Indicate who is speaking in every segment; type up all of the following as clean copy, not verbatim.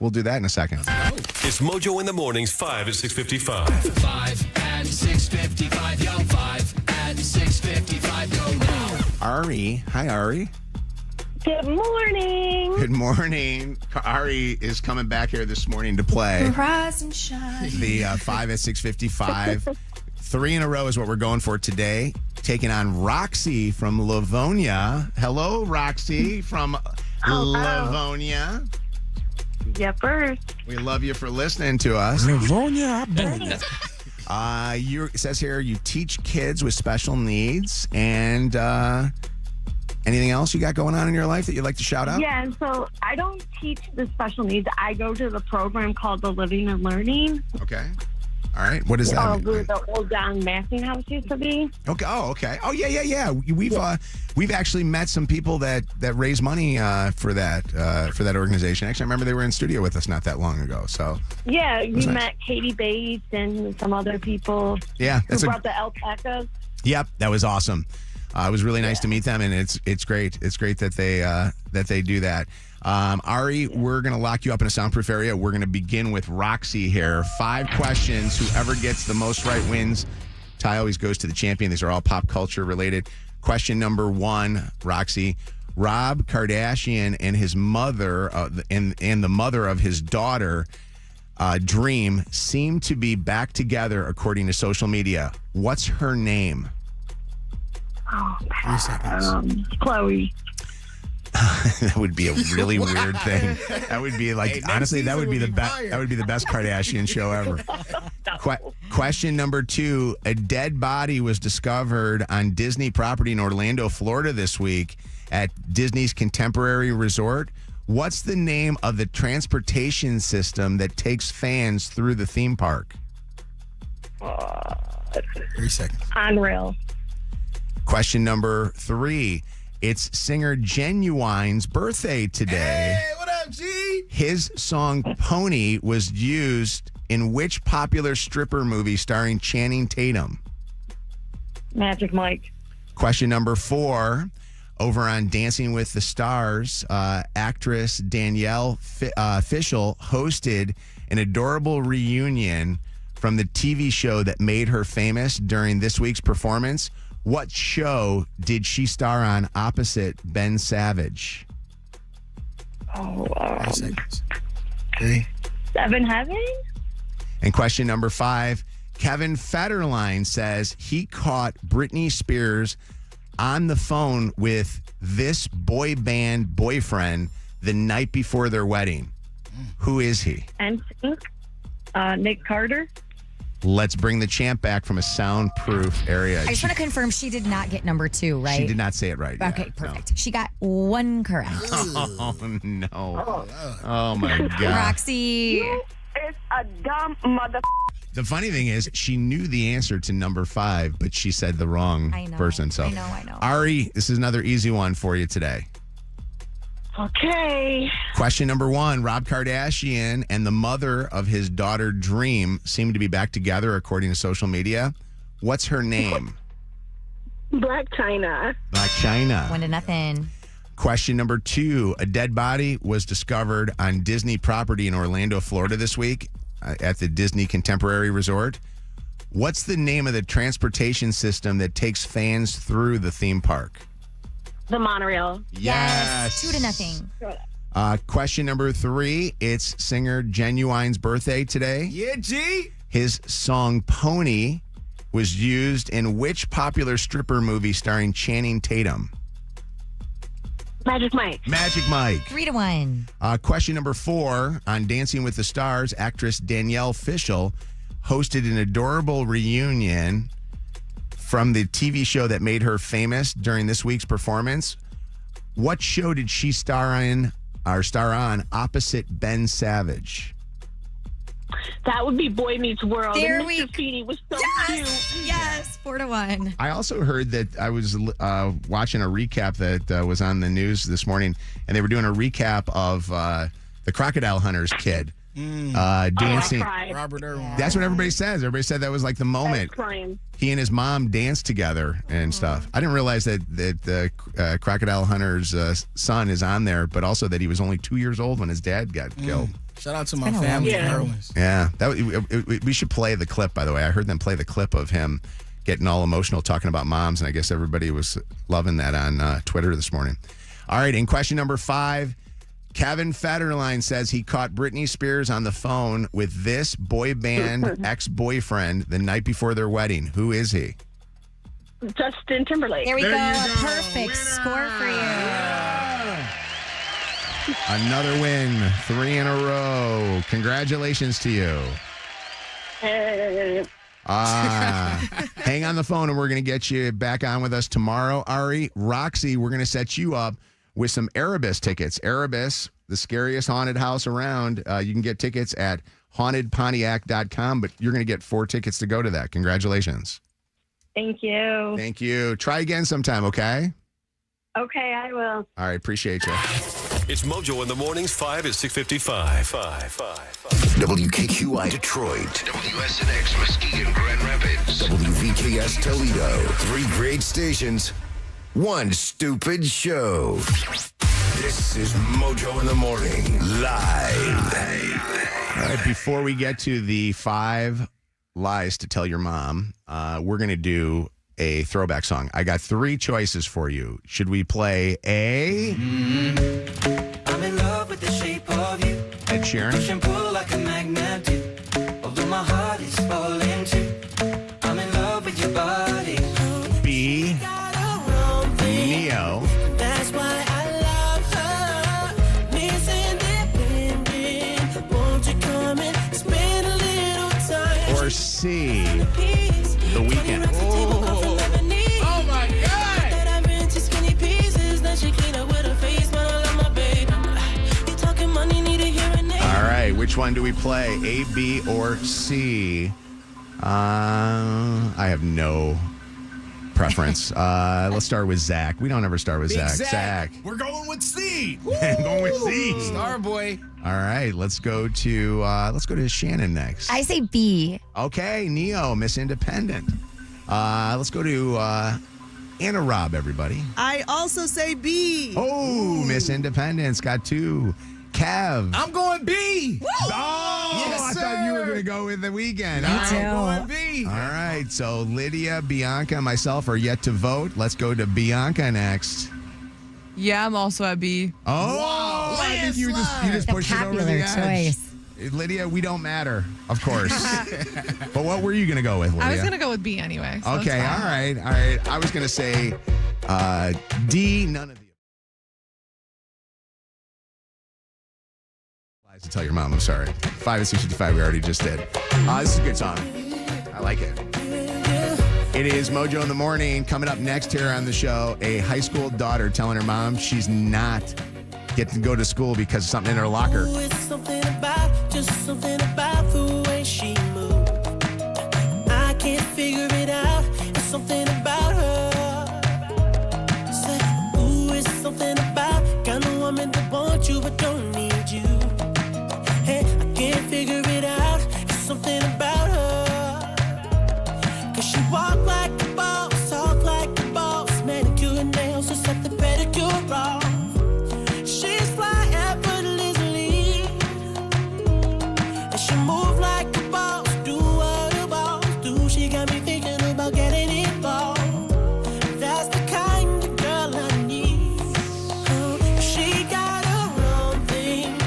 Speaker 1: we'll do that in a second.
Speaker 2: It's Mojo in the mornings, 5 at 6:55.
Speaker 3: 5 and 6:55, yo, 5 and 6:55, go now.
Speaker 1: Ari. Hi, Ari.
Speaker 4: Good morning.
Speaker 1: Good morning. Ari is coming back here this morning to play
Speaker 5: Rise and shine.
Speaker 1: the 5 at 6:55. 3 in a row is what we're going for today. Taking on Roxy from Livonia. Hello, Roxy from Livonia.
Speaker 4: Yepers.
Speaker 1: We love you for listening to us.
Speaker 6: Livonia.
Speaker 1: It says here you teach kids with special needs. And anything else you got going on in your life that you'd like to shout out?
Speaker 4: Yeah, so I don't teach the special needs. I go to the program called the Living and Learning.
Speaker 1: Okay. All right. What is that?
Speaker 4: Where the old down massing house used to be.
Speaker 1: Okay. Oh, okay. Oh, yeah. We've actually met some people that raise money for that organization. Actually, I remember they were in studio with us not that long ago. So
Speaker 4: Yeah, you
Speaker 1: nice.
Speaker 4: met Katie Bates and some other people.
Speaker 1: Yeah,
Speaker 4: who brought the alpacas.
Speaker 1: Yep, that was awesome. It was really nice to meet them, and it's great. It's great that they do that. Ari, we're going to lock you up in a soundproof area. We're going to begin with Roxy here. 5 questions. Whoever gets the most right wins. Ty always goes to the champion. These are all pop culture related. Question number 1, Roxy. Rob Kardashian and his mother and the mother of his daughter, Dream, seem to be back together according to social media. What's her name?
Speaker 4: Oh,
Speaker 6: 3 seconds.
Speaker 4: Chloe.
Speaker 1: That would be a really weird thing. That would be like, honestly, that would be the best. That would be the best Kardashian show ever. Question number 2: a dead body was discovered on Disney property in Orlando, Florida, this week at Disney's Contemporary Resort. What's the name of the transportation system that takes fans through the theme park?
Speaker 6: 3 seconds.
Speaker 4: Unreal.
Speaker 1: Question number 3. It's singer Genuine's birthday today.
Speaker 6: Hey, what up, G?
Speaker 1: His song Pony was used in which popular stripper movie starring Channing Tatum?
Speaker 4: Magic Mike.
Speaker 1: Question number 4. Over on Dancing with the Stars, actress Danielle Fishel hosted an adorable reunion from the TV show that made her famous during this week's performance. What show did she star on opposite Ben Savage?
Speaker 6: 3 seconds. 3.
Speaker 4: 7 Heaven?
Speaker 1: And question number 5, Kevin Federline says he caught Britney Spears on the phone with this boy band boyfriend the night before their wedding. Who is he?
Speaker 4: NSYNC. Nick Carter.
Speaker 1: Let's bring the champ back from a soundproof area.
Speaker 5: I just want to confirm she did not get number 2, right?
Speaker 1: She did not say it right.
Speaker 5: Okay,
Speaker 1: yet,
Speaker 5: perfect. She got 1 correct.
Speaker 1: No. Oh, no. Oh, my God.
Speaker 5: Roxy.
Speaker 4: It's a dumb mother.
Speaker 1: The funny thing is, she knew the answer to number 5, but she said the wrong person. So,
Speaker 5: I know.
Speaker 1: Ari, this is another easy one for you today.
Speaker 4: Okay.
Speaker 1: Question number 1, Rob Kardashian and the mother of his daughter, Dream, seem to be back together according to social media. What's her name?
Speaker 4: Black China.
Speaker 1: Black China.
Speaker 5: 1-0.
Speaker 1: Question number 2, a dead body was discovered on Disney property in Orlando, Florida this week at the Disney Contemporary Resort. What's the name of the transportation system that takes fans through the theme park?
Speaker 4: The monorail.
Speaker 1: Yes.
Speaker 5: 2-0.
Speaker 1: Question number 3, it's singer Genuine's birthday today.
Speaker 6: Yeah, G.
Speaker 1: His song Pony was used in which popular stripper movie starring Channing Tatum?
Speaker 4: Magic Mike.
Speaker 1: Magic Mike.
Speaker 5: 3-1.
Speaker 1: Question number 4, on Dancing with the Stars, actress Danielle Fishel hosted an adorable reunion from the TV show that made her famous during this week's performance. What show did she star on opposite Ben Savage?
Speaker 4: That would be Boy Meets World.
Speaker 5: There
Speaker 4: and
Speaker 5: we
Speaker 4: Mr. Feeny was so cute.
Speaker 5: Yes. 4-1.
Speaker 1: I also heard that I was watching a recap that was on the news this morning, and they were doing a recap of the Crocodile Hunters kid dancing.
Speaker 6: Robert Irwin.
Speaker 1: That's what everybody says. Everybody said that was like the moment.
Speaker 4: Crying.
Speaker 1: He and his mom danced together and stuff. I didn't realize that the Crocodile Hunter's son is on there, but also that he was only 2 years old when his dad got killed.
Speaker 6: Shout out to my
Speaker 5: been a long
Speaker 6: family,
Speaker 4: time.
Speaker 6: heroines.
Speaker 1: Yeah, we should play the clip. By the way, I heard them play the clip of him getting all emotional talking about moms, and I guess everybody was loving that on Twitter this morning. All right, in question number 5, Kevin Federline says he caught Britney Spears on the phone with this boy band ex-boyfriend the night before their wedding. Who is he?
Speaker 4: Justin Timberlake.
Speaker 5: There we
Speaker 1: There
Speaker 5: go.
Speaker 1: you
Speaker 5: A
Speaker 1: go.
Speaker 5: perfect
Speaker 1: Winner.
Speaker 5: score for you.
Speaker 1: Another win, 3 in a row. Congratulations to you. Hang on the phone and we're going to get you back on with us tomorrow. Ari, Roxy, we're going to set you up with some Erebus tickets. Erebus, the scariest haunted house around. You can get tickets at hauntedpontiac.com, but you're going to get 4 tickets to go to that. Congratulations.
Speaker 4: Thank you.
Speaker 1: Thank you. Try again sometime, okay?
Speaker 4: Okay, I will.
Speaker 1: All right, appreciate you.
Speaker 2: It's Mojo in the mornings, 5 at 6:55. 5.
Speaker 7: WKQI Detroit, WSNX Muskegon, Grand Rapids, WVKS Toledo. 3 great stations, 1 stupid show. This is Mojo in the Morning, live.
Speaker 1: All right, before we get to the 5 lies to tell your mom, we're going to do a throwback song. I got 3 choices for you. Should we play A?
Speaker 8: I'm in love with the shape of you.
Speaker 1: Ed Sheeran?
Speaker 8: Push and pull like a magnet do. Although my heart is falling too. I'm in love with your body.
Speaker 1: B? Neo?
Speaker 8: That's why I love her. Miss Independent. Won't you come and spend a little time?
Speaker 1: Or C? The Weeknd?
Speaker 6: Oh, my God.
Speaker 8: That I've been to skinny pieces. Now she clean up with her face, but I love my baby. You talking money, need a hearing aid.
Speaker 1: All right, which one do we play? A, B, or C? I have no preference. Let's start with Zach. We don't ever start with
Speaker 6: Big
Speaker 1: Zach.
Speaker 6: Zack. We're going with C.
Speaker 1: Going with C.
Speaker 6: Star boy.
Speaker 1: All right, let's go to Shannon next.
Speaker 5: I say B.
Speaker 1: Okay, Neo, Miss Independent. Let's go to Anna Robb, everybody.
Speaker 9: I also say B.
Speaker 1: Oh, Miss Independent's got 2. Kev.
Speaker 6: I'm going B.
Speaker 1: Oh,
Speaker 6: Yes,
Speaker 1: I thought you were
Speaker 6: sir.
Speaker 1: going to go with The Weeknd.
Speaker 5: Me
Speaker 1: All right.
Speaker 5: too.
Speaker 6: I'm going B.
Speaker 1: All right, so Lydia, Bianca, and myself are yet to vote. Let's go to Bianca next.
Speaker 10: Yeah, I'm also at B.
Speaker 1: Oh, I think you just
Speaker 5: The
Speaker 1: pushed it over the
Speaker 5: popular
Speaker 1: edge.
Speaker 5: choice.
Speaker 1: Lydia, we don't matter, of course. But what were you going to go with, Lydia?
Speaker 10: I was going to go with B anyway. So
Speaker 1: Okay,
Speaker 10: that's
Speaker 1: all
Speaker 10: fine.
Speaker 1: right. I was going to say D, none of the lies to tell your mom. I'm sorry. 5 at 6:55, we already just did. This is a good song. I like it. It is Mojo in the Morning. Coming up next here on the show, a high school daughter telling her mom she's not getting to go to school because of something in her locker.
Speaker 8: Oh, it's something about, just something about the way she moves. I can't figure it out. It's something about her. Say, ooh, it's something about kind of woman that wants you but don't need you. Hey, I can't figure it out. It's something about her. 'Cause she walk like a boss, talk like a boss, manicure and nails, just set the pedicure off. She's fly effortlessly, and she move like a boss, do what a boss do. She got me thinking about getting involved. That's the kind of girl I need. She got her own thing,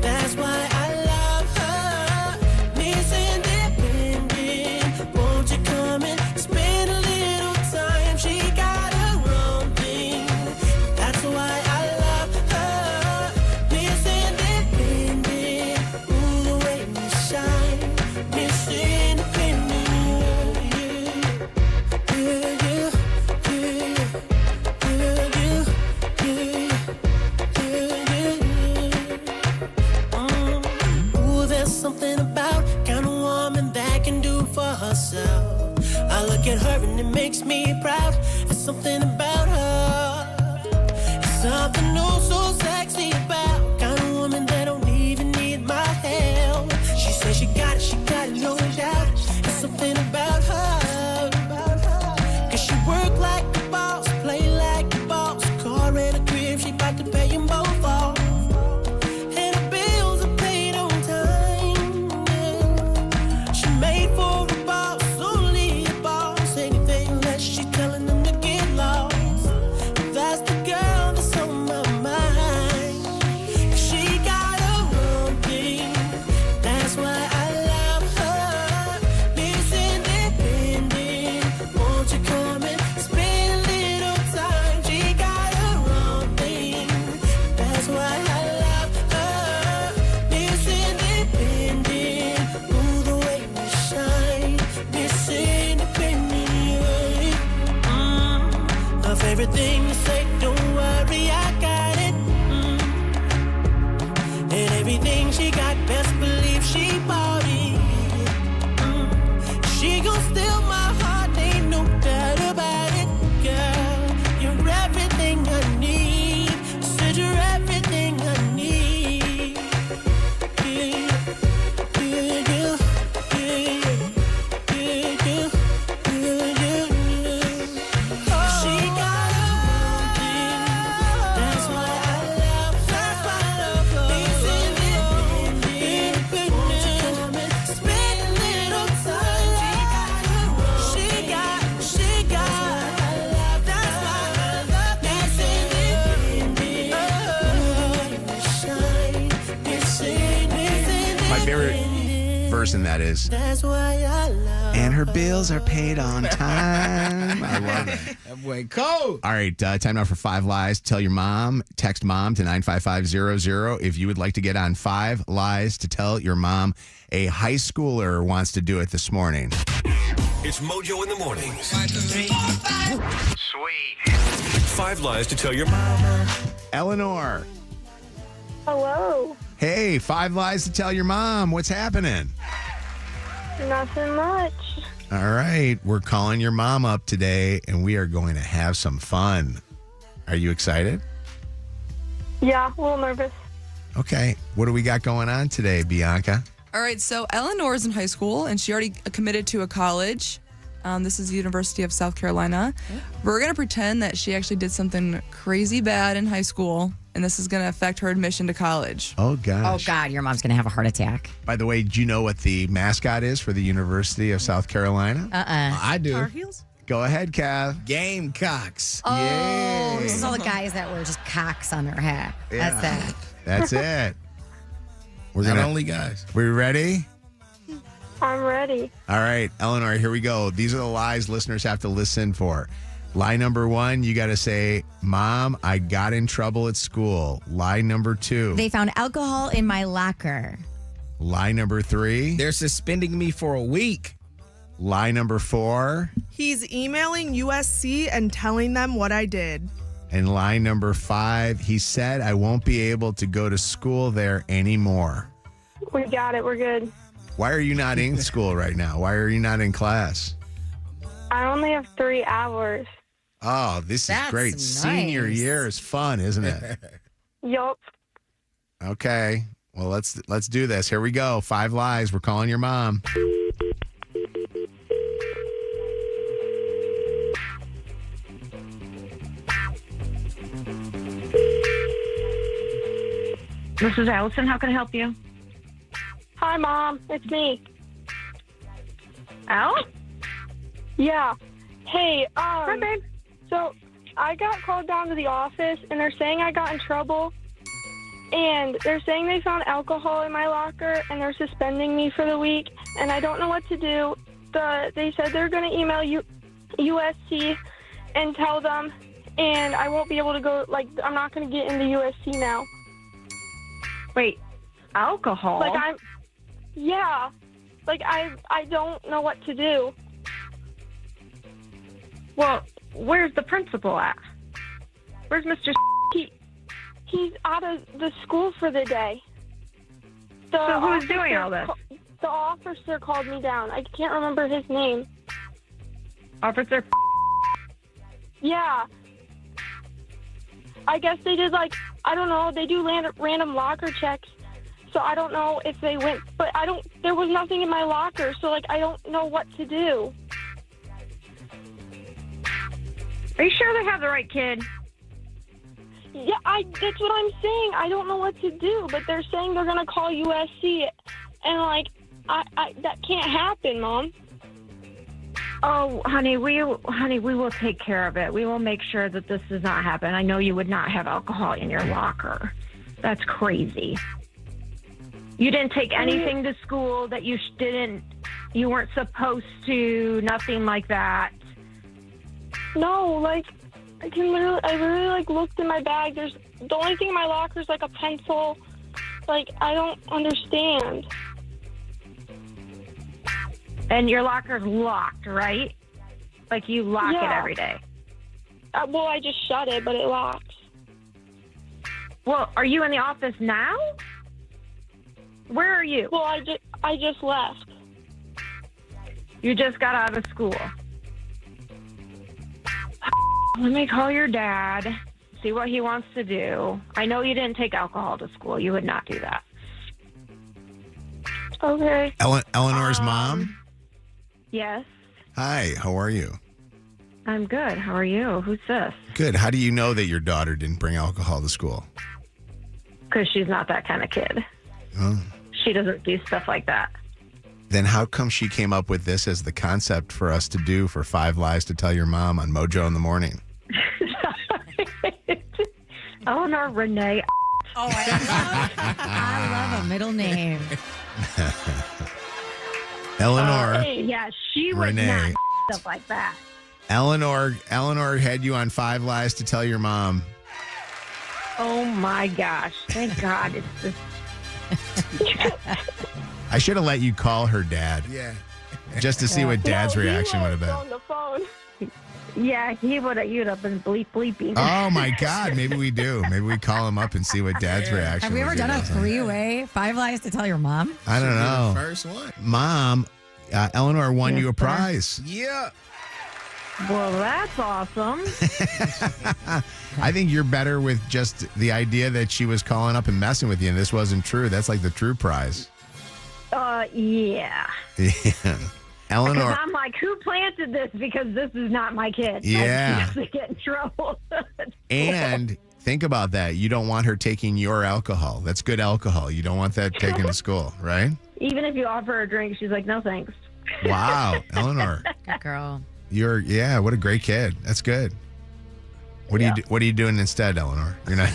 Speaker 8: that's why I love her. Miss Independent, won't you come and spend a little time? She got her own thing, that's why I love her. Miss Independent, ooh, the way you shine. Miss Independent, ooh, there's something about kind of woman that can do for herself. I look at her and it makes me proud. There's something about her. It's something oh so sexy about kind of woman that don't even need my help. She says she got it, no doubt. It's something about her. 'Cause she work like a boss, play like a boss. Car and a crib, she bout to pay them both off. And the bills are paid on
Speaker 1: My favorite verse in that is,
Speaker 8: That's why I love.
Speaker 1: and her bills are paid on time. I love it.
Speaker 6: That boy cold.
Speaker 1: All right, time now for 5 lies to tell your mom. Text mom to 95500 if you would like to get on 5 lies to tell your mom. A high schooler wants to do it this morning.
Speaker 2: It's Mojo in the mornings. 5 lies to tell your mom.
Speaker 1: Eleanor.
Speaker 4: Hello.
Speaker 1: Hey, 5 lies to tell your mom. What's happening?
Speaker 4: Nothing much.
Speaker 1: All right, we're calling your mom up today, and we are going to have some fun. Are you excited?
Speaker 4: Yeah, a little nervous.
Speaker 1: Okay, what do we got going on today, Bianca?
Speaker 10: All right, so Eleanor's in high school, and she already committed to a college. This is the University of South Carolina. We're going to pretend that she actually did something crazy bad in high school, and this is going to affect her admission to college.
Speaker 1: Oh,
Speaker 5: Oh,
Speaker 1: gosh.
Speaker 5: God, your mom's going to have a heart attack.
Speaker 1: By the way, do you know what the mascot is for the University of South Carolina?
Speaker 6: I do.
Speaker 9: Tar Heels?
Speaker 1: Go ahead, Cav.
Speaker 6: Gamecocks.
Speaker 5: Oh,
Speaker 1: Yay.
Speaker 5: this is all the guys that wear just cocks on their hat.
Speaker 1: Yeah.
Speaker 5: That's that.
Speaker 1: That's it. We're
Speaker 6: Not
Speaker 1: gonna.
Speaker 6: only guys.
Speaker 1: We ready?
Speaker 4: I'm ready.
Speaker 1: All right, Eleanor, here we go. These are the lies listeners have to listen for. Lie number 1, you got to say, Mom, I got in trouble at school. Lie number 2.
Speaker 5: They found alcohol in my locker.
Speaker 1: Lie number 3.
Speaker 6: They're suspending me for a week.
Speaker 1: Lie number 4.
Speaker 9: He's emailing USC and telling them what I did.
Speaker 1: And lie number 5, he said I won't be able to go to school there anymore.
Speaker 4: We got it. We're good.
Speaker 1: Why are you not in school right now? Why are you not in class?
Speaker 4: I only have 3 hours.
Speaker 1: Oh, this is
Speaker 5: That's
Speaker 1: great.
Speaker 5: nice.
Speaker 1: Senior year is fun, isn't it?
Speaker 4: Yup.
Speaker 1: Okay. Well, let's do this. Here we go. 5 lies. We're calling your mom.
Speaker 4: This is Allison. How can I help you? Hi, Mom. It's me. Al? Yeah. Hey, Hi, babe. So, I got called down to the office, and they're saying I got in trouble. And they're saying they found alcohol in my locker, and they're suspending me for the week, and I don't know what to do. They said they're going to email USC and tell them, and I won't be able to go, I'm not going to get into USC now. Wait, alcohol? Yeah. I don't know what to do. Well, where's the principal at? Where's Mr. He's out of the school for the day. So who's doing all this? The officer called me down. I can't remember his name. Officer? Yeah. I guess they did, I don't know, they do random locker checks. So I don't know if they went, but there was nothing in my locker, so, I don't know what to do. Are you sure they have the right kid? Yeah, that's what I'm saying. I don't know what to do, but they're saying they're going to call USC, and, that can't happen, Mom. Oh, honey, we will take care of it. We will make sure that this does not happen. I know you would not have alcohol in your locker. That's crazy. You didn't take anything to school that you weren't supposed to, nothing like that. No, I literally looked in my bag. The only thing in my locker is a pencil. I don't understand. And your locker's locked, right? You lock it every day. Well, I just shut it, but it locks. Well, are you in the office now? Where are you? Well, I just left. You just got out of school. Let me call your dad, see what he wants to do. I know you didn't take alcohol to school. You would not do that. Okay.
Speaker 1: Eleanor's mom?
Speaker 4: Yes.
Speaker 1: Hi, how are you?
Speaker 4: I'm good. How are you? Who's this?
Speaker 1: Good. How do you know that your daughter didn't bring alcohol to school?
Speaker 4: Because she's not that kind of kid.
Speaker 1: Oh.
Speaker 4: She doesn't do stuff like that.
Speaker 1: Then how come she came up with this as the concept for us to do for 5 lies to tell your mom on Mojo in the morning?
Speaker 4: Eleanor Renee.
Speaker 5: Oh, I love a middle name.
Speaker 1: Eleanor.
Speaker 4: Hey, yeah, she would
Speaker 1: Renee.
Speaker 4: not stuff like that.
Speaker 1: Eleanor had you on 5 lies to tell your mom.
Speaker 4: Oh my gosh! Thank God it's this.
Speaker 1: I should have let you call her dad.
Speaker 6: Yeah.
Speaker 1: Just to see what dad's
Speaker 4: No, he
Speaker 1: reaction would have
Speaker 4: was
Speaker 1: been.
Speaker 4: on the phone. Yeah, you'd have been bleeping.
Speaker 1: Oh my God, maybe we do. Maybe we call him up and see what dad's reaction
Speaker 5: Have we ever
Speaker 1: would
Speaker 5: done
Speaker 1: be.
Speaker 5: a 3-way 5 lies to tell your mom?
Speaker 1: I don't know.
Speaker 6: First one.
Speaker 1: Mom, Eleanor won
Speaker 4: Yes,
Speaker 1: you a
Speaker 4: sir.
Speaker 1: prize.
Speaker 6: Yeah.
Speaker 4: Well, that's awesome.
Speaker 1: I think you're better with just the idea that she was calling up and messing with you and this wasn't true. That's like the true prize.
Speaker 4: Yeah.
Speaker 1: Yeah. Eleanor.
Speaker 4: Because I'm like, who planted this? Because this is not my kid.
Speaker 1: Yeah.
Speaker 4: I used to get in trouble.
Speaker 1: And think about that. You don't want her taking your alcohol. That's good alcohol. You don't want that taken to school, right?
Speaker 4: Even if you offer her a drink, she's like, no thanks.
Speaker 1: Wow. Eleanor.
Speaker 5: Good girl.
Speaker 1: What a great kid. That's good. What are you doing instead, Eleanor? You're not.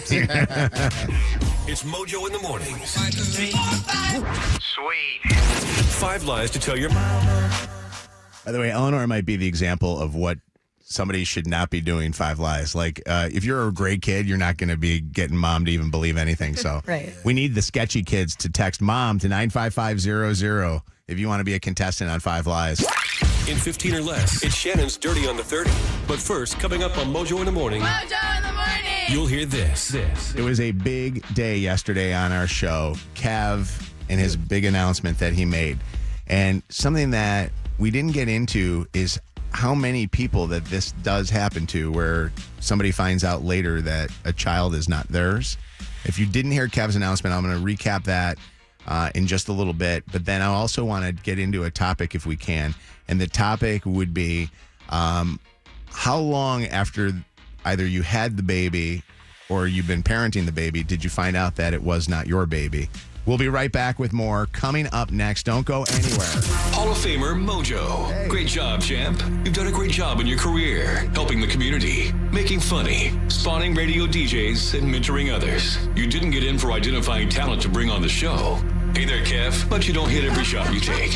Speaker 2: It's Mojo in the mornings.
Speaker 7: Sweet.
Speaker 2: 5 lies to tell your mom.
Speaker 1: By the way, Eleanor might be the example of what somebody should not be doing 5 lies. Like, if you're a great kid, you're not going to be getting mom to even believe anything. So
Speaker 5: Right.
Speaker 1: we need the sketchy kids to text mom to 95500 if you want to be a contestant on 5 lies.
Speaker 2: In 15 or less, it's Shannon's Dirty on the 30. But first, coming up on Mojo in the morning, you'll hear this.
Speaker 1: It was a big day yesterday on our show. Kev and his big announcement that he made. And something that we didn't get into is how many people that this does happen to, where somebody finds out later that a child is not theirs. If you didn't hear Kev's announcement, I'm going to recap that in just a little bit. But then I also want to get into a topic if we can. And the topic would be how long after either you had the baby or you've been parenting the baby did you find out that it was not your baby? We'll be right back with more coming up next. Don't go anywhere.
Speaker 2: Hall of Famer Mojo. Great job, champ. You've done a great job in your career, helping the community, making funny, spawning radio DJs, and mentoring others. You didn't get in for identifying talent to bring on the show. Hey there, Kev, but you don't hit every shot you take.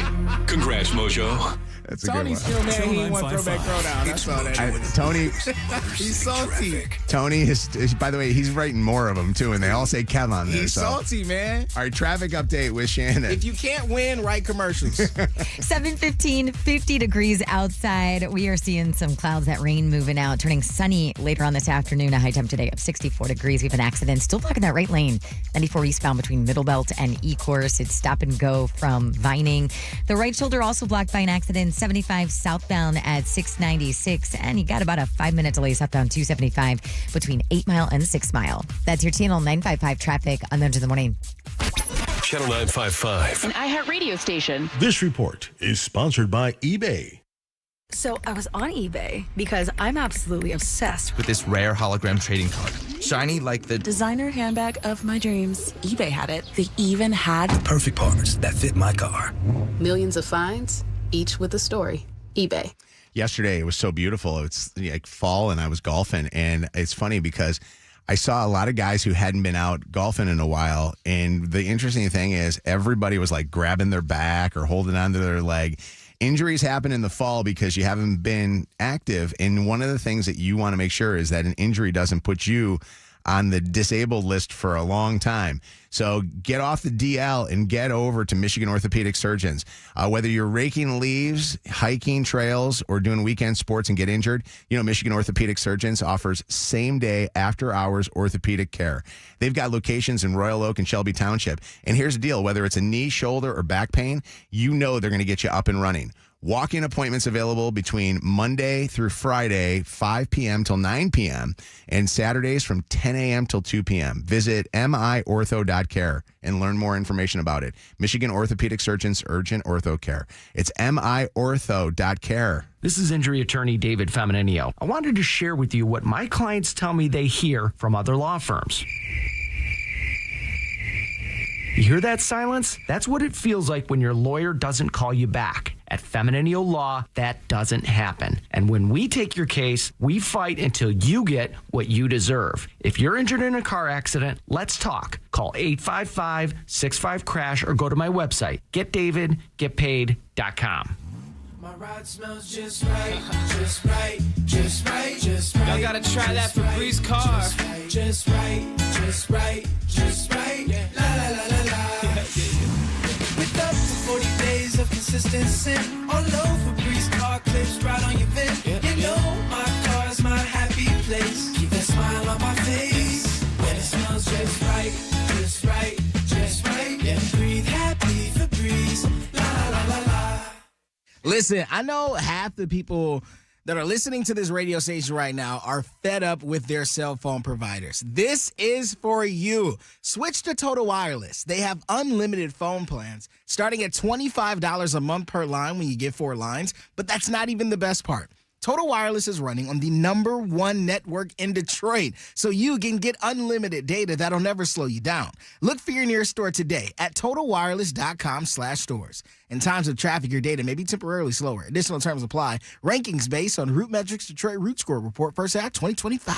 Speaker 2: Congrats, Mojo.
Speaker 1: That's a
Speaker 6: Tony's
Speaker 1: good one.
Speaker 6: still mad he ain't won Throwback Throwdown. That's all that.
Speaker 1: Tony,
Speaker 6: He's salty.
Speaker 1: Tony is, by the way, he's writing more of them too, and they all say Kev on there.
Speaker 6: He's
Speaker 1: So,
Speaker 6: salty, man.
Speaker 1: all right, traffic update with Shannon.
Speaker 6: If you can't win, write commercials.
Speaker 5: 7:15, 50 degrees outside. We are seeing some clouds, that rain moving out, turning sunny later on this afternoon. A high temp today of 64 degrees. We have an accident still blocking that right lane. 94 eastbound between Middle Belt and E-Course. It's stop and go from Vining. The right shoulder also blocked by an accident. 75 southbound at 696. And you got about a 5-minute delay southbound 275 between 8 Mile and 6 Mile. That's your channel 955 traffic on Mojo in the Morning.
Speaker 2: Channel 955.
Speaker 11: An iHeartRadio station.
Speaker 12: This report is sponsored by eBay.
Speaker 13: So I was on eBay because I'm absolutely obsessed
Speaker 14: with this rare hologram trading card. Shiny like the
Speaker 13: designer handbag of my dreams. eBay had it. They even had
Speaker 15: the perfect parts that fit my car.
Speaker 11: Millions of finds, each with a story. eBay.
Speaker 1: Yesterday, it was so beautiful. It's like fall, and I was golfing. And it's funny because I saw a lot of guys who hadn't been out golfing in a while. And the interesting thing is everybody was like grabbing their back or holding onto their leg. Injuries happen in the fall because you haven't been active. And one of the things that you want to make sure is that an injury doesn't put you on the disabled list for a long time. So get off the DL and get over to Michigan Orthopedic Surgeons. Whether you're raking leaves, hiking trails, or doing weekend sports and get injured, Michigan Orthopedic Surgeons offers same-day, after-hours orthopedic care. They've got locations in Royal Oak and Shelby Township. And here's the deal. Whether it's a knee, shoulder, or back pain, they're going to get you up and running. Walk-in appointments available between Monday through Friday, 5 p.m. till 9 p.m., and Saturdays from 10 a.m. till 2 p.m. Visit miortho.care and learn more information about it. Michigan Orthopedic Surgeons Urgent Ortho Care. It's miortho.care.
Speaker 16: This is injury attorney David Femininio. I wanted to share with you what my clients tell me they hear from other law firms. You hear that silence? That's what it feels like when your lawyer doesn't call you back. At Femininio Law, that doesn't happen. And when we take your case, we fight until you get what you deserve. If you're injured in a car accident, let's talk. Call Call 855-65-CRASH or go to my website, getdavidgetpaid.com.
Speaker 8: My ride smells just right, just right, just right, just right.
Speaker 3: Y'all gotta try that Febreze car.
Speaker 8: Just right, just right, just right. La la la la la. With up to 40 days of consistency, all over Febreze car clips right on your vent. You know my car's my happy place. Keep that smile on my face when it smells just right, just right, just right. Yeah, breathe happy Febreze. La la la la.
Speaker 6: Listen, I know half the people that are listening to this radio station right now are fed up with their cell phone providers. This is for you. Switch to Total Wireless. They have unlimited phone plans starting at $25 a month per line when you get 4 lines, but that's not even the best part. Total Wireless is running on the #1 network in Detroit, so you can get unlimited data that'll never slow you down. Look for your nearest store today at totalwireless.com/stores. In times of traffic, your data may be temporarily slower. Additional terms apply. Rankings based on Root Metrics Detroit Root Score Report, first half 2025.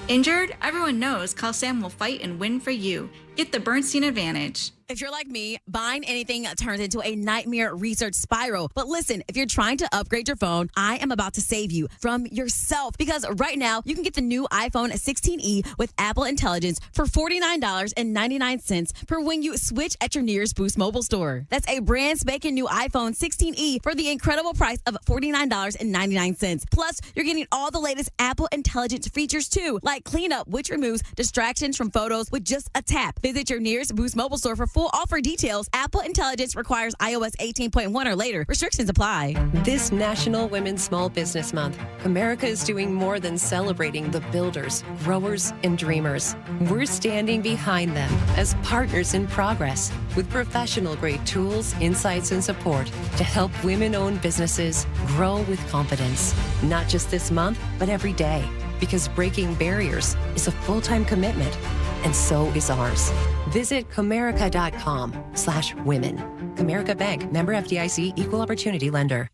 Speaker 17: Injured? Everyone knows Call Sam will fight and win for you. Get the Bernstein Advantage.
Speaker 18: If you're like me, buying anything turns into a nightmare research spiral. But listen, if you're trying to upgrade your phone, I am about to save you from yourself. Because right now, you can get the new iPhone 16e with Apple Intelligence for $49.99 per when you switch at your nearest Boost Mobile store. That's a brand spanking new iPhone 16e for the incredible price of $49.99. Plus, you're getting all the latest Apple Intelligence features too, like Cleanup, which removes distractions from photos with just a tap. Visit your nearest Boost Mobile store for full offer details. Apple Intelligence requires iOS 18.1 or later. Restrictions apply.
Speaker 19: This National Women's Small Business Month, America is doing more than celebrating the builders, growers, and dreamers. We're standing behind them as partners in progress with professional-grade tools, insights, and support to help women-owned businesses grow with confidence. Not just this month, but every day. Because breaking barriers is a full-time commitment, and so is ours. Visit comerica.com/women. Comerica Bank, member FDIC, equal opportunity lender.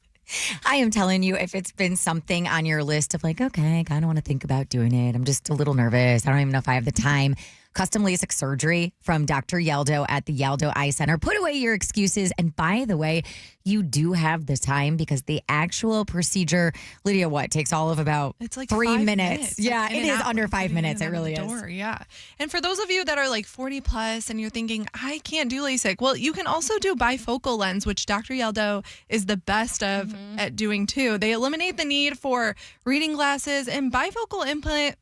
Speaker 5: I am telling you, if it's been something on your list of like, okay, I kind of want to think about doing it. I'm just a little nervous. I don't even know if I have the time. Custom LASIK surgery from Dr. Yaldo at the Yaldo Eye Center. Put away your excuses. And by the way, you do have the time because the actual procedure, Lydia, takes all of about
Speaker 10: it's like
Speaker 5: 3
Speaker 10: 5
Speaker 5: minutes. Yeah, it is under 5 minutes. It really is.
Speaker 10: Yeah. And for those of you that are like 40 plus and you're thinking, I can't do LASIK. Well, you can also do bifocal lens, which Dr. Yaldo is the best of at doing too. They eliminate the need for reading glasses, and bifocal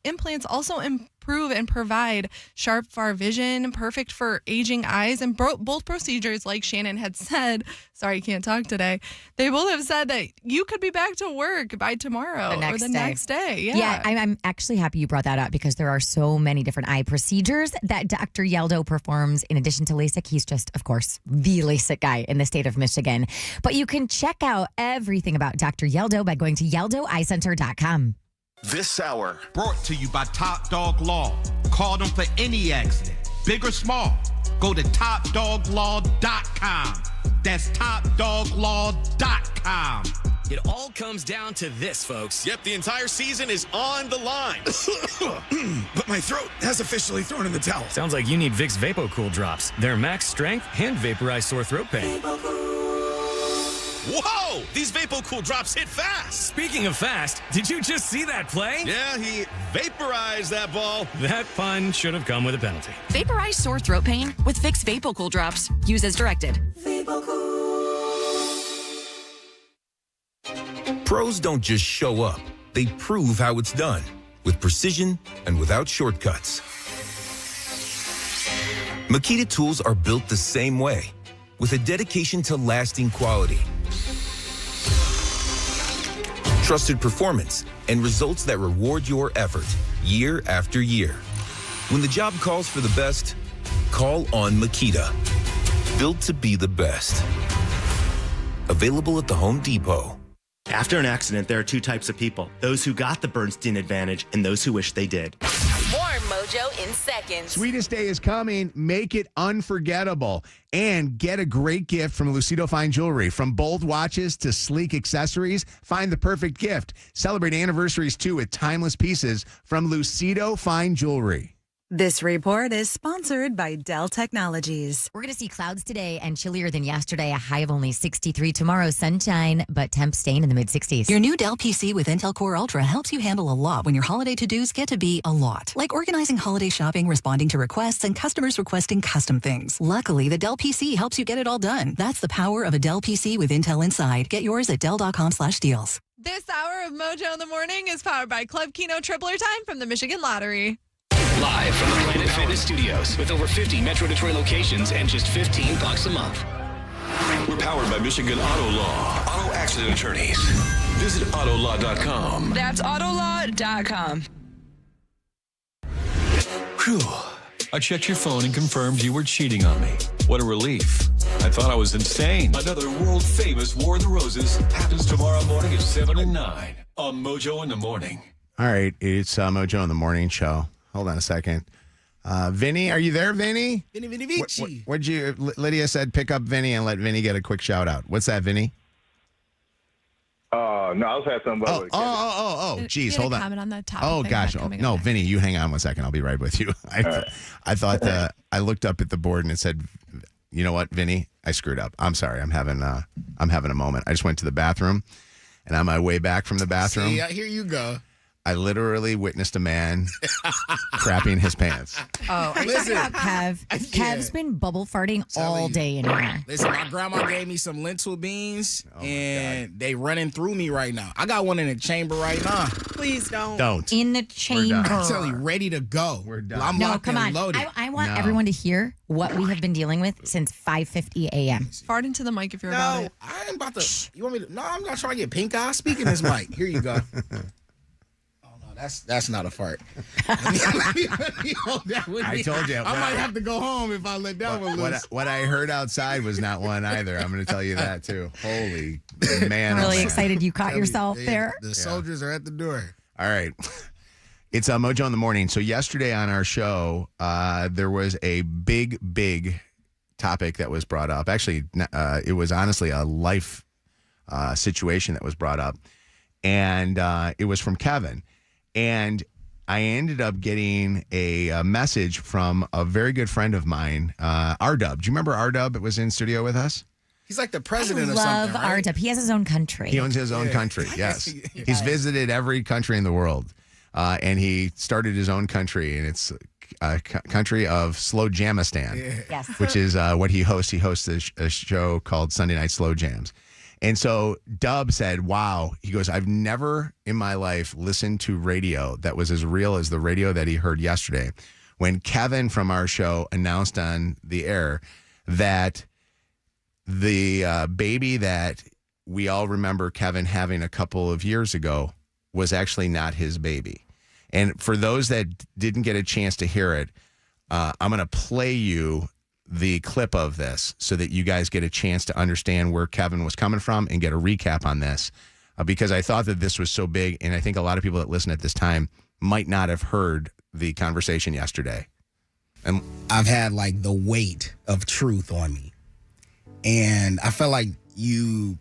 Speaker 10: implants also improve and provide sharp far vision, perfect for aging eyes. And both procedures, like Shannon had said, sorry, I can't talk today. They both have said that you could be back to work by tomorrow or the next day.
Speaker 5: Yeah, I'm actually happy you brought that up because there are so many different eye procedures that Dr. Yaldo performs in addition to LASIK. He's just, of course, the LASIK guy in the state of Michigan. But you can check out everything about Dr. Yaldo by going to yaldoeyecenter.com.
Speaker 20: This hour brought to you by Top Dog Law. Call them for any accident, big or small. Go to topdoglaw.com. That's topdoglaw.com.
Speaker 15: It all comes down to this, folks.
Speaker 21: Yep, the entire season is on the line.
Speaker 22: But my throat has officially thrown in the towel.
Speaker 23: Sounds like you need Vicks VapoCool drops. They're max strength and vaporize sore throat pain.
Speaker 21: Whoa! These VapoCool drops hit fast.
Speaker 23: Speaking of fast, did you just see that play?
Speaker 21: Yeah, he vaporized that ball.
Speaker 23: That pun should have come with a penalty.
Speaker 24: Vaporize sore throat pain with Vicks VapoCool drops. Use as directed.
Speaker 25: Pros don't just show up. They prove how it's done. With precision and without shortcuts. Makita tools are built the same way. With a dedication to lasting quality. Trusted performance, and results that reward your effort year after year. When the job calls for the best, call on Makita. Built to be the best. Available at the Home Depot.
Speaker 26: After an accident, there are two types of people. Those who got the Bernstein Advantage and those who wish they did.
Speaker 18: More Mojo in seconds.
Speaker 1: Sweetest Day is coming. Make it unforgettable. And get a great gift from Lucido Fine Jewelry. From bold watches to sleek accessories, find the perfect gift. Celebrate anniversaries, too, with timeless pieces from Lucido Fine Jewelry.
Speaker 2: This report is sponsored by Dell Technologies.
Speaker 5: We're going to see clouds today and chillier than yesterday. A high of only 63. Tomorrow, sunshine, but temps staying in the mid-60s.
Speaker 4: Your new Dell PC with Intel Core Ultra helps you handle a lot when your holiday to-dos get to be a lot. Like organizing holiday shopping, responding to requests, and customers requesting custom things. Luckily, the Dell PC helps you get it all done. That's the power of a Dell PC with Intel inside. Get yours at Dell.com/deals.
Speaker 10: This hour of Mojo in the Morning is powered by Club Keno Tripler Time from the Michigan Lottery.
Speaker 15: Live from the Planet Fitness Studios with over 50 Metro Detroit locations and just $15 a month.
Speaker 7: We're powered by Michigan Auto Law. Auto accident attorneys. Visit autolaw.com.
Speaker 10: That's autolaw.com.
Speaker 7: Whew. I checked your phone and confirmed you were cheating on me. What a relief. I thought I was insane. Another world-famous War of the Roses happens tomorrow morning at 7 and 9 on Mojo in the Morning.
Speaker 1: All right, it's Mojo in the Morning show. Hold on a second. Vinny, are you there, Vinny?
Speaker 6: Vinny Vici.
Speaker 1: What'd you, Lydia said pick up Vinny and let Vinny get a quick shout out. What's that, Vinny?
Speaker 9: No, I was having something about
Speaker 1: geez, hold on.
Speaker 10: Comment on that topic.
Speaker 1: Oh, gosh. No, Vinny, you hang on one second. I'll be right with you. I thought I looked up at the board and it said, you know what, Vinny? I screwed up. I'm sorry. I'm having a moment. I just went to the bathroom, and on my way back from the bathroom.
Speaker 6: See, here you go.
Speaker 1: I literally witnessed a man crapping his pants.
Speaker 5: Oh, are you talking about Kev? Kev's been bubble farting all day in here.
Speaker 6: Listen, my grandma gave me some lentil beans, and they running through me right now. I got one in the chamber right now.
Speaker 10: Please don't.
Speaker 1: Don't.
Speaker 5: In the chamber.
Speaker 6: I'm telling you, ready to go.
Speaker 1: We're done.
Speaker 6: I'm
Speaker 5: No,
Speaker 6: locked
Speaker 5: come
Speaker 6: and
Speaker 5: on.
Speaker 6: loaded.
Speaker 5: I want everyone to hear what we have been dealing with since 5:50 a.m.
Speaker 10: Fart into the mic if you're about it.
Speaker 6: I ain't about to. You want me to? No, I'm not trying to get pink eye. Speaking this mic. Here you go. That's not a fart.
Speaker 1: I told you.
Speaker 6: I might have to go home if I let that one loose.
Speaker 1: What I heard outside was not one either. I'm going to tell you that, too. Holy man.
Speaker 5: I'm really excited you caught yourself there.
Speaker 6: The soldiers are at the door.
Speaker 1: All right. It's Mojo in the Morning. So yesterday on our show, there was a big topic that was brought up. Actually, it was honestly a life situation that was brought up. And it was from Kevin. And I ended up getting a message from a very good friend of mine, R-Dub. Do you remember R-Dub? It was in studio with us.
Speaker 6: He's like the president
Speaker 5: I
Speaker 6: of something,
Speaker 5: love
Speaker 6: right?
Speaker 5: R-Dub. He has his own country.
Speaker 1: He owns his own country, yes. He's visited every country in the world. And he started his own country, and it's a country of Slow Jamistan,
Speaker 5: Yes.
Speaker 1: which is what he hosts. He hosts a show called Sunday Night Slow Jams. And so Dub said, wow, he goes, I've never in my life listened to radio that was as real as the radio that he heard yesterday when Kevin from our show announced on the air that the baby that we all remember Kevin having a couple of years ago was actually not his baby. And for those that didn't get a chance to hear it, I'm going to play you the clip of this so that you guys get a chance to understand where Kevin was coming from and get a recap on this because I thought that this was so big, and I think a lot of people that listen at this time might not have heard the conversation yesterday.
Speaker 6: And I've had like the weight of truth on me, and I felt like you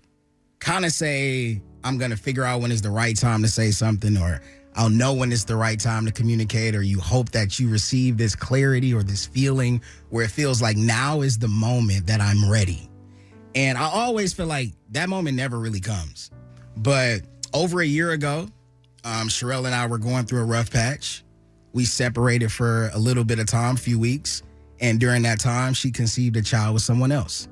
Speaker 6: kind of say, I'm going to figure out when is the right time to say something, or I'll know when it's the right time to communicate, or you hope that you receive this clarity or this feeling where it feels like now is the moment that I'm ready. And I always feel like that moment never really comes. But over a year ago, Sherelle and I were going through a rough patch. We separated for a little bit of time, a few weeks. And during that time, she conceived a child with someone else.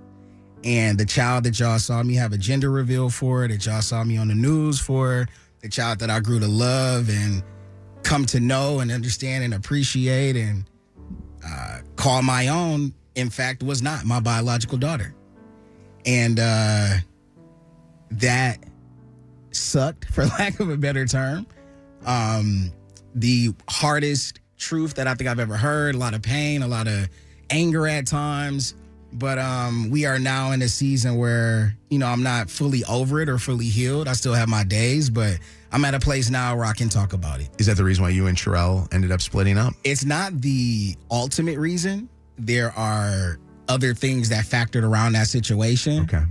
Speaker 6: And the child that y'all saw me have a gender reveal for, that y'all saw me on the news for, the child that I grew to love and come to know and understand and appreciate and call my own, in fact, was not my biological daughter. And that sucked, for lack of a better term. The hardest truth that I think I've ever heard, a lot of pain, a lot of anger at times. But we are now in a season where, I'm not fully over it or fully healed. I still have my days, but I'm at a place now where I can talk about it.
Speaker 1: Is that the reason why you and Sherelle ended up splitting up?
Speaker 6: It's not the ultimate reason. There are other things that factored around that situation.
Speaker 1: Okay.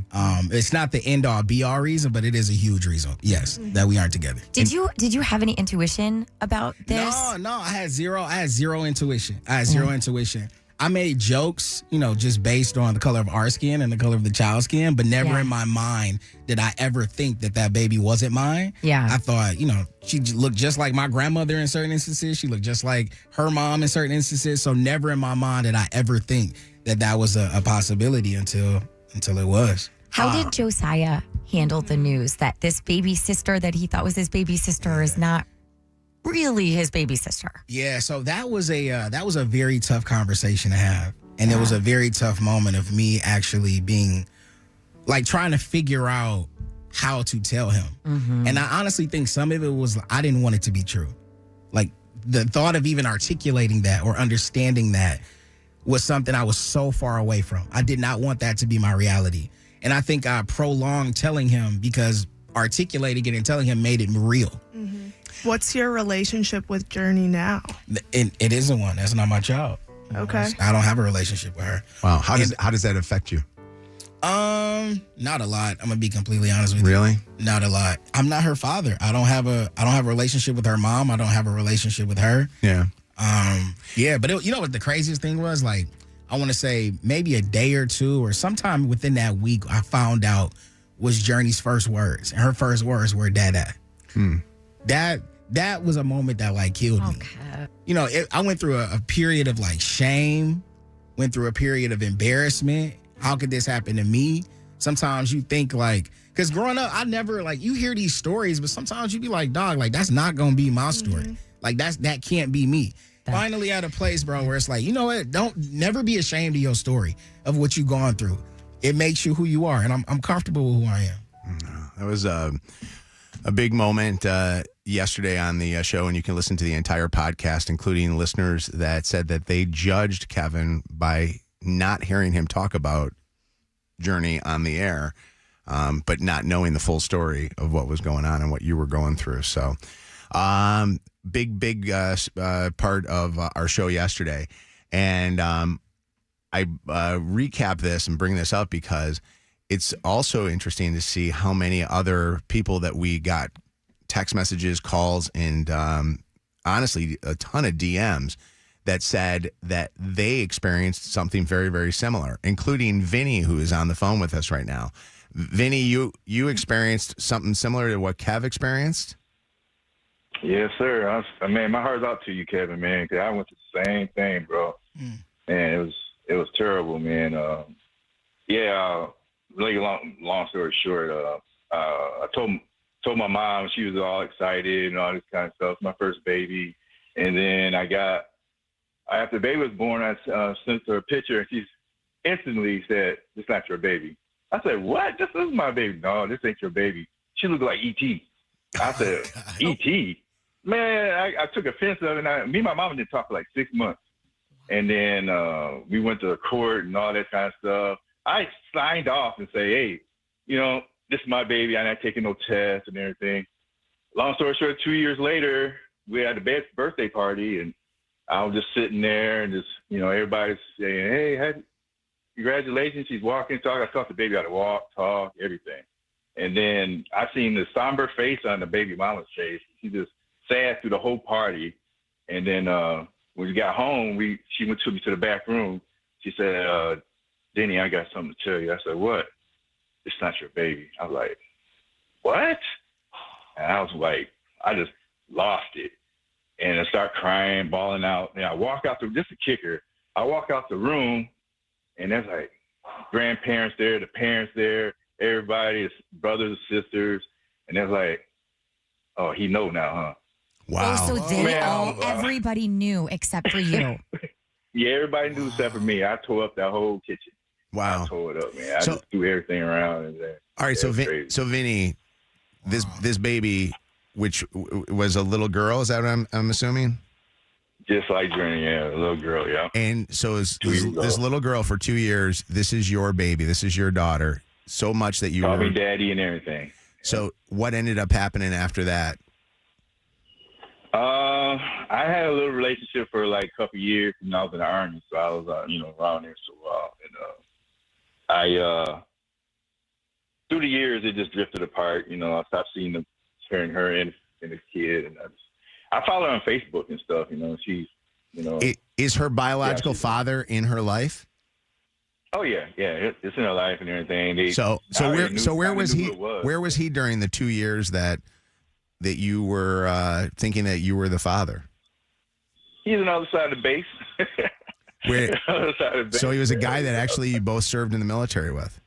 Speaker 6: It's not the end all be all reason, but it is a huge reason. Yes, that we aren't together.
Speaker 5: Did you have any intuition about this?
Speaker 6: No, I had zero intuition. Intuition. I made jokes, just based on the color of our skin and the color of the child's skin, but never in my mind did I ever think that baby wasn't mine.
Speaker 5: Yeah.
Speaker 6: I thought, she looked just like my grandmother in certain instances. She looked just like her mom in certain instances. So never in my mind did I ever think that was a possibility until it was.
Speaker 5: How did Josiah handle the news that this baby sister that he thought was his baby sister is not really his baby sister?
Speaker 6: Yeah, so that was a very tough conversation to have. And it was a very tough moment of me actually being trying to figure out how to tell him.
Speaker 5: Mm-hmm.
Speaker 6: And I honestly think some of it was I didn't want it to be true. The thought of even articulating that or understanding that was something I was so far away from. I did not want that to be my reality. And I think I prolonged telling him because articulating it and telling him made it real.
Speaker 3: Mm-hmm. What's your relationship with Journey now?
Speaker 6: It isn't one. That's not my child.
Speaker 3: Okay.
Speaker 6: I don't have a relationship with her.
Speaker 1: Wow. How does that affect you?
Speaker 6: Not a lot. I'm gonna be completely honest with you.
Speaker 1: Really?
Speaker 6: Not a lot. I'm not her father. I don't have a relationship with her mom. I don't have a relationship with her.
Speaker 1: Yeah.
Speaker 6: Yeah, but you know what the craziest thing was? I want to say maybe a day or two or sometime within that week, I found out was Journey's first words. And her first words were dada. That was a moment that killed me.
Speaker 5: Okay.
Speaker 6: I went through a period of shame, went through a period of embarrassment. How could this happen to me? Sometimes you think because growing up, I never you hear these stories, but sometimes you be like, dog, that's not going to be my story. That can't be me. Finally at a place, bro, where it's you know what? Don't never be ashamed of your story of what you've gone through. It makes you who you are, and I'm comfortable with who I am.
Speaker 1: That was a big moment yesterday on the show, and you can listen to the entire podcast, including listeners that said that they judged Kevin by not hearing him talk about Journey on the air, but not knowing the full story of what was going on and what you were going through. So, big part of our show yesterday. And I recap this and bring this up because it's also interesting to see how many other people that we got text messages, calls, and honestly, a ton of DMs that said that they experienced something very, very similar, including Vinny, who is on the phone with us right now. Vinny, you experienced something similar to what Kev experienced?
Speaker 9: Yes, sir. Man, my heart's out to you, Kevin, man, because I went through the same thing, bro. Man, it was terrible, man. Really long story short, I told my mom, she was all excited and all this kind of stuff, my first baby. And then after the baby was born, I sent her a picture, and she instantly said, "This is not your baby." I said, "What? This is my baby." "No, this ain't your baby." She looked like E.T. I said, "E.T.?" Man, I took offense of it. And me and my mama didn't talk for 6 months. And then we went to the court and all that kind of stuff. I signed off and say, "Hey, this is my baby. I'm not taking no tests and everything." Long story short, 2 years later, we had a birthday party, and I was just sitting there and just, everybody's saying, "Hey, congratulations." She's walking, talking. I taught the baby how to walk, talk, everything. And then I seen the somber face on the baby mama's face. She just sad through the whole party. And then when we got home, she took me to the back room. She said, "Denny, I got something to tell you." I said, "What?" "It's not your baby." I was like, "What?" And I was like, I just lost it. And I start crying, bawling out. And I walk out this is a kicker. I walk out the room, and there's grandparents there, the parents there, everybody, his brothers and sisters. And they're like, "Oh, he know now, huh?"
Speaker 1: Wow.
Speaker 5: Oh, so everybody knew except for you.
Speaker 9: Yeah, everybody knew except for me. I tore up that whole kitchen.
Speaker 1: Wow.
Speaker 9: I tore it up, man. I just threw everything around. And
Speaker 1: all right, so Vinny, this baby, which was a little girl, is that what I'm assuming?
Speaker 9: Just like Journey, yeah, a little girl, yeah.
Speaker 1: And so this little girl for 2 years, this is your baby, this is your daughter, so much that you
Speaker 9: call me daddy and everything.
Speaker 1: So what ended up happening after that?
Speaker 9: I had a little relationship for like a couple of years when I was in the Army, so I was, around there for a while. And I, through the years, it just drifted apart. I stopped seeing her and the kid, and I follow her on Facebook and stuff. She's,
Speaker 1: Is her biological father in her life?
Speaker 9: Oh yeah, it's in her life and everything.
Speaker 1: Where was he? Where was he during the 2 years that you were thinking that you were the father?
Speaker 9: He's on the other side of the base.
Speaker 1: So he was a guy that actually you both served in the military with.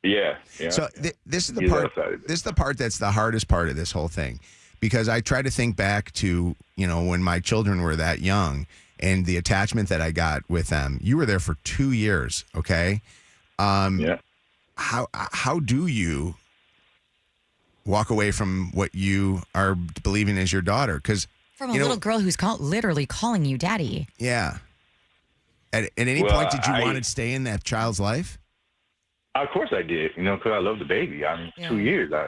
Speaker 9: Yeah.
Speaker 1: So this is the part. This is the part that's the hardest part of this whole thing, because I try to think back to when my children were that young and the attachment that I got with them. You were there for 2 years, okay?
Speaker 9: Yeah.
Speaker 1: How do you walk away from what you are believing is your daughter? Because
Speaker 5: from a little girl who's literally calling you daddy.
Speaker 1: Yeah. At any point, did you want to stay in that child's life?
Speaker 9: Of course I did, because I love the baby. 2 years. I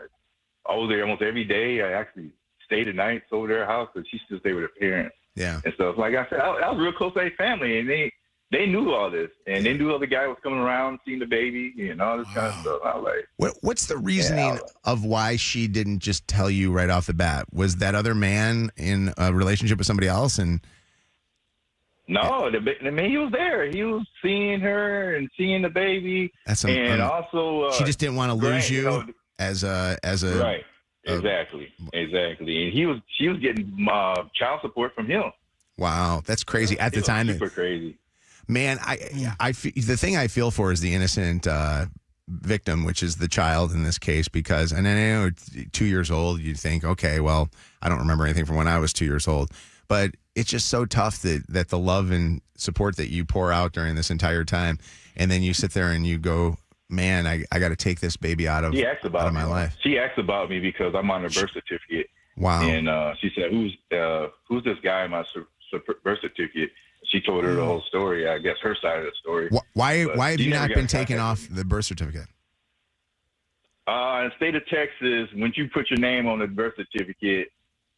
Speaker 9: was there almost every day. I actually stayed the nights over their house because she still stayed with her parents.
Speaker 1: Yeah.
Speaker 9: And stuff. Like I said, I was real close to their family, and they knew all this. And they knew the other guy was coming around, seeing the baby, and all this kind of stuff. I was like,
Speaker 1: what's the reasoning of why she didn't just tell you right off the bat? Was that other man in a relationship with somebody else? And
Speaker 9: no, the man, he was there. He was seeing her and seeing the baby. Also,
Speaker 1: she just didn't want to lose you as a
Speaker 9: right. Exactly. And she was getting child support from him.
Speaker 1: Wow, that's crazy. At the time,
Speaker 9: super crazy.
Speaker 1: Man, the thing I feel for is the innocent victim, which is the child in this case, because, and I know 2 years old, you think, okay, well, I don't remember anything from when I was 2 years old, but it's just so tough that the love and support that you pour out during this entire time, and then you sit there and you go, man, I got to take this baby out of my life.
Speaker 9: She asked about me because I'm on her birth certificate.
Speaker 1: Wow.
Speaker 9: And she said, who's this guy on my birth certificate? She told her the whole story, I guess her side of the story.
Speaker 1: Why have you not been taken off the birth certificate?
Speaker 9: In the state of Texas, when you put your name on the birth certificate,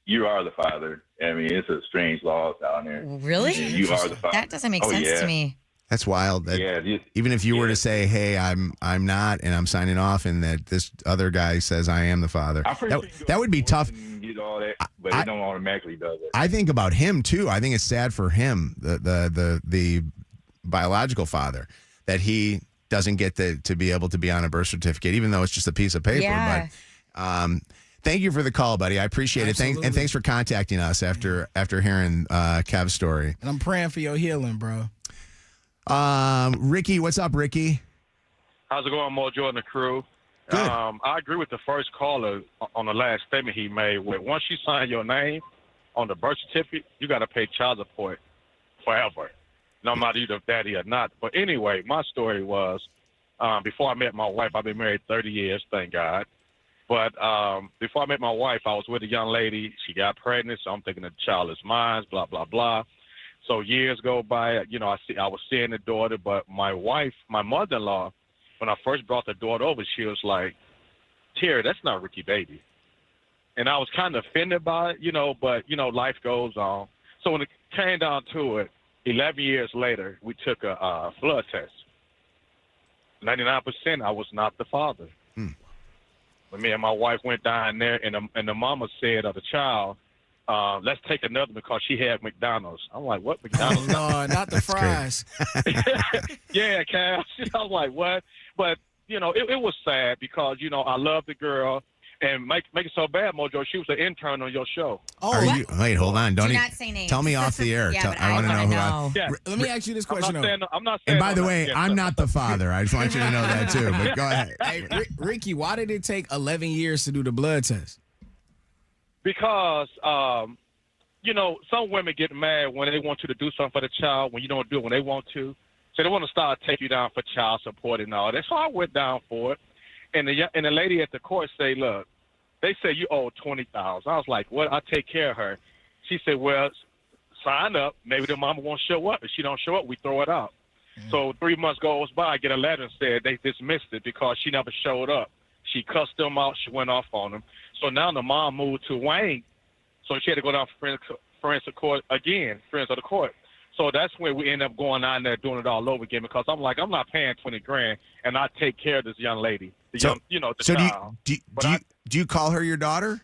Speaker 9: you are the father. I mean, it's a strange law down there.
Speaker 5: Really?
Speaker 9: You are the father.
Speaker 5: That doesn't make sense to me.
Speaker 1: That's wild. Even if you were to say, "Hey, I'm not, and I'm signing off," and that this other guy says I am the father, that would be tough.
Speaker 9: Get all that, but it don't automatically does it.
Speaker 1: I think about him too. I think it's sad for him, the biological father, that he doesn't get to be able to be on a birth certificate, even though it's just a piece of paper.
Speaker 5: Yeah.
Speaker 1: But thank you for the call, buddy. I appreciate it. And thanks for contacting us after hearing Kev's story.
Speaker 6: And I'm praying for your healing, bro.
Speaker 1: Ricky, what's up, Ricky?
Speaker 8: How's it going, Mojo and the crew?
Speaker 1: Good.
Speaker 8: I agree with the first caller on the last statement he made. Where once you sign your name on the birth certificate, you got to pay child support forever, no matter you the daddy or not. But anyway, my story was before I met my wife. I've been married 30 years, thank God. But before I met my wife, I was with a young lady. She got pregnant, so I'm thinking the child is mine, blah, blah, blah. So years go by, I was seeing the daughter, but my wife, my mother-in-law, when I first brought the daughter over, she was like, Terry, that's not Ricky baby. And I was kind of offended by it, but, life goes on. So when it came down to it, 11 years later, we took a blood test. 99% I was not the father. When me and my wife went down there, and the mama said of the child, let's take another because she had McDonald's. I'm like, what McDonald's?
Speaker 6: No, not the fries.
Speaker 8: Yeah, Cash. I was like, what? But, it was sad because, I love the girl. And make it so bad, Mojo, she was an intern on your show.
Speaker 1: Wait, hold on.
Speaker 5: Do not say names.
Speaker 1: Tell me off the air.
Speaker 5: Yeah,
Speaker 1: I want to know who
Speaker 6: Let me ask you this question.
Speaker 8: I'm not saying
Speaker 1: and by the way, I'm not the father. I just want you to know that too. But go ahead.
Speaker 6: Hey, Ricky, why did it take 11 years to do the blood test?
Speaker 8: Because, some women get mad when they want you to do something for the child when you don't do it when they want to. So they want to start taking you down for child support and all that. So I went down for it. And the lady at the court say, look, they say you owe $20,000. I was like, well, I'll take care of her. She said, well, sign up. Maybe the mama won't show up. If she don't show up, we throw it out. So 3 months goes by, I get a letter and said they dismissed it because she never showed up. She cussed them out. She went off on them. So now the mom moved to Wayne. So she had to go down for friends of court again, friends of the court. So that's when we end up going on there doing it all over again because I'm like, I'm not paying $20,000 and I take care of this young lady, the child.
Speaker 1: Do you call her your daughter?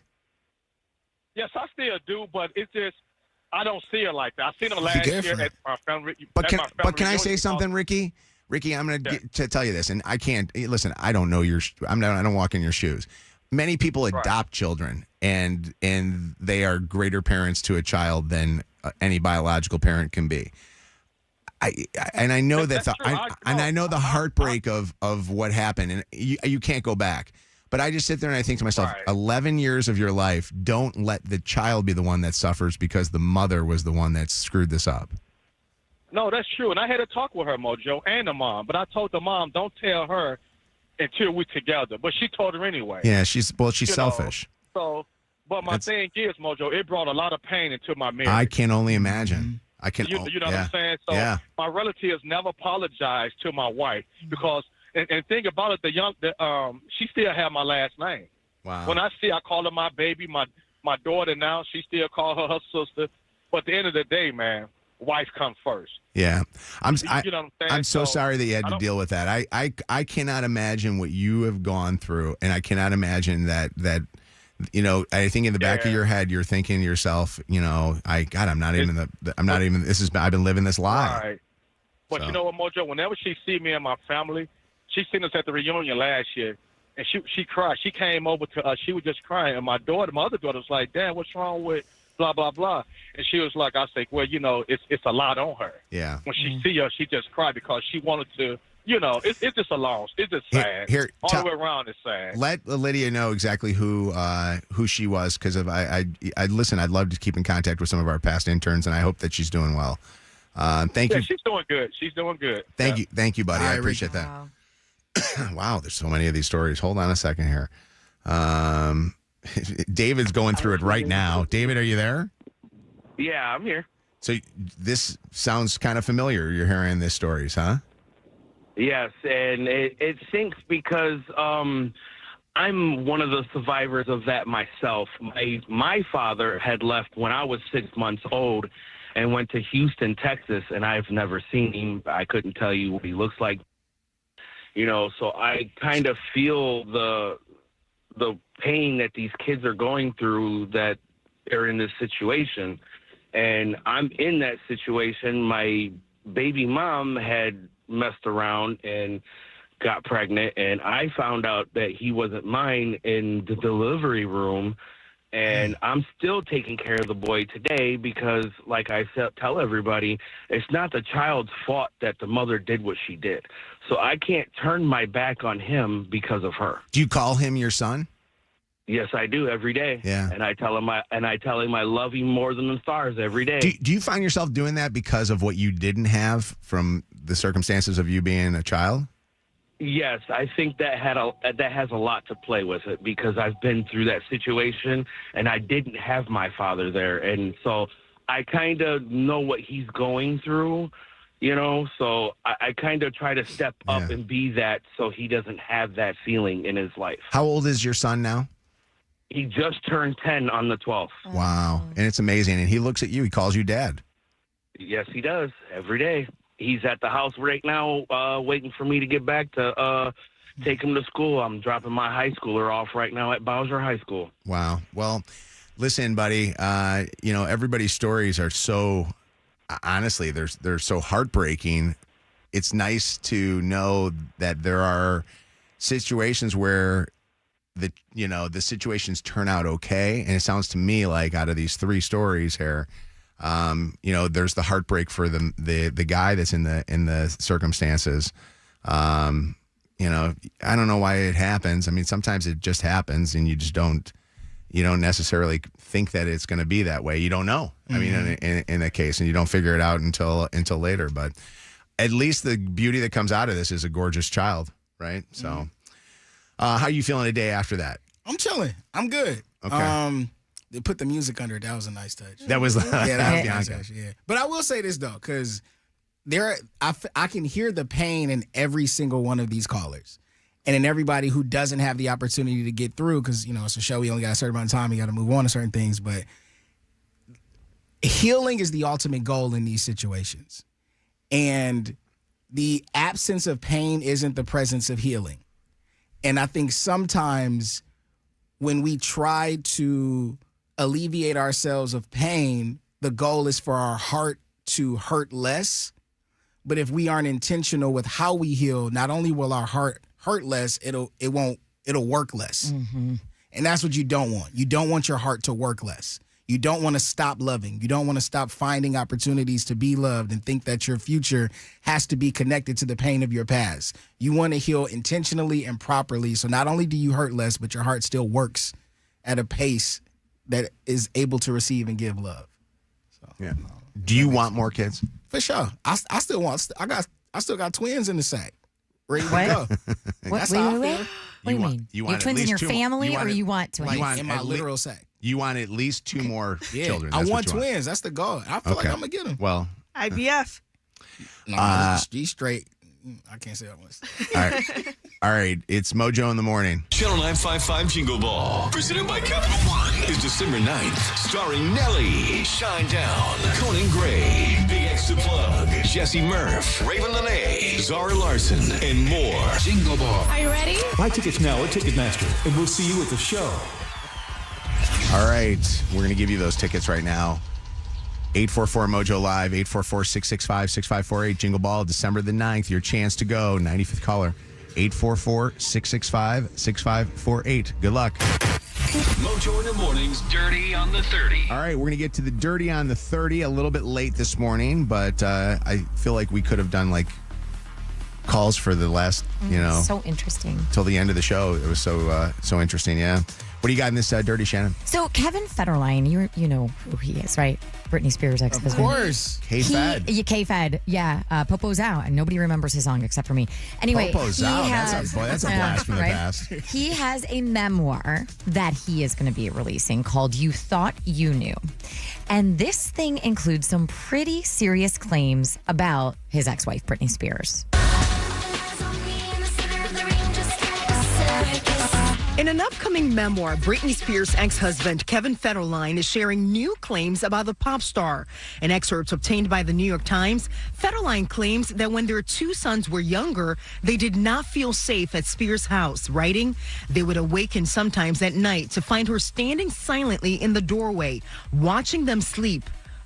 Speaker 8: Yes, I still do, but it's just I don't see her like that. I seen her last year at my family.
Speaker 1: But can I say something, Ricky? Ricky, I'm going to tell you this, and I can't listen. I don't know I don't walk in your shoes. Many people adopt children, and they are greater parents to a child than any biological parent can be. I know the heartbreak of what happened, and you can't go back. But I just sit there and I think to myself, 11 years of your life, don't let the child be the one that suffers because the mother was the one that screwed this up.
Speaker 8: No, that's true. And I had a talk with her, Mojo, and the mom. But I told the mom, don't tell her until we're together. But she told her anyway.
Speaker 1: Yeah, she's selfish.
Speaker 8: So, but my thing is, Mojo, it brought a lot of pain into my marriage.
Speaker 1: I can only imagine. I can.
Speaker 8: You know what I'm saying? So my relatives never apologized to my wife because, and think about it, she still have my last name.
Speaker 1: Wow.
Speaker 8: When I call her my baby, my daughter now, she still call her sister. But at the end of the day, man, wife comes first.
Speaker 1: Yeah.
Speaker 8: You know what I'm saying?
Speaker 1: I'm so sorry that you had to deal with that. I cannot imagine what you have gone through, and I cannot imagine that I think in the back of your head you're thinking to yourself, I've been living this lie.
Speaker 8: Right. But you know what, Mojo, whenever she see me and my family, she seen us at the reunion last year, and she cried. She came over to us. She was just crying, and my other daughter was like, Dad, what's wrong with blah, blah, blah. And she was like, I said, well, it's a lot on her.
Speaker 1: Yeah.
Speaker 8: When she see us, she just cried because she wanted to, it's just a loss. It's just sad. All the way around it's sad.
Speaker 1: Let Lydia know exactly who she was, because listen, I'd love to keep in contact with some of our past interns, and I hope that she's doing well. Thank you.
Speaker 8: She's doing good. She's doing good.
Speaker 1: Thank you, buddy. I appreciate that. Wow, there's so many of these stories. Hold on a second here. David's going through it right now. David, are you there?
Speaker 11: Yeah, I'm here.
Speaker 1: So this sounds kind of familiar. You're hearing these stories, huh?
Speaker 11: Yes, and it sinks because I'm one of the survivors of that myself. My father had left when I was 6 months old and went to Houston, Texas, and I've never seen him. I couldn't tell you what he looks like. So I kind of feel the pain that these kids are going through that are in this situation. And I'm in that situation. My baby mom had messed around and got pregnant, and I found out that he wasn't mine in the delivery room. And I'm still taking care of the boy today because, like I tell everybody, it's not the child's fault that the mother did what she did. So I can't turn my back on him because of her.
Speaker 1: Do you call him your son?
Speaker 11: Yes, I do every day.
Speaker 1: Yeah.
Speaker 11: And I tell him I love him more than the stars every day.
Speaker 1: Do you find yourself doing that because of what you didn't have from the circumstances of you being a child?
Speaker 11: Yes, I think that has a lot to play with it because I've been through that situation and I didn't have my father there. And so I kind of know what he's going through, so I kind of try to step up and be that so he doesn't have that feeling in his life.
Speaker 1: How old is your son now?
Speaker 11: He just turned 10 on the 12th.
Speaker 1: Wow. And it's amazing. And he looks at you. He calls you dad.
Speaker 11: Yes, he does every day. He's at the house right now waiting for me to get back to take him to school. I'm dropping my high schooler off right now at Bowser High School.
Speaker 1: Wow. Well, listen, buddy, everybody's stories are so, honestly, they're so heartbreaking. It's nice to know that there are situations where the situations turn out okay. And it sounds to me like out of these three stories here, there's the heartbreak for the guy that's in the circumstances. I don't know why it happens. I mean, sometimes it just happens and you just don't necessarily think that it's going to be that way. You don't know. I mean, in that case, and you don't figure it out until later, but at least the beauty that comes out of this is a gorgeous child. Right. So, how are you feeling a day after that?
Speaker 6: I'm chilling. I'm good.
Speaker 1: Okay.
Speaker 6: They put the music under it. That was a nice touch.
Speaker 1: That was
Speaker 6: that was a nice touch. Yeah. But I will say this though, because I can hear the pain in every single one of these callers, and in everybody who doesn't have the opportunity to get through, because it's a show. We only got a certain amount of time. We got to move on to certain things. But healing is the ultimate goal in these situations. And the absence of pain isn't the presence of healing. And I think sometimes when we try to alleviate ourselves of pain, the goal is for our heart to hurt less. But if we aren't intentional with how we heal, not only will our heart hurt less, it'll work less.
Speaker 5: Mm-hmm.
Speaker 6: And that's what you don't want. You don't want your heart to work less. You don't want to stop loving. You don't want to stop finding opportunities to be loved and think that your future has to be connected to the pain of your past. You want to heal intentionally and properly. So not only do you hurt less, but your heart still works at a pace that is able to receive and give love. So,
Speaker 1: yeah. Do you want more kids?
Speaker 6: For sure. I still got twins in the sack. Ready to go.
Speaker 5: Wait. What do you mean? You want twins in your family, or you want twins?
Speaker 6: In my literal sack.
Speaker 1: You want at least 2 more children.
Speaker 6: I want twins. That's the goal. I feel like I'm going to get them.
Speaker 1: Well,
Speaker 3: IVF.
Speaker 6: No, she's straight. I can't say that once.
Speaker 1: All right. It's Mojo in the Morning.
Speaker 7: Channel 955 Jingle Ball, presented by Capital One, is December 9th, starring Nelly, Shine Down, Conan Gray, Big X to Plug, Jesse Murph, Raven Lene, Zara Larson, and more. Jingle Ball.
Speaker 24: Are you ready?
Speaker 7: Buy tickets now at Ticketmaster, and we'll see you at the show.
Speaker 1: All right. We're going to give you those tickets right now. 844 Mojo Live, 844-665-6548. Jingle Ball, December the 9th. Your chance to go. 95th caller. 844-665-6548. Good luck.
Speaker 7: Mojo in the Morning's Dirty on the 30.
Speaker 1: All right, we're going to get to the Dirty on the 30 a little bit late this morning, but I feel like we could have done like calls for the last,
Speaker 5: So interesting.
Speaker 1: till the end of the show. It was so interesting, yeah. What do you got in this Dirty, Shannon?
Speaker 5: So Kevin Federline, you know who he is, right? Britney Spears' ex-husband.
Speaker 6: Of course.
Speaker 1: K-Fed.
Speaker 5: K-Fed, yeah. Popo's Out, and nobody remembers his song except for me. Anyway,
Speaker 1: Popo's Out. That's a blast from the past.
Speaker 5: He has a memoir that he is going to be releasing called You Thought You Knew. And this thing includes some pretty serious claims about his ex-wife, Britney Spears.
Speaker 12: In an upcoming memoir, Britney Spears' ex-husband, Kevin Federline, is sharing new claims about the pop star. In excerpts obtained by the New York Times, Federline claims that when their 2 sons were younger, they did not feel safe at Spears' house, writing, they would awaken sometimes at night to find her standing silently in the doorway, watching them sleep.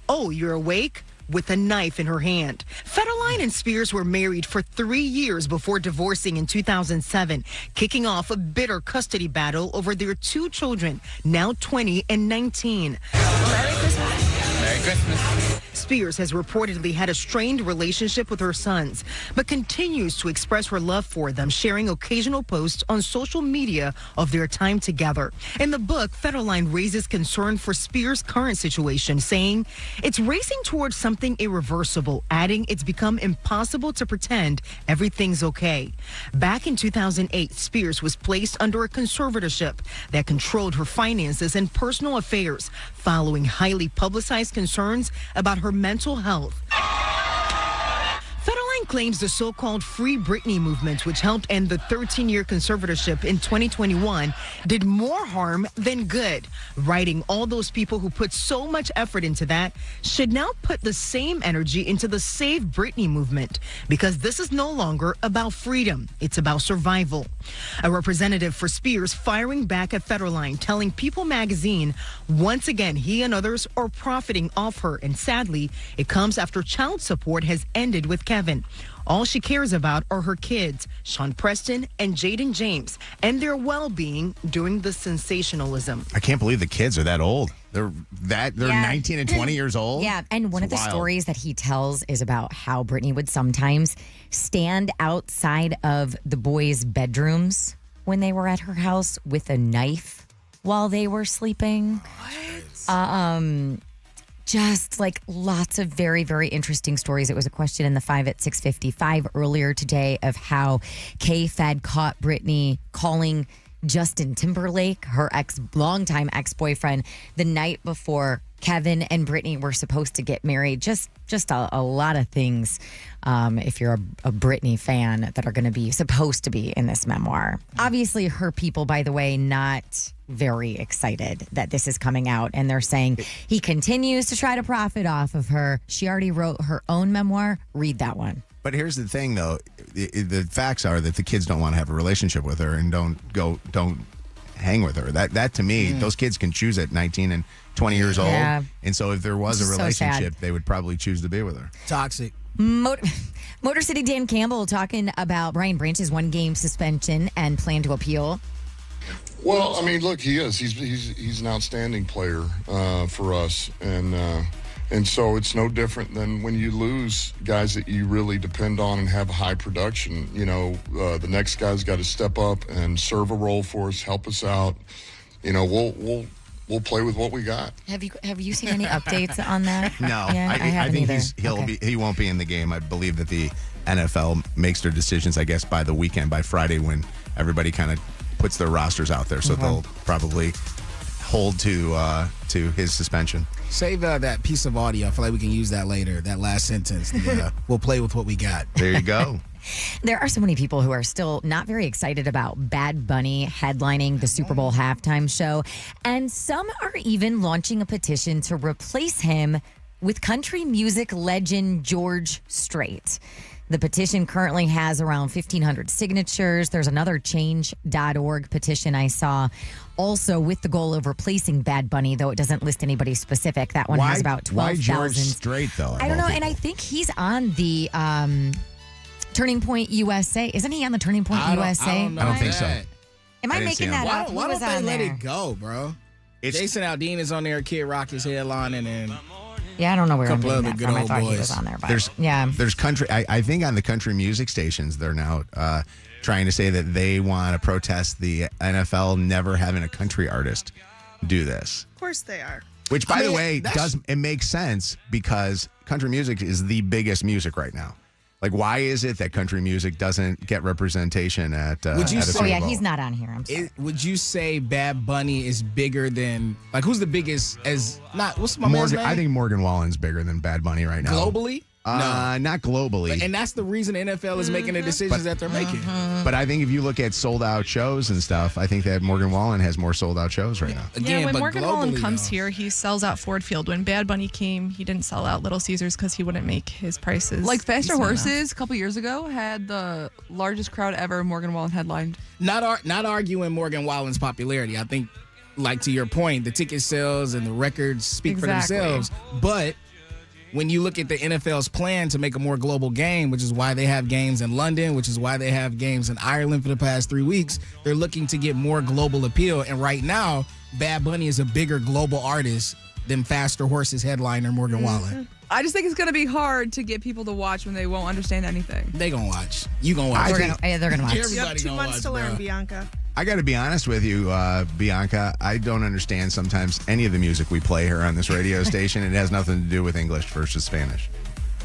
Speaker 12: Oh, you're awake? With a knife in her hand. Federline and Spears were married for 3 years before divorcing in 2007, kicking off a bitter custody battle over their 2 children, now 20 and 19. Merry Christmas. Merry Christmas. Spears has reportedly had a strained relationship with her sons, but continues to express her love for them, sharing occasional posts on social media of their time together. In the book, Federline raises concern for Spears' current situation, saying it's racing towards something irreversible, adding it's become impossible to pretend everything's okay. Back in 2008, Spears was placed under a conservatorship that controlled her finances and personal affairs, following highly publicized concerns about her mental health. Federline claims the so-called Free Britney movement, which helped end the 13-year conservatorship in 2021, did more harm than good, writing all those people who put so much effort into that should now put the same energy into the Save Britney movement, because this is no longer about freedom, it's about survival. A representative for Spears firing back at Federline, telling People magazine, once again, he and others are profiting off her, and sadly, it comes after child support has ended with Kevin. All she cares about are her kids, Sean Preston and Jaden James, and their well-being during the sensationalism.
Speaker 1: I can't believe the kids are that old. They're 19 and 20 years old.
Speaker 5: Yeah, and one of the stories that he tells is about how Britney would sometimes stand outside of the boys' bedrooms when they were at her house with a knife while they were sleeping. What? Just like lots of very, very interesting stories. It was a question in the 5 at 6:55 earlier today of how K-Fed caught Britney calling Justin Timberlake, her longtime ex-boyfriend, the night before Kevin and Britney were supposed to get married. Just a lot of things, if you're a Britney fan, that are going to be supposed to be in this memoir. Obviously, her people, by the way, not very excited that this is coming out. And they're saying he continues to try to profit off of her. She already wrote her own memoir. Read that one.
Speaker 1: But here's the thing, though. The facts are that the kids don't want to have a relationship with her and don't hang with her. That to me, those kids can choose at 19 and 20 years old.
Speaker 5: Yeah.
Speaker 1: And so if there was a
Speaker 5: So
Speaker 1: relationship,
Speaker 5: sad.
Speaker 1: they would probably choose to be with her.
Speaker 6: Toxic.
Speaker 5: Motor City Dan Campbell talking about Brian Branch's 1-game suspension and plan to appeal.
Speaker 13: Well, I mean, look, he is. He's an outstanding player for us, and so it's no different than when you lose guys that you really depend on and have high production. You know, the next guy's got to step up and serve a role for us, help us out. You know, we'll play with what we got.
Speaker 5: Have you seen any updates on that?
Speaker 1: No,
Speaker 5: Yeah,
Speaker 1: I think
Speaker 5: either.
Speaker 1: he won't be in the game. I believe that the NFL makes their decisions, I guess, by the weekend, by Friday, when everybody kind of puts their rosters out there. So they'll probably hold to his suspension.
Speaker 6: Save that piece of audio. I feel like we can use that later. That last sentence. We'll play with what we got.
Speaker 1: There you go.
Speaker 5: There are so many people who are still not very excited about Bad Bunny headlining the Super Bowl halftime show. And some are even launching a petition to replace him with country music legend George Strait. The petition currently has around 1,500 signatures. There's another change.org petition I saw also with the goal of replacing Bad Bunny, though it doesn't list anybody specific. That one has about 12,000.
Speaker 1: Why George Strait, though?
Speaker 5: I don't know. And I think he's on the Turning Point USA. Isn't he on the Turning Point USA?
Speaker 6: I
Speaker 1: don't think so.
Speaker 5: Am I making that up?
Speaker 6: Why don't they let it go, bro?
Speaker 1: It's,
Speaker 6: Jason Aldean is on there. Kid Rock is headlining, and
Speaker 5: yeah, I don't know where I'm
Speaker 6: couple
Speaker 5: getting
Speaker 6: other
Speaker 5: that
Speaker 6: good
Speaker 5: from. I
Speaker 6: old
Speaker 5: thought he
Speaker 6: boys.
Speaker 5: was on there. But
Speaker 1: there's country. I think on the country music stations, they're now trying to say that they want to protest the NFL never having a country artist do this.
Speaker 3: Of course they are.
Speaker 1: Which, by the way, it makes sense because country music is the biggest music right now. Like, why is it that country music doesn't get representation at
Speaker 6: Would you
Speaker 1: at a
Speaker 6: say-
Speaker 1: Super
Speaker 5: oh yeah,
Speaker 1: Bowl?
Speaker 5: he's not on here. I'm sorry.
Speaker 6: would you say Bad Bunny is bigger than who's the biggest? What's my man's
Speaker 1: Morgan,
Speaker 6: name?
Speaker 1: I think Morgan Wallen's bigger than Bad Bunny right now.
Speaker 6: Globally? No.
Speaker 1: Not globally.
Speaker 6: And that's the reason the NFL is making the decisions that they're making.
Speaker 1: But I think if you look at sold out shows and stuff, I think that Morgan Wallen has more sold out shows right now.
Speaker 6: Again,
Speaker 3: when
Speaker 6: but
Speaker 3: Morgan Wallen
Speaker 6: globally,
Speaker 3: comes
Speaker 6: though.
Speaker 3: here, he sells out Ford Field. When Bad Bunny came, he didn't sell out Little Caesars because he wouldn't make his prices.
Speaker 10: Like Faster
Speaker 3: decent enough.
Speaker 10: Horses a couple years ago had the largest crowd ever Morgan Wallen headlined.
Speaker 6: Not arguing Morgan Wallen's popularity. I think, like to your point, the ticket sales and the records speak for
Speaker 10: Exactly.
Speaker 6: themselves. But when you look at the NFL's plan to make a more global game, which is why they have games in London, which is why they have games in Ireland for the past 3 weeks, they're looking to get more global appeal. And right now, Bad Bunny is a bigger global artist than Faster Horses headliner Morgan Wallen.
Speaker 10: I just think it's going to be hard to get people to watch when they won't understand anything.
Speaker 6: They gonna watch. You gonna watch.
Speaker 5: They're gonna watch.
Speaker 3: You have
Speaker 6: Everybody
Speaker 3: 2
Speaker 6: gonna
Speaker 3: months
Speaker 6: watch,
Speaker 3: to learn,
Speaker 6: bro.
Speaker 3: Bianca.
Speaker 1: I got to be honest with you, Bianca. I don't understand sometimes any of the music we play here on this radio station. It has nothing to do with English versus Spanish.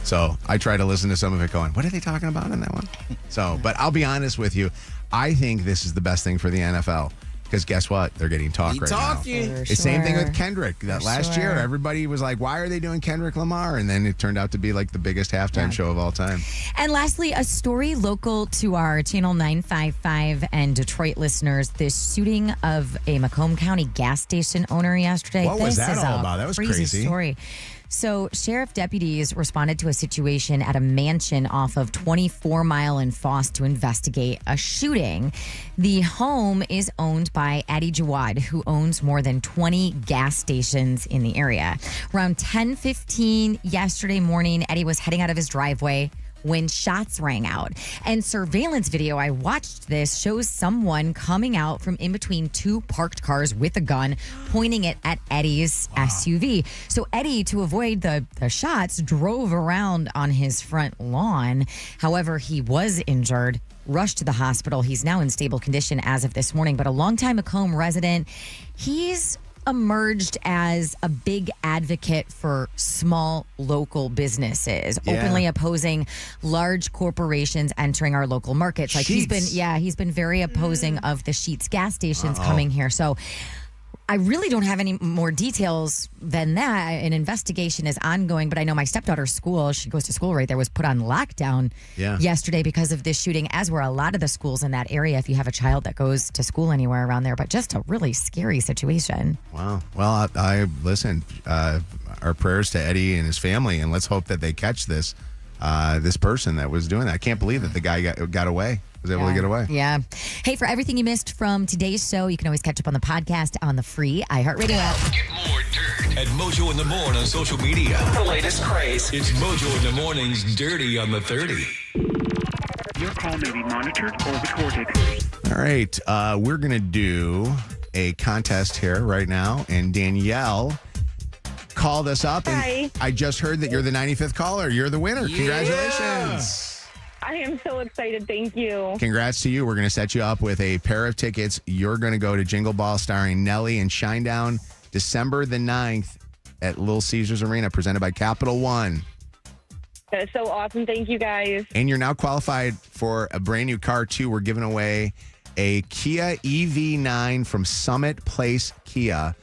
Speaker 1: So I try to listen to some of it going, what are they talking about in that one? So, but I'll be honest with you. I think this is the best thing for the NFL. Because guess what? They're getting talk right
Speaker 6: talking.
Speaker 1: now.
Speaker 5: For
Speaker 1: It's same thing
Speaker 5: sure.
Speaker 1: with Kendrick. That
Speaker 5: For
Speaker 1: last year,
Speaker 5: sure.
Speaker 1: everybody was like, why are they doing Kendrick Lamar? And then it turned out to be like the biggest halftime show of all time.
Speaker 5: And lastly, a story local to our Channel 955 and Detroit listeners. The shooting of a Macomb County gas station owner yesterday.
Speaker 1: What was
Speaker 5: This
Speaker 1: that
Speaker 5: is
Speaker 1: all
Speaker 5: a
Speaker 1: about? That was crazy.
Speaker 5: story. So, sheriff deputies responded to a situation at a mansion off of 24 Mile and Foss to investigate a shooting. The home is owned by Eddie Jawad, who owns more than 20 gas stations in the area. Around 10:15 yesterday morning, Eddie was heading out of his driveway when shots rang out. And surveillance video, I watched this, shows someone coming out from in between 2 parked cars with a gun, pointing it at Eddie's SUV. So Eddie, to avoid the shots, drove around on his front lawn. However, he was injured, rushed to the hospital. He's now in stable condition as of this morning. But a longtime Macomb resident, he's emerged as a big advocate for small local businesses, openly opposing large corporations entering our local markets. Like he's been very opposing of the Sheetz gas stations coming here. So I really don't have any more details than that. An investigation is ongoing, but I know my stepdaughter's school, she goes to school right there, was put on lockdown yesterday because of this shooting, as were a lot of the schools in that area if you have a child that goes to school anywhere around there. But just a really scary situation.
Speaker 1: Wow. Well, I listen, our prayers to Eddie and his family, and let's hope that they catch this person that was doing that. I can't believe that the guy got away. Was able to get away.
Speaker 5: Yeah. Hey, for everything you missed from today's show, you can always catch up on the podcast on the free iHeartRadio app.
Speaker 7: Get more dirt at Mojo in the Morning on social media.
Speaker 15: The latest craze.
Speaker 7: It's Mojo in the Morning's Dirty on the 30.
Speaker 14: Your call may be monitored or recorded.
Speaker 1: All right. We're going to do a contest here right now, and Danielle called us up.
Speaker 16: Hi.
Speaker 1: And I just heard that you're the 95th caller. You're the winner.
Speaker 16: Yeah.
Speaker 1: Congratulations.
Speaker 16: I am so excited. Thank you.
Speaker 1: Congrats to you. We're going to set you up with a pair of tickets. You're going to go to Jingle Ball starring Nelly and Shinedown December the 9th at Little Caesars Arena, presented by Capital One.
Speaker 16: That's so awesome. Thank you, guys.
Speaker 1: And you're now qualified for a brand new car, too. We're giving away a Kia EV9 from Summit Place Kia.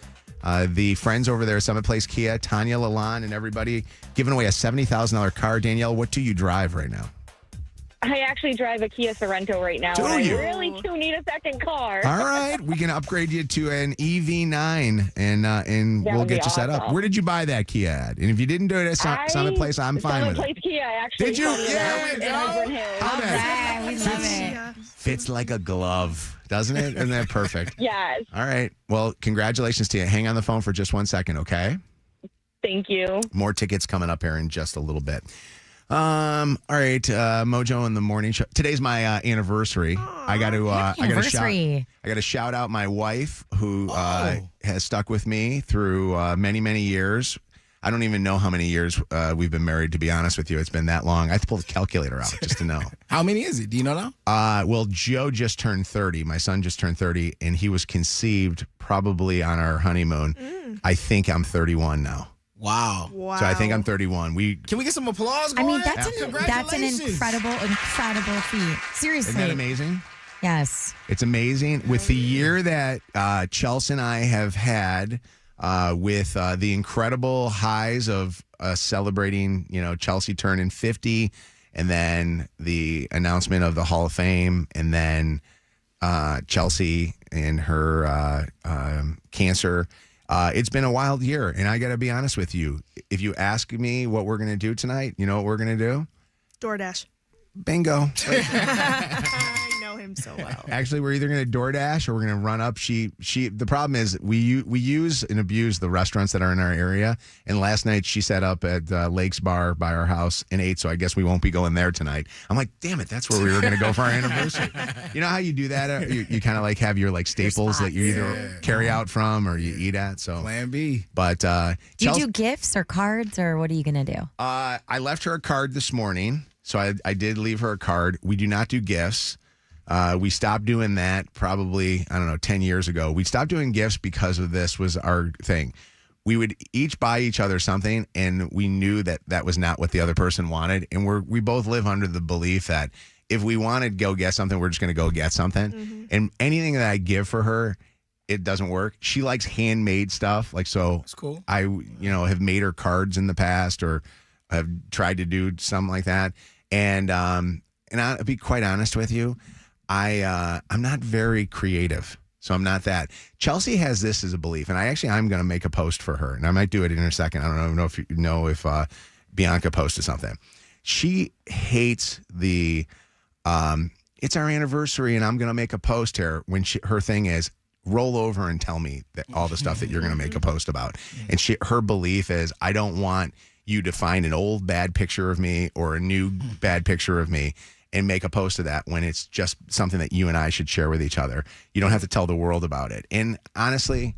Speaker 1: The friends over there, Summit Place Kia, Tanya Lalonde and everybody, giving away a $70,000 car. Danielle, what do you drive right now?
Speaker 16: I actually drive a Kia Sorento right now.
Speaker 1: Do
Speaker 16: and
Speaker 1: you?
Speaker 16: I really do need a second car.
Speaker 1: All right, we can upgrade you to an EV9, and
Speaker 16: That
Speaker 1: we'll
Speaker 16: would
Speaker 1: get
Speaker 16: be
Speaker 1: you set up.
Speaker 16: awesome.
Speaker 1: Where did you buy that Kia at? And if you didn't do it at Summit Place, I'm fine
Speaker 16: Summit
Speaker 1: with
Speaker 16: Place
Speaker 1: it.
Speaker 16: Kia, actually.
Speaker 1: Did you?
Speaker 16: from
Speaker 1: Yeah,
Speaker 16: in
Speaker 1: there we go.
Speaker 16: Auburn Hills.
Speaker 5: All right, we love it.
Speaker 1: Fits like a glove, doesn't it? Isn't that perfect?
Speaker 16: Yes.
Speaker 1: All right. Well, congratulations to you. Hang on the phone for just 1 second, okay?
Speaker 16: Thank you.
Speaker 1: More tickets coming up here in just a little bit. All right, Mojo in the morning show. Today's my anniversary. I got to shout out my wife who has stuck with me through many, many years. I don't even know how many years we've been married, to be honest with you. It's been that long. I have to pull the calculator out just to know.
Speaker 6: How many is it? Do you know now?
Speaker 1: Well, Joe just turned 30. My son just turned 30, and he was conceived probably on our honeymoon. I think I'm 31 now.
Speaker 6: Wow.
Speaker 1: So I think I'm 31.
Speaker 6: Can we get some applause
Speaker 5: I
Speaker 6: going?
Speaker 5: mean, that's an incredible feat. Seriously.
Speaker 1: Isn't that amazing?
Speaker 5: Yes.
Speaker 1: It's amazing. With the year that Chelsea and I have had, with the incredible highs of celebrating, Chelsea turning 50, and then the announcement of the Hall of Fame, and then Chelsea and her cancer. It's been a wild year, and I got to be honest with you. If you ask me what we're going to do tonight, you know what we're going to do?
Speaker 3: DoorDash.
Speaker 1: Bingo.
Speaker 3: I know him so well.
Speaker 1: Actually, we're either going to DoorDash or we're going to run up. The problem is we use and abuse the restaurants that are in our area. And last night she set up at Lakes Bar by our house and ate. So I guess we won't be going there tonight. I'm like, damn it, that's where we were going to go for our anniversary. You know how you do that? You kind of like have your staples that you either carry out from or you eat at. So
Speaker 6: Plan B.
Speaker 1: But
Speaker 5: Do you do gifts or cards, or what are you going to do?
Speaker 1: I left her a card this morning. So I did leave her a card. We do not do gifts. We stopped doing that probably, 10 years ago. We stopped doing gifts because of this was our thing. We would each buy each other something, and we knew that that was not what the other person wanted. And we both live under the belief that if we wanted to go get something, we're just going to go get something. Mm-hmm. And anything that I give for her, it doesn't work. she likes handmade stuff. So
Speaker 6: that's cool.
Speaker 1: I, have made her cards in the past, or have tried to do something like that. And I'll be quite honest with you, I'm not very creative, so I'm not that. Chelsea has this as a belief, and I'm going to make a post for her, and I might do it in a second. I don't know if you know if Bianca posted something. She hates the it's our anniversary, and I'm going to make a post here. When her thing is, roll over and tell me that all the stuff that you're going to make a post about. And her belief is, I don't want you to find an old bad picture of me or a new bad picture of me and make a post of that when it's just something that you and I should share with each other. You don't have to tell the world about it. And honestly,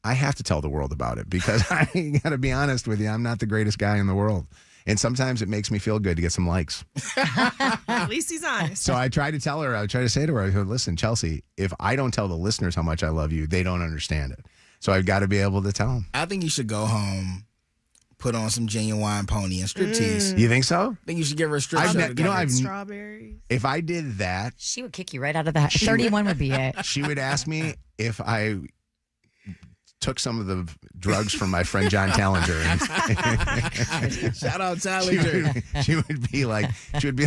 Speaker 1: I have to tell the world about it because I got to be honest with you, I'm not the greatest guy in the world. And sometimes it makes me feel good to get some likes.
Speaker 3: At least he's honest.
Speaker 1: So I try to tell her, I try to say to her, I go, listen, Chelsea, if I don't tell the listeners how much I love you, they don't understand it. So I've got to be able to tell them.
Speaker 6: I think you should go home, put on some Genuine Pony and striptease.
Speaker 1: You think so?
Speaker 6: I think you should give her a strip show.
Speaker 3: Strawberries.
Speaker 1: If I did that,
Speaker 5: she would kick you right out of the house. 31 would be it.
Speaker 1: She would ask me if I took some of the drugs from my friend John Tallinger.
Speaker 6: Shout out Tallinger.
Speaker 1: She would be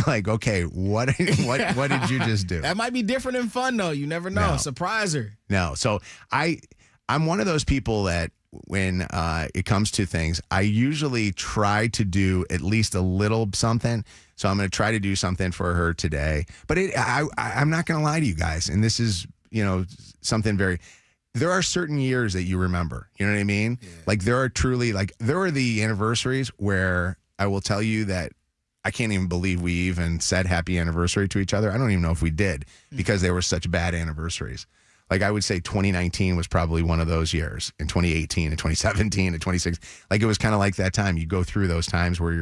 Speaker 1: like, okay, what did you just do?
Speaker 6: That might be different and fun though. You never know.
Speaker 1: No.
Speaker 6: Surprise her.
Speaker 1: No. So I'm one of those people that when it comes to things, I usually try to do at least a little something. So I'm going to try to do something for her today. But I'm not going to lie to you guys. And this is, something there are certain years that you remember. You know what I mean? Yeah. Like there are the anniversaries where I will tell you that I can't even believe we even said happy anniversary to each other. I don't even know if we did because they were such bad anniversaries. Like I would say 2019 was probably one of those years, and 2018 and 2017 and 2016. Like it was kind of like that time. You go through those times where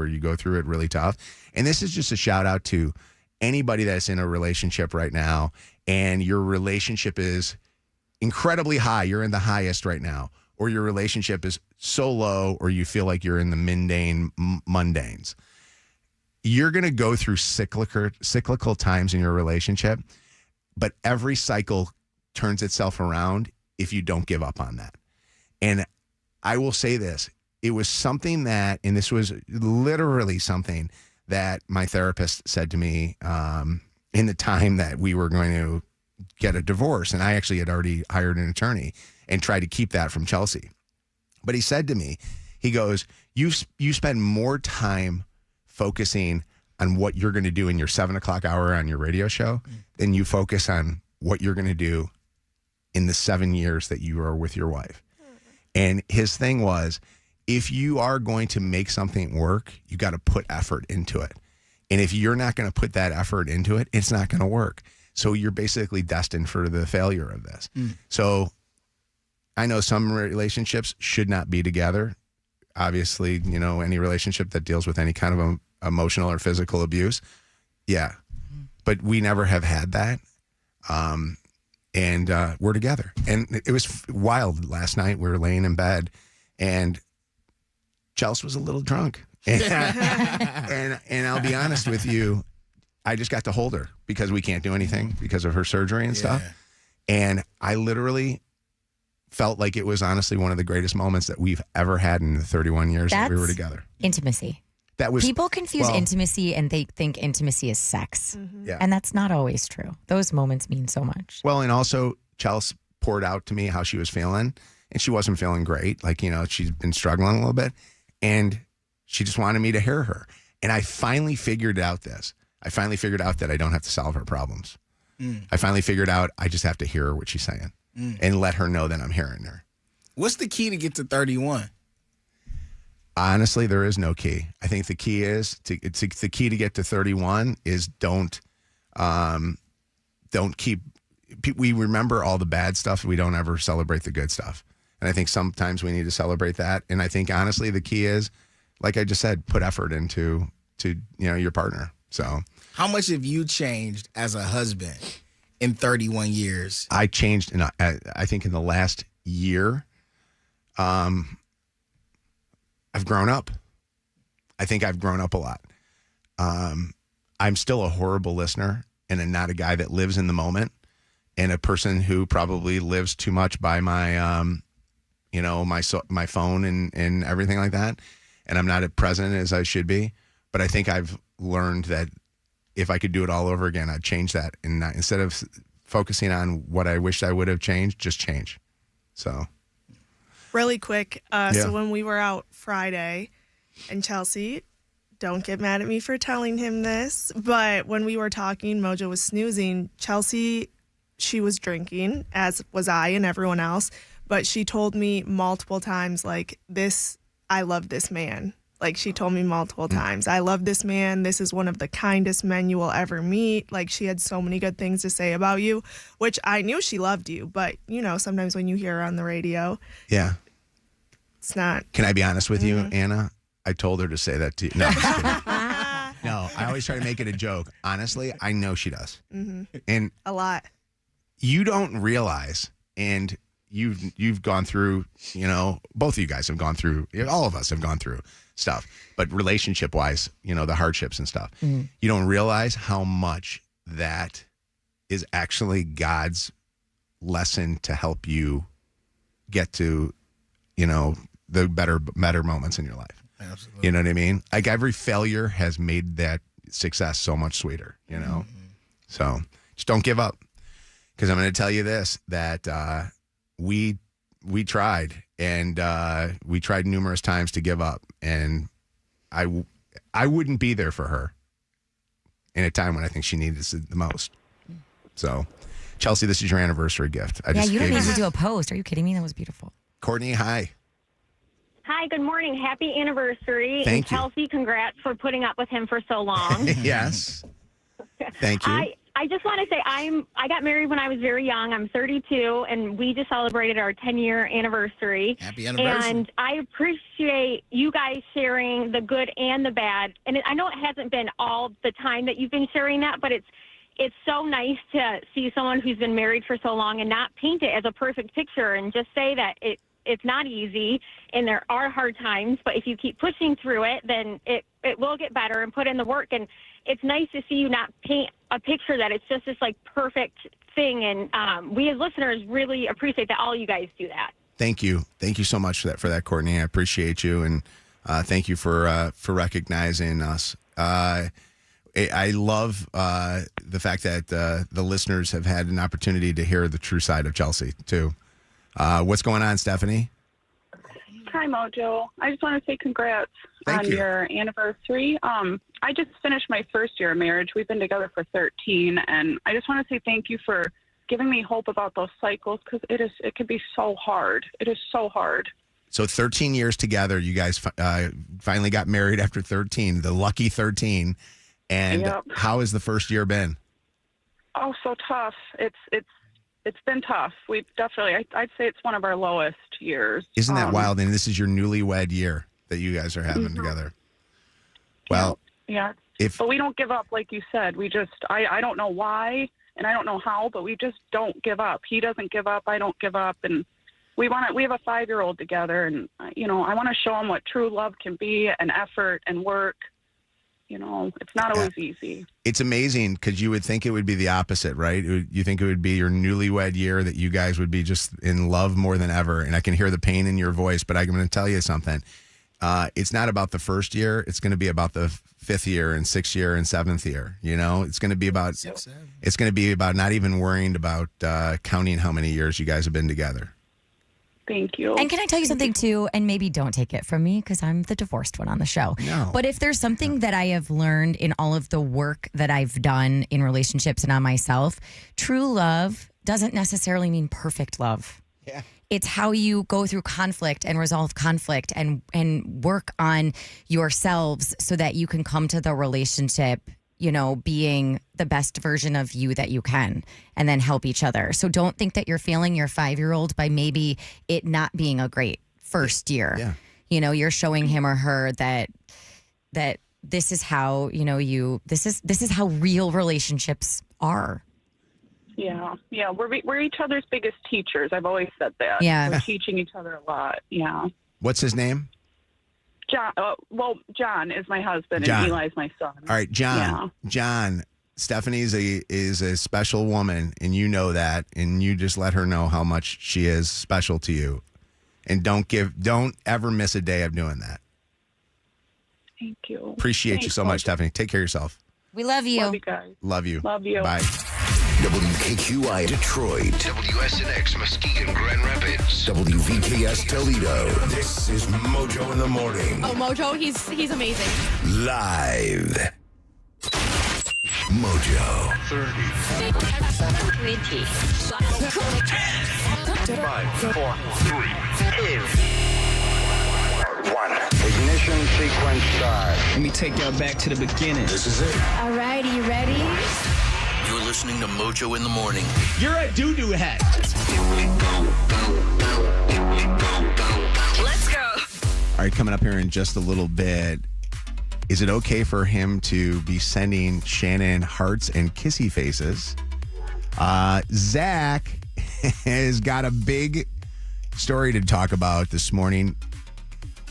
Speaker 1: you go through it really tough. And this is just a shout out to anybody that's in a relationship right now and your relationship is incredibly high. You're in the highest right now, or your relationship is so low, or you feel like you're in the mundanes. You're going to go through cyclical times in your relationship, but every cycle turns itself around if you don't give up on that. And I will say this, it was something that, and this was literally something that my therapist said to me in the time that we were going to get a divorce. And I actually had already hired an attorney and tried to keep that from Chelsea. But he said to me, he goes, you spend more time focusing on what you're going to do in your 7 o'clock hour on your radio show than you focus on what you're going to do in the 7 years that you are with your wife. And his thing was, if you are going to make something work, you got to put effort into it. And if you're not going to put that effort into it, it's not going to work. So you're basically destined for the failure of this. So I know some relationships should not be together. Obviously, any relationship that deals with any kind of emotional or physical abuse. Yeah. But we never have had that. And we're together. And it was wild last night. We were laying in bed and Chelsea was a little drunk. And I'll be honest with you, I just got to hold her because we can't do anything because of her surgery and stuff. And I literally felt like it was honestly one of the greatest moments that we've ever had in the 31 years that we were together.
Speaker 5: Intimacy.
Speaker 1: That was
Speaker 5: people confuse intimacy and they think intimacy is sex.
Speaker 1: Yeah.
Speaker 5: And that's not always true. Those moments mean so much.
Speaker 1: Well, and also Chelsea poured out to me how she was feeling, and she wasn't feeling great. Like, she's been struggling a little bit, and she just wanted me to hear her. And I finally figured out this. I finally figured out that I don't have to solve her problems. I finally figured out I just have to hear what she's saying and let her know that I'm hearing her.
Speaker 6: What's the key to get to 31?
Speaker 1: Honestly, there is no key. I think the key is the key to get to 31 is don't keep. We remember all the bad stuff. We don't ever celebrate the good stuff. And I think sometimes we need to celebrate that. And I think honestly, the key is, like I just said, put effort into your partner. So,
Speaker 6: how much have you changed as a husband in 31 years?
Speaker 1: I changed, I think in the last year, I've grown up. I think I've grown up a lot. I'm still a horrible listener and not a guy that lives in the moment, and a person who probably lives too much by my, my phone and everything like that. And I'm not as present as I should be. But I think I've learned that if I could do it all over again, I'd change that. And instead of focusing on what I wished I would have changed, just change. So.
Speaker 17: Really quick. So when we were out Friday, and Chelsea, don't get mad at me for telling him this, but when we were talking, Mojo was snoozing. Chelsea, she was drinking, as was I and everyone else. But she told me multiple times, like, I love this man. Like, she told me multiple times, I love this man. This is one of the kindest men you will ever meet. Like, she had so many good things to say about you, which I knew she loved you. But, sometimes when you hear her on the radio, it's not.
Speaker 1: Can I be honest with you, Anna? I told her to say that to you. No, I'm just kidding. No, I always try to make it a joke. Honestly, I know she does. And
Speaker 17: a lot.
Speaker 1: You don't realize, and you've gone through, both of you guys have gone through, all of us have gone through stuff, but relationship wise, the hardships and stuff, you don't realize how much that is actually God's lesson to help you get to, the better moments in your life.
Speaker 6: Absolutely.
Speaker 1: You know what I mean? Like every failure has made that success so much sweeter, So just don't give up. Because I'm going to tell you this, that we tried, and we tried numerous times to give up, and I wouldn't be there for her in a time when I think she needed it the most. So, Chelsea, this is your anniversary gift.
Speaker 5: You don't need to do a post. Are you kidding me? That was beautiful.
Speaker 1: Courtney, hi.
Speaker 16: Hi, good morning. Happy anniversary.
Speaker 1: Thank you.
Speaker 16: Chelsea, congrats for putting up with him for so long.
Speaker 1: Yes. Thank you.
Speaker 16: I just want to say I got married when I was very young. I'm 32, and we just celebrated our 10-year anniversary.
Speaker 6: Happy anniversary.
Speaker 16: And I appreciate you guys sharing the good and the bad. And I know it hasn't been all the time that you've been sharing that, but it's so nice to see someone who's been married for so long and not paint it as a perfect picture and just say that it's not easy and there are hard times, but if you keep pushing through it, then it will get better, and put in the work. And it's nice to see you not paint a picture that it's just this like perfect thing. And we as listeners really appreciate that all you guys do that.
Speaker 1: Thank you. Thank you so much for that, Courtney. I appreciate you, and thank you for recognizing us. I love the fact that the listeners have had an opportunity to hear the true side of Chelsea, too. What's going on, Stephanie?
Speaker 19: Hi, Mojo. I just want to say congrats on your anniversary. I just finished my first year of marriage. We've been together for 13, and I just want to say thank you for giving me hope about those cycles, because it can be so hard. It is so hard.
Speaker 1: So 13 years together, you guys finally got married after 13, the lucky 13. And
Speaker 19: Yep.
Speaker 1: How has the first year been?
Speaker 19: Oh, so tough. It's been tough. We've definitely, I'd say it's one of our lowest years.
Speaker 1: Isn't that wild? And this is your newlywed year that you guys are having together. Well,
Speaker 19: yeah. But we don't give up, like you said. We just, I don't know why, and I don't know how, but we just don't give up. He doesn't give up. I don't give up. And we have a 5-year-old together, and, I want to show him what true love can be, and effort and work. It's not always easy.
Speaker 1: It's amazing, because you would think it would be the opposite, right? You think it would be your newlywed year that you guys would be just in love more than ever. And I can hear the pain in your voice, but I'm going to tell you something. It's not about the first year. It's going to be about the 5th year and 6th year and 7th year. It's going to be about not even worrying about counting how many years you guys have been together.
Speaker 19: Thank you.
Speaker 5: And can I tell you something too? And maybe don't take it from me, because I'm the divorced one on the show.
Speaker 1: No.
Speaker 5: But if there's something that I have learned in all of the work that I've done in relationships and on myself, true love doesn't necessarily mean perfect love.
Speaker 1: Yeah.
Speaker 5: It's how you go through conflict and resolve conflict and work on yourselves so that you can come to the relationship, being the best version of you that you can, and then help each other. So don't think that you're failing your 5-year-old by maybe it not being a great first year. Yeah. You're showing him or her that this is how, this is how real relationships are.
Speaker 19: Yeah. We're each other's biggest teachers. I've always said that.
Speaker 5: Yeah.
Speaker 19: We're teaching each other a lot. Yeah.
Speaker 1: What's his name?
Speaker 19: John. John is my husband,
Speaker 1: John.
Speaker 19: and Eli's my son.
Speaker 1: All right, John.
Speaker 19: Yeah.
Speaker 1: John, Stephanie is a special woman, and you know that, and you just let her know how much she is special to you, and don't ever miss a day of doing that.
Speaker 19: Thank you.
Speaker 1: Appreciate you so much, Stephanie. Take care of yourself.
Speaker 5: We love you.
Speaker 19: Love you guys.
Speaker 1: Love you.
Speaker 19: Love you.
Speaker 1: Bye.
Speaker 20: WKQI Detroit, WSNX Muskegon Grand Rapids, WVKS Toledo. This is Mojo in the Morning.
Speaker 3: Oh, Mojo, he's amazing.
Speaker 20: Live. Mojo. 30.
Speaker 14: 20.
Speaker 20: 5, 4, 3, 2, 1. Ignition sequence start.
Speaker 21: Let me take y'all back to the beginning.
Speaker 20: This is it.
Speaker 14: All right, are you ready?
Speaker 20: You're listening to Mojo in the Morning.
Speaker 21: You're a doo-doo head.
Speaker 14: Let's go.
Speaker 1: All right, coming up here in just a little bit. Is it okay for him to be sending Shannon hearts and kissy faces? Zack has got a big story to talk about this morning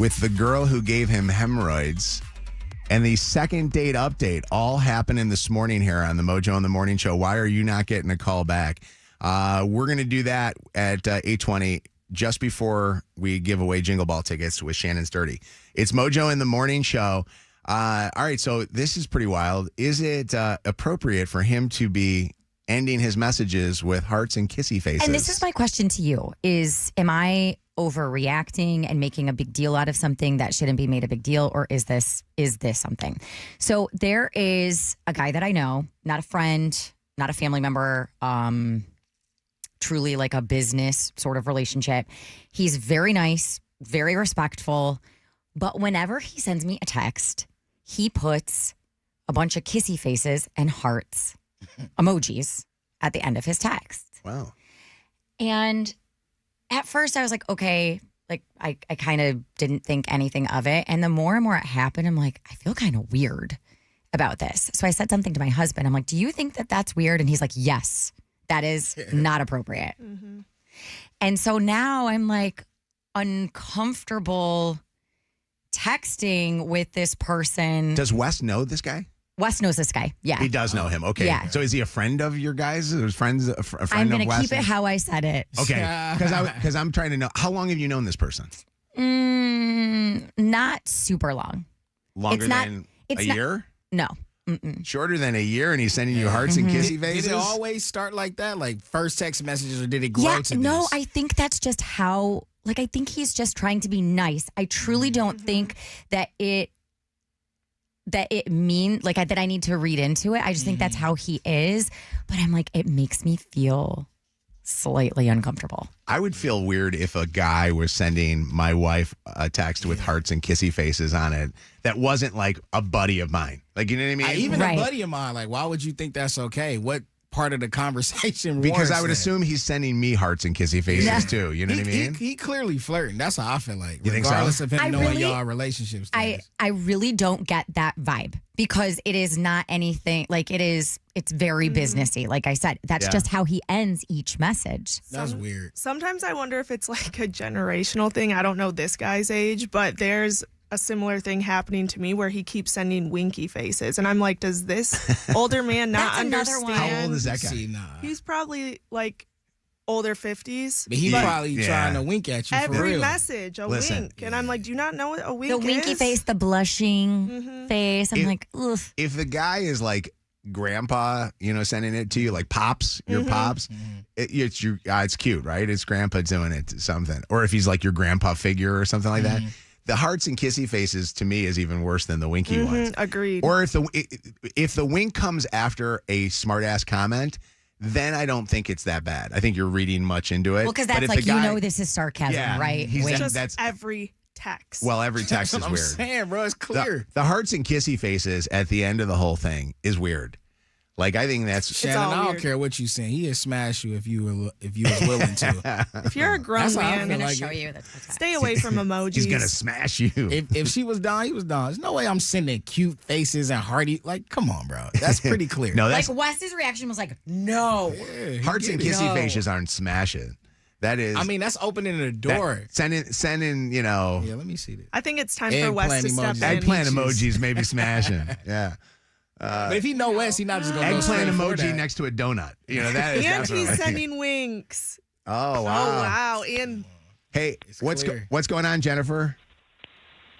Speaker 1: with the girl who gave him hemorrhoids. And the second date update all happening this morning here on the Mojo in the Morning Show. Why are you not getting a call back? We're going to do that at 8:20. just before we give away Jingle Ball tickets with Shannon's Dirty. It's Mojo in the Morning Show. All right, so this is pretty wild. Is it appropriate for him to be ending his messages with hearts and kissy faces?
Speaker 5: And this is my question to you: am I overreacting and making a big deal out of something that shouldn't be made a big deal, or is this something? So there is a guy that I know, not a friend, not a family member, truly like a business sort of relationship. He's very nice, very respectful, but whenever he sends me a text, he puts a bunch of kissy faces and hearts emojis at the end of his text.
Speaker 1: Wow.
Speaker 5: And at first I was like, okay, like I kind of didn't think anything of it. And the more and more it happened, I'm like, I feel kind of weird about this. So I said something to my husband. I'm like, do you think that that's weird? And he's like, yes, that is not appropriate.
Speaker 17: Mm-hmm.
Speaker 5: And so now I'm like uncomfortable texting with this person.
Speaker 1: Does Wes know this guy?
Speaker 5: Wes knows this guy. Yeah.
Speaker 1: He does know him. Okay.
Speaker 5: Yeah.
Speaker 1: So is he a friend of your guys? A friend
Speaker 5: I'm going
Speaker 1: of
Speaker 5: to
Speaker 1: Wes?
Speaker 5: keep it how I said it.
Speaker 1: Okay. Because I'm trying to know, how long have you known this person?
Speaker 5: Not super long.
Speaker 1: Longer than a year?
Speaker 5: No.
Speaker 1: Shorter than a year, and he's sending you hearts and kissy faces?
Speaker 6: Did it always start like that? Like first text messages, or did it grow to this?
Speaker 5: No, I think that's just how, like, I think he's just trying to be nice. I truly don't think that it mean like that I need to read into it. I just think that's how he is. But I'm like, it makes me feel slightly uncomfortable.
Speaker 1: I would feel weird if a guy was sending my wife a text with hearts and kissy faces on it that wasn't like a buddy of mine. Like, you know what I mean?
Speaker 6: Even a buddy of mine, like, why would you think that's okay? What part of the conversation
Speaker 1: Because I would
Speaker 6: warrants that?
Speaker 1: assume he's sending me hearts and kissy faces too. You know what I mean?
Speaker 6: He clearly flirting. That's how I feel like.
Speaker 1: You think so?
Speaker 6: Regardless of him
Speaker 5: I
Speaker 6: knowing
Speaker 5: really-
Speaker 6: y'all relationships.
Speaker 5: I really don't get that vibe because it is not anything like it's very businessy. Like I said, that's
Speaker 1: Yeah.
Speaker 5: just how he ends each message.
Speaker 6: That's weird.
Speaker 17: Sometimes I wonder if it's like a generational thing. I don't know this guy's age, but there's a similar thing happening to me where he keeps sending winky faces. And I'm like, does this older man not
Speaker 5: That's another
Speaker 17: understand?
Speaker 5: one.
Speaker 1: How old is that guy?
Speaker 6: See, nah.
Speaker 17: He's probably like older 50s.
Speaker 6: But he's
Speaker 17: but
Speaker 6: probably trying to wink at you for
Speaker 17: every
Speaker 6: real.
Speaker 17: message, a
Speaker 1: Listen.
Speaker 17: wink. And I'm like, do you not know what a wink
Speaker 5: The
Speaker 17: is?
Speaker 5: winky face, the blushing face. I'm like, ugh.
Speaker 1: If the guy is like grandpa, sending it to you, like pops, your pops, it's cute, right? It's grandpa doing it to something. Or if he's like your grandpa figure or something like that. The hearts and kissy faces to me is even worse than the winky ones.
Speaker 17: Agreed.
Speaker 1: Or if the wink comes after a smart ass comment, then I don't think it's that bad. I think you're reading much into it.
Speaker 5: Well, because
Speaker 1: But
Speaker 5: that's
Speaker 1: if
Speaker 5: like,
Speaker 1: the guy,
Speaker 5: this is sarcasm,
Speaker 1: Yeah,
Speaker 5: right?
Speaker 1: he's
Speaker 5: Wink.
Speaker 17: Just
Speaker 1: that's
Speaker 17: every text.
Speaker 1: well, every text is
Speaker 6: That's what
Speaker 1: weird.
Speaker 6: I'm saying, bro. It's clear.
Speaker 1: The hearts and kissy faces at the end of the whole thing is weird. Like, I think that's
Speaker 6: Shannon,
Speaker 17: all
Speaker 6: I don't
Speaker 17: weird.
Speaker 6: care what you saying. He'd smash you if you was willing to.
Speaker 17: If you're a grown
Speaker 6: That's how I
Speaker 17: man,
Speaker 6: feel
Speaker 5: I'm going to
Speaker 6: like
Speaker 5: show
Speaker 6: it.
Speaker 5: you. That's
Speaker 17: stay away from emojis.
Speaker 1: he's gonna smash you.
Speaker 6: If she was down, he was down. There's no way I'm sending cute faces and hearty. Like, come on, bro. That's pretty clear.
Speaker 1: No,
Speaker 5: like
Speaker 1: that's
Speaker 5: Wes's reaction was like, no.
Speaker 1: hearts and
Speaker 6: get it.
Speaker 1: kissy faces aren't smashing. That is.
Speaker 6: I mean, that's opening the
Speaker 1: that-
Speaker 6: door.
Speaker 1: sending.
Speaker 6: Yeah, let me see this.
Speaker 17: I think it's time for Wes
Speaker 6: Eggplant
Speaker 17: to step
Speaker 6: emojis.
Speaker 17: in.
Speaker 1: Eggplant emojis maybe smashing. Yeah.
Speaker 6: But if he know West, he not just gonna go
Speaker 1: Eggplant
Speaker 6: straight for
Speaker 1: emoji
Speaker 6: that.
Speaker 1: next to a donut. That is
Speaker 17: And
Speaker 1: definitely.
Speaker 17: he's sending winks.
Speaker 1: Oh
Speaker 17: Oh,
Speaker 1: wow.
Speaker 17: wow. And
Speaker 1: Hey, what's
Speaker 6: clear.
Speaker 1: what's going on, Jennifer?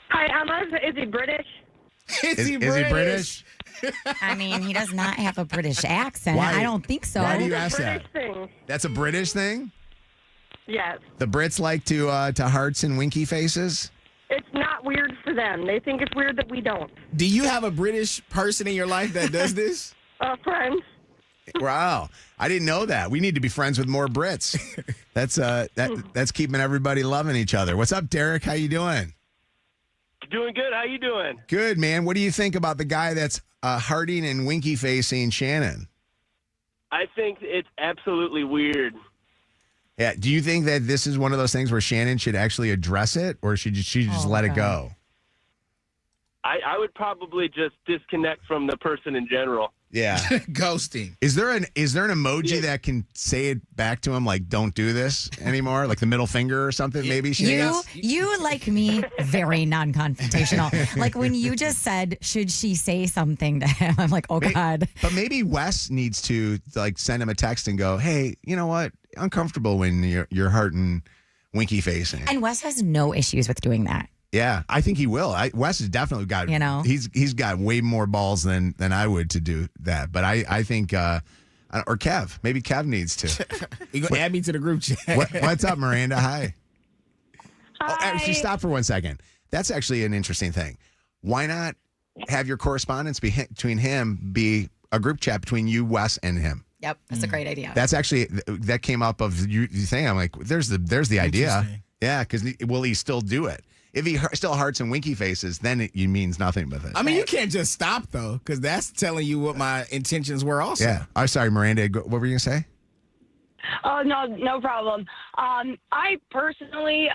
Speaker 16: Hi, Emma. Is he British?
Speaker 6: Is he
Speaker 1: Is he British?
Speaker 5: I mean, he does not have a British accent.
Speaker 1: Why-
Speaker 5: I don't think so.
Speaker 1: Why do you
Speaker 16: It's
Speaker 1: ask
Speaker 16: a
Speaker 1: that?
Speaker 16: British thing.
Speaker 1: That's a British thing.
Speaker 16: Yes.
Speaker 1: The Brits like to hearts and winky faces.
Speaker 16: It's not weird for them. They think it's weird that we don't.
Speaker 6: Do you have a British person in your life that does this?
Speaker 16: Friends.
Speaker 1: Wow, I didn't know that. We need to be friends with more Brits. That's keeping everybody loving each other. What's up, Derek? How you doing?
Speaker 2: Doing good. How you doing?
Speaker 1: Good, man. What do you think about the guy that's hearting and winky facing Shannon?
Speaker 2: I think it's absolutely weird.
Speaker 1: Yeah. Do you think that this is one of those things where Shannon should actually address it, or should she just let it go?
Speaker 2: I would probably just disconnect from the person in general.
Speaker 1: Yeah.
Speaker 6: Ghosting.
Speaker 1: Is there an emoji that can say it back to him, like "Don't do this anymore," like the middle finger or something? Maybe
Speaker 5: You like me, very non-confrontational. Like when you just said, should she say something to him? I'm like, oh God.
Speaker 1: But maybe Wes needs to like send him a text and go, "Hey, you know what? Uncomfortable when you're hearting winky facing.
Speaker 5: And Wes has no issues with doing that.
Speaker 1: Yeah, I think he will. Wes has definitely got, he's got way more balls than I would to do that. But I think, or Kev, maybe Kev needs to.
Speaker 6: You go add me to the group chat.
Speaker 1: What's up, Miranda? Hi.
Speaker 4: Hi.
Speaker 1: Oh, actually, stop for 1 second. That's actually an interesting thing. Why not have your correspondence between him be a group chat between you, Wes, and him?
Speaker 5: Yep, that's a great idea.
Speaker 1: That's actually, that came up of you saying, I'm like, there's the idea. Yeah, because will he still do it? If he still hearts and winky faces, then it means nothing with it.
Speaker 6: I mean, you can't just stop, though, because that's telling you what my intentions were also.
Speaker 1: Yeah. I'm sorry, Miranda. What were you going to say?
Speaker 4: Oh, no problem. I personally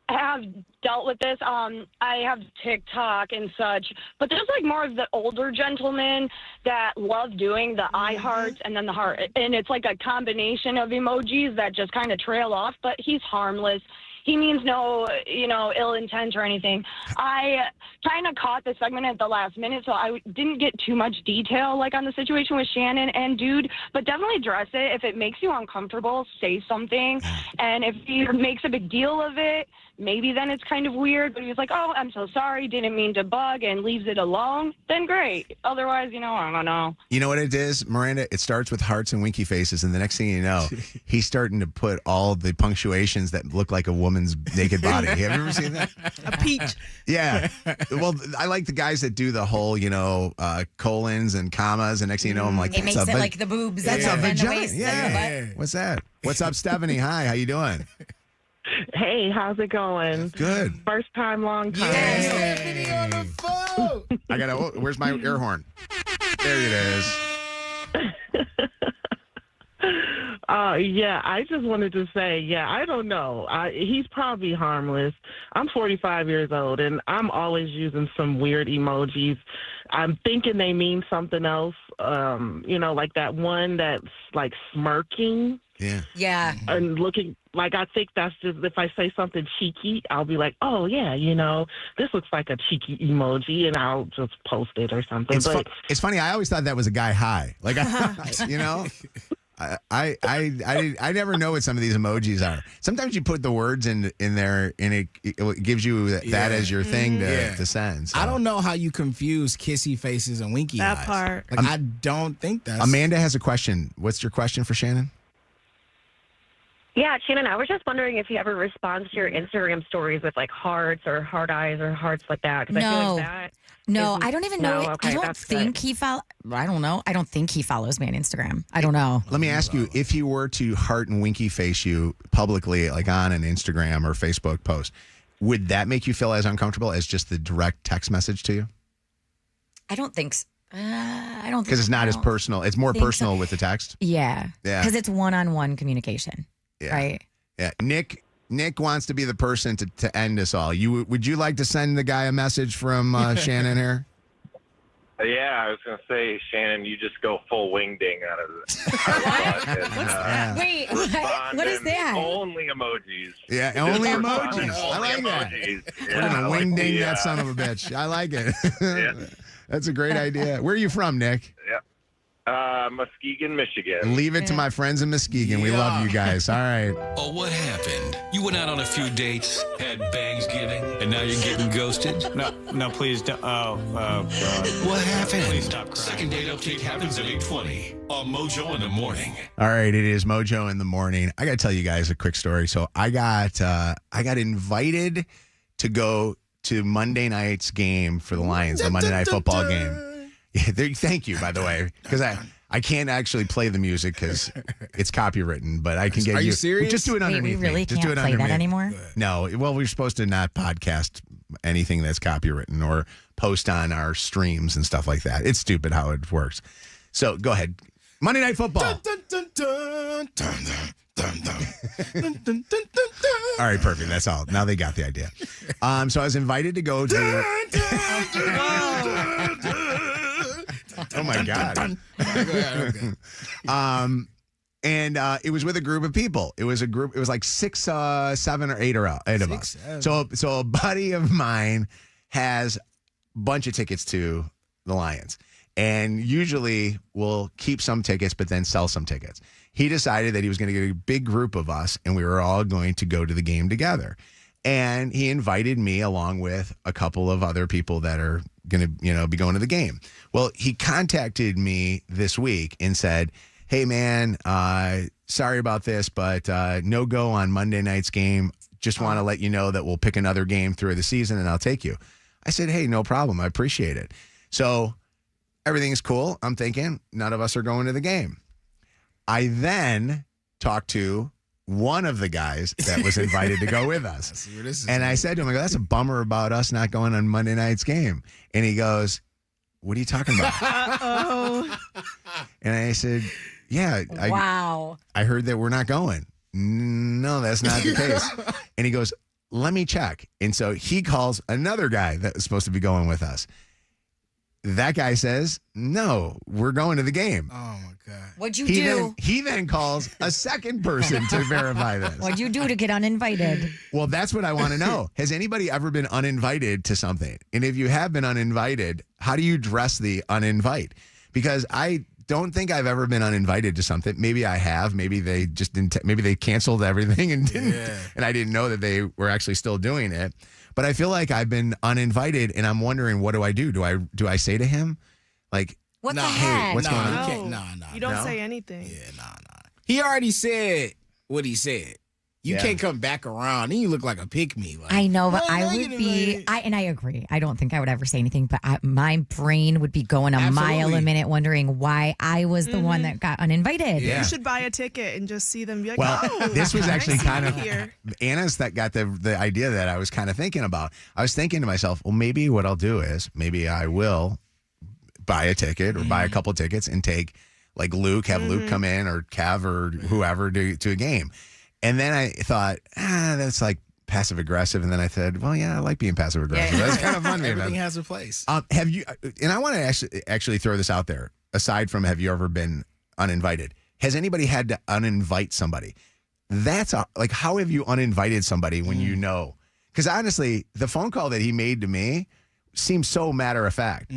Speaker 4: have dealt with this. I have TikTok and such, but there's like more of the older gentlemen that love doing the eye hearts and then the heart. And it's like a combination of emojis that just kind of trail off, but he's harmless. He means no, ill intent or anything. I kind of caught the segment at the last minute, so I didn't get too much detail like on the situation with Shannon and Dude, but definitely address it. If it makes you uncomfortable, say something. And if he makes a big deal of it, maybe then it's kind of weird. But he was like, oh, I'm so sorry, didn't mean to bug, and leaves it alone, then great. Otherwise, I don't know.
Speaker 1: You know what it is, Miranda? It starts with hearts and winky faces, and the next thing you know, he's starting to put all the punctuations that look like a woman's naked body. Have you ever seen that?
Speaker 17: A peach.
Speaker 1: Yeah. Well, I like the guys that do the whole, colons and commas, and next thing you know, I'm like,
Speaker 5: It makes it like the boobs.
Speaker 1: That's a
Speaker 5: and the
Speaker 1: vagina.
Speaker 5: waist and the
Speaker 1: Yeah.
Speaker 5: butt.
Speaker 1: What's that? What's up, Stephanie? Hi, how you doing?
Speaker 18: Hey, how's it going?
Speaker 1: Good.
Speaker 18: First time, long time.
Speaker 1: Where's my air horn? There it is.
Speaker 18: Yeah, I just wanted to say, I don't know. He's probably harmless. I'm 45 years old, and I'm always using some weird emojis. I'm thinking they mean something else, like that one that's like smirking.
Speaker 1: Yeah.
Speaker 5: Yeah.
Speaker 18: And looking, like, I think that's just, if I say something cheeky, I'll be like, oh, yeah, this looks like a cheeky emoji, and I'll just post it or something.
Speaker 1: It's funny. I always thought that was a guy high. Like, I never know what some of these emojis are. Sometimes you put the words in there, and it gives you that as your thing to send. So.
Speaker 6: I don't know how you confuse kissy faces and winky eyes.
Speaker 17: That part.
Speaker 6: Like, I don't think that's...
Speaker 1: Amanda has a question. What's your question for Shannon?
Speaker 22: Yeah, Shannon, I was just wondering if he ever responds to your Instagram stories with like hearts or heart eyes or hearts like that. 'Cause I feel like that
Speaker 5: I don't even know.
Speaker 22: Okay,
Speaker 5: I don't think he I don't know. I don't think he follows me on Instagram. I don't know.
Speaker 1: Let me ask you, if he were to heart and winky face you publicly, like on an Instagram or Facebook post, would that make you feel as uncomfortable as just the direct text message to you?
Speaker 5: I don't think so. I don't think
Speaker 1: Because it's not as personal. It's more personal with the text?
Speaker 5: Yeah.
Speaker 1: Yeah.
Speaker 5: Because it's one-on-one communication.
Speaker 1: Yeah.
Speaker 5: Right?
Speaker 1: Yeah. Nick wants to be the person to end us all. Would you like to send the guy a message from Shannon here?
Speaker 23: Yeah, I was going to say, Shannon, you just go full wingding out of it.
Speaker 5: Wait, what is that?
Speaker 23: Only emojis.
Speaker 1: Yeah,
Speaker 23: Just
Speaker 1: only
Speaker 23: respond
Speaker 1: emojis.
Speaker 23: to
Speaker 1: I like that.
Speaker 23: emojis.
Speaker 1: We're going to wingding that son of a bitch. I like it. That's a great idea. Where are you from, Nick?
Speaker 23: Yeah. Muskegon, Michigan.
Speaker 1: Leave it to my friends in Muskegon. We love you guys. All right.
Speaker 7: Oh, what happened? You went out on a few dates, had Bangsgiving, and now you're getting ghosted?
Speaker 25: No, please don't. Oh, God.
Speaker 7: What happened?
Speaker 25: Please stop crying.
Speaker 7: Second date update happens at 8:20 on Mojo in the Morning.
Speaker 1: All right, it is Mojo in the Morning. I got to tell you guys a quick story. So I got invited to go to Monday night's game for the Lions, the Monday Night Football game. Yeah, thank you, by the way, because I can't actually play the music because it's copywritten, but I can get you.
Speaker 6: Are you serious?
Speaker 1: Just do it underneath.
Speaker 5: We really
Speaker 1: Just
Speaker 5: can't
Speaker 1: do it
Speaker 5: play that anymore?
Speaker 1: No. Well, we're supposed to not podcast anything that's copywritten or post on our streams and stuff like that. It's stupid how it works. So go ahead. Monday Night Football. All right, perfect. That's all. Now they got the idea. So I was invited to go to. Oh my God. And it was with a group of people. It was like 6, 7 or 8 of us. So a buddy of mine has a bunch of tickets to the Lions. and usually we'll keep some tickets, but then sell some tickets. He decided that he was going to get a big group of us, and we were all going to go to the game together. And he invited me along with a couple of other people that are going to, be going to the game. Well, he contacted me this week and said, hey, man, sorry about this, but no go on Monday night's game. Just want to let you know that we'll pick another game through the season, and I'll take you. I said, hey, no problem. I appreciate it. So everything's cool. I'm thinking none of us are going to the game. I then talked to one of the guys that was invited to go with us. And I said to him, I go, that's a bummer about us not going on Monday night's game. And he goes, what are you talking about?
Speaker 17: Uh-oh.
Speaker 1: And I said, yeah. I heard that we're not going. No, that's not the case. And he goes, let me check. And so he calls another guy that was supposed to be going with us. That guy says, no, we're going to the game.
Speaker 6: Oh, my God.
Speaker 5: What'd you do?
Speaker 1: He then calls a second person to verify this.
Speaker 5: What'd you do to get uninvited?
Speaker 1: Well, that's what I want to know. Has anybody ever been uninvited to something? And if you have been uninvited, how do you dress the uninvite? Because I don't think I've ever been uninvited to something. Maybe I have. Maybe they just didn't. Maybe they canceled everything and didn't. Yeah. And I didn't know that they were actually still doing it. But I feel like I've been uninvited, and I'm wondering, what do I do? Do I say to him, like,
Speaker 5: what the
Speaker 1: hey,
Speaker 5: heck?
Speaker 1: what's going on?
Speaker 17: You don't say anything.
Speaker 6: Yeah, He already said what he said. You can't come back around. Then you look like a pick-me. Like,
Speaker 5: I know, but I would be, and I agree. I don't think I would ever say anything, but my brain would be going a mile a minute wondering why I was the one that got uninvited.
Speaker 17: Yeah. You should buy a ticket and just see them be like,
Speaker 1: well,
Speaker 17: oh,
Speaker 1: this was actually kind of
Speaker 17: here.
Speaker 1: Anna's that got the idea that I was kind of thinking about. I was thinking to myself, well, maybe what I'll do is maybe I will buy a ticket or buy a couple tickets and take like Luke, have Luke come in or Kev or whoever to a game. And then I thought, that's like passive aggressive. And then I said, well, yeah, I like being passive aggressive. That's kind of fun.
Speaker 6: Everything has a place.
Speaker 1: Have you? And I want to actually throw this out there. Aside from, have you ever been uninvited? Has anybody had to uninvite somebody? That's like, how have you uninvited somebody when you know? Because honestly, the phone call that he made to me seems so matter of fact.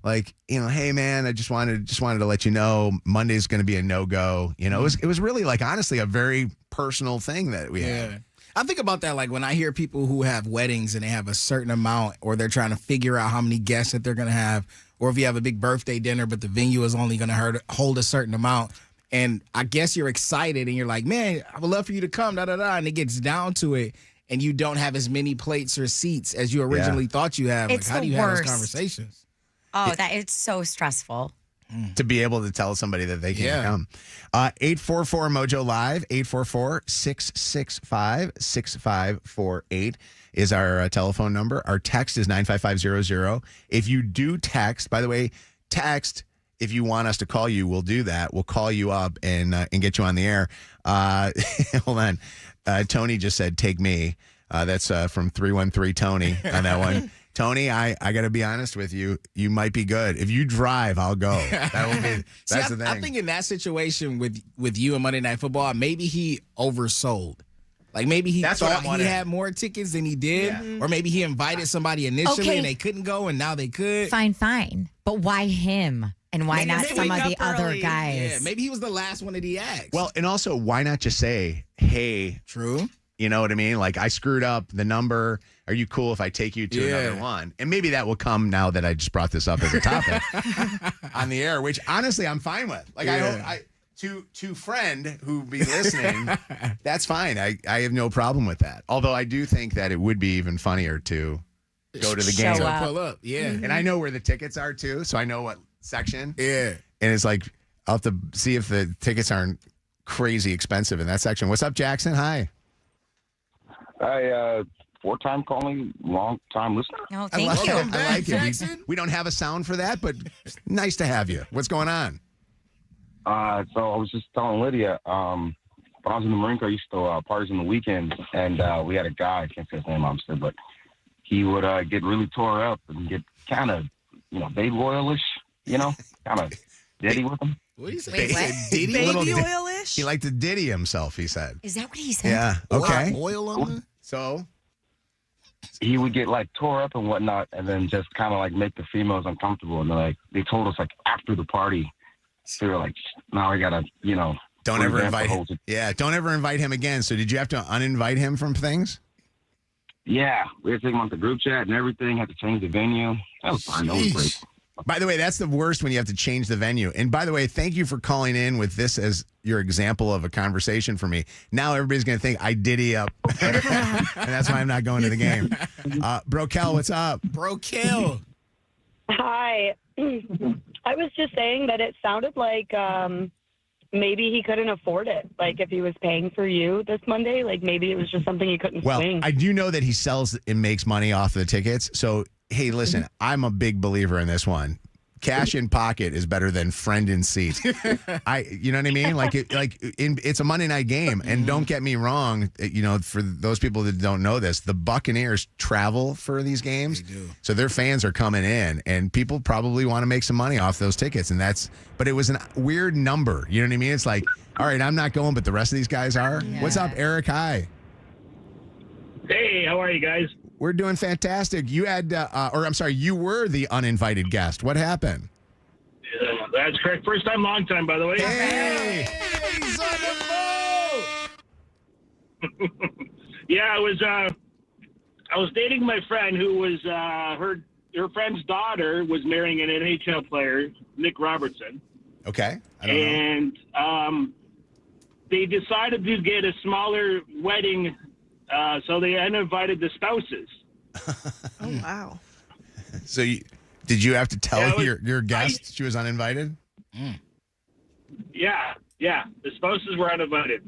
Speaker 1: Like, hey man, I just wanted to let you know Monday's going to be a no-go. It was really like, honestly, a very personal thing that we had.
Speaker 6: I think about that like when I hear people who have weddings and they have a certain amount, or they're trying to figure out how many guests that they're going to have, or if you have a big birthday dinner but the venue is only going to hold a certain amount. And I guess you're excited and you're like, man, I would love for you to come, and it gets down to it. And you don't have as many plates or seats as you originally thought you have.
Speaker 5: It's
Speaker 6: like, how do you have those conversations?
Speaker 5: Oh, it's so stressful.
Speaker 1: To be able to tell somebody that they can't come. 844 Mojo Live, 844-665-6548 is our telephone number. Our text is 95500. If you do text, by the way, text. If you want us to call you, we'll do that. We'll call you up and get you on the air. Hold on. Tony just said, take me. That's from 313 Tony on that one. Tony, I got to be honest with you. You might be good. If you drive, I'll go. That will be. That's the thing.
Speaker 6: I think in that situation with you and Monday Night Football, maybe he oversold. Like maybe he thought he had more tickets than he did, or maybe he invited somebody initially and they couldn't go and now they could.
Speaker 5: Fine. But why him? And why not some of the other guys?
Speaker 6: Yeah, maybe he was the last one that he asked.
Speaker 1: Well, and also, why not just say, hey.
Speaker 6: True.
Speaker 1: You know what I mean? Like, I screwed up the number. Are you cool if I take you to another one? And maybe that will come now that I just brought this up as a topic on the air, which honestly I'm fine with. Like, to friend who be listening, that's fine. I have no problem with that. Although I do think that it would be even funnier to go to the game.
Speaker 6: Pull up. Yeah.
Speaker 1: And I know where the tickets are too, so I know what section.
Speaker 6: Yeah.
Speaker 1: And it's like, I'll have to see if the tickets aren't crazy expensive in that section. What's up, Jackson? Hi.
Speaker 8: Hi, four-time calling, long-time listener.
Speaker 5: Oh, thank you.
Speaker 1: I like it. We don't have a sound for that, but nice to have you. What's going on?
Speaker 8: So I was just telling Lydia, when I was in the Marine Corps, I used to parties on the weekends, and we had a guy, I can't say his name, obviously, but he would get really tore up and get kind of, baby oil-ish, kind of diddy with him.
Speaker 6: What do you say?
Speaker 5: Wait, what?
Speaker 17: Baby oil-ish?
Speaker 1: He liked to diddy himself, he said.
Speaker 5: Is that what he said?
Speaker 1: Yeah. Okay.
Speaker 6: Oil on him?
Speaker 1: So?
Speaker 8: he would get like tore up and whatnot, and then just kind of like make the females uncomfortable. And they told us like after the party, they were like, now I gotta,
Speaker 1: don't ever invite him.
Speaker 8: him.
Speaker 1: Yeah, don't ever invite him again. So did you have to uninvite him from things?
Speaker 8: Yeah, we had to take him off the group chat and everything. Had to change the venue. That was fine. That was great.
Speaker 1: By the way, that's the worst when you have to change the venue. And by the way, thank you for calling in with this as your example of a conversation for me. Now everybody's going to think I diddy up. And that's why I'm not going to the game. Brokel, what's up?
Speaker 6: Brokel.
Speaker 4: Hi. I was just saying that it sounded like maybe he couldn't afford it. Like if he was paying for you this Monday, like maybe it was just something he couldn't
Speaker 1: Well,
Speaker 4: swing.
Speaker 1: I do know that he sells and makes money off the tickets. So, hey, listen, I'm a big believer in this one. Cash in pocket is better than friend in seat. You know what I mean? It's a Monday night game, and don't get me wrong. For those people that don't know this, the Buccaneers travel for these games, so their fans are coming in, and people probably want to make some money off those tickets. But it was a weird number. You know what I mean? It's like, all right, I'm not going, but the rest of these guys are. Yeah. What's up, Eric? Hi.
Speaker 9: Hey, how are you guys?
Speaker 1: We're doing fantastic. You had, you were the uninvited guest. What happened?
Speaker 9: That's correct. First time, long time, by the way.
Speaker 1: Hey!
Speaker 6: He's on the phone!
Speaker 9: Yeah, I was dating my friend who was, her friend's daughter was marrying an NHL player, Nick Robertson.
Speaker 1: Okay. I don't
Speaker 9: know. They decided to get a smaller wedding. So they uninvited the spouses.
Speaker 17: Oh, wow.
Speaker 1: So did you have to tell your guest she was uninvited?
Speaker 9: Yeah. The spouses were uninvited.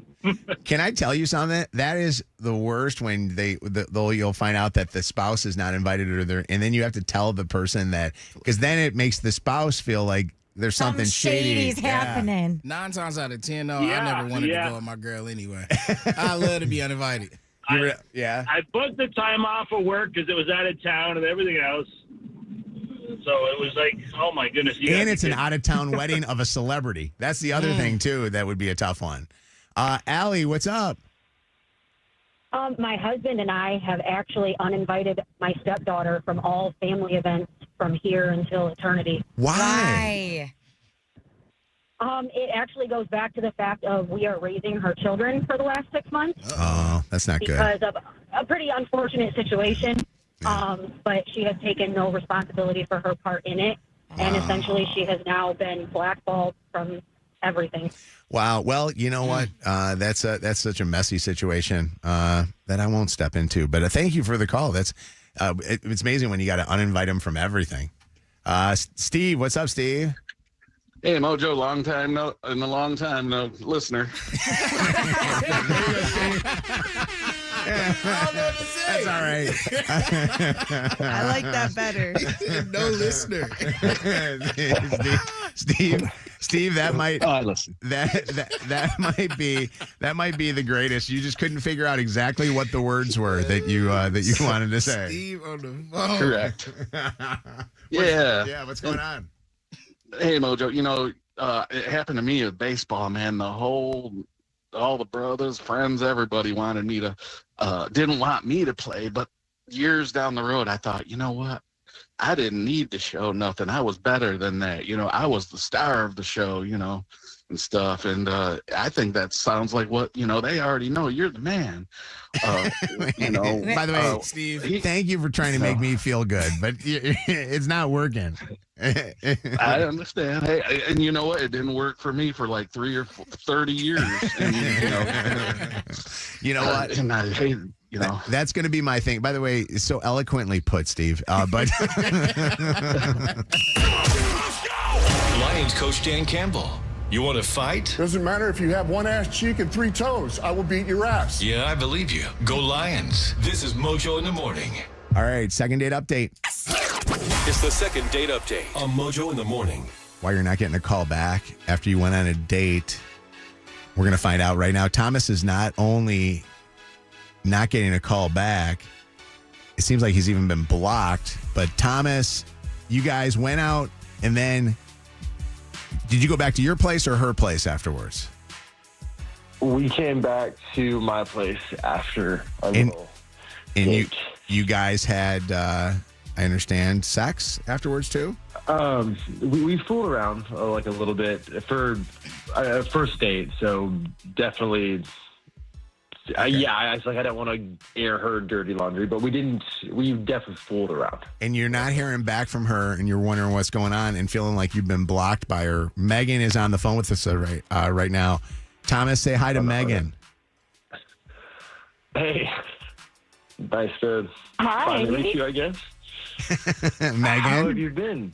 Speaker 1: Can I tell you something? That is the worst when you'll find out that the spouse is not invited and then you have to tell the person that, because then it makes the spouse feel like there's something shady.
Speaker 5: Shady's happening.
Speaker 6: 9 times out of 10, I never wanted to go with my girl anyway. I love to be uninvited.
Speaker 9: I booked the time off of work because it was out of town and everything else. So it was like, oh my goodness.
Speaker 1: And it's an out-of-town wedding of a celebrity. That's the other thing, too, that would be a tough one. Allie, what's up?
Speaker 11: My husband and I have actually uninvited my stepdaughter from all family events from here until eternity.
Speaker 1: Why?
Speaker 11: It actually goes back to the fact of we are raising her children for the last 6 months.
Speaker 1: Oh, that's not good.
Speaker 11: Because of a pretty unfortunate situation. But she has taken no responsibility for her part in it. And essentially she has now been blackballed from everything.
Speaker 1: Wow. Well, you know what? That's such a messy situation that I won't step into. But thank you for the call. It's amazing when you got to uninvite them from everything. Steve, what's up, Steve?
Speaker 12: Hey, Mojo, long time no listener.
Speaker 1: That's all right.
Speaker 17: I like that better.
Speaker 6: No listener.
Speaker 1: Steve, that might.
Speaker 12: Oh, I listen.
Speaker 1: That might be the greatest. You just couldn't figure out exactly what the words were that you wanted to say.
Speaker 6: Steve on the phone.
Speaker 12: Correct. Yeah.
Speaker 1: Yeah. What's going on?
Speaker 12: Hey, Mojo, it happened to me with baseball, man. All the brothers, friends, everybody wanted me to, didn't want me to play. But years down the road, I thought, you know what? I didn't need to show nothing. I was better than that. I was the star of the show, and stuff. And I think that sounds like what, they already know. You're the man.
Speaker 1: By the way, Steve, thank you for trying to make me feel good, but it's not working.
Speaker 12: I understand. Hey, and you know what? It didn't work for me for like 30 years. And,
Speaker 1: you know what?
Speaker 12: And I hate,
Speaker 1: That's going to be my thing. By the way, it's so eloquently put, Steve. But
Speaker 7: Lions coach Dan Campbell. You want to fight?
Speaker 13: Doesn't matter if you have one ass cheek and 3 toes. I will beat your ass.
Speaker 7: Yeah, I believe you. Go Lions. This is Mojo in the Morning.
Speaker 1: All right, second date update.
Speaker 7: It's the second date update on Mojo in the Morning.
Speaker 1: Why you're not getting a call back after you went on a date, we're going to find out right now. Thomas is not only not getting a call back, it seems like he's even been blocked. But Thomas, you guys went out and then... Did you go back to your place or her place afterwards?
Speaker 2: We came back to my place after a little
Speaker 1: And you guys had, I understand, sex afterwards too?
Speaker 3: We fooled around like a little bit for a first date, so definitely. I was like, I don't want to air her dirty laundry, but we didn't. We definitely fooled around.
Speaker 1: And you're not hearing back from her, and you're wondering what's going on, and feeling like you've been blocked by her. Megan is on the phone with us right now. Thomas, say hi to Megan.
Speaker 3: Hey, nice to finally meet you, I guess.
Speaker 1: Megan,
Speaker 3: how have you been?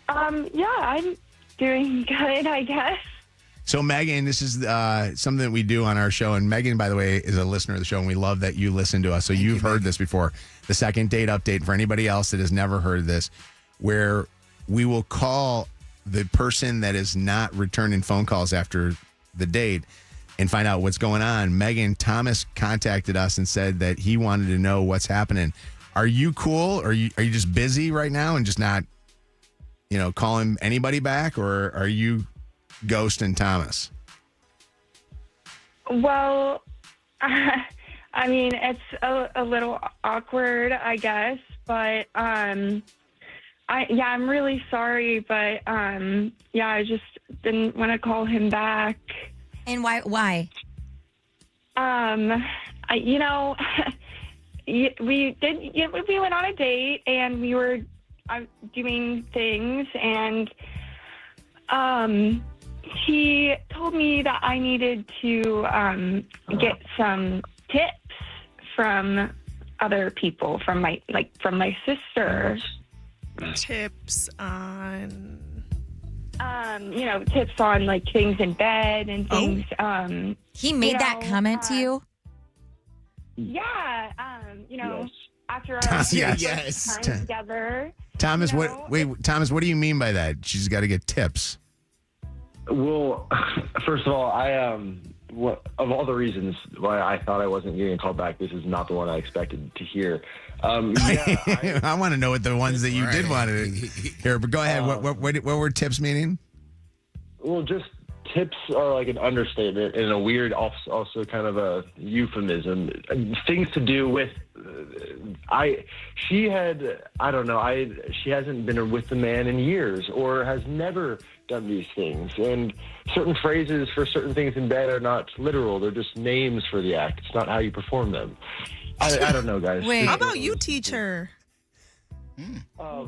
Speaker 4: Yeah, I'm doing good, I guess.
Speaker 1: So, Megan, this is something that we do on our show. And Megan, by the way, is a listener of the show, and we love that you listen to us. So you've heard this before. The second date update for anybody else that has never heard this, where we will call the person that is not returning phone calls after the date and find out what's going on. Megan, Thomas contacted us and said that he wanted to know what's happening. Are you cool? Are you just busy right now and just not, calling anybody back? Or are you ghosting Thomas?
Speaker 4: Well, I mean, it's a little awkward, I guess, but I'm really sorry, but I just didn't want to call him back.
Speaker 5: And why?
Speaker 4: We went on a date and we were doing things, and he told me that I needed to get some tips from other people, from my sister.
Speaker 17: Tips on
Speaker 4: tips on like things in bed and things.
Speaker 5: He made that comment to you?
Speaker 4: Yeah.
Speaker 3: Yes.
Speaker 4: After our
Speaker 1: Yes.
Speaker 4: time together.
Speaker 1: Thomas, Thomas, what do you mean by that? She's got to get tips.
Speaker 3: Well, first of all, of all the reasons why I thought I wasn't getting a call back, this is not the one I expected to hear.
Speaker 1: I want to know what the ones that you did want to hear, but go ahead. What were tips meaning?
Speaker 3: Well, just tips are like an understatement and a weird, also kind of a euphemism. Things to do with, she hasn't been with the man in years or has never done these things. And certain phrases for certain things in bed are not literal. They're just names for the act. It's not how you perform them. I don't know, guys.
Speaker 17: Wait, how about you teach her?
Speaker 4: If I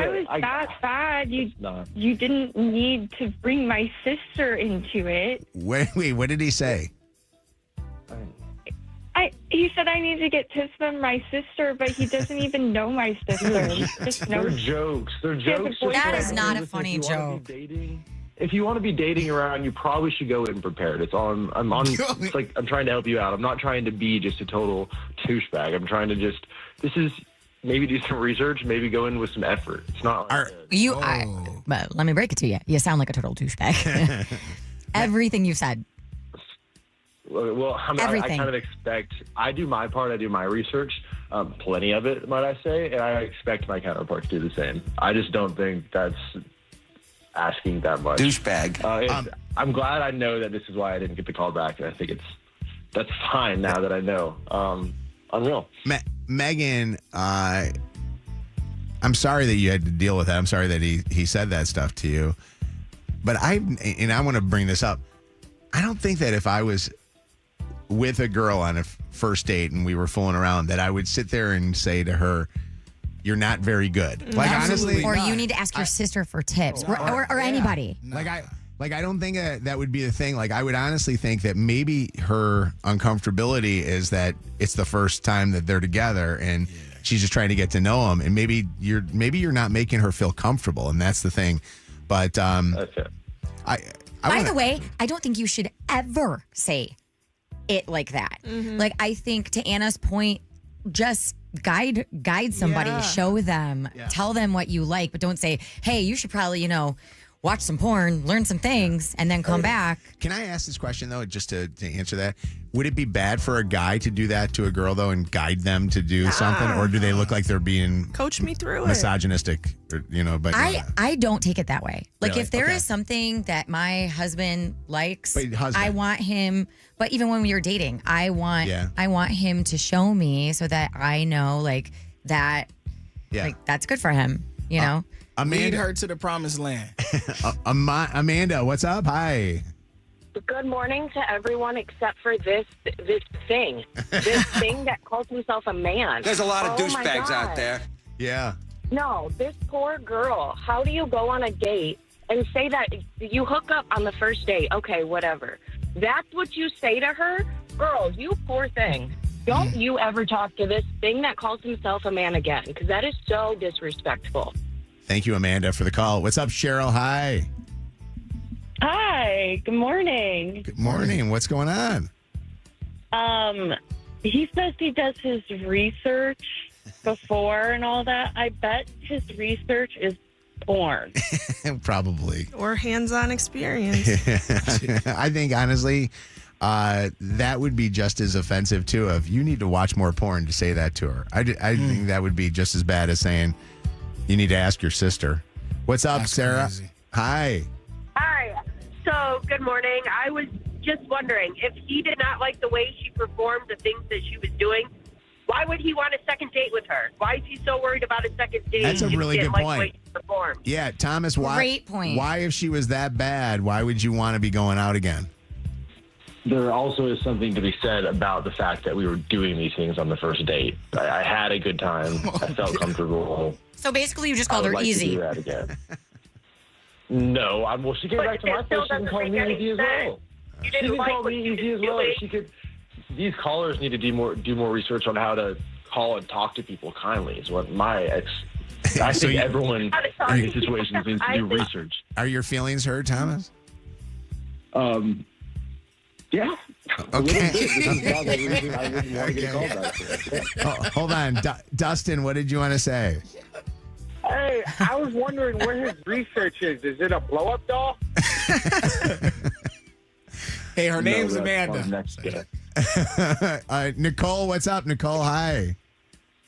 Speaker 4: was that bad, you didn't need to bring my sister into it.
Speaker 1: Wait, what did he say?
Speaker 4: He said I need to get tips from my sister, but he doesn't even know my sister.
Speaker 3: They're jokes.
Speaker 5: That is not a funny joke.
Speaker 3: If you want to be dating around, you probably should go in prepared. It's all I'm trying to help you out. I'm not trying to be just a total douchebag. I'm trying to maybe do some research, maybe go in with some effort. It's not
Speaker 5: but let me break it to you. You sound like a total douchebag. Everything you've said.
Speaker 3: Well, I kind of expect, I do my part, I do my research, plenty of it, might I say, and I expect my counterpart to do the same. I just don't think that's asking that much.
Speaker 21: Douchebag.
Speaker 3: I'm glad I know that this is why I didn't get the call back, and I think that's fine now that I know. Unreal.
Speaker 1: Megan, I'm sorry that you had to deal with that. I'm sorry that he said that stuff to you. But I want to bring this up. I don't think that if I was with a girl on a first date and we were fooling around, that I would sit there and say to her, "You're not very good." Like, honestly,
Speaker 5: or you need to ask your sister for tips, or anybody.
Speaker 1: Like I don't think that would be the thing. Like, I would honestly think that maybe her uncomfortability is that it's the first time that they're together and she's just trying to get to know him, and maybe you're not making her feel comfortable, and that's the thing. But
Speaker 3: okay.
Speaker 5: By the way, I don't think you should ever say it like that.
Speaker 17: Mm-hmm.
Speaker 5: Like, I think to Anna's point, just guide somebody, show them, tell them what you like, but don't say, "Hey, you should probably, watch some porn, learn some things, and then come back.
Speaker 1: Can I ask this question, though, just to answer that? Would it be bad for a guy to do that to a girl, though, and guide them to do something? Or do they look like they're being
Speaker 17: Coach me through
Speaker 1: misogynistic? Or, but
Speaker 5: I don't take it that way. Like,
Speaker 1: Really?
Speaker 5: if there
Speaker 1: Okay.
Speaker 5: is something that my husband likes,
Speaker 1: But husband.
Speaker 5: I want him, but even when we were dating, I want him to show me so that I know, like, that, like, that's good for him, you know?
Speaker 6: Lead her to the promised land.
Speaker 1: Amanda, what's up? Hi.
Speaker 10: Good morning to everyone except for this thing. This thing that calls himself a man.
Speaker 15: There's a lot of
Speaker 10: Oh my
Speaker 15: douchebags
Speaker 10: God.
Speaker 15: out there.
Speaker 1: Yeah.
Speaker 10: No, this poor girl. How do you go on a date and say that you hook up on the first date? Okay, whatever. That's what you say to her? Girl, you poor thing. Don't you ever talk to this thing that calls himself a man again, because that is so disrespectful.
Speaker 1: Thank you, Amanda, for the call. What's up, Cheryl? Hi.
Speaker 19: Hi, good morning.
Speaker 1: Good morning. What's going on?
Speaker 19: He says he does his research before and all that. I bet his research is porn.
Speaker 1: Probably.
Speaker 17: Or hands-on experience.
Speaker 1: I think, honestly, that would be just as offensive, too, if you need to watch more porn to say that to her. I think that would be just as bad as saying you need to ask your sister. What's up, Sarah?
Speaker 6: crazy.
Speaker 1: Hi.
Speaker 20: Hi. So, good morning. I was just wondering, if he did not like the way she performed the things that she was doing, why would he want a second date with her? Why is he so worried about a second date?
Speaker 1: That's a
Speaker 20: if he
Speaker 1: really
Speaker 20: didn't
Speaker 1: good
Speaker 20: like the way
Speaker 1: point.
Speaker 20: she performed?
Speaker 1: Yeah, Thomas, why?
Speaker 5: Great point.
Speaker 1: Why, if she was that bad, why would you want to be going out again?
Speaker 3: There also is something to be said about the fact that we were doing these things on the first date. I had a good time. I felt comfortable.
Speaker 5: So basically, you just
Speaker 3: I
Speaker 5: called
Speaker 3: would
Speaker 5: her
Speaker 3: like to
Speaker 5: easy.
Speaker 3: do that again. No, well, she came
Speaker 20: But
Speaker 3: back to my
Speaker 20: it still
Speaker 3: place. She can
Speaker 20: doesn't
Speaker 3: call
Speaker 20: make
Speaker 3: me
Speaker 20: any
Speaker 3: easy as
Speaker 20: sense.
Speaker 3: well.
Speaker 20: You
Speaker 3: She
Speaker 20: didn't
Speaker 3: can
Speaker 20: like
Speaker 3: call
Speaker 20: what
Speaker 3: me
Speaker 20: she was
Speaker 3: easy as well.
Speaker 20: doing.
Speaker 3: She could. These callers need to do more research on how to call and talk to people kindly. Is what my ex. I
Speaker 1: So
Speaker 3: think
Speaker 1: you-
Speaker 3: everyone
Speaker 20: How to talk
Speaker 3: in
Speaker 20: to
Speaker 3: these
Speaker 20: people.
Speaker 3: situations needs to
Speaker 20: I
Speaker 3: do
Speaker 20: think-
Speaker 3: research.
Speaker 1: Are your feelings hurt, Thomas?
Speaker 3: Yeah.
Speaker 1: Okay.
Speaker 3: I wouldn't want to get called back.
Speaker 1: Oh, hold on. Dustin, what did you want to say?
Speaker 24: Hey, I was wondering where his research is. Is it a blow-up doll?
Speaker 6: Hey, her name's
Speaker 3: No, that's
Speaker 6: Amanda.
Speaker 3: our next guest.
Speaker 1: Nicole, what's up, Nicole? Hi.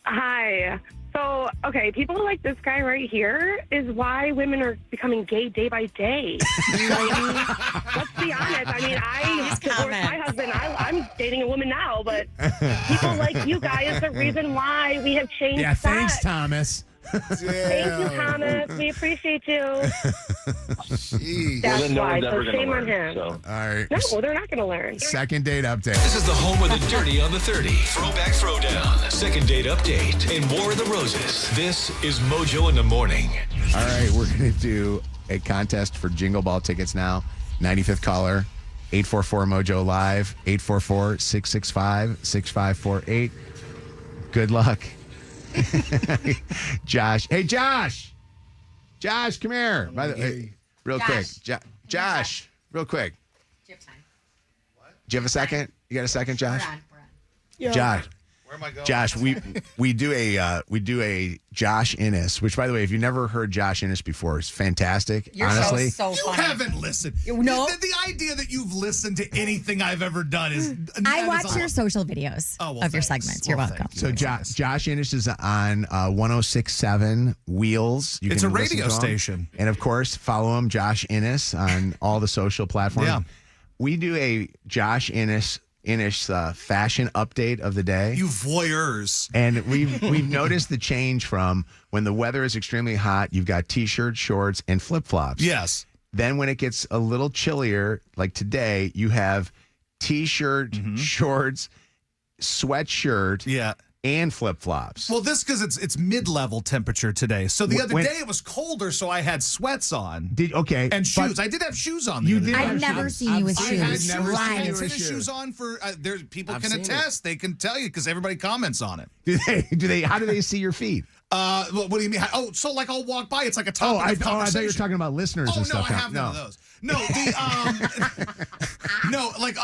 Speaker 20: Hi. So, okay, people like this guy right here is why women are becoming gay day by day. Let's be honest. I mean, I divorced my husband. I'm dating a woman now, but people like you guys are the reason why we have changed
Speaker 1: Yeah, thanks,
Speaker 20: sex.
Speaker 1: Thomas.
Speaker 20: Thank you, Thomas. We appreciate you.
Speaker 1: Jeez.
Speaker 20: That's
Speaker 3: no
Speaker 20: why.
Speaker 3: one's ever
Speaker 20: So
Speaker 3: gonna
Speaker 20: shame on
Speaker 3: learn,
Speaker 20: him.
Speaker 3: so.
Speaker 1: All right.
Speaker 20: No, they're not going to learn.
Speaker 1: Second date update.
Speaker 7: This is the home of the dirty on the 30. Throwback Throwdown. Second date update. And War of the Roses. This is Mojo in the Morning.
Speaker 1: All right, we're going to do a contest for Jingle Ball tickets now. 95th caller, 844-MOJO Live, 844-665-6548. Good luck. Josh. Hey, Josh. Josh, come here. By the way, real quick. Josh, real quick.
Speaker 5: Do you have time?
Speaker 1: Do you have a second? You got a second, Josh?
Speaker 5: We're on.
Speaker 1: Josh.
Speaker 26: Where am I going?
Speaker 1: Josh, we do a Josh Innes, which, by the way, if you've never heard Josh Innes before, is fantastic.
Speaker 5: Your
Speaker 1: honestly.
Speaker 5: show's so
Speaker 26: You
Speaker 5: funny.
Speaker 26: haven't listened.
Speaker 5: No.
Speaker 26: The idea that you've listened to anything I've ever done is.
Speaker 5: I
Speaker 26: that
Speaker 5: watch
Speaker 26: is
Speaker 5: your
Speaker 26: all.
Speaker 5: social videos
Speaker 26: Oh, well,
Speaker 5: of your
Speaker 26: thanks.
Speaker 5: segments. You're
Speaker 26: Well,
Speaker 5: welcome.
Speaker 26: thank you.
Speaker 1: So Josh Innes is on 106.7 Wheels. You
Speaker 26: It's
Speaker 1: can
Speaker 26: a
Speaker 1: listen
Speaker 26: radio
Speaker 1: to him.
Speaker 26: station.
Speaker 1: And of course, follow him, Josh Innes, on all the social platforms.
Speaker 26: Yeah.
Speaker 1: We do a Josh Innes fashion update of the day.
Speaker 26: You voyeurs.
Speaker 1: And we've noticed the change from when the weather is extremely hot, you've got t-shirts, shorts, and flip-flops.
Speaker 26: Yes.
Speaker 1: Then when it gets a little chillier, like today, you have t-shirt, shorts, sweatshirt, and flip-flops.
Speaker 26: Well, this because it's mid-level temperature today. So the other
Speaker 1: When-
Speaker 26: day it was colder, so I had sweats on.
Speaker 1: Okay.
Speaker 26: And shoes.
Speaker 1: but-
Speaker 26: I did have shoes on.
Speaker 1: You
Speaker 26: The
Speaker 1: did
Speaker 26: other day.
Speaker 5: I've never seen you with
Speaker 26: I had
Speaker 5: shoes.
Speaker 26: shoes.
Speaker 1: Never
Speaker 26: I
Speaker 1: seen
Speaker 26: had
Speaker 1: you with
Speaker 26: tennis
Speaker 1: shoes.
Speaker 26: shoes on for. There's people
Speaker 6: I've
Speaker 26: can
Speaker 6: seen
Speaker 26: attest. They can tell you because everybody comments on it.
Speaker 1: Do they? How do they see your feet?
Speaker 26: What do you mean? Oh, so like I'll walk by. It's like a topic of conversation.
Speaker 1: I thought you were talking about listeners and stuff.
Speaker 26: I have none of those. No, no, like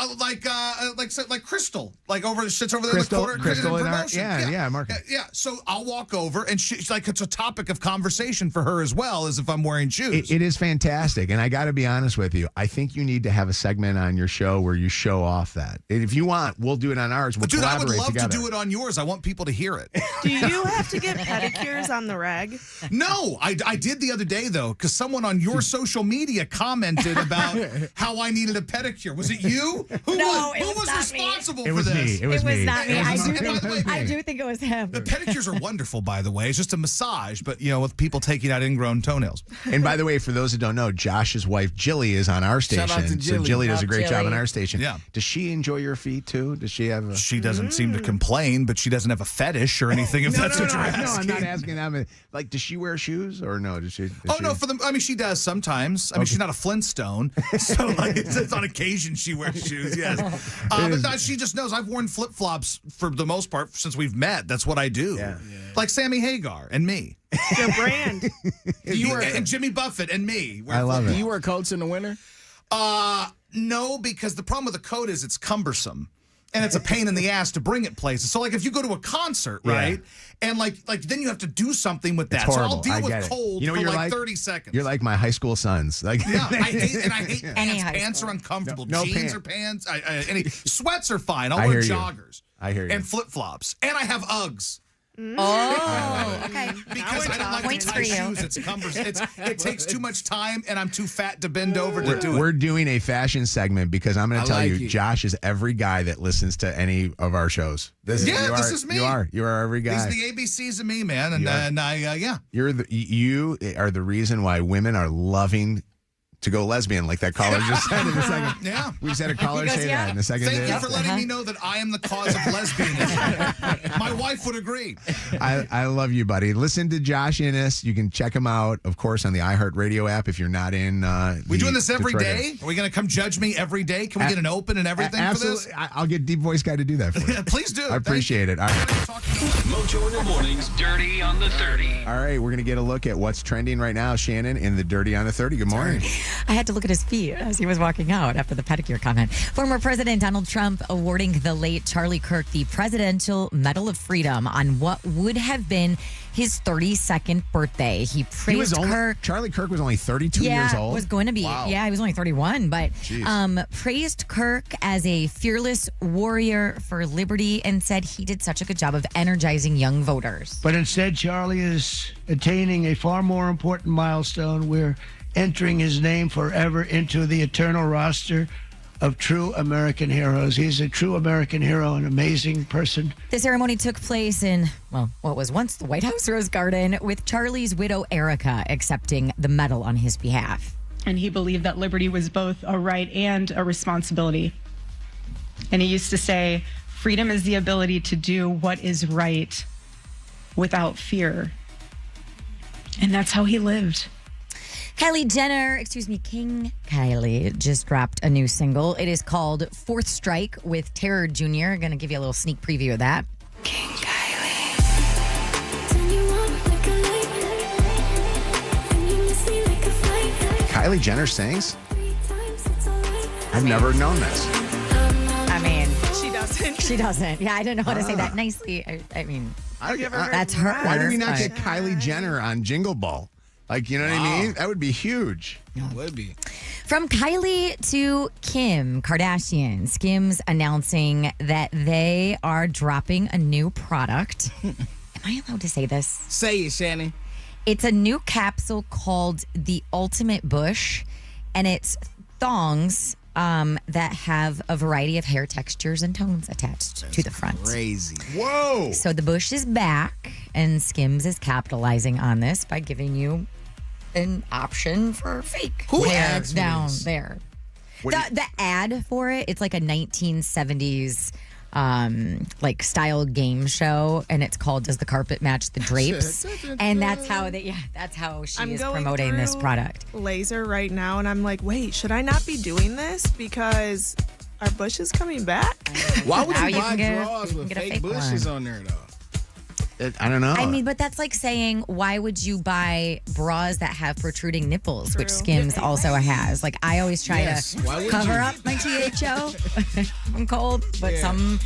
Speaker 26: Crystal, like sits over there in the corner.
Speaker 1: Crystal in our,
Speaker 26: Mark. Yeah. So I'll walk over, and she's like, it's a topic of conversation for her as well as if I'm wearing shoes.
Speaker 1: It is fantastic, and I got to be honest with you. I think you need to have a segment on your show where you show off that. If you want, we'll do it on ours. We'll collaborate
Speaker 26: I would love
Speaker 1: together.
Speaker 26: to do it on yours. I want people to hear it.
Speaker 17: Do you have to get pedicures on the reg?
Speaker 26: No, I did the other day though, because someone on your social media commented about how I needed a pedicure. Was it you? Who was responsible for this?
Speaker 1: It was me.
Speaker 5: Not me. I do think it was him.
Speaker 26: The pedicures are wonderful, by the way. It's just a massage, but with people taking out ingrown toenails.
Speaker 1: And by the way, for those who don't know, Josh's wife Jilly is on our station.
Speaker 6: Shout out to Jilly.
Speaker 1: So Jilly does a great job on our station.
Speaker 26: Yeah.
Speaker 1: Does she enjoy your feet too? Does she have?
Speaker 26: She doesn't seem to complain, but she doesn't have a fetish or anything. If that's what you're asking.
Speaker 1: No, I'm not asking that. Like, does she wear shoes or no? Does she?
Speaker 26: No. She does sometimes. I mean, she's not a Flintstone, so like it's on occasion she wears shoes. Yes, but she just knows I've worn flip flops for the most part since we've met. That's what I do. Yeah. Like Sammy Hagar and me.
Speaker 17: Your brand.
Speaker 26: And Jimmy Buffett and me.
Speaker 1: I love it.
Speaker 6: Do you wear coats in the winter?
Speaker 26: No, because the problem with a coat is it's cumbersome. And it's a pain in the ass to bring it places. So, like, if you go to a concert, right, and like then you have to do something with that.
Speaker 1: It's
Speaker 26: so
Speaker 1: horrible.
Speaker 26: I'll deal with cold for like 30 seconds.
Speaker 1: You're like my high school sons. Like,
Speaker 26: I hate pants. Pants are uncomfortable.
Speaker 1: No
Speaker 26: Jeans
Speaker 1: pants.
Speaker 26: are pants. Any sweats are fine. I'll
Speaker 1: I
Speaker 26: wear
Speaker 1: hear you.
Speaker 26: joggers.
Speaker 1: I hear you.
Speaker 26: And flip flops. And I have Uggs.
Speaker 5: Oh, okay.
Speaker 26: Because I don't like
Speaker 5: Points
Speaker 26: to tie
Speaker 5: for you.
Speaker 26: shoes. It's cumbersome. It takes too much time, and I'm too fat to bend over to do it.
Speaker 1: We're doing a fashion segment because I'm going to tell you, Josh is every guy that listens to any of our shows.
Speaker 26: This is me.
Speaker 1: You are every guy.
Speaker 26: These are the ABCs of me, man. And I.
Speaker 1: You are the reason why women are loving to go lesbian, like that caller just said in a second.
Speaker 26: Yeah.
Speaker 1: We just had a caller say that in a second.
Speaker 26: Thank you for letting me know that I am the cause of lesbianism. My wife would agree.
Speaker 1: I love you, buddy. Listen to Josh Innes. You can check him out, of course, on the iHeartRadio app if you're not in.
Speaker 26: We doing this every
Speaker 1: Detroit
Speaker 26: day? Are we going to come judge me every day? Can we get an open and everything
Speaker 1: absolutely.
Speaker 26: for this?
Speaker 1: I'll get Deep Voice Guy to do that for you.
Speaker 26: Please do.
Speaker 1: I appreciate it. All right.
Speaker 7: Mojo in the mornings, Dirty on the 30.
Speaker 1: All right, we're going to get a look at what's trending right now, Shannon, in the Dirty on the 30. Good morning.
Speaker 5: I had to look at his feet as he was walking out after the pedicure comment. Former President Donald Trump awarding the late Charlie Kirk the Presidential Medal of Freedom on what would have been his 32nd birthday. He praised Kirk.
Speaker 1: Charlie Kirk was only 32 years old.
Speaker 5: Was going to be.
Speaker 1: Wow.
Speaker 5: Yeah, he was only 31, but praised Kirk as a fearless warrior for liberty and said he did such a good job of energizing young voters.
Speaker 14: But instead, Charlie is attaining a far more important milestone. We're entering his name forever into the eternal roster of true American heroes. He's a true American hero, an amazing person.
Speaker 5: The ceremony took place in, what was once the White House Rose Garden, with Charlie's widow, Erica, accepting the medal on his behalf.
Speaker 15: And he believed that liberty was both a right and a responsibility. And he used to say, freedom is the ability to do what is right without fear. And that's how he lived.
Speaker 5: King Kylie just dropped a new single. It is called Fourth Strike with Terror Jr. Going to give you a little sneak preview of that. King
Speaker 1: Kylie Jenner sings? I've never known this.
Speaker 5: I mean,
Speaker 17: she doesn't.
Speaker 5: She doesn't. Yeah, I don't know how to say that nicely. I mean, that's her.
Speaker 1: Why do we not get Kylie Jenner on Jingle Ball? Like, you know what I mean? That would be huge.
Speaker 6: It would be.
Speaker 5: From Kylie to Kim Kardashian, Skims announcing that they are dropping a new product. Am I allowed to say this?
Speaker 6: Say it, Shannon.
Speaker 5: It's a new capsule called the Ultimate Bush, and it's thongs that have a variety of hair textures and tones attached to the front.
Speaker 6: Crazy.
Speaker 1: Whoa.
Speaker 5: So the bush is back, and Skims is capitalizing on this by giving you an option for fake hair down there. The ad for it, it's like a 1970s like style game show, and it's called "Does the Carpet Match the Drapes?" And that's how she is promoting this product.
Speaker 17: Laser right now, and I'm like, wait, should I not be doing this because our bush is coming back?
Speaker 6: Why would
Speaker 5: Now
Speaker 6: you
Speaker 5: you
Speaker 6: buy
Speaker 5: can get-
Speaker 6: drawers
Speaker 5: you can
Speaker 6: with
Speaker 5: get a
Speaker 6: fake
Speaker 5: fake
Speaker 6: bushes
Speaker 5: one.
Speaker 6: on there though?
Speaker 1: I don't know.
Speaker 5: I mean, but that's like saying, why would you buy bras that have protruding nipples, which Skims also has? Like, I always try to cover up my THO. I'm cold, but some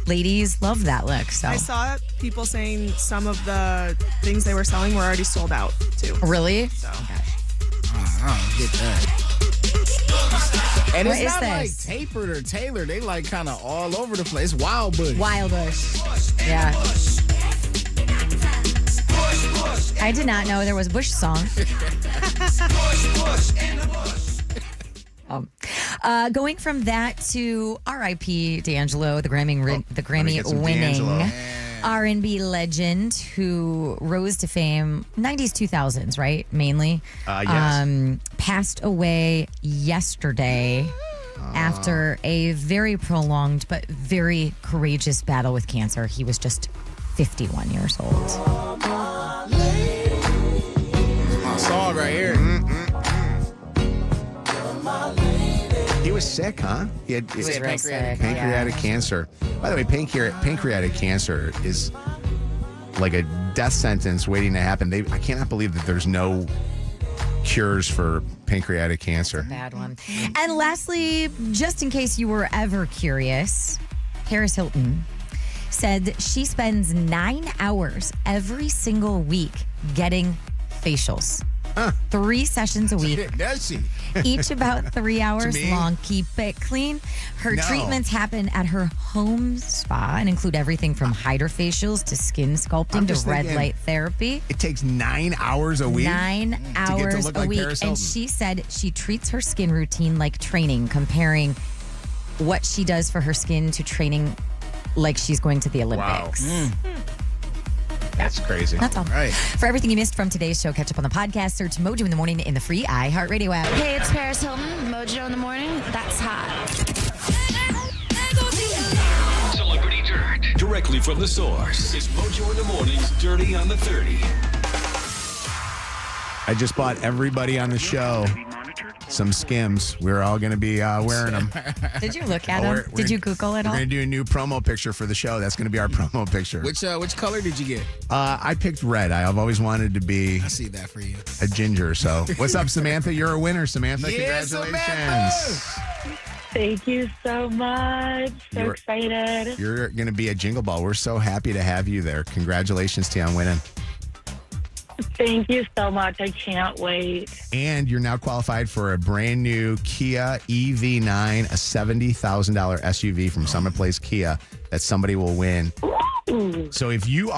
Speaker 5: ladies love that look. So
Speaker 17: I saw people saying some of the things they were selling were already sold out, too.
Speaker 5: Really?
Speaker 17: So.
Speaker 6: I don't get that. And
Speaker 5: What
Speaker 6: it's
Speaker 5: is
Speaker 6: not like
Speaker 5: this?
Speaker 6: tapered or tailored. They like kind of all over the place. Wild bush.
Speaker 5: Wild bush. Yeah. I did not know there was a Bush song. Going from that to R.I.P. D'Angelo, the Grammy-winning R&B legend who rose to fame 90s, 2000s, right? Mainly.
Speaker 1: Yes.
Speaker 5: Passed away yesterday after a very prolonged but very courageous battle with cancer. He was just 51 years old.
Speaker 6: My song right here.
Speaker 1: He was sick, huh? He had pancreatic cancer. By the way, pancreatic cancer is like a death sentence waiting to happen. I cannot believe that there's no cures for pancreatic cancer.
Speaker 5: Bad one. And lastly, just in case you were ever curious, Paris Hilton said she spends 9 hours every single week getting facials. 3 sessions a week.
Speaker 6: Does she?
Speaker 5: Each about 3 hours long. Keep it clean. Her treatments happen at her home spa and include everything from hydrofacials to skin sculpting to red light therapy.
Speaker 1: It takes 9 hours a week?
Speaker 5: 9 hours a week. And she said she treats her skin routine like training, comparing what she does for her skin to training like she's going to the Olympics.
Speaker 1: Wow. That's crazy.
Speaker 5: That's all. Right. For everything you missed from today's show, catch up on the podcast. Search Mojo in the Morning in the free iHeartRadio app.
Speaker 8: Hey, it's Paris Hilton. Mojo in the Morning. That's hot.
Speaker 7: Celebrity Dirt. Directly from the source. It's Mojo in the Morning's Dirty on the 30.
Speaker 1: I just bought everybody on the show some Skims. We're all going to be wearing them.
Speaker 5: Did you look at them? Did you Google it all?
Speaker 1: We're going to do a new promo picture for the show. That's going to be our promo picture.
Speaker 6: Which color did you get?
Speaker 1: I picked red. I've always wanted to be
Speaker 6: I see that for you.
Speaker 1: A ginger. So what's up, Samantha? You're a winner, Samantha.
Speaker 6: Yeah,
Speaker 1: congratulations.
Speaker 6: Samantha!
Speaker 19: Thank you so much. So excited.
Speaker 1: You're going to be a Jingle Ball. We're so happy to have you there. Congratulations to you on winning.
Speaker 19: Thank you so much. I can't wait.
Speaker 1: And you're now qualified for a brand new Kia EV9, a $70,000 SUV from Summit Place Kia that somebody will win. So if you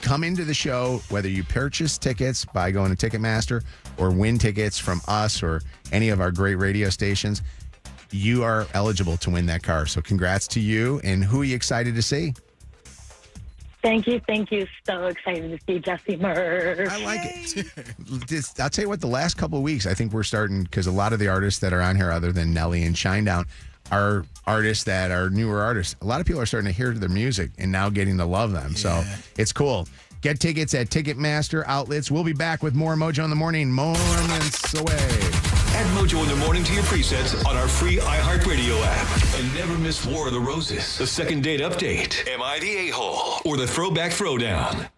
Speaker 1: come into the show, whether you purchase tickets by going to Ticketmaster or win tickets from us or any of our great radio stations, you are eligible to win that car. So congrats to you. And who are you excited to see?
Speaker 19: Thank you. So excited to see Jesse Murph.
Speaker 1: I like it. I'll tell you what, the last couple of weeks, I think we're starting, because a lot of the artists that are on here, other than Nelly and Shinedown, are artists that are newer artists. A lot of people are starting to hear their music and now getting to love them. Yeah. So it's cool. Get tickets at Ticketmaster outlets. We'll be back with more Mojo in the Morning moments away.
Speaker 7: Add Mojo in the Morning to your presets on our free iHeartRadio app. And never miss War of the Roses, the second date update, Am I the A-Hole, or the Throwback Throwdown.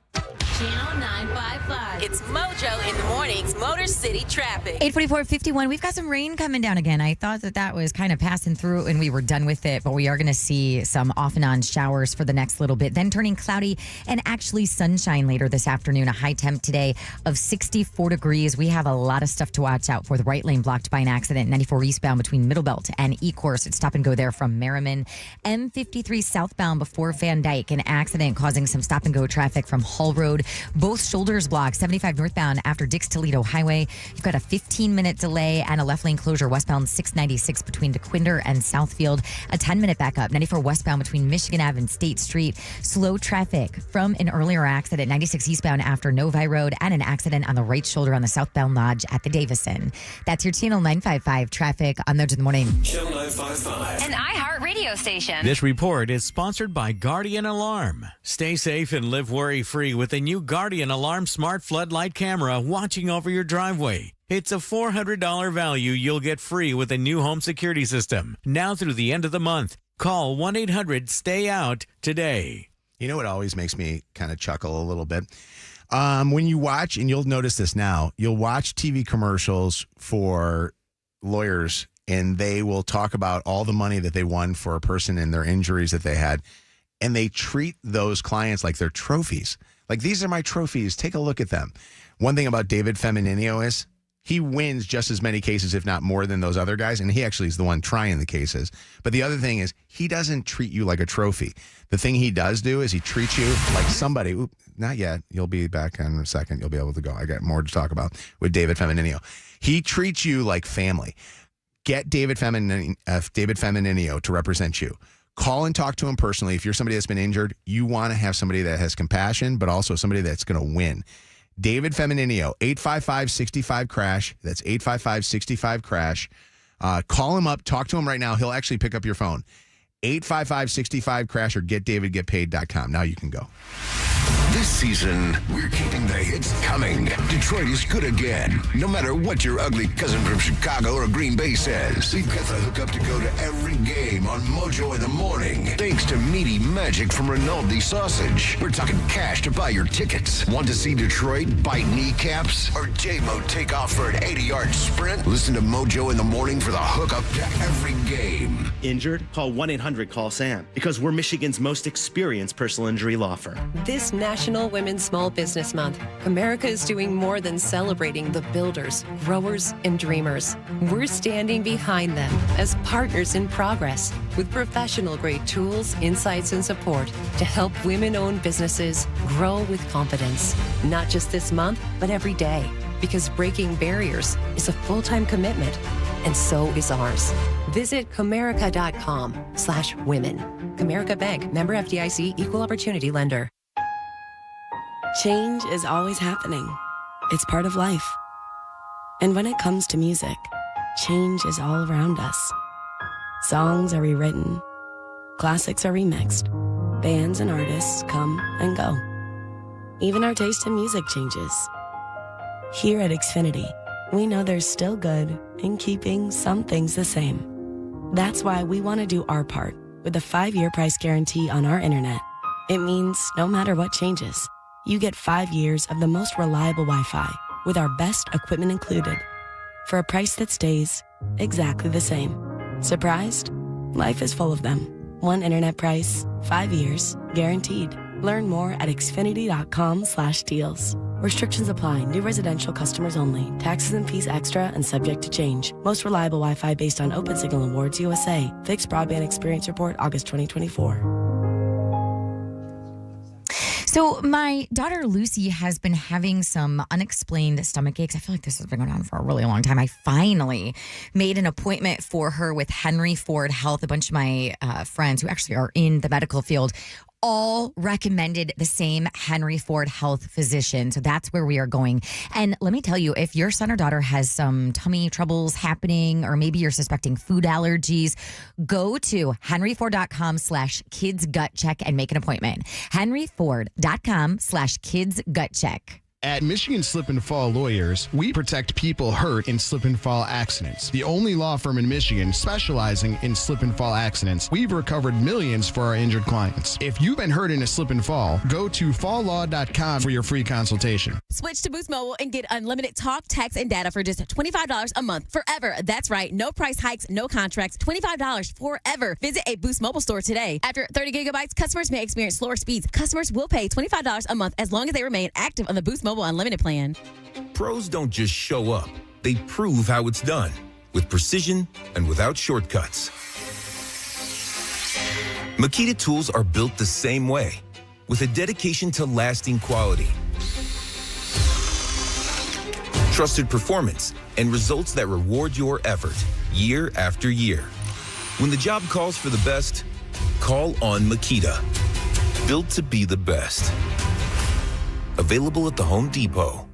Speaker 16: Channel 955. It's Mojo in the Morning's Motor City Traffic.
Speaker 5: 8:44:51. We've got some rain coming down again. I thought that was kind of passing through and we were done with it, but we are going to see some off and on showers for the next little bit. Then turning cloudy and actually sunshine later this afternoon. A high temp today of 64 degrees. We have a lot of stuff to watch out for. The right lane blocked by an accident. 94 eastbound between Middlebelt and E-Course. It's stop and go there from Merriman. M53 southbound before Van Dyke. An accident causing some stop and go traffic from Hull Road. Both shoulders blocked. 75 northbound after Dix Toledo Highway. You've got a 15-minute delay and a left lane closure westbound 696 between DeQuinder and Southfield. A 10-minute backup. 94 westbound between Michigan Ave and State Street. Slow traffic from an earlier accident. 96 eastbound after Novi Road and an accident on the right shoulder on the southbound lodge at the Davison. That's your Channel 955 traffic on Mojo in the Morning.
Speaker 7: Channel 955.
Speaker 16: An iHeart radio station.
Speaker 18: This report is sponsored by Guardian Alarm. Stay safe and live worry-free with a new Guardian Alarm smart floodlight camera watching over your driveway. It's a $400 value you'll get free with a new home security system. Now through the end of the month. Call 1-800-STAY-OUT today.
Speaker 1: You know what always makes me kind of chuckle a little bit? When you watch, and you'll notice this now, you'll watch TV commercials for lawyers, and they will talk about all the money that they won for a person and their injuries that they had, and they treat those clients like they're trophies. Like, these are my trophies. Take a look at them. One thing about David Femininio is he wins just as many cases, if not more, than those other guys, and he actually is the one trying the cases. But the other thing is he doesn't treat you like a trophy. The thing he does do is he treats you like somebody. Oop, not yet. You'll be back in a second. You'll be able to go. I got more to talk about with David Femininio. He treats you like family. Get David Femininio to represent you. Call and talk to him personally. If you're somebody that's been injured, you want to have somebody that has compassion, but also somebody that's going to win. David Femininio, 855-65-CRASH. That's 855-65-CRASH. Call him up. Talk to him right now. He'll actually pick up your phone. 855-65-CRASH or getdavidgetpaid.com. Now you can go.
Speaker 9: This season, we're keeping the hits coming. Detroit is good again. No matter what your ugly cousin from Chicago or Green Bay says, we've got the hookup to go to every game on Mojo in the Morning. Thanks to meaty magic from Rinaldi Sausage. We're talking cash to buy your tickets. Want to see Detroit bite kneecaps? Or J-Mo take off for an 80-yard sprint? Listen to Mojo in the Morning for the hookup to every game.
Speaker 11: Injured? Call 1-800-CALL-SAM because we're Michigan's most experienced personal injury law firm.
Speaker 12: This National Women's Small Business Month, America is doing more than celebrating the builders, growers, and dreamers. We're standing behind them as partners in progress with professional-grade tools, insights, and support to help women-owned businesses grow with confidence. Not just this month, but every day, because breaking barriers is a full-time commitment, and so is ours. Visit Comerica.com/women. Comerica Bank, member FDIC, equal opportunity lender.
Speaker 22: Change is always happening. It's part of life. And when it comes to music, change is all around us. Songs are rewritten. Classics are remixed. Bands and artists come and go. Even our taste in music changes. Here at Xfinity, we know there's still good in keeping some things the same. That's why we want to do our part with a 5-year price guarantee on our internet. It means no matter what changes, you get 5 years of the most reliable Wi-Fi with our best equipment included for a price that stays exactly the same. Surprised? Life is full of them. One internet price, 5 years, guaranteed. Learn more at Xfinity.com/deals. Restrictions apply. New residential customers only. Taxes and fees extra and subject to change. Most reliable Wi-Fi based on Open Signal Awards USA. Fixed Broadband Experience Report, August 2024.
Speaker 5: So my daughter Lucy has been having some unexplained stomach aches. I feel like this has been going on for a really long time. I finally made an appointment for her with Henry Ford Health. A bunch of my friends who actually are in the medical field all recommended the same Henry Ford Health physician. So that's where we are going. And let me tell you, if your son or daughter has some tummy troubles happening, or maybe you're suspecting food allergies, go to henryford.com/kidsgutcheck and make an appointment. henryford.com/kidsgutcheck.
Speaker 23: At Michigan Slip and Fall Lawyers, we protect people hurt in slip and fall accidents. The only law firm in Michigan specializing in slip and fall accidents. We've recovered millions for our injured clients. If you've been hurt in a slip and fall, go to falllaw.com for your free consultation.
Speaker 25: Switch to Boost Mobile and get unlimited talk, text, and data for just $25 a month forever. That's right. No price hikes, no contracts. $25 forever. Visit a Boost Mobile store today. After 30 gigabytes, customers may experience slower speeds. Customers will pay $25 a month as long as they remain active on the Boost Mobile Unlimited plan.
Speaker 27: Pros don't just show up. They prove how it's done with precision and without shortcuts. Makita tools are built the same way with a dedication to lasting quality, trusted performance, and results that reward your effort year after year. When the job calls for the best, call on Makita. Built to be the best. Available at the Home Depot.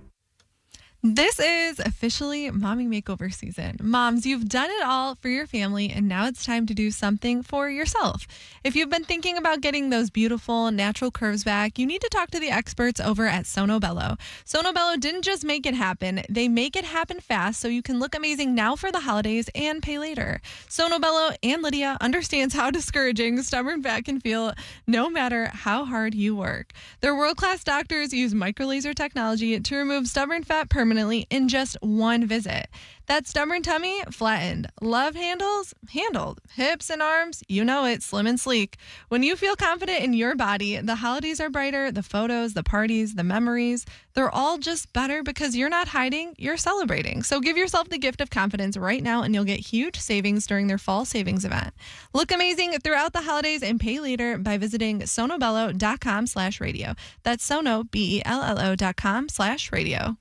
Speaker 2: This is officially mommy makeover season. Moms, you've done it all for your family, and now it's time to do something for yourself. If you've been thinking about getting those beautiful natural curves back, you need to talk to the experts over at Sono Bello. Sono Bello didn't just make it happen, they make it happen fast so you can look amazing now for the holidays and pay later. Sono Bello and Lydia understands how discouraging stubborn fat can feel no matter how hard you work. Their world-class doctors use microlaser technology to remove stubborn fat permanently in just one visit. That stubborn tummy, flattened. Love handles, handled. Hips and arms, you know it, slim and sleek. When you feel confident in your body, the holidays are brighter, the photos, the parties, the memories, they're all just better because you're not hiding, you're celebrating. So give yourself the gift of confidence right now and you'll get huge savings during their fall savings event. Look amazing throughout the holidays and pay later by visiting sonobello.com/radio. That's Sono, BELLO.com/radio.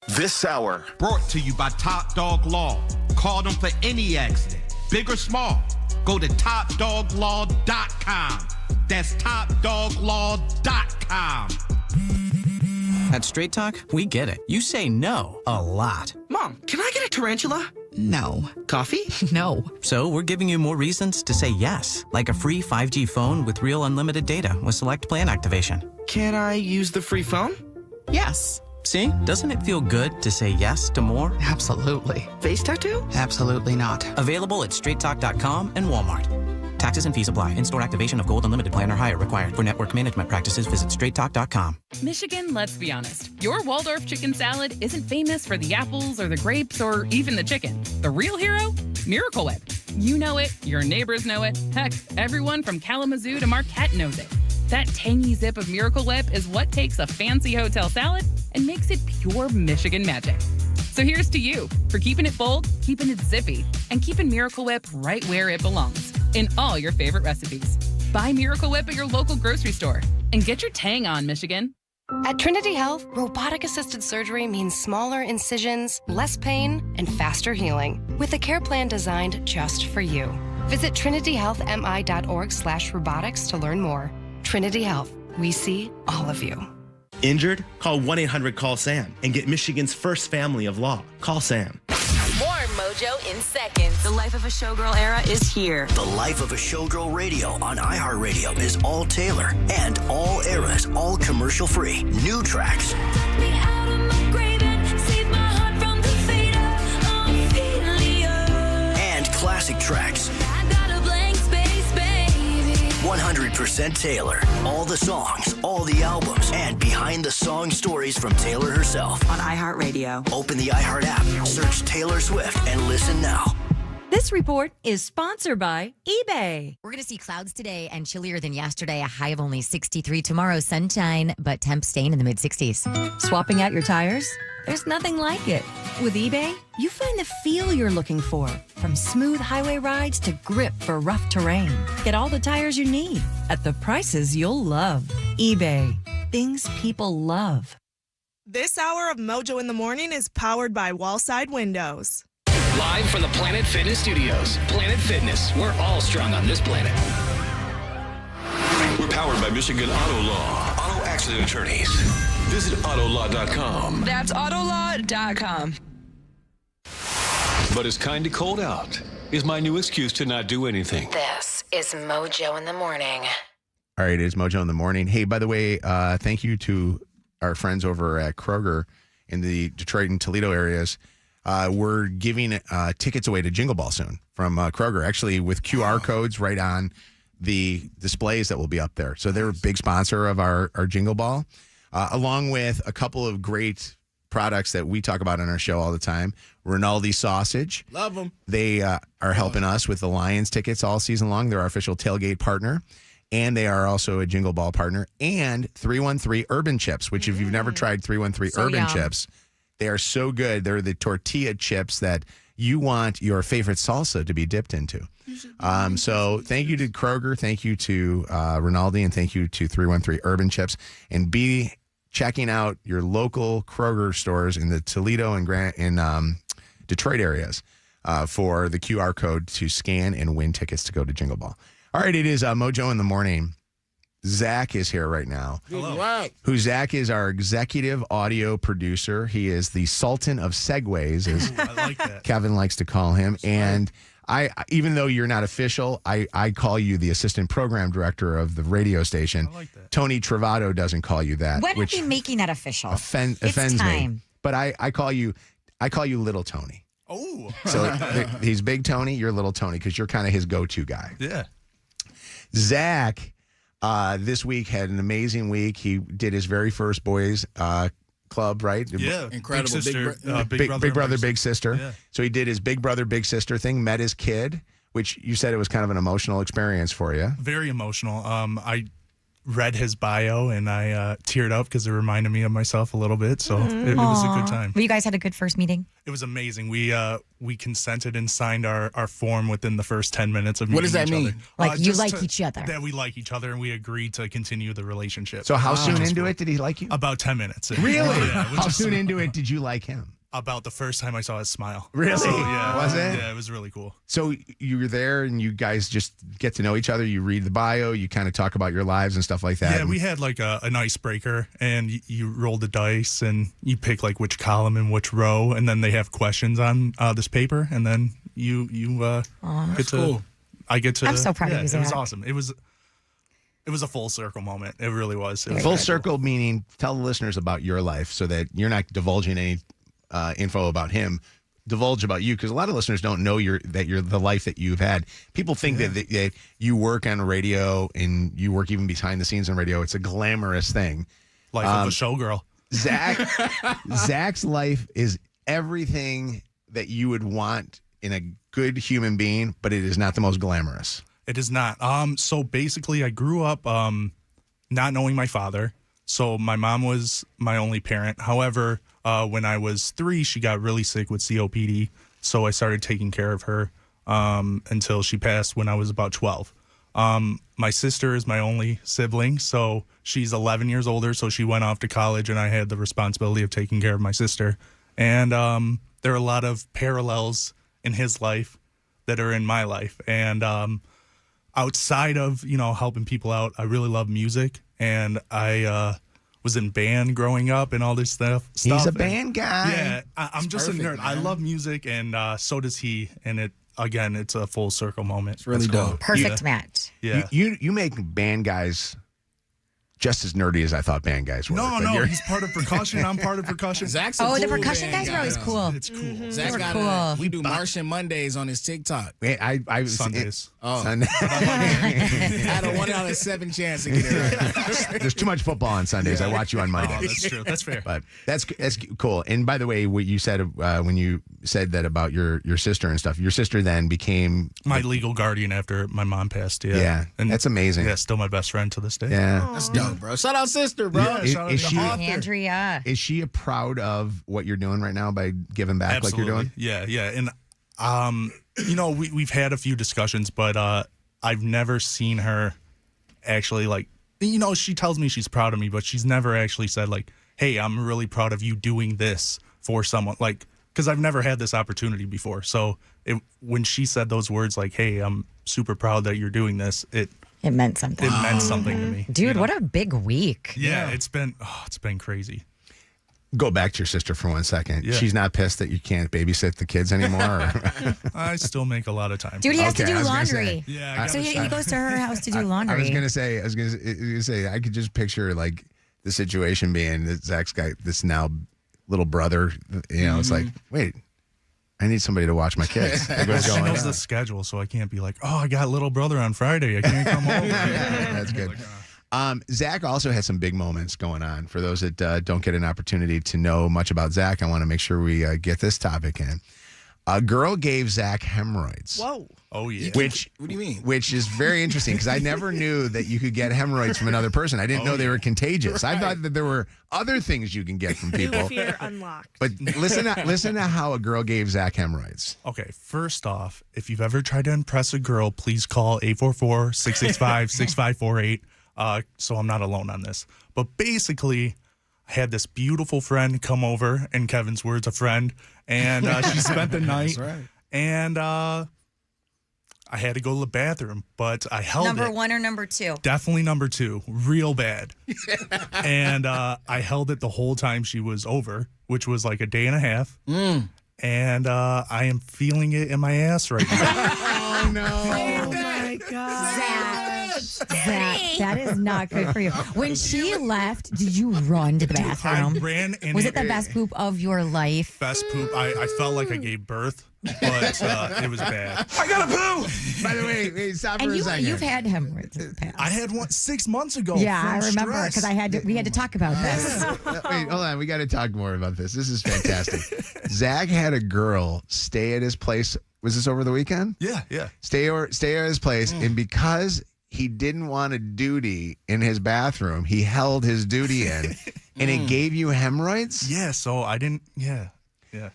Speaker 3: This hour brought to you by Top Dog Law. Call them for any accident, big or small. Go to topdoglaw.com. That's topdoglaw.com.
Speaker 4: At Straight Talk, we get it. You say no a lot.
Speaker 10: Mom, can I get a tarantula?
Speaker 4: No.
Speaker 10: Coffee?
Speaker 4: No. So we're giving you more reasons to say yes, like a free 5G phone with real unlimited data with select plan activation.
Speaker 10: Can I use the free phone?
Speaker 4: Yes. See, doesn't it feel good to say yes to more?
Speaker 10: Absolutely. Face tattoo?
Speaker 4: Absolutely not. Available at straighttalk.com and Walmart. Taxes and fees apply. In-store activation of Gold Unlimited plan or higher required. For network management practices, visit straighttalk.com.
Speaker 13: Michigan, let's be honest. Your Waldorf chicken salad isn't famous for the apples or the grapes or even the chicken. The real hero? Miracle Whip. You know it. Your neighbors know it. Heck, everyone from Kalamazoo to Marquette knows it. That tangy zip of Miracle Whip is what takes a fancy hotel salad and makes it pure Michigan magic. So here's to you for keeping it bold, keeping it zippy, and keeping Miracle Whip right where it belongs, in all your favorite recipes. Buy Miracle Whip at your local grocery store and get your tang on, Michigan.
Speaker 21: At Trinity Health, robotic-assisted surgery means smaller incisions, less pain, and faster healing, with a care plan designed just for you. Visit trinityhealthmi.org/robotics to learn more. Trinity Health, we see all of you.
Speaker 11: Injured? Call 1-800-CALL-SAM and get Michigan's first family of law. Call Sam.
Speaker 16: More Mojo in seconds. The Life of a Showgirl era is here.
Speaker 24: The Life of a Showgirl radio on iHeartRadio is all Taylor and all eras, all commercial free. New tracks. And classic tracks. 100% Taylor. All the songs, all the albums, and behind the song stories from Taylor herself.
Speaker 16: On iHeartRadio.
Speaker 24: Open the iHeart app, search Taylor Swift, and listen now.
Speaker 28: This report is sponsored by eBay.
Speaker 5: We're going to see clouds today and chillier than yesterday. A high of only 63 tomorrow. Sunshine, but temps staying in the mid-60s.
Speaker 28: Swapping out your tires? There's nothing like it. With eBay, you find the feel you're looking for. From smooth highway rides to grip for rough terrain. Get all the tires you need at the prices you'll love. eBay. Things people love.
Speaker 17: This hour of Mojo in the Morning is powered by Wallside Windows.
Speaker 29: Live from the Planet Fitness Studios. Planet Fitness, we're all strong on this planet.
Speaker 7: We're powered by Michigan Auto Law. Auto accident attorneys. Visit autolaw.com.
Speaker 28: That's autolaw.com.
Speaker 7: But it's kind of cold out is my new excuse to not do anything.
Speaker 16: This is Mojo in the Morning.
Speaker 1: All right, it is Mojo in the Morning. Hey, by the way, thank you to our friends over at Kroger in the Detroit and Toledo areas. We're giving tickets away to Jingle Ball soon from Kroger, actually with QR codes right on the displays that will be up there. So they're a big sponsor of our Jingle Ball, along with a couple of great products that we talk about on our show all the time. Rinaldi Sausage.
Speaker 6: Love them.
Speaker 1: They are helping us with the Lions tickets all season long. They're our official tailgate partner. And they are also a Jingle Ball partner. And 313 Urban Chips, which if you've never tried 313 Urban Chips, they are so good. They're the tortilla chips that you want your favorite salsa to be dipped into. So thank you to Kroger. Thank you to Rinaldi. And thank you to 313 Urban Chips. And be checking out your local Kroger stores in the Toledo and Detroit areas for the QR code to scan and win tickets to go to Jingle Ball. All right, it is Mojo in the Morning. Zach is here right now.
Speaker 6: Hello.
Speaker 1: Who Zach is our executive audio producer. He is the Sultan of Segways, as
Speaker 8: I like that.
Speaker 1: Kevin likes to call him. And I, even though you're not official, I call you the assistant program director of the radio station.
Speaker 8: I like that.
Speaker 1: Tony Travato doesn't call you that,
Speaker 5: When are
Speaker 1: which
Speaker 5: we making that official?
Speaker 1: offends
Speaker 5: it's time.
Speaker 1: me. But I call you Little Tony.
Speaker 8: Oh.
Speaker 1: So he's Big Tony, you're Little Tony, because you're kind of his go-to guy.
Speaker 8: Yeah.
Speaker 1: Zach, this week had an amazing week. He did his very first boys club, right?
Speaker 8: Yeah.
Speaker 6: Incredible.
Speaker 8: Big sister,
Speaker 1: Big brother, big sister.
Speaker 8: Yeah.
Speaker 1: So he did his big brother, big sister thing, met his kid, which you said it was kind of an emotional experience for you.
Speaker 8: Very emotional. I read his bio and I teared up because it reminded me of myself a little bit. So it was a good time.
Speaker 5: Well, you guys had a good first meeting?
Speaker 8: It was amazing. We consented and signed our form within the first 10 minutes of meeting.
Speaker 6: What does that
Speaker 8: each
Speaker 6: mean?
Speaker 8: other.
Speaker 5: Like you like each other.
Speaker 8: That we like each other and we agreed to continue the relationship.
Speaker 1: So how soon
Speaker 8: Which is
Speaker 1: into
Speaker 8: cool.
Speaker 1: it did he like you?
Speaker 8: About 10 minutes. in.
Speaker 1: Really?
Speaker 8: Yeah, which
Speaker 1: How
Speaker 8: is-
Speaker 1: soon into it did you like him?
Speaker 8: About the first time I saw his smile.
Speaker 1: Really?
Speaker 8: So, yeah.
Speaker 1: Was it?
Speaker 8: Yeah, it was really cool.
Speaker 1: So you were there and you guys just get to know each other. You read the bio, you kind of talk about your lives and stuff like that.
Speaker 8: Yeah, we had like an icebreaker, and you roll the dice, and you pick like which column and which row, and then they have questions on this paper, and then you get to.
Speaker 6: cool.
Speaker 8: I get to.
Speaker 5: I'm so proud of you,
Speaker 8: It was
Speaker 5: Zach.
Speaker 8: awesome. It was a full circle moment. It really was. It was
Speaker 1: Full
Speaker 8: cool.
Speaker 1: circle meaning tell the listeners about your life so that you're not divulging any info about him. Divulge about you because a lot of listeners don't know you're the life that you've had. People think that you work on radio and you work even behind the scenes on radio. It's a glamorous thing.
Speaker 8: Life of a showgirl.
Speaker 1: Zach's life is everything that you would want in a good human being, but it is not the most glamorous.
Speaker 8: It is not. So basically, I grew up not knowing my father. So my mom was my only parent. However, when I was 3, she got really sick with COPD. So I started taking care of her until she passed when I was about 12. My sister is my only sibling. So she's 11 years older. So she went off to college and I had the responsibility of taking care of my sister. And there are a lot of parallels in his life that are in my life. And outside of, helping people out, I really love music. And I was in band growing up and all this stuff.
Speaker 1: He's a band guy.
Speaker 8: Yeah, I'm just
Speaker 6: perfect,
Speaker 8: a nerd.
Speaker 6: man.
Speaker 8: I love music, and so does he. And it's a full circle moment. It's
Speaker 6: really dope.
Speaker 5: Perfect match.
Speaker 8: Yeah.
Speaker 1: You make band guys just as nerdy as I thought band guys were.
Speaker 8: No,
Speaker 1: but you're-
Speaker 8: he's part of percussion. I'm part of percussion.
Speaker 6: Zach's a
Speaker 5: Oh, the
Speaker 6: cool
Speaker 5: percussion
Speaker 6: band
Speaker 5: guys were always
Speaker 6: guy.
Speaker 5: cool.
Speaker 8: It's cool.
Speaker 6: Zach
Speaker 5: They were
Speaker 6: got
Speaker 5: cool.
Speaker 6: we do Martian Mondays on his TikTok.
Speaker 1: I
Speaker 8: Sundays.
Speaker 6: Oh.
Speaker 1: Sunday.
Speaker 6: I had a 1 out of 7 chance to get it right.
Speaker 1: There's too much football on Sundays. I watch you on
Speaker 8: Oh,
Speaker 1: Mondays.
Speaker 8: that's true. That's fair.
Speaker 1: But that's cool. And by the way, what you said when you said that about your sister and stuff, your sister then became
Speaker 8: My legal guardian after my mom passed. Yeah.
Speaker 1: Yeah,
Speaker 8: And
Speaker 1: that's amazing.
Speaker 8: Yeah, still my best friend to this day.
Speaker 1: Yeah.
Speaker 6: That's dope, bro. Shout out sister, bro.
Speaker 8: Yeah, shout out
Speaker 1: Is
Speaker 8: to
Speaker 1: she-
Speaker 8: Author.
Speaker 5: Andrea.
Speaker 1: Is she proud of what you're doing right now by giving back
Speaker 8: Absolutely.
Speaker 1: like you're doing?
Speaker 8: Yeah. And we've had a few discussions, but I've never seen her actually she tells me she's proud of me, but she's never actually said like, "Hey, I'm really proud of you doing this for someone." Like, because I've never had this opportunity before. So when she said those words like, "Hey, I'm super proud that you're doing this," it
Speaker 5: meant something.
Speaker 8: It meant something to me.
Speaker 5: Dude, what a big week.
Speaker 8: Yeah, it's been crazy.
Speaker 1: Go back to your sister for 1 second.
Speaker 8: Yeah.
Speaker 1: She's not pissed that you can't babysit the kids anymore? Or?
Speaker 8: I still make a lot of time.
Speaker 5: Dude, he has to
Speaker 1: Okay,
Speaker 5: do
Speaker 1: I was gonna
Speaker 5: laundry.
Speaker 1: say.
Speaker 8: Yeah,
Speaker 5: So he goes to her house to do laundry.
Speaker 1: I was gonna say I could just picture like the situation being that Zach's got this now little brother. It's like, wait, I need somebody to watch my kids. Like, what's
Speaker 8: She
Speaker 1: going
Speaker 8: knows
Speaker 1: on?
Speaker 8: the schedule, so I can't be like, "Oh, I got little brother on Friday. I can't come over."
Speaker 1: That's good. Zach also has some big moments going on. For those that don't get an opportunity to know much about Zach, I want to make sure we get this topic in. A girl gave Zach hemorrhoids.
Speaker 17: Whoa.
Speaker 8: Oh, yeah.
Speaker 1: Which,
Speaker 6: What do you mean?
Speaker 1: Which is very interesting because I never knew that you could get hemorrhoids from another person. I didn't know they were contagious. I thought that there were other things you can get from
Speaker 17: New
Speaker 1: people.
Speaker 17: fear unlocked.
Speaker 1: But listen to how a girl gave Zach hemorrhoids.
Speaker 8: Okay, first off, if you've ever tried to impress a girl, please call 844-665-6548. So I'm not alone on this. But basically, I had this beautiful friend come over, in Kevin's words, a friend, and she spent the night.
Speaker 6: That's right.
Speaker 8: And I had to go to the bathroom, but I held
Speaker 5: Number
Speaker 8: it.
Speaker 5: 1 or number 2?
Speaker 8: Definitely number 2, real bad. And I held it the whole time she was over, which was like a day and a half. And I am feeling it in my ass right now.
Speaker 1: Oh, no.
Speaker 17: Oh, my God.
Speaker 5: Zach, that is not good for you. When she left, did you run to the bathroom?
Speaker 8: I ran and
Speaker 5: Was it the best poop of your life?
Speaker 8: Best poop. I felt like I gave birth, but it was bad.
Speaker 1: I got to poo. By the way, stop for
Speaker 5: And
Speaker 1: a second.
Speaker 5: you've had hemorrhoids in the past.
Speaker 8: I had one 6 months ago.
Speaker 5: Yeah, I
Speaker 8: from
Speaker 5: remember
Speaker 8: stress.
Speaker 5: because we had to talk about this.
Speaker 1: Wait, hold on. We got to talk more about this. This is fantastic. Zach had a girl stay at his place. Was this over the weekend?
Speaker 8: Yeah.
Speaker 1: Stay at his place, and because he didn't want a duty in his bathroom, he held his duty in, and it gave you hemorrhoids?
Speaker 8: Yeah, so I didn't. Yeah. I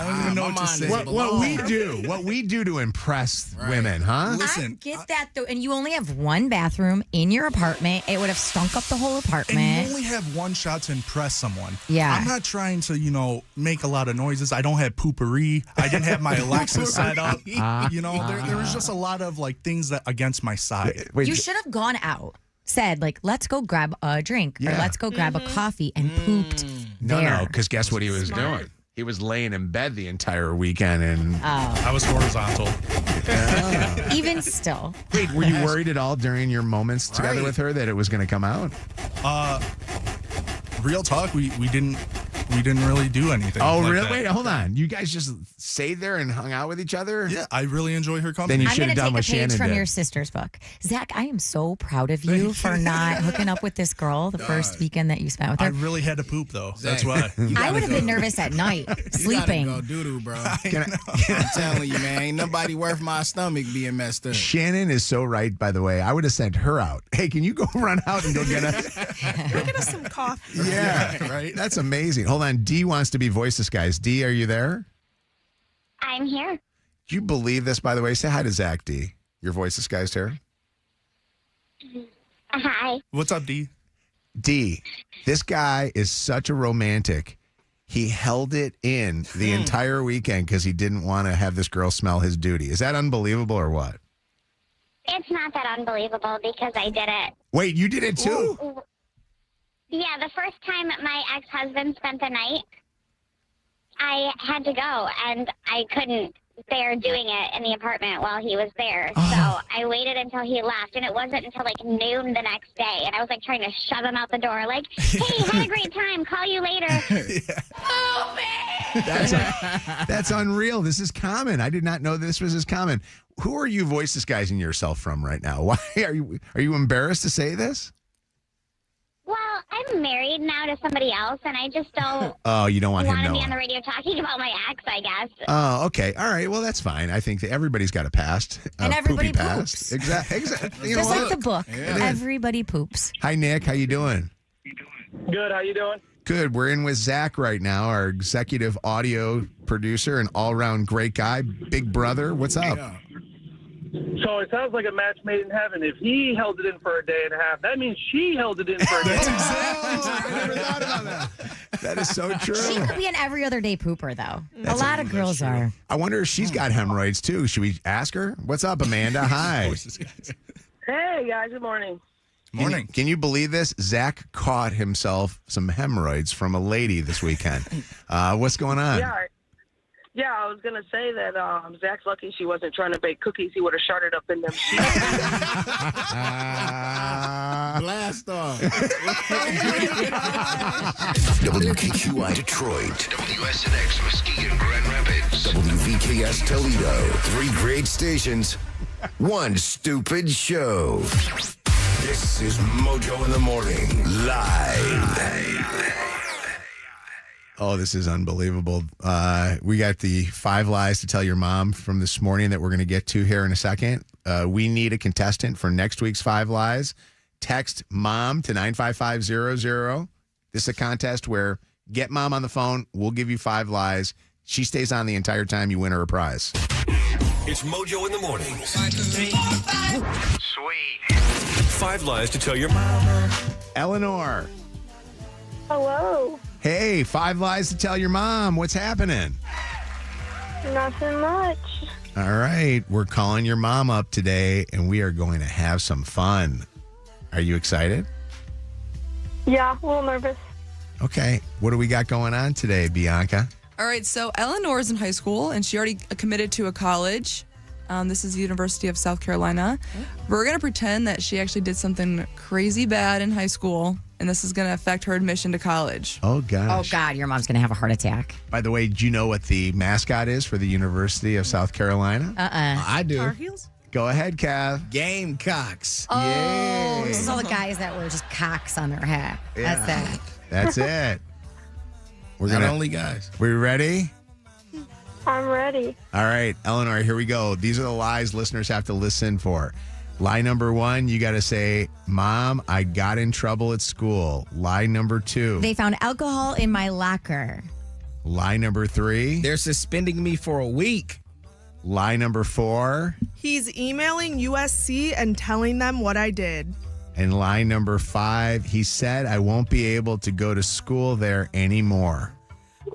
Speaker 8: don't even know what to say.
Speaker 1: What we do to impress women, huh?
Speaker 8: Listen,
Speaker 5: I get that though, and you only have one bathroom in your apartment. It would have stunk up the whole apartment.
Speaker 8: and you only have one shot to impress someone.
Speaker 5: Yeah.
Speaker 8: I'm not trying to, make a lot of noises. I don't have poopery. I didn't have my Alexa set up. There was just a lot of things that against my side.
Speaker 5: You should have gone out, said let's go grab a drink or let's go grab a coffee, and pooped there.
Speaker 1: No, because guess what he was doing? He was laying in bed the entire weekend, and
Speaker 8: I was horizontal.
Speaker 5: Even still.
Speaker 1: Wait, were you worried at all during your moments together with her that it was going to come out?
Speaker 8: Real talk, we didn't really do anything.
Speaker 1: Oh,
Speaker 8: like
Speaker 1: really?
Speaker 8: that.
Speaker 1: Wait, hold on. You guys just stayed there and hung out with each other?
Speaker 8: Yeah, I really enjoy her company.
Speaker 1: Then you
Speaker 5: I'm
Speaker 1: should
Speaker 5: going
Speaker 1: have
Speaker 5: to
Speaker 1: done
Speaker 5: take
Speaker 1: what
Speaker 5: a page
Speaker 1: Shannon
Speaker 5: from
Speaker 1: did.
Speaker 5: your sister's book. Zach, I am so proud of you for not hooking up with this girl the first weekend that you spent with her.
Speaker 8: I really had to poop, though. That's why.
Speaker 5: I would have been nervous at night, sleeping.
Speaker 6: You gotta go doo-doo, bro. I'm telling you, man. Ain't nobody worth my stomach being messed up.
Speaker 1: Shannon is so right, by the way. I would have sent her out. Hey, can you go run out and go get us?
Speaker 17: Go get us some coffee.
Speaker 1: Yeah, right. That's amazing. Hold on. Dee wants to be voice disguised. Dee, are you there?
Speaker 9: I'm here.
Speaker 1: Do you believe this, by the way? Say hi to Zach, Dee. Your voice disguised here.
Speaker 9: Hi.
Speaker 8: What's up, Dee?
Speaker 1: Dee, this guy is such a romantic. He held it in the entire weekend because he didn't want to have this girl smell his duty. Is that unbelievable or what?
Speaker 9: It's not that unbelievable because I did it.
Speaker 1: Wait, you did it too?
Speaker 9: Yeah, the first time my ex-husband spent the night, I had to go, and I couldn't bear doing it in the apartment while he was there. So I waited until he left, and it wasn't until noon the next day, and I was trying to shove him out the door, hey, had a great time, call you later. Oh, man!
Speaker 1: That's unreal. This is common. I did not know this was as common. Who are you voice disguising yourself from right now? Why are you embarrassed to say this?
Speaker 9: Well, I'm married now to somebody else, and I just don't
Speaker 1: Oh, you don't want him
Speaker 9: to be
Speaker 1: knowing.
Speaker 9: on the radio talking about my ex, I guess.
Speaker 1: Oh, okay. All right. Well, that's fine. I think that everybody's got a past.
Speaker 5: And everybody
Speaker 1: poopy
Speaker 5: poops.
Speaker 1: past. Exactly. You know
Speaker 5: Just
Speaker 1: what?
Speaker 5: like the book.
Speaker 1: Yeah.
Speaker 5: Everybody poops.
Speaker 1: Hi, Nick. How you doing?
Speaker 12: Good. How you doing?
Speaker 1: Good. We're in with Zack right now, our executive audio producer and all-around great guy, big brother. What's up?
Speaker 12: So it sounds like a match made in heaven. If he held it in for a day and a half, that means she held it in for a day and a half.
Speaker 1: I never thought about that. That is so true.
Speaker 5: She could be an every other day pooper, though. A lot of girls are.
Speaker 1: I wonder if she's got hemorrhoids, too. Should we ask her? What's up, Amanda? Hi.
Speaker 12: Hey, guys. Good morning.
Speaker 1: Morning. Can you believe this? Zach caught himself some hemorrhoids from a lady this weekend. What's going on?
Speaker 12: Yeah, I was going to say that Zach's lucky she wasn't trying to bake cookies. He would have sharted up in them sheets.
Speaker 6: Blast off.
Speaker 24: WKQI Detroit. WSNX Muskegon Grand Rapids. WVKS Toledo. 3 great stations. 1 stupid show. This is Mojo in the Morning. Live.
Speaker 1: Oh, this is unbelievable. We got the 5 lies to tell your mom from this morning that we're going to get to here in a second. We need a contestant for next week's 5 lies. Text MOM to 95500. This is a contest where get mom on the phone. We'll give you 5 lies. She stays on the entire time. You win her a prize.
Speaker 14: It's Mojo in the Morning.
Speaker 24: Sweet.
Speaker 14: 5 lies to tell your mama.
Speaker 1: Eleanor.
Speaker 15: Hello.
Speaker 1: Hey, 5 lies to tell your mom. What's happening?
Speaker 15: Nothing much.
Speaker 1: All right. We're calling your mom up today, and we are going to have some fun. Are you excited?
Speaker 15: Yeah, a little nervous.
Speaker 1: Okay. What do we got going on today, Bianca?
Speaker 2: All right, so Eleanor's in high school, and she already committed to a college. This is the University of South Carolina. We're going to pretend that she actually did something crazy bad in high school, and this is going to affect her admission to college.
Speaker 1: Oh, gosh.
Speaker 5: Oh, God, your mom's going to have a heart attack.
Speaker 1: By the way, do you know what the mascot is for the University of South Carolina?
Speaker 6: I do.
Speaker 17: Tar Heels?
Speaker 1: Go ahead, Cav.
Speaker 6: Gamecocks.
Speaker 5: Oh,
Speaker 1: Yay.
Speaker 5: this is all the guys that wear just cocks on their hat.
Speaker 1: Yeah.
Speaker 5: That's that.
Speaker 1: That's it. We're
Speaker 6: Not
Speaker 1: gonna.
Speaker 6: only guys.
Speaker 1: We ready?
Speaker 15: I'm ready.
Speaker 1: All right, Eleanor, here we go. These are the lies listeners have to listen for. Lie number 1, you got to say, Mom, I got in trouble at school. Lie number 2.
Speaker 5: They found alcohol in my locker.
Speaker 1: Lie number 3.
Speaker 6: They're suspending me for a week.
Speaker 1: Lie number 4.
Speaker 17: He's emailing USC and telling them what I did.
Speaker 1: And lie number 5, he said I won't be able to go to school there anymore.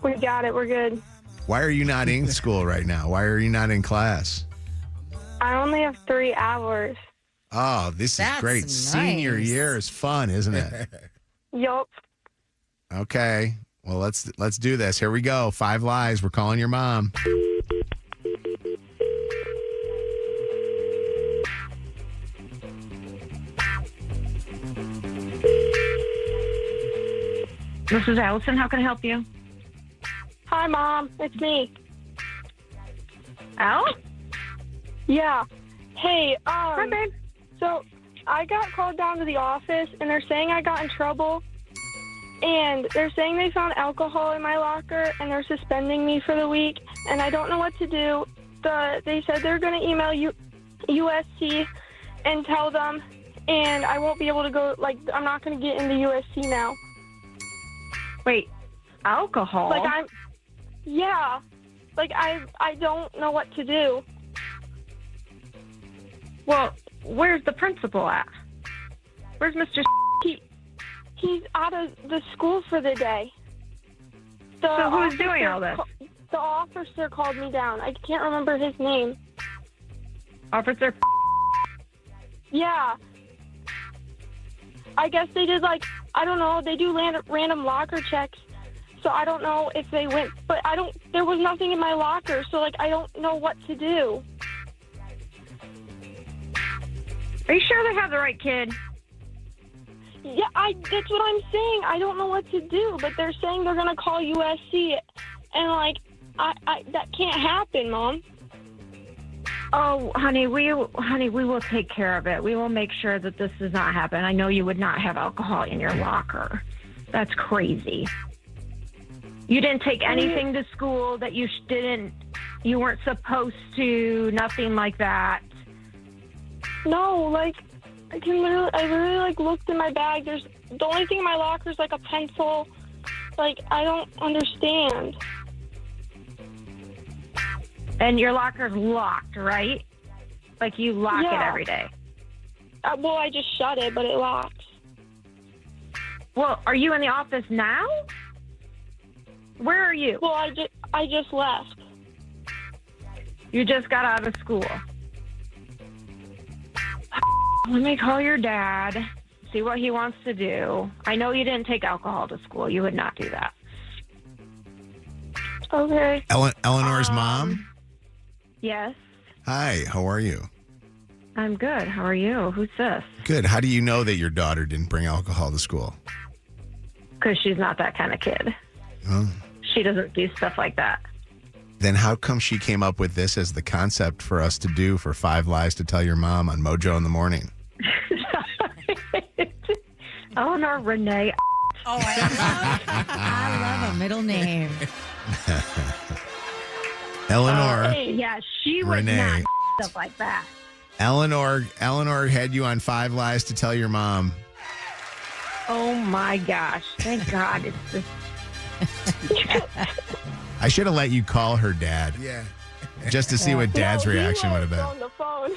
Speaker 15: We got it. We're good.
Speaker 1: Why are you not in school right now? Why are you not in class?
Speaker 15: I only have 3 hours.
Speaker 1: Oh, this is great.
Speaker 5: nice.
Speaker 1: Senior year is fun, isn't it?
Speaker 15: Yup.
Speaker 1: Okay. Well, let's do this. Here we go. 5 lies. We're calling your mom.
Speaker 18: This is Allison. How can I help you?
Speaker 15: Hi, Mom. It's me.
Speaker 18: Al?
Speaker 15: Yeah. Hey,
Speaker 18: Hi, babe.
Speaker 15: So I got called down to the office, and they're saying I got in trouble. And they're saying they found alcohol in my locker, and they're suspending me for the week. And I don't know what to do. They said they're going to email USC and tell them, and I won't be able to go. Like, I'm not going to get into USC now.
Speaker 18: Wait, alcohol?
Speaker 15: Yeah. Like, I don't know what to do.
Speaker 18: Well, where's the principal at? Where's Mr.
Speaker 15: He's out of the school for the day.
Speaker 18: So who's doing all this?
Speaker 15: The officer called me down. I can't remember his name.
Speaker 18: Officer?
Speaker 15: Yeah. I guess they did, I don't know, they do random locker checks. So I don't know if they went, but there was nothing in my locker, so, I don't know what to do.
Speaker 18: Are you sure they have the right kid?
Speaker 15: Yeah, that's what I'm saying. I don't know what to do, but they're saying they're going to call USC, and, that can't happen, Mom.
Speaker 18: Oh, honey, we will take care of it. We will make sure that this does not happen. I know you would not have alcohol in your locker. That's crazy. You didn't take anything to school that you weren't supposed to, nothing like that.
Speaker 15: No, I literally looked in my bag. The only thing in my locker is a pencil. I don't understand.
Speaker 18: And your locker's locked, right? You lock it every day.
Speaker 15: Well, I just shut it, but it locks.
Speaker 18: Well, are you in the office now? Where are you?
Speaker 15: Well, I just left.
Speaker 18: You just got out of school. Let me call your dad, see what he wants to do. I know you didn't take alcohol to school. You would not do that.
Speaker 15: Okay.
Speaker 1: Eleanor's mom?
Speaker 18: Yes.
Speaker 1: Hi, how are you?
Speaker 18: I'm good. How are you? Who's this?
Speaker 1: Good. How do you know that your daughter didn't bring alcohol to school?
Speaker 18: Because she's not that kind of kid.
Speaker 1: Oh.
Speaker 18: She doesn't do stuff like that.
Speaker 1: Then how come she came up with this as the concept for us to do for 5 Lies to Tell Your Mom on Mojo in the Morning?
Speaker 18: Eleanor Renee.
Speaker 5: Oh, I love a middle name.
Speaker 1: Eleanor.
Speaker 18: Yeah, she would
Speaker 1: Renee.
Speaker 18: not stuff like that.
Speaker 1: Eleanor had you on 5 Lies to Tell Your Mom.
Speaker 18: Oh my gosh. Thank God it's just
Speaker 1: I should have let you call her dad.
Speaker 6: Yeah.
Speaker 1: Just to see what dad's reaction would have been.
Speaker 15: On the phone.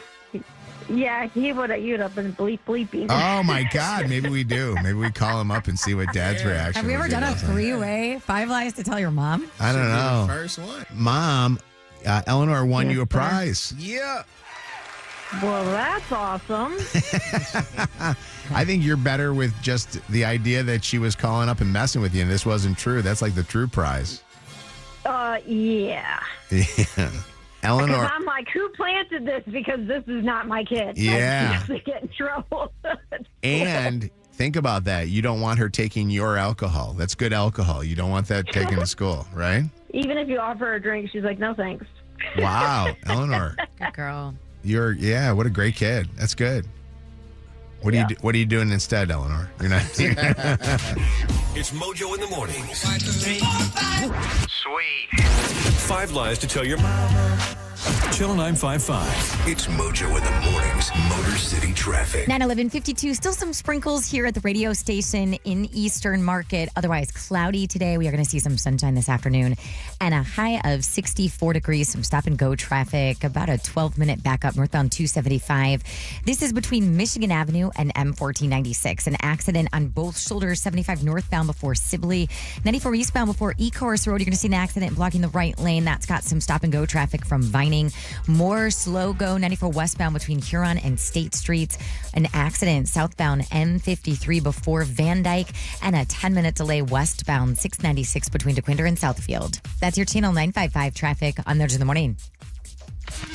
Speaker 18: Yeah, you'd have been bleeping.
Speaker 1: Oh my God, maybe we do. Maybe we call him up and see what dad's reaction
Speaker 5: Have we ever
Speaker 1: would be
Speaker 5: done a
Speaker 1: about that.
Speaker 5: 3-way 5 Lies to Tell Your Mom?
Speaker 1: I don't know.
Speaker 6: First one.
Speaker 1: Mom, Eleanor won you a prize.
Speaker 6: Yeah.
Speaker 18: Well, that's awesome.
Speaker 1: I think you're better with just the idea that she was calling up and messing with you, and this wasn't true. That's like the true prize.
Speaker 18: Yeah.
Speaker 1: Yeah. Eleanor.
Speaker 18: Because I'm like, who planted this? Because this is not my kid.
Speaker 1: Yeah.
Speaker 18: I get in trouble.
Speaker 1: And think about that. You don't want her taking your alcohol. That's good alcohol. You don't want that taken to school, right?
Speaker 18: Even if you offer her a drink, she's like, no, thanks.
Speaker 1: Wow, Eleanor.
Speaker 5: Good girl.
Speaker 1: What a great kid. That's good. What are you doing instead, Eleanor? You're not.
Speaker 14: It's Mojo in the mornings.
Speaker 24: Sweet.
Speaker 14: 5 lies to tell your mama. Channel 955.
Speaker 24: It's Mojo in the mornings. Motor City traffic.
Speaker 5: 9/11/52. Still some sprinkles here at the radio station in Eastern Market. Otherwise cloudy today. We are going to see some sunshine this afternoon and a high of 64 degrees. Some stop and go traffic. About a 12-minute backup northbound 275. This is between Michigan Avenue and M1496. An accident on both shoulders. 75 northbound before Sibley. 94 eastbound before Ecorse Road. You're going to see an accident blocking the right lane. That's got some stop and go traffic from Vining. More slow go 94 westbound between Huron and State Streets. An accident southbound M53 before Van Dyke, and a 10-minute delay westbound 696 between DeQuinder and Southfield. That's your Channel 955 traffic on Mojo in the Morning.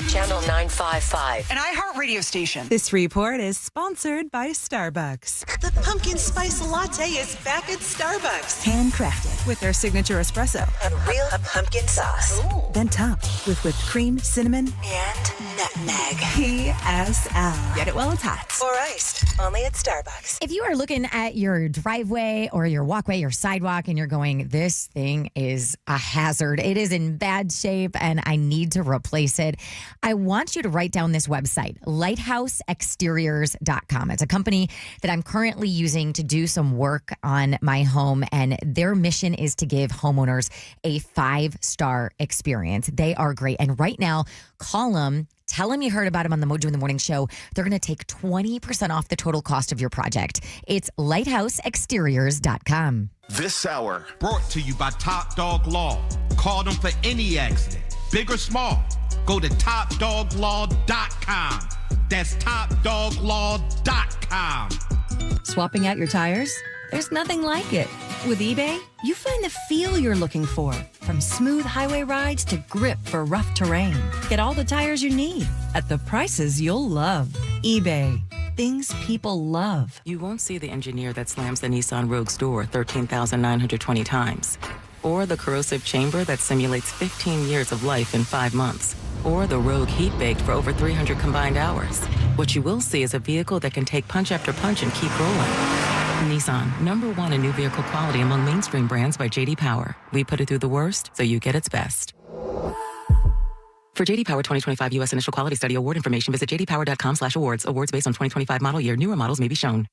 Speaker 16: Channel 955.
Speaker 3: An iHeart radio station.
Speaker 10: This report is sponsored by Starbucks.
Speaker 3: The pumpkin spice latte is back at Starbucks.
Speaker 10: Handcrafted with their signature espresso.
Speaker 3: And real pumpkin sauce.
Speaker 10: Ooh. Then topped with whipped cream, cinnamon,
Speaker 3: and nutmeg.
Speaker 10: PSL. Get it while it's hot.
Speaker 3: Or iced. Only at Starbucks.
Speaker 5: If you are looking at your driveway or your walkway, your sidewalk, and you're going, this thing is a hazard. It is in bad shape and I need to replace it. I want you to write down this website, lighthouseexteriors.com. It's a company that I'm currently using to do some work on my home, and their mission is to give homeowners a 5-star experience. They are great. And right now, call them. Tell them you heard about them on the Mojo in the Morning show. They're going to take 20% off the total cost of your project. It's lighthouseexteriors.com.
Speaker 24: This hour.
Speaker 19: Brought to you by Top Dog Law. Call them for any accident, big or small. Go to topdoglaw.com. That's topdoglaw.com.
Speaker 28: Swapping out your tires? There's nothing like it. With eBay, you find the feel you're looking for. From smooth highway rides to grip for rough terrain. Get all the tires you need at the prices you'll love. eBay. Things people love.
Speaker 20: You won't see the engineer that slams the Nissan Rogue's door 13,920 times. Or the corrosive chamber that simulates 15 years of life in 5 months. Or the Rogue heat-baked for over 300 combined hours. What you will see is a vehicle that can take punch after punch and keep rolling. Nissan, #1 in new vehicle quality among mainstream brands by J.D. Power. We put it through the worst so you get its best. For J.D. Power 2025 U.S. Initial Quality Study Award information, visit jdpower.com/awards. Awards based on 2025 model year. Newer models may be shown.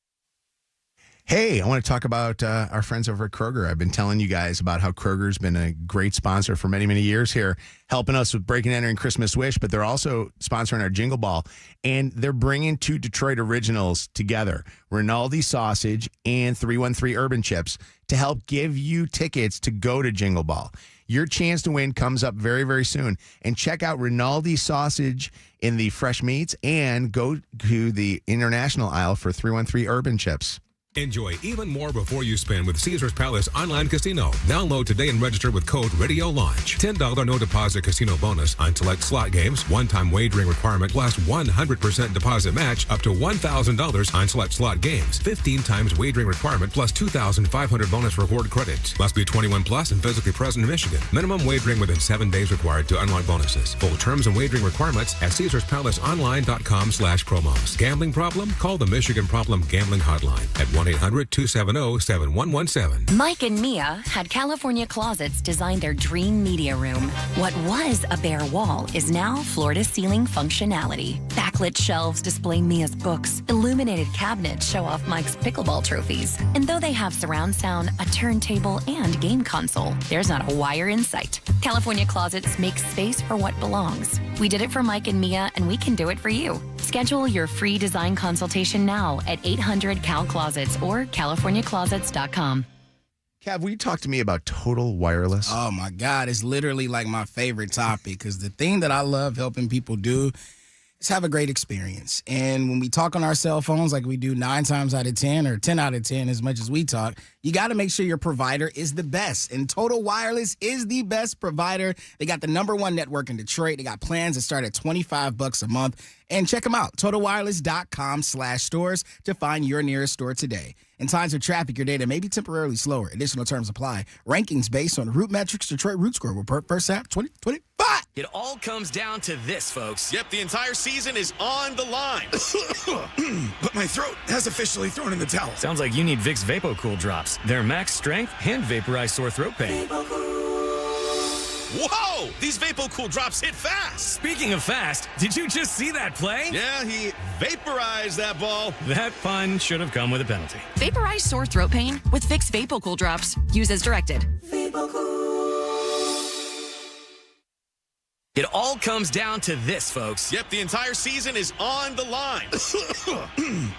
Speaker 1: Hey, I want to talk about our friends over at Kroger. I've been telling you guys about how Kroger's been a great sponsor for many, many years here, helping us with breaking and entering Christmas Wish, but they're also sponsoring our Jingle Ball. And they're bringing 2 Detroit originals together, Rinaldi Sausage and 313 Urban Chips, to help give you tickets to go to Jingle Ball. Your chance to win comes up very, very soon. And check out Rinaldi Sausage in the fresh meats and go to the international aisle for 313 Urban Chips.
Speaker 22: Enjoy even more before you spend with Caesars Palace Online Casino. Download today and register with code Radio Launch. $10 no deposit casino bonus on select slot games. One-time wagering requirement plus 100% deposit match up to $1,000 on select slot games. 15 times wagering requirement plus 2,500 bonus reward credits. Must be 21 plus and physically present in Michigan. Minimum wagering within 7 days required to unlock bonuses. Full terms and wagering requirements at CaesarsPalaceOnline.com/promos. Gambling problem? Call the Michigan Problem Gambling Hotline at 1-800-270-7117.
Speaker 23: Mike and Mia had California Closets design their dream media room. What was a bare wall is now floor-to-ceiling functionality. Backlit shelves display Mia's books. Illuminated cabinets show off Mike's pickleball trophies. And though they have surround sound, a turntable, and game console, there's not a wire in sight. California Closets makes space for what belongs. We did it for Mike and Mia, and we can do it for you. Schedule your free design consultation now at 800-CAL-CLOSETS or CaliforniaClosets.com.
Speaker 1: Kev, will you talk to me about Total Wireless?
Speaker 6: Oh, my God. It's literally like my favorite topic because the thing that I love helping people do is have a great experience. And when we talk on our cell phones like we do 9 times out of 10 or 10 out of 10 as much as we talk, you got to make sure your provider is the best. And Total Wireless is the best provider. They got the #1 network in Detroit. They got plans that start at $25 a month. And check them out, totalwireless.com/stores to find your nearest store today. In times of traffic, your data may be temporarily slower. Additional terms apply. Rankings based on Root Metrics Detroit Root Score report first half 2025.
Speaker 4: It all comes down to this, folks. Yep, the entire season is on the line.
Speaker 7: But my throat has officially thrown in the towel.
Speaker 4: Sounds like you need Vicks VapoCool drops. They're max strength and vaporize sore throat pain. Whoa! These VapoCool drops hit fast. Speaking of fast, did you just see that play? Yeah, he vaporized that ball. That pun should have come with a penalty.
Speaker 23: Vaporize sore throat pain with Vicks VapoCool drops. Use as directed.
Speaker 4: It all comes down to this, folks. Yep, the entire season is on the line.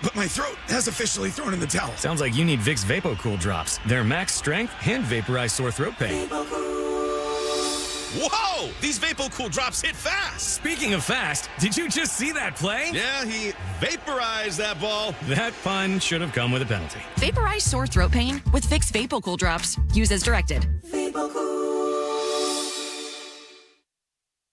Speaker 7: But my throat has officially thrown in the towel.
Speaker 4: Sounds like you need Vicks VapoCool drops. They're max strength and vaporize sore throat pain. Whoa! These VapoCool drops hit fast. Speaking of fast, did you just see that play? Yeah, he vaporized that ball. That pun should have come with a penalty.
Speaker 23: Vaporize sore throat pain with Vicks VapoCool drops. Use as directed.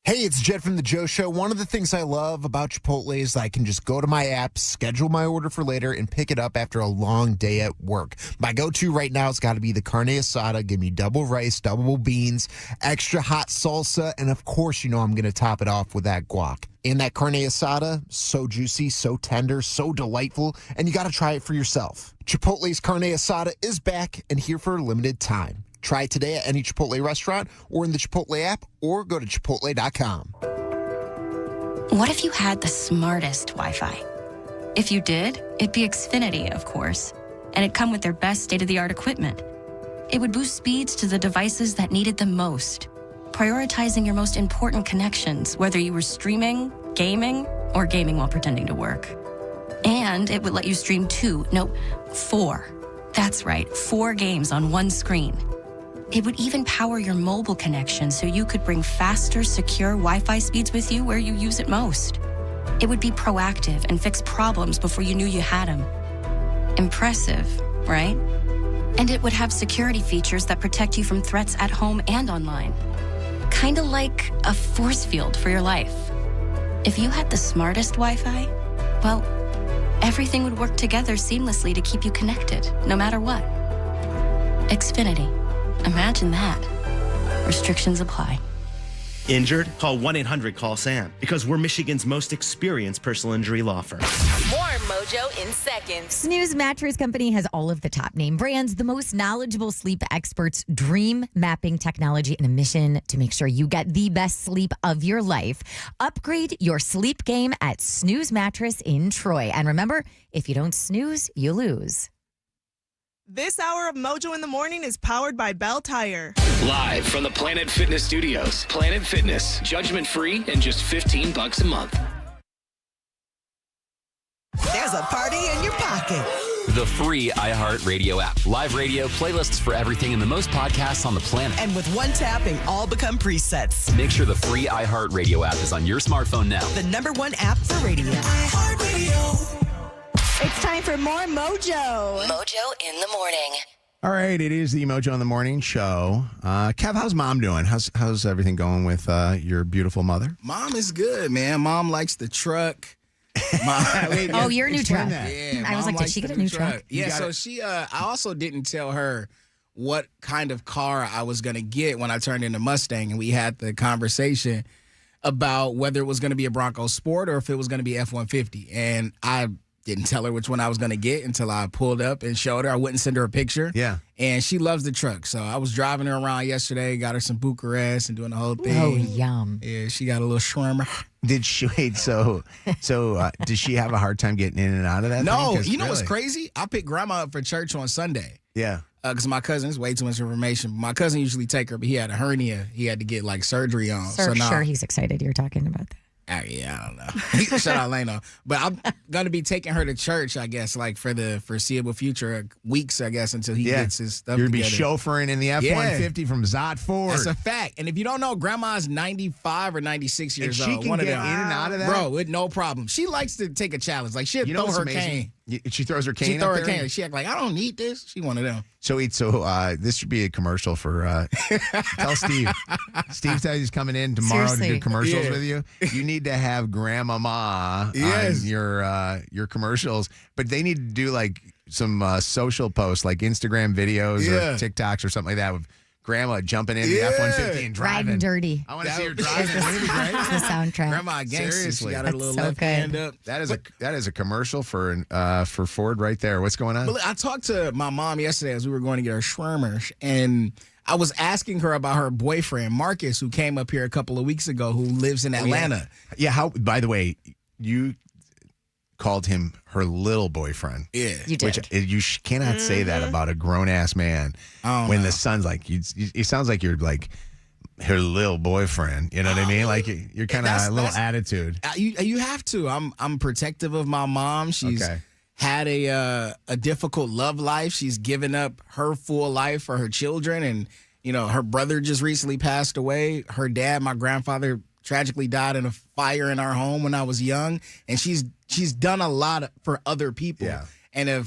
Speaker 11: Hey, it's Jed from The Joe Show. One of the things I love about Chipotle is I can just go to my app, schedule my order for later, and pick it up after a long day at work. My go-to right now has got to be the carne asada. Give me double rice, double beans, extra hot salsa, and of course, you know I'm going to top it off with that guac. And that carne asada, so juicy, so tender, so delightful, and you got to try it for yourself. Chipotle's carne asada is back and here for a limited time. Try it today at any Chipotle restaurant or in the Chipotle app or go to Chipotle.com.
Speaker 23: What if you had the smartest Wi-Fi? If you did, it'd be Xfinity, of course, and it'd come with their best state-of-the-art equipment. It would boost speeds to the devices that needed them most, prioritizing your most important connections, whether you were streaming, gaming, or gaming while pretending to work. And it would let you stream 4. That's right, 4 games on one screen. It would even power your mobile connection so you could bring faster, secure Wi-Fi speeds with you where you use it most. It would be proactive and fix problems before you knew you had them. Impressive, right? And it would have security features that protect you from threats at home and online. Kinda like a force field for your life. If you had the smartest Wi-Fi, well, everything would work together seamlessly to keep you connected, no matter what. Xfinity. Imagine that. Restrictions apply.
Speaker 13: Injured? Call 1-800-CALL-SAM because we're Michigan's most experienced personal injury law firm.
Speaker 16: More Mojo in seconds.
Speaker 5: Snooze Mattress Company has all of the top name brands, the most knowledgeable sleep experts, dream mapping technology, and a mission to make sure you get the best sleep of your life. Upgrade your sleep game at Snooze Mattress in Troy. And remember, if you don't snooze, you lose.
Speaker 17: This hour of Mojo in the Morning is powered by Bell Tire.
Speaker 21: Live from the Planet Fitness Studios. Planet Fitness, judgment free and just $15 a month.
Speaker 10: There's a party in your pocket.
Speaker 25: The free iHeartRadio app. Live radio, playlists for everything, and the most podcasts on the planet.
Speaker 10: And with one tapping, all become presets.
Speaker 25: Make sure the free iHeartRadio app is on your smartphone now.
Speaker 10: The #1 app for radio. iHeartRadio. It's time for more Mojo.
Speaker 16: Mojo in the morning.
Speaker 1: All right, it is the Mojo in the Morning show. Kev, how's Mom doing? How's everything going with your beautiful mother?
Speaker 6: Mom is good, man. Mom likes the truck.
Speaker 5: Your new truck.
Speaker 6: Yeah,
Speaker 5: I was like, did she get a new truck?
Speaker 6: Yeah, so she, I also didn't tell her what kind of car I was going to get when I turned into Mustang. And we had the conversation about whether it was going to be a Bronco Sport or if it was going to be F-150. And I didn't tell her which one I was going to get until I pulled up and showed her. I wouldn't send her a picture.
Speaker 1: Yeah.
Speaker 6: And she loves the truck. So I was driving her around yesterday, got her some Bucharest and doing the whole thing.
Speaker 5: Oh, yum.
Speaker 6: Yeah, she got a little shrimmer.
Speaker 1: Did she wait? So did she have a hard time getting in and out of that?
Speaker 6: No,
Speaker 1: thing?
Speaker 6: you know what's crazy? I picked Grandma up for church on Sunday.
Speaker 1: Yeah.
Speaker 6: Because my cousin, it's way too much information. My cousin usually take her, but he had a hernia. He had to get like surgery on.
Speaker 5: Sure, he's excited you're talking about that.
Speaker 6: Yeah, I don't know. Shout out Leno. But I'm going to be taking her to church, I guess, like for the foreseeable future, weeks, I guess, until he gets his stuff
Speaker 1: You'll
Speaker 6: together.
Speaker 1: be chauffeuring in the F-150 from Zott Ford.
Speaker 6: That's a fact. And if you don't know, Grandma's 95 or 96 years
Speaker 1: and she
Speaker 6: old.
Speaker 1: can
Speaker 6: One
Speaker 1: get
Speaker 6: of them.
Speaker 1: in and out of that?
Speaker 6: Bro, with no problem. She likes to take a challenge. Like, she'll throw her cane.
Speaker 1: She throws her cane
Speaker 6: She throw
Speaker 1: up
Speaker 6: her
Speaker 1: there?
Speaker 6: cane. She act like, I don't need this. She one of them.
Speaker 1: So this should be a commercial for tell Steve. Steve says he's coming in tomorrow to do commercials with you. You need to have Grandmama on your commercials, but they need to do like some social posts, like Instagram videos or TikToks or something like that with Grandma jumping in the F-150 and driving.
Speaker 5: Riding dirty.
Speaker 1: I want to see her driving. Wouldn't it be great?
Speaker 5: It's the soundtrack.
Speaker 6: Grandma gangster.
Speaker 1: Seriously.
Speaker 6: She got her little left hand up.
Speaker 1: That is a commercial for Ford right there. What's going on?
Speaker 6: But look, I talked to my mom yesterday as we were going to get our shawarma, and I was asking her about her boyfriend, Marcus, who came up here a couple of weeks ago, who lives in Atlanta.
Speaker 1: Yeah, how, by the way, you called him her little boyfriend.
Speaker 6: Yeah.
Speaker 5: You did.
Speaker 1: Which you cannot say that about a grown-ass man when the son's like, it sounds like you're like her little boyfriend. You know what I mean? Like you're kind of a little attitude.
Speaker 6: You have to. I'm protective of my mom. She's had a difficult love life. She's given up her full life for her children, and her brother just recently passed away. Her dad, my grandfather, tragically died in a fire in our home when I was young, and she's done a lot for other people, and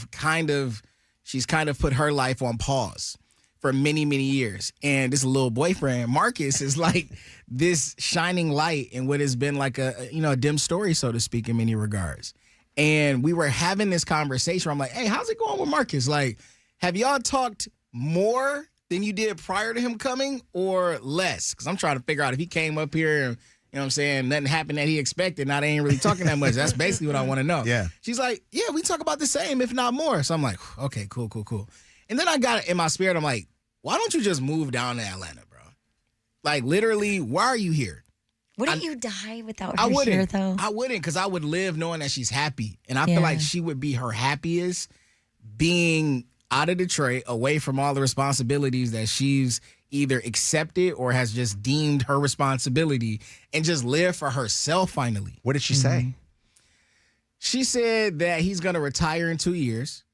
Speaker 6: she's kind of put her life on pause for many, many years. And this little boyfriend, Marcus, is like this shining light in what has been like a dim story, so to speak, in many regards. And we were having this conversation. I'm like, hey, how's it going with Marcus? Like, have y'all talked more than you did prior to him coming or less? Because I'm trying to figure out if he came up here and, you know what I'm saying, nothing happened that he expected, now they ain't really talking that much. That's basically what I want to know.
Speaker 1: Yeah.
Speaker 6: She's like, yeah, we talk about the same, if not more. So I'm like, okay, cool. And then I got it in my spirit. I'm like, why don't you just move down to Atlanta, bro? Like, literally, why are you here?
Speaker 5: Wouldn't you die without her here, though?
Speaker 6: I wouldn't, because I would live knowing that she's happy. And I feel like she would be her happiest being out of Detroit, away from all the responsibilities that she's either accepted or has just deemed her responsibility, and just live for herself finally.
Speaker 1: What did she say?
Speaker 6: She said that he's going to retire in 2 years.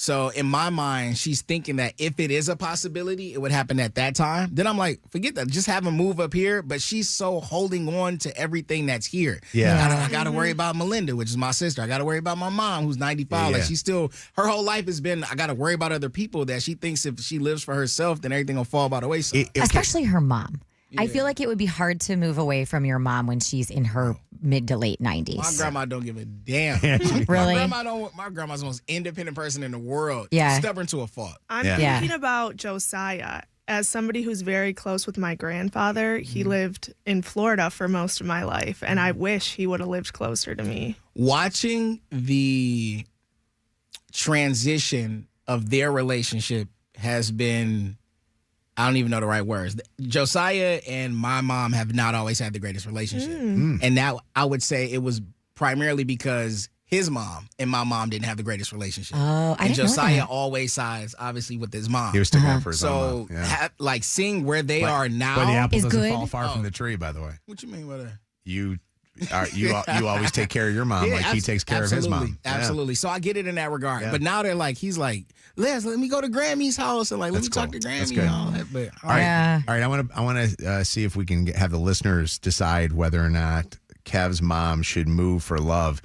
Speaker 6: So in my mind, she's thinking that if it is a possibility, it would happen at that time. Then I'm like, forget that. Just have him move up here. But she's so holding on to everything that's here.
Speaker 1: Yeah.
Speaker 6: I got to worry about Melinda, which is my sister. I got to worry about my mom, who's 95. Like, she's still, her whole life has been, I got to worry about other people, that she thinks if she lives for herself, then everything will fall by the wayside.
Speaker 5: Especially her mom. I feel like it would be hard to move away from your mom when she's in her mid to late 90s.
Speaker 6: My grandma don't give a damn.
Speaker 5: Really?
Speaker 6: My grandma's the most independent person in the world.
Speaker 5: Yeah.
Speaker 6: Stubborn to a fault.
Speaker 17: I'm thinking about Josiah. As somebody who's very close with my grandfather, he lived in Florida for most of my life, and I wish he would have lived closer to me.
Speaker 6: Watching the transition of their relationship has been, I don't even know the right words. Josiah and my mom have not always had the greatest relationship. And now I would say it was primarily because his mom and my mom didn't have the greatest relationship.
Speaker 5: Oh, I
Speaker 6: and
Speaker 5: didn't know
Speaker 6: Josiah
Speaker 5: that.
Speaker 6: always sides, obviously, with his mom.
Speaker 1: He was sticking up for his own
Speaker 6: So,
Speaker 1: mom. Yeah.
Speaker 6: like, seeing where they are now
Speaker 1: But the apple
Speaker 5: is
Speaker 1: doesn't
Speaker 5: good.
Speaker 1: fall far from the tree, by the way.
Speaker 6: What you mean by that?
Speaker 1: You always take care of your mom like he takes care of his mom.
Speaker 6: Absolutely. So I get it in that regard.
Speaker 1: Yeah.
Speaker 6: But now they're like, he's like, let me go to Grammy's house and like, let me talk to Grammy and all that. But
Speaker 1: All right. I want to see if we can have the listeners decide whether or not Kev's mom should move for love.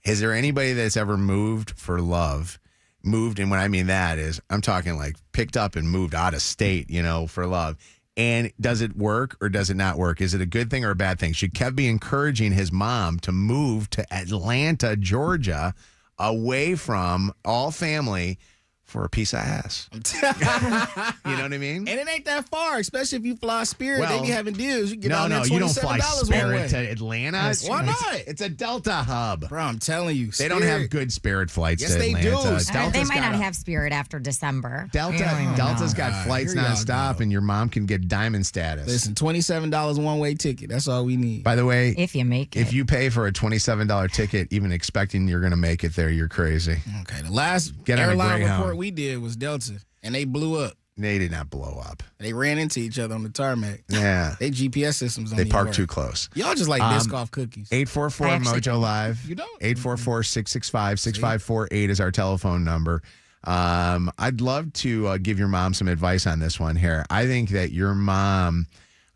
Speaker 1: Is there anybody that's ever moved for love? Moved, and what I mean that is, I'm talking like picked up and moved out of state, for love. And does it work or does it not work? Is it a good thing or a bad thing? Should Kev be encouraging his mom to move to Atlanta, Georgia, away from all family for a piece of ass? You know what I mean?
Speaker 6: And it ain't that far, especially if you fly Spirit.
Speaker 1: Well,
Speaker 6: they be having deals. You get
Speaker 1: No, you don't fly
Speaker 6: $27 one
Speaker 1: Spirit
Speaker 6: way.
Speaker 1: to Atlanta.
Speaker 6: Why not?
Speaker 1: It's a Delta hub.
Speaker 6: Bro, I'm telling you.
Speaker 1: They don't have good Spirit flights
Speaker 6: Yes,
Speaker 1: to
Speaker 6: they
Speaker 1: Atlanta.
Speaker 6: do.
Speaker 5: They might not have Spirit after December.
Speaker 1: Delta's got flights
Speaker 6: here y'all
Speaker 1: nonstop, and your mom can get diamond status.
Speaker 6: Listen, $27 one-way ticket. That's all we need.
Speaker 1: By the way,
Speaker 5: If you make it.
Speaker 1: if you pay for a $27 ticket, even expecting you're going to make it there, you're crazy.
Speaker 6: Okay, the last
Speaker 1: Get on a
Speaker 6: airline
Speaker 1: Greyhound.
Speaker 6: report we did was Delta, and they blew up.
Speaker 1: They did not blow up.
Speaker 6: They ran into each other on the tarmac.
Speaker 1: Yeah.
Speaker 6: They GPS systems
Speaker 1: They parked too close.
Speaker 6: Y'all just like bisque off cookies.
Speaker 1: 844 Mojo Live.
Speaker 6: You don't?
Speaker 1: 844-665-6548 is our telephone number. I'd love to give your mom some advice on this one here. I think that your mom,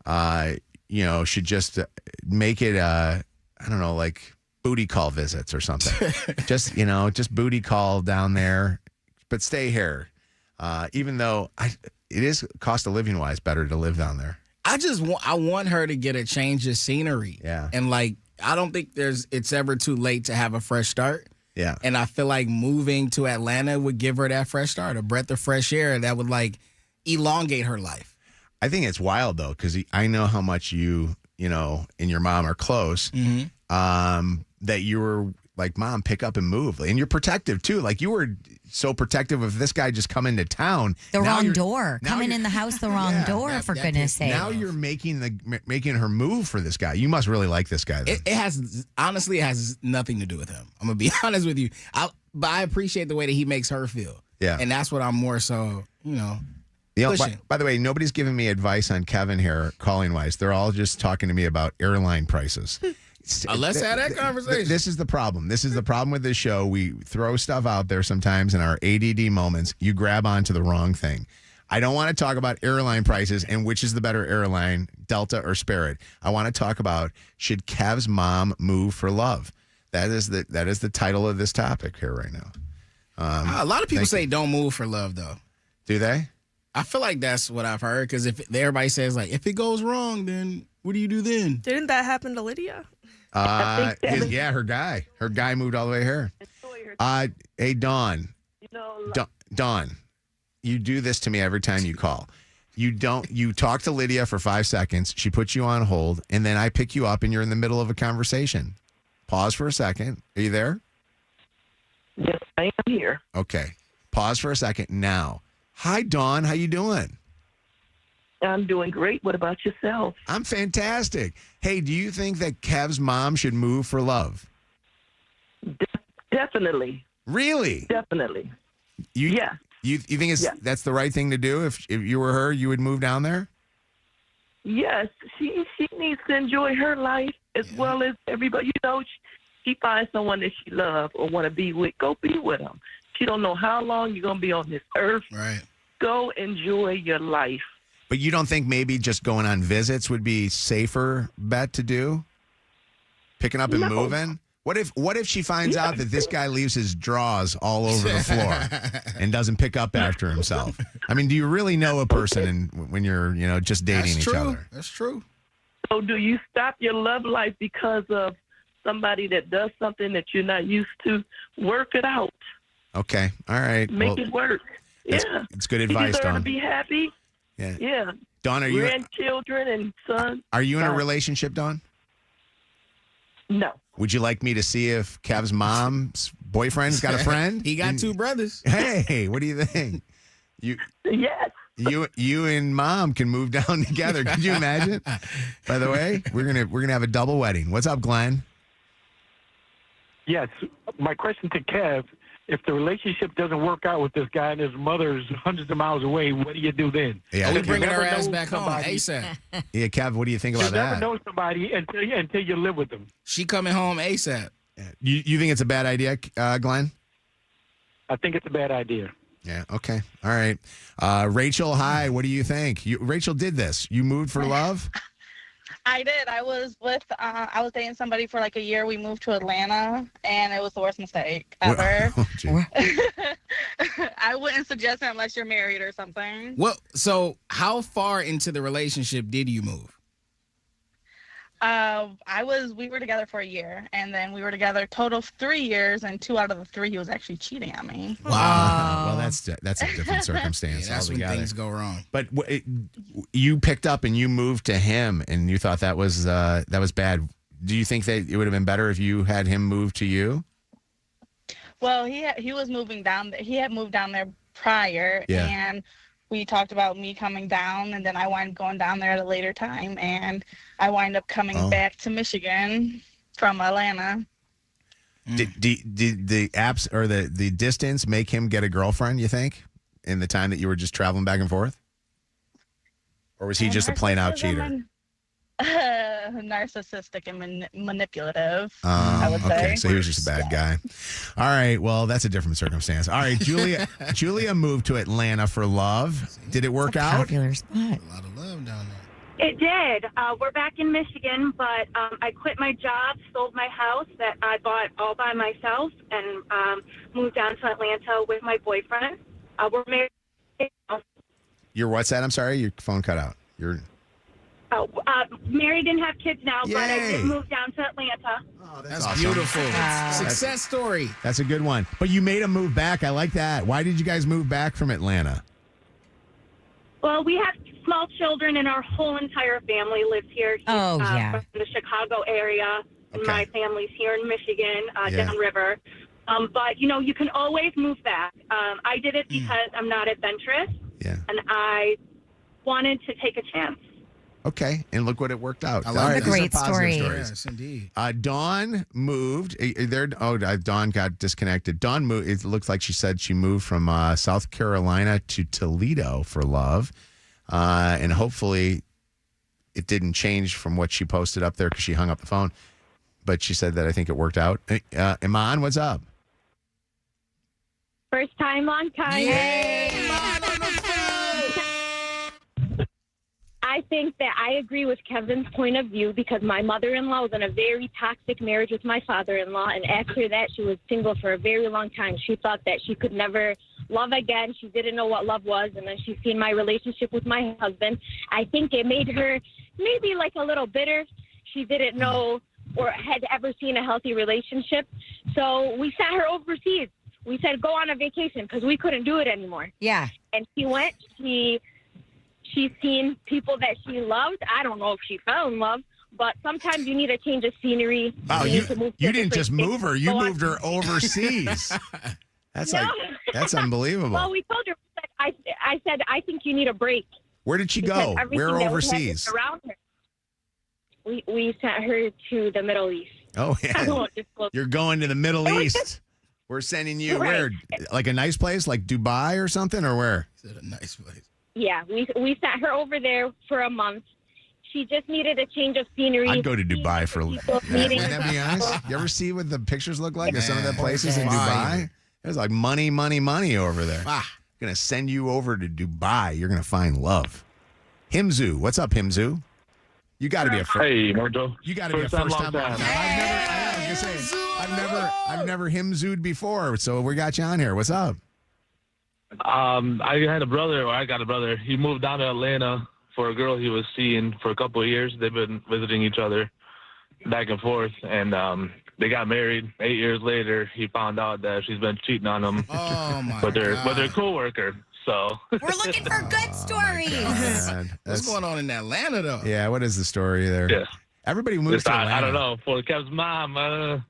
Speaker 1: should just make it, like booty call visits or something. just booty call down there, but stay here. Even though it is cost of living wise better to live down there.
Speaker 6: I want her to get a change of scenery.
Speaker 1: Yeah.
Speaker 6: And I don't think it's ever too late to have a fresh start.
Speaker 1: Yeah.
Speaker 6: And I feel like moving to Atlanta would give her that fresh start, a breath of fresh air that would elongate her life.
Speaker 1: I think it's wild though, because I know how much you and your mom are close.
Speaker 6: Mm-hmm.
Speaker 1: That you were like, Mom, pick up and move. And you're protective too. Like you were so protective of this guy just coming to town.
Speaker 5: The wrong door. Coming in the house the wrong door, for goodness sake.
Speaker 1: Now you're making her move for this guy. You must really like this guy. Then.
Speaker 6: It has nothing to do with him. I'm going to be honest with you. But I appreciate the way that he makes her feel.
Speaker 1: Yeah.
Speaker 6: And that's what I'm more so, pushing.
Speaker 1: By the way, nobody's giving me advice on Kevin here, calling wise. They're all just talking to me about airline prices.
Speaker 6: Let's have that conversation.
Speaker 1: This is the problem. This is the problem with this show. We throw stuff out there sometimes in our ADD moments. You grab onto the wrong thing. I don't want to talk about airline prices and which is the better airline, Delta or Spirit. I want to talk about, should Kev's mom move for love? That is the title of this topic here right now.
Speaker 6: A lot of people say don't move for love, though.
Speaker 1: Do they?
Speaker 6: I feel like that's what I've heard, because if everybody says, if it goes wrong, then what do you do then?
Speaker 17: Didn't that happen to Lydia?
Speaker 1: Her guy moved all the way here. Hey, Dawn. Dawn, you do this to me every time you call. You talk to Lydia for 5 seconds. She puts you on hold, and then I pick you up, and you're in the middle of a conversation. Pause for a second. Are you there?
Speaker 2: Yes, I am here.
Speaker 1: Okay. Pause for a second now. Hi, Dawn. How you doing?
Speaker 2: I'm doing great. What about yourself?
Speaker 1: I'm fantastic. Hey, do you think that Kev's mom should move for love?
Speaker 2: Definitely.
Speaker 1: Really?
Speaker 2: Definitely.
Speaker 1: Yeah. You think that's the right thing to do? If you were her, you would move down there?
Speaker 2: Yes. She needs to enjoy her life as well as everybody. She finds someone that she loves or want to be with. Go be with them. She don't know how long you're going to be on this earth.
Speaker 6: Right.
Speaker 2: Go enjoy your life.
Speaker 1: But you don't think maybe just going on visits would be safer bet to do? Picking up and moving? What if she finds out that this guy leaves his drawers all over the floor and doesn't pick up after himself? I mean, do you really know a person when you're, just dating each other?
Speaker 6: That's true.
Speaker 2: So do you stop your love life because of somebody that does something that you're not used to? Work it out.
Speaker 1: Okay. All right.
Speaker 2: Make it work.
Speaker 1: It's good advice,
Speaker 2: you deserve
Speaker 1: Dawn.
Speaker 2: to be happy.
Speaker 1: Yeah. Dawn, are you
Speaker 2: grandchildren and sons?
Speaker 1: Are you in a relationship, Dawn?
Speaker 2: No.
Speaker 1: Would you like me to see if Kev's mom's boyfriend's got a friend?
Speaker 6: He got 2 brothers.
Speaker 1: Hey, what do you think?
Speaker 2: Yes.
Speaker 1: You and Mom can move down together. Could you imagine? By the way, we're gonna have a double wedding. What's up, Glenn?
Speaker 8: Yes. My question to Kev: if the relationship doesn't work out with this guy and his mother's hundreds of miles away, what do you do then?
Speaker 1: Yeah,
Speaker 6: we bringing her ass back home ASAP.
Speaker 1: Yeah, Kev, what do you think about
Speaker 8: you
Speaker 1: that?
Speaker 8: never know somebody until you live with them.
Speaker 6: She coming home ASAP.
Speaker 1: You think it's a bad idea, Glenn?
Speaker 8: I think it's a bad idea.
Speaker 1: Yeah. Okay. All right. Rachel, hi. What do you think? Rachel did this. You moved for love?
Speaker 9: I did. I was dating somebody for like a year. We moved to Atlanta, and it was the worst mistake ever. I wouldn't suggest it unless you're married or something.
Speaker 6: Well, so how far into the relationship did you move?
Speaker 9: We were together for a year, and then we were together total of 3 years, and 2 out of the 3 he was actually cheating on me.
Speaker 1: Wow. Well, that's a different circumstance.
Speaker 6: That's
Speaker 1: altogether.
Speaker 6: when things go wrong.
Speaker 1: But you picked up and you moved to him, and you thought that was bad. Do you think that it would have been better if you had him move to you?
Speaker 9: Well, he was moving down. He had moved down there prior, and we talked about me coming down, and then I wound up going down there at a later time, and I wind up coming back to Michigan from Atlanta.
Speaker 1: Did the apps or the distance make him get a girlfriend, you think? in the time that you were just traveling back and forth? Or was he just a plain out cheater?
Speaker 9: Narcissistic and manipulative, I would say.
Speaker 1: Okay, so he was just a bad guy. All right, well, that's a different circumstance. All right, Julia moved to Atlanta for love. Did it work out?
Speaker 5: Popular spot.
Speaker 6: A lot of love down there.
Speaker 3: It did. We're back in Michigan, but I quit my job, sold my house that I bought all by myself, and moved down to Atlanta with my boyfriend. We're married.
Speaker 1: You're what's that? I'm sorry, your phone cut out. You're
Speaker 3: married and have kids now,
Speaker 1: Yay.
Speaker 3: but I did move down to Atlanta.
Speaker 1: Oh,
Speaker 6: That's
Speaker 1: awesome.
Speaker 6: beautiful. Success story.
Speaker 1: That's a good one. But you made him move back. I like that. Why did you guys move back from Atlanta?
Speaker 3: Well, we have small children, and our whole entire family lives here. He's,
Speaker 5: Oh, yeah.
Speaker 3: From the Chicago area, and
Speaker 1: Okay.
Speaker 3: my family's here in Michigan,
Speaker 1: Yeah.
Speaker 3: downriver. But, you can always move back. I did it because I'm not adventurous, and I wanted to take a chance.
Speaker 1: Okay, and look what it worked out.
Speaker 6: I love
Speaker 1: All
Speaker 6: it.
Speaker 1: these are
Speaker 5: Great
Speaker 1: positive
Speaker 5: story.
Speaker 1: stories.
Speaker 6: Yes, indeed.
Speaker 1: Dawn moved. Dawn got disconnected. Dawn moved. It looks like she said she moved from South Carolina to Toledo for love, and hopefully it didn't change from what she posted up there because she hung up the phone. But she said that I think it worked out. Iman, what's up?
Speaker 3: First time, long time. I think that I agree with Kevin's point of view because my mother-in-law was in a very toxic marriage with my father-in-law, and after that, she was single for a very long time. She thought that she could never love again. She didn't know what love was, and then she's seen my relationship with my husband. I think it made her maybe like a little bitter. She didn't know or had ever seen a healthy relationship, so we sent her overseas. We said, go on a vacation because we couldn't do it anymore.
Speaker 5: Yeah.
Speaker 3: And she went. She's seen people that she loved. I don't know if she fell in love, but sometimes you need a change of scenery.
Speaker 1: Oh,
Speaker 3: need to move to
Speaker 1: you
Speaker 3: a
Speaker 1: didn't
Speaker 3: different
Speaker 1: just
Speaker 3: state.
Speaker 1: move her. You
Speaker 3: Go on.
Speaker 1: moved her overseas. That's
Speaker 3: No.
Speaker 1: that's unbelievable.
Speaker 3: Well, we told her. I said, I think you need a break.
Speaker 1: Where did she
Speaker 3: because
Speaker 1: go?
Speaker 3: everything
Speaker 1: Where
Speaker 3: that we had
Speaker 1: overseas?
Speaker 3: was around her. We sent her to the Middle East.
Speaker 1: Oh,
Speaker 3: I
Speaker 1: yeah.
Speaker 3: won't disclose.
Speaker 1: You're going to the Middle East. We're sending you
Speaker 3: Right.
Speaker 1: where? Like a nice place, like Dubai or something, or where?
Speaker 6: Is it a nice place?
Speaker 3: Yeah, we sent her over there for a month. She just needed a change of scenery.
Speaker 1: I'd go to Dubai for.
Speaker 3: People
Speaker 1: Yeah,
Speaker 3: meeting
Speaker 1: wouldn't that be
Speaker 3: people.
Speaker 1: nice? You ever see what the pictures look like of some of the
Speaker 6: Man,
Speaker 1: places in
Speaker 6: fire.
Speaker 1: Dubai? There's like money over there. Gonna send you over to Dubai. You're gonna find love. Himzu, what's up, Himzu? You got to be a first.
Speaker 8: Hey, Mojo.
Speaker 1: You got to be a first time. I've never Himzu'd before, so we got you on here. What's up?
Speaker 12: I had a brother, or I got a brother. He moved down to Atlanta for a girl he was seeing for a couple of years. They've been visiting each other back and forth, and they got married. 8 years later, he found out that she's been cheating on him with their coworker. So
Speaker 5: we're looking for good stories.
Speaker 6: What's going on in Atlanta, though?
Speaker 1: Yeah, what is the story there?
Speaker 12: Yeah.
Speaker 1: Everybody moves to Atlanta.
Speaker 12: I don't know. For Kev's mom.
Speaker 5: I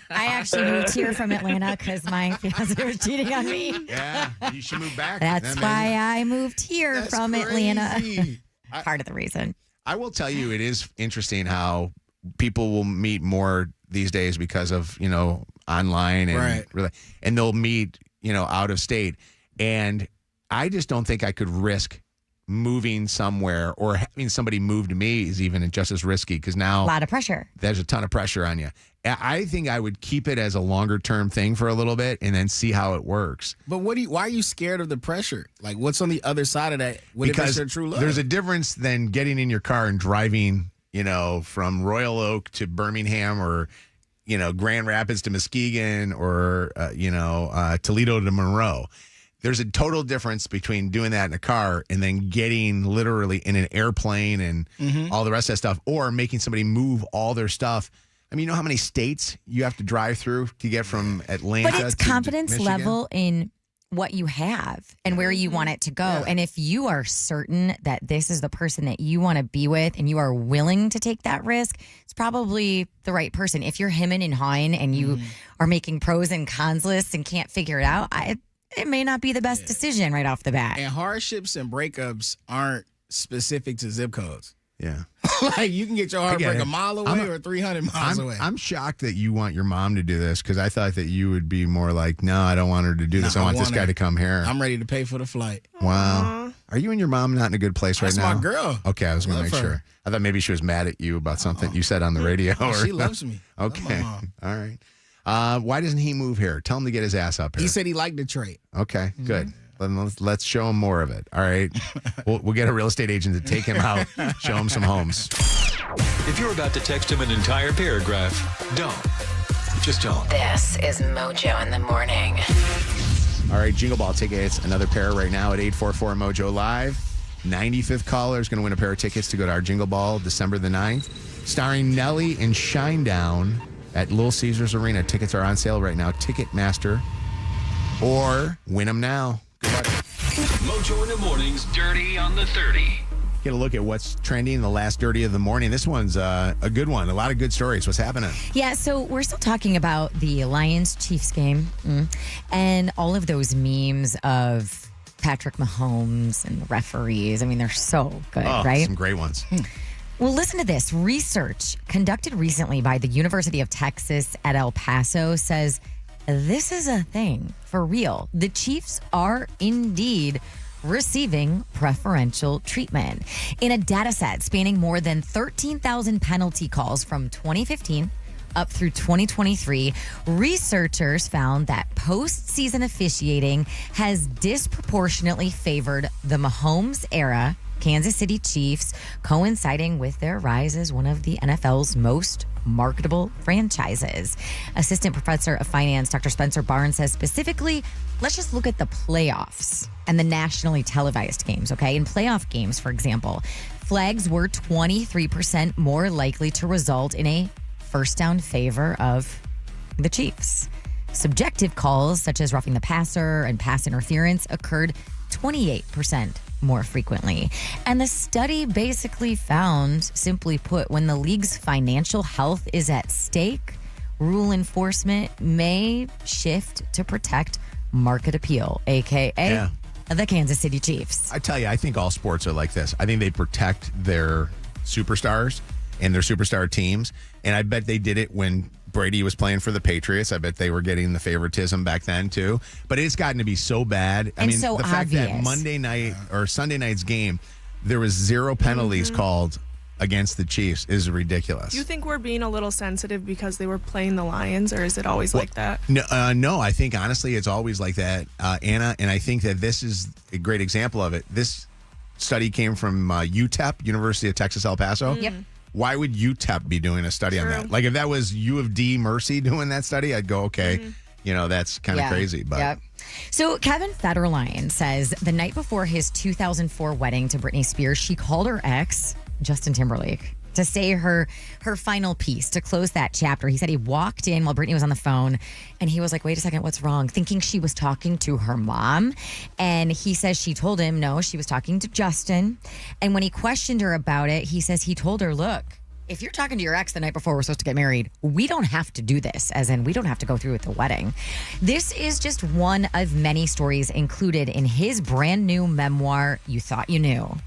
Speaker 5: actually moved here from Atlanta because my fiance was cheating on me.
Speaker 1: Yeah, you should move back.
Speaker 5: That's why I moved here from Atlanta.
Speaker 1: crazy.
Speaker 5: Part of the reason.
Speaker 1: I will tell you, it is interesting how people will meet more these days because of, online and and they'll meet, out of state. And I just don't think I could risk moving somewhere or having somebody move to me is even just as risky because now
Speaker 5: A lot of pressure.
Speaker 1: there's a ton of pressure on you. I think I would keep it as a longer term thing for a little bit and then see how it works.
Speaker 6: But why are you scared of the pressure? Like, what's on the other side of that? What if it's
Speaker 1: Because
Speaker 6: their true love?
Speaker 1: there's a difference than getting in your car and driving, from Royal Oak to Birmingham or, Grand Rapids to Muskegon or, Toledo to Monroe. There's a total difference between doing that in a car and then getting literally in an airplane and all the rest of that stuff, or making somebody move all their stuff. I mean, you know how many states you have to drive through to get from Atlanta
Speaker 5: But it's
Speaker 1: to
Speaker 5: confidence
Speaker 1: Michigan?
Speaker 5: level in what you have and where you want it to go. And if you are certain that this is the person that you want to be with and you are willing to take that risk, it's probably the right person. If you're hemming and hawing and you are making pros and cons lists and can't figure it out, it may not be the best decision right off the bat.
Speaker 6: And hardships and breakups aren't specific to zip codes.
Speaker 1: Yeah.
Speaker 6: Like, you can get your heartbreak a mile away or 300 miles away.
Speaker 1: I'm shocked that you want your mom to do this because I thought that you would be more like, no, I don't want her to do this. I want this guy to come here.
Speaker 6: I'm ready to pay for the flight.
Speaker 1: Wow. Are you and your mom not in a good place right now?
Speaker 6: That's my girl.
Speaker 1: Okay, I was going to make sure. I thought maybe she was mad at you about something you said on the radio.
Speaker 6: She loves me.
Speaker 1: Okay. All right. Why doesn't he move here? Tell him to get his ass up here.
Speaker 6: He said he liked Detroit.
Speaker 1: Okay, good. Then let's show him more of it. All right. We'll get a real estate agent to take him out, show him some homes.
Speaker 14: If you're about to text him an entire paragraph, don't. Just don't.
Speaker 16: This is Mojo in the morning.
Speaker 1: All right, Jingle Ball tickets. Another pair right now at 844 Mojo Live. 95th caller is going to win a pair of tickets to go to our Jingle Ball December the 9th. Starring Nelly and Shinedown at Little Caesars Arena. Tickets are on sale right now. Ticketmaster. Or win them now. Good luck.
Speaker 21: Mojo in the morning's Dirty on the 30.
Speaker 1: Get a look at what's trending in the last Dirty of the morning. This one's a good one. A lot of good stories. What's happening?
Speaker 5: Yeah, so we're still talking about the Lions-Chiefs game and all of those memes of Patrick Mahomes and the referees. I mean, they're so good, right?
Speaker 1: Some great ones.
Speaker 5: Well, listen to this. Research conducted recently by the University of Texas at El Paso says this is a thing for real. The Chiefs are indeed receiving preferential treatment. In a data set spanning more than 13,000 penalty calls from 2015 up through 2023, researchers found that postseason officiating has disproportionately favored the Mahomes era Kansas City Chiefs, coinciding with their rise as one of the NFL's most marketable franchises. Assistant Professor of Finance, Dr. Spencer Barnes, says specifically, let's just look at the playoffs and the nationally televised games, okay? In playoff games, for example, flags were 23% more likely to result in a first down favor of the Chiefs. Subjective calls, such as roughing the passer and pass interference, occurred 28% more frequently. And the study basically found, simply put, when the league's financial health is at stake, rule enforcement may shift to protect market appeal, a.k.a. the Kansas City Chiefs.
Speaker 1: I tell you, I think all sports are like this. I think they protect their superstars and their superstar teams. And I bet they did it when Brady was playing for the Patriots. I bet they were getting the favoritism back then, too. But it's gotten to be so bad. I mean,
Speaker 5: so
Speaker 1: the fact that Monday night or Sunday night's game, there was 0 penalties called against the Chiefs is ridiculous.
Speaker 17: Do you think we're being a little sensitive because they were playing the Lions, or is it always like that?
Speaker 1: No, I think, honestly, it's always like that, Anna. And I think that this is a great example of it. This study came from UTEP, University of Texas, El Paso.
Speaker 5: Yep.
Speaker 1: Why would UTEP be doing a study on that? Like, if that was U of D Mercy doing that study, I'd go, okay, that's kind of crazy. But
Speaker 5: So Kevin Federline says the night before his 2004 wedding to Britney Spears, she called her ex, Justin Timberlake, to say her final piece to close that chapter. He said he walked in while Britney was on the phone and he was like, wait a second, what's wrong? Thinking she was talking to her mom. And he says she told him, no, she was talking to Justin. And when he questioned her about it, he says he told her, look, if you're talking to your ex the night before we're supposed to get married, we don't have to do this, as in we don't have to go through with the wedding. This is just one of many stories included in his brand new memoir, You Thought You Knew.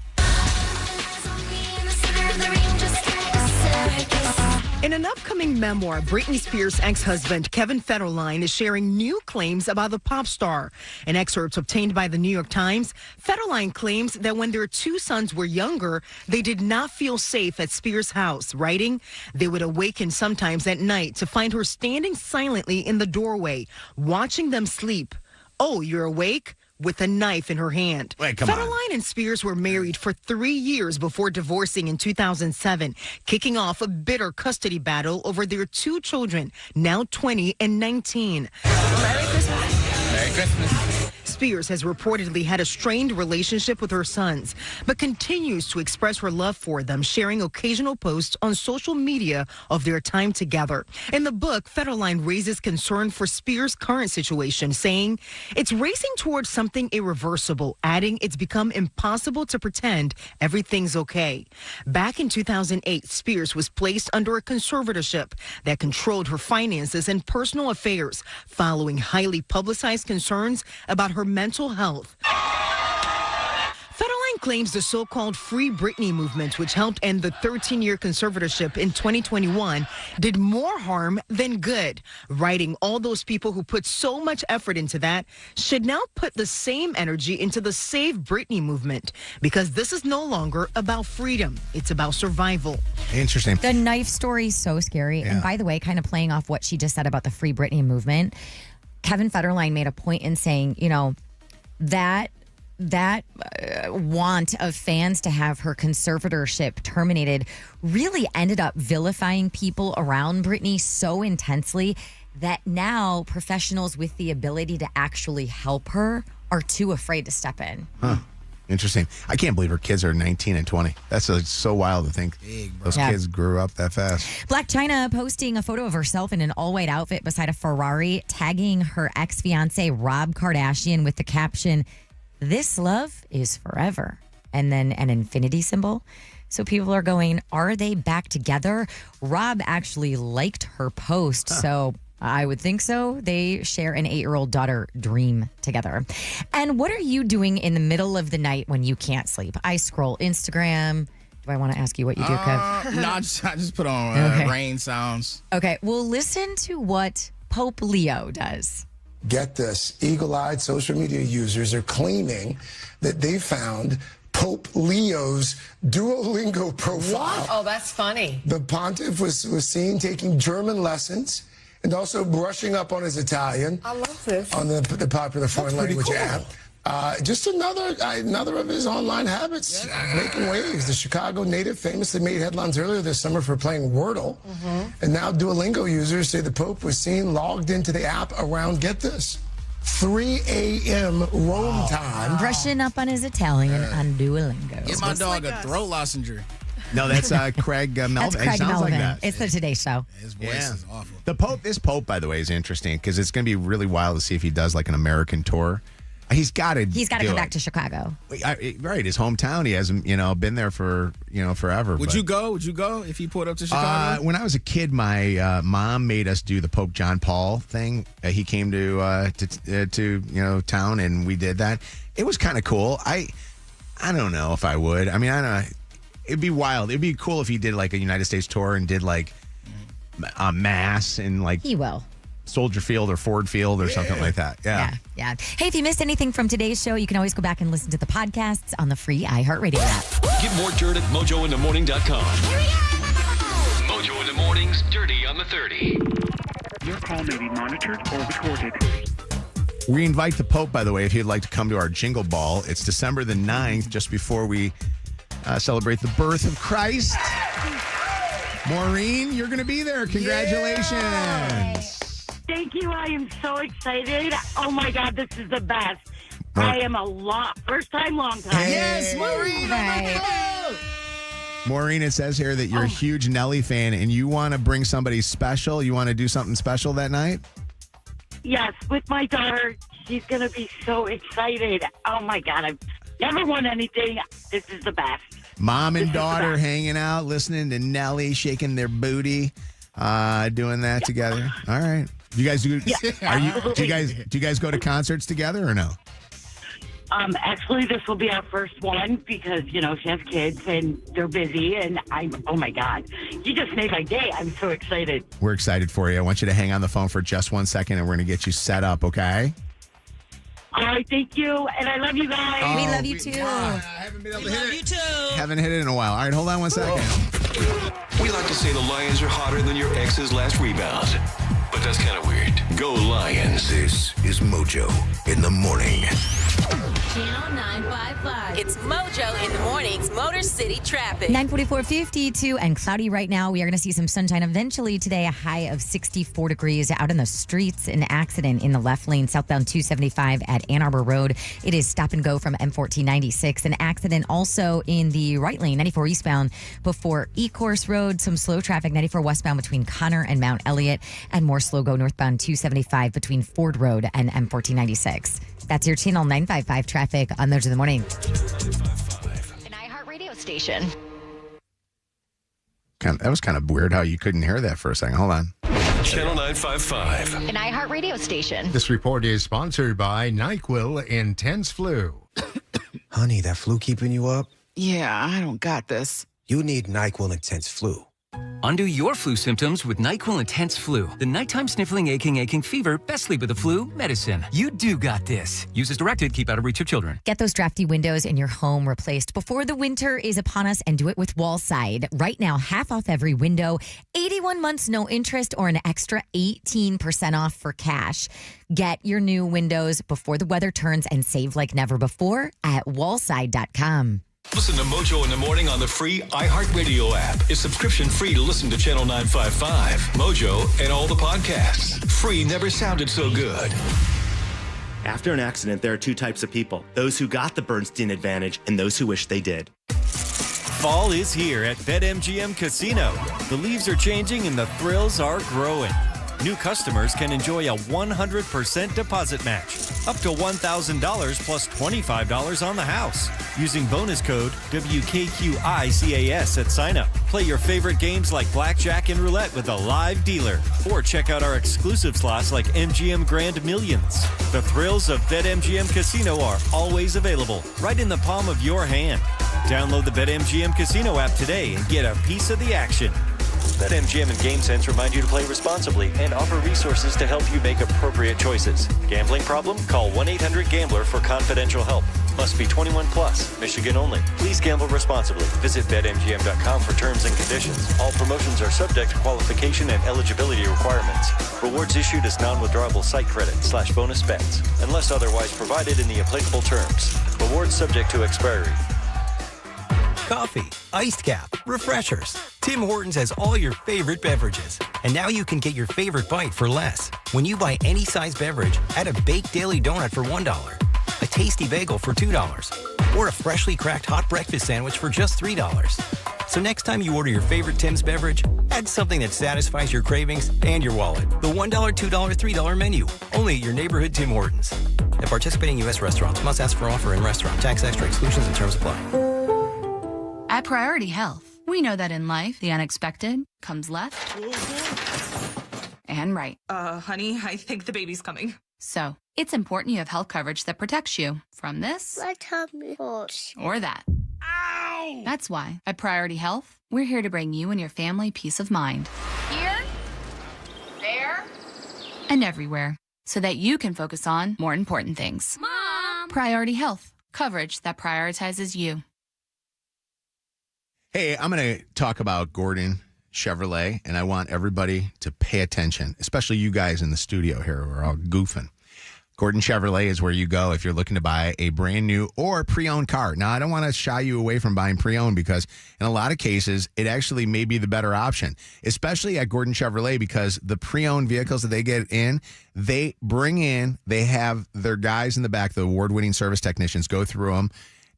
Speaker 15: In an upcoming memoir, Britney Spears' ex-husband, Kevin Federline, is sharing new claims about the pop star. In excerpts obtained by the New York Times, Federline claims that when their 2 sons were younger, they did not feel safe at Spears' house, writing, they would awaken sometimes at night to find her standing silently in the doorway, watching them sleep. Oh, you're awake? With a knife in her hand. Federline and Spears were married for 3 years before divorcing in 2007, kicking off a bitter custody battle over their 2 children, now 20 and 19. Merry Christmas. Merry Christmas. Spears has reportedly had a strained relationship with her sons, but continues to express her love for them, sharing occasional posts on social media of their time together. In the book, Federline raises concern for Spears' current situation, saying it's racing towards something irreversible, adding it's become impossible to pretend everything's okay. Back in 2008, Spears was placed under a conservatorship that controlled her finances and personal affairs, following highly publicized concerns about her mental health. Federline claims the so-called Free Britney movement, which helped end the 13-year conservatorship in 2021, did more harm than good, writing all those people who put so much effort into that should now put the same energy into the Save Britney movement, because this is no longer about freedom. It's about survival.
Speaker 1: Interesting.
Speaker 5: The knife story is so scary.
Speaker 1: Yeah.
Speaker 5: And by the way, kind of playing off what she just said about the Free Britney movement, Kevin Federline made a point in saying, that want of fans to have her conservatorship terminated really ended up vilifying people around Britney so intensely that now professionals with the ability to actually help her are too afraid to step in.
Speaker 1: Huh. Interesting. I can't believe her kids are 19 and 20. That's so wild to think those kids grew up that fast.
Speaker 5: Blac Chyna posting a photo of herself in an all-white outfit beside a Ferrari, tagging her ex-fiance Rob Kardashian with the caption, "This love is forever," and then an infinity symbol. So people are going, are they back together? Rob actually liked her post, so I would think so. They share an 8-year-old daughter, Dream, together. And what are you doing in the middle of the night when you can't sleep? I scroll Instagram. Do I want to ask you what you do, Kev?
Speaker 6: No, I just put on rain sounds.
Speaker 5: Okay, well, listen to what Pope Leo does.
Speaker 18: Get this, eagle-eyed social media users are claiming that they found Pope Leo's Duolingo profile.
Speaker 19: What? Oh, that's funny.
Speaker 18: The pontiff was seen taking German lessons and also brushing up on his Italian.
Speaker 19: I love this.
Speaker 18: On the popular foreign language
Speaker 19: cool.
Speaker 18: app. Just another of his online habits, making waves. The Chicago native famously made headlines earlier this summer for playing Wordle. And now Duolingo users say the Pope was seen logged into the app around, get this, 3 a.m. Rome time.
Speaker 5: Brushing up on his Italian on Duolingo.
Speaker 6: Get my dog a throat lounger.
Speaker 1: No, that's Craig Melvin.
Speaker 5: That's Craig
Speaker 1: It sounds
Speaker 5: Melvin.
Speaker 1: like that.
Speaker 5: It's the Today Show.
Speaker 6: His voice is awful.
Speaker 1: This Pope, by the way, is interesting because it's going to be really wild to see if he does like an American tour. He's got to
Speaker 5: come back to Chicago.
Speaker 1: Right, his hometown. He hasn't, been there for, forever.
Speaker 6: Would you go? Would you go if he pulled up to Chicago?
Speaker 1: When I was a kid, my mom made us do the Pope John Paul thing. He came to town, and we did that. It was kind of cool. I don't know if I would. I mean, I don't know. It'd be wild. It'd be cool if he did like a United States tour and did like a mass in like
Speaker 5: he will.
Speaker 1: Soldier Field or Ford Field or something like that. Yeah.
Speaker 5: Hey, if you missed anything from today's show, you can always go back and listen to the podcasts on the free iHeartRadio app.
Speaker 14: Get more dirt at mojointhemorning.com. Mojo in the Morning's Dirty on the 30.
Speaker 8: Your call may be monitored or recorded.
Speaker 1: We invite the Pope, by the way, if he'd like to come to our Jingle Ball. It's December the 9th, just before we celebrate the birth of Christ. Maureen, you're going to be there. Congratulations.
Speaker 20: Yay. Thank you. I am so excited. Oh, my God, this is the best. I am first time, long time.
Speaker 6: Yes, Maureen.
Speaker 5: Right.
Speaker 1: Maureen, it says here that you're a huge Nelly fan and you want to bring somebody special. You want to do something special that night?
Speaker 20: Yes, with my daughter. She's going to be so excited. Oh, my God. I've never won anything. This is the best.
Speaker 1: Mom and daughter hanging out, listening to Nelly, shaking their booty, doing that together. All right. You guys do? Do you guys go to concerts together or no?
Speaker 20: Actually, this will be our first one because she has kids and they're busy. And oh my God, you just made my day. I'm so excited.
Speaker 1: We're excited for you. I want you to hang on the phone for just 1 second, and we're going to get you set up. Okay?
Speaker 20: All right, thank you, and I love you guys.
Speaker 5: We love you too.
Speaker 20: I
Speaker 1: haven't been able
Speaker 20: to hit it.
Speaker 1: Haven't hit it in a while. All right, hold on 1 second.
Speaker 14: We like to say the Lions are hotter than your ex's last rebound, but that's kind of weird. Go Lions.
Speaker 22: This is Mojo in the Morning.
Speaker 16: Channel 955. It's Mojo in the Morning's Motor City Traffic.
Speaker 5: 944-52 and cloudy right now. We are going to see some sunshine eventually today, a high of 64 degrees. Out in the streets, an accident in the left lane, southbound 275 at Ann Arbor Road. It is stop and go from M1496. An accident also in the right lane, 94 eastbound before E-Course Road. Some slow traffic, 94 westbound between Connor and Mount Elliott, and more slow go northbound 275 between Ford Road and M1496. That's your Channel 955 traffic on Mojo in the Morning.
Speaker 23: An iHeartRadio station.
Speaker 1: That was kind of weird how you couldn't hear that for a second. Hold on.
Speaker 14: Channel 955.
Speaker 23: An iHeartRadio station.
Speaker 24: This report is sponsored by NyQuil Intense Flu.
Speaker 4: Honey, that flu keeping you up?
Speaker 7: Yeah, I don't got this.
Speaker 4: You need NyQuil Intense Flu.
Speaker 11: Undo your flu symptoms with NyQuil Intense Flu. The nighttime sniffling, aching fever, best sleep with the flu medicine. You do got this. Use as directed. Keep out of reach of children.
Speaker 5: Get those drafty windows in your home replaced before the winter is upon us, and do it with Wallside. Right now, half off every window, 81 months no interest, or an extra 18% off for cash. Get your new windows before the weather turns and save like never before at wallside.com.
Speaker 14: Listen to Mojo in the Morning on the free iHeartRadio app. It's subscription free to listen to Channel 955, Mojo, and all the podcasts. Free never sounded so good.
Speaker 13: After an accident, there are two types of people. Those who got the Bernstein advantage and those who wish they did.
Speaker 24: Fall is here at BetMGM Casino. The leaves are changing and the thrills are growing. New customers can enjoy a 100% deposit match, up to $1,000 plus $25 on the house. Using bonus code WKQICAS at sign-up. Play your favorite games like blackjack and roulette with a live dealer. Or check out our exclusive slots like MGM Grand Millions. The thrills of BetMGM Casino are always available, right in the palm of your hand. Download the BetMGM Casino app today and get a piece of the action. BetMGM and GameSense remind you to play responsibly and offer resources to help you make appropriate choices. Gambling problem? Call 1-800-GAMBLER for confidential help. Must be 21 plus. Michigan only. Please gamble responsibly. Visit BetMGM.com for terms and conditions. All promotions are subject to qualification and eligibility requirements. Rewards issued as non-withdrawable site credit / bonus bets, unless otherwise provided in the applicable terms. Rewards subject to expiry.
Speaker 26: Coffee, iced cap, refreshers. Tim Hortons has all your favorite beverages. And now you can get your favorite bite for less. When you buy any size beverage, add a baked daily donut for $1, a tasty bagel for $2, or a freshly cracked hot breakfast sandwich for just $3. So next time you order your favorite Tim's beverage, add something that satisfies your cravings and your wallet. The $1, $2, $3 menu. Only at your neighborhood Tim Hortons. At participating U.S. restaurants, must ask for offer in restaurant. Tax extra exclusions and terms apply.
Speaker 23: At Priority Health, we know that in life, the unexpected comes left and right.
Speaker 27: Honey, I think the baby's coming.
Speaker 23: So, it's important you have health coverage that protects you from this or that. Ow! That's why, at Priority Health, we're here to bring you and your family peace of mind. Here, there, and everywhere, so that you can focus on more important things. Mom! Priority Health, coverage that prioritizes you.
Speaker 1: Hey, I'm going to talk about Gordon Chevrolet, and I want everybody to pay attention, especially you guys in the studio here. We're all goofing. Gordon Chevrolet is where you go if you're looking to buy a brand new or pre-owned car. Now, I don't want to shy you away from buying pre-owned because in a lot of cases, it actually may be the better option, especially at Gordon Chevrolet because the pre-owned vehicles that they get in, they have their guys in the back, the award-winning service technicians, go through them.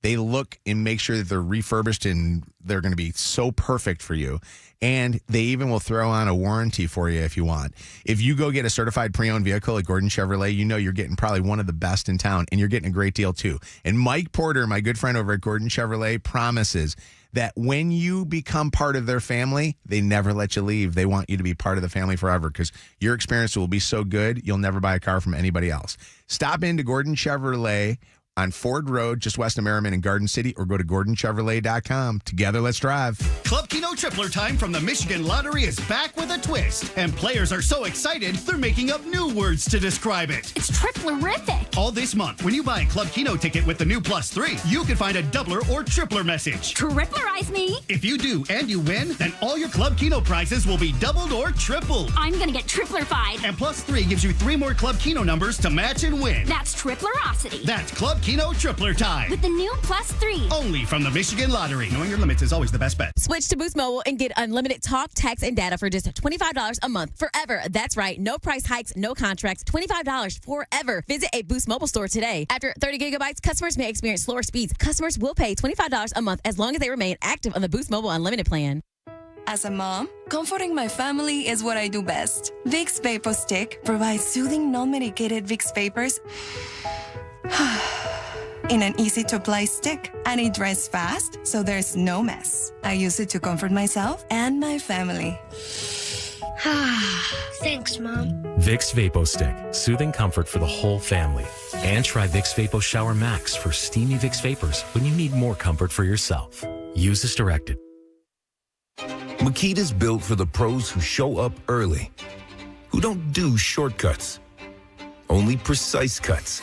Speaker 1: They look and make sure that they're refurbished and they're going to be so perfect for you. And they even will throw on a warranty for you if you want. If you go get a certified pre-owned vehicle at Gordon Chevrolet, you know you're getting probably one of the best in town, and you're getting a great deal too. And Mike Porter, my good friend over at Gordon Chevrolet, promises that when you become part of their family, they never let you leave. They want you to be part of the family forever because your experience will be so good, you'll never buy a car from anybody else. Stop into Gordon Chevrolet on Ford Road, just west of Merriman in Garden City, or go to GordonChevrolet.com. Together, let's drive.
Speaker 28: Club Keno Tripler time from the Michigan Lottery is back with a twist. And players are so excited, they're making up new words to describe it.
Speaker 29: It's triplerific.
Speaker 28: All this month, when you buy a Club Keno ticket with the new +3, you can find a doubler or tripler message.
Speaker 29: Triplerize me.
Speaker 28: If you do and you win, then all your Club Keno prizes will be doubled or tripled.
Speaker 29: I'm going to get triplerified.
Speaker 28: And +3 gives you 3 more Club Keno numbers to match and win.
Speaker 29: That's triplerosity.
Speaker 28: That's Club Keno Tripler time.
Speaker 29: With the new +3.
Speaker 28: Only from the Michigan Lottery. Knowing your limits is always the best bet.
Speaker 30: Switch to Boost Mobile and get unlimited talk, text, and data for just $25 a month forever. That's right. No price hikes, no contracts. $25 forever. Visit a Boost Mobile store today. After 30 gigabytes, customers may experience slower speeds. Customers will pay $25 a month as long as they remain active on the Boost Mobile Unlimited plan.
Speaker 31: As a mom, comforting my family is what I do best. Vicks Vapor Stick provides soothing, non-medicated Vicks Vapors in an easy-to-apply stick, and it dries fast, so there's no mess. I use it to comfort myself and my family.
Speaker 2: Thanks, Mom.
Speaker 3: Vicks VapoStick, soothing comfort for the whole family. And try Vicks Vapo Shower Max for steamy Vicks Vapors when you need more comfort for yourself. Use as directed.
Speaker 22: Makita's built for the pros who show up early, who don't do shortcuts, only precise cuts.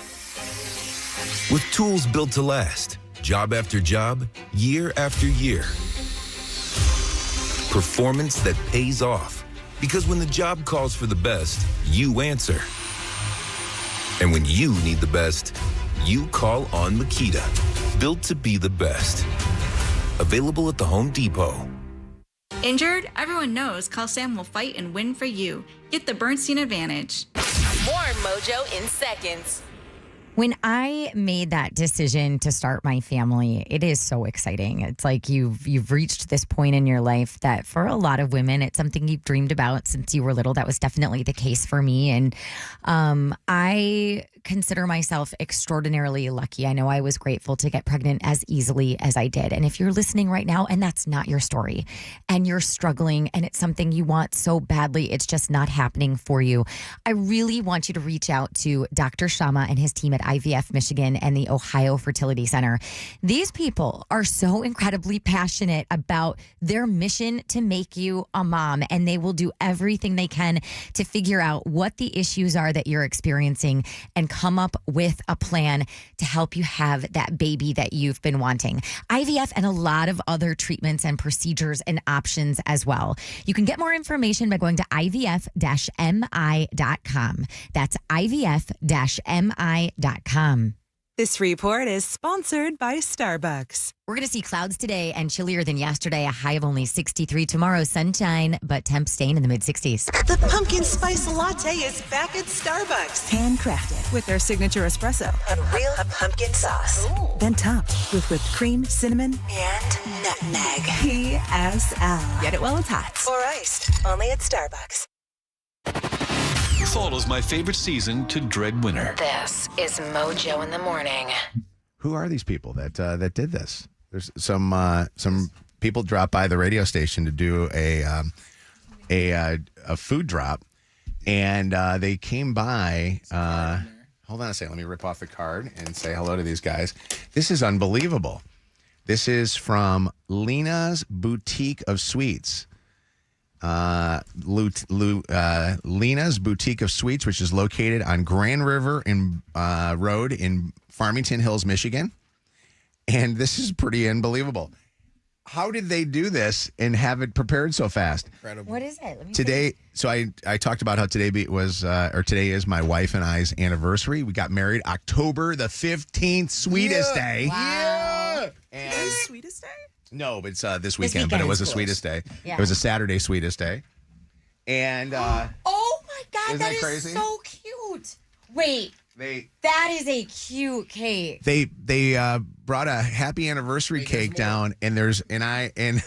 Speaker 22: With tools built to last, job after job, year after year. Performance that pays off, because when the job calls for the best, you answer. And when you need the best, you call on Makita. Built to be the best. Available at the Home Depot.
Speaker 9: Injured? Everyone knows Call Sam will fight and win for you. Get the Bernstein advantage.
Speaker 16: More Mojo in seconds.
Speaker 5: When I made that decision to start my family, it is so exciting. It's like you've reached this point in your life that for a lot of women, it's something you've dreamed about since you were little. That was definitely the case for me. And I consider myself extraordinarily lucky. I know I was grateful to get pregnant as easily as I did. And if you're listening right now and that's not your story and you're struggling and it's something you want so badly, it's just not happening for you, I really want you to reach out to Dr. Shama and his team at IVF Michigan and the Ohio Fertility Center. These people are so incredibly passionate about their mission to make you a mom, and they will do everything they can to figure out what the issues are that you're experiencing and come up with a plan to help you have that baby that you've been wanting. IVF and a lot of other treatments and procedures and options as well. You can get more information by going to ivf-mi.com. That's ivf-mi.com.
Speaker 10: This report is sponsored by Starbucks.
Speaker 5: We're going to see clouds today and chillier than yesterday, a high of only 63. Tomorrow, sunshine, but temps staying in the mid-60s.
Speaker 10: The pumpkin spice latte is back at Starbucks. Handcrafted with their signature espresso and real pumpkin sauce. Ooh. Then topped with whipped cream, cinnamon, and nutmeg. PSL. Get it while it's hot. Or iced. Only at Starbucks.
Speaker 14: Fall is my favorite season to dread winter.
Speaker 16: This is Mojo in the Morning.
Speaker 1: Who are these people that did this? There's some people dropped by the radio station to do a food drop, and they came by. Hold on a second. Let me rip off the card and say hello to these guys. This is unbelievable. This is from Lena's Boutique of Sweets. Lena's Boutique of Sweets, which is located on Grand River Road in Farmington Hills, Michigan. And this is pretty unbelievable. How did they do this and have it prepared so fast?
Speaker 5: Incredible. What is it? Let me
Speaker 1: today, so I talked about how today today is my wife and I's anniversary. We got married October the 15th, sweetest day.
Speaker 5: Wow.
Speaker 1: Yeah. And
Speaker 10: Sweetest day?
Speaker 1: no, but it's this weekend, but it was the sweetest day.
Speaker 5: Yeah.
Speaker 1: It was a Saturday sweetest day. And
Speaker 5: oh my God,
Speaker 1: isn't
Speaker 5: that is
Speaker 1: crazy?
Speaker 5: so cute. Wait. That is a cute cake.
Speaker 1: They brought a happy anniversary cake down, and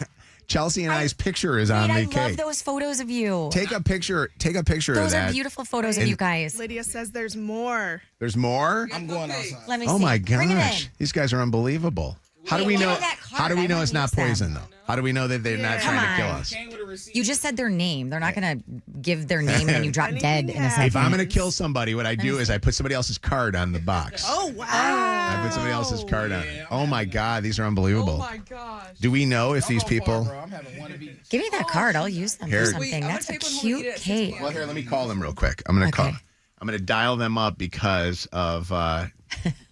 Speaker 1: Chelsea and I's picture is on the cake.
Speaker 5: I love those photos of you.
Speaker 1: Take a picture of that.
Speaker 5: Those are beautiful photos of you guys.
Speaker 12: Lydia says there's more.
Speaker 1: There's more?
Speaker 6: I'm going outside.
Speaker 5: Let me see.
Speaker 1: Oh my
Speaker 5: Bring it
Speaker 1: gosh.
Speaker 5: in.
Speaker 1: These guys are unbelievable. How do we know? How do we know it's not poison though? How do we know that they're not trying to kill us?
Speaker 5: You just said their name. They're not going to give their name and then you drop dead in a second.
Speaker 1: If I'm going to kill somebody, what I do is I put somebody else's card on the box.
Speaker 12: Oh, wow.
Speaker 1: I put somebody else's card on it. Oh my God, these are unbelievable.
Speaker 12: Oh my gosh.
Speaker 1: Do we know if these people?
Speaker 5: Give me that card. I'll use them for something. That's a cute cake.
Speaker 1: Well, here, let me call them real quick. I'm going to call. I'm going to dial them up because of.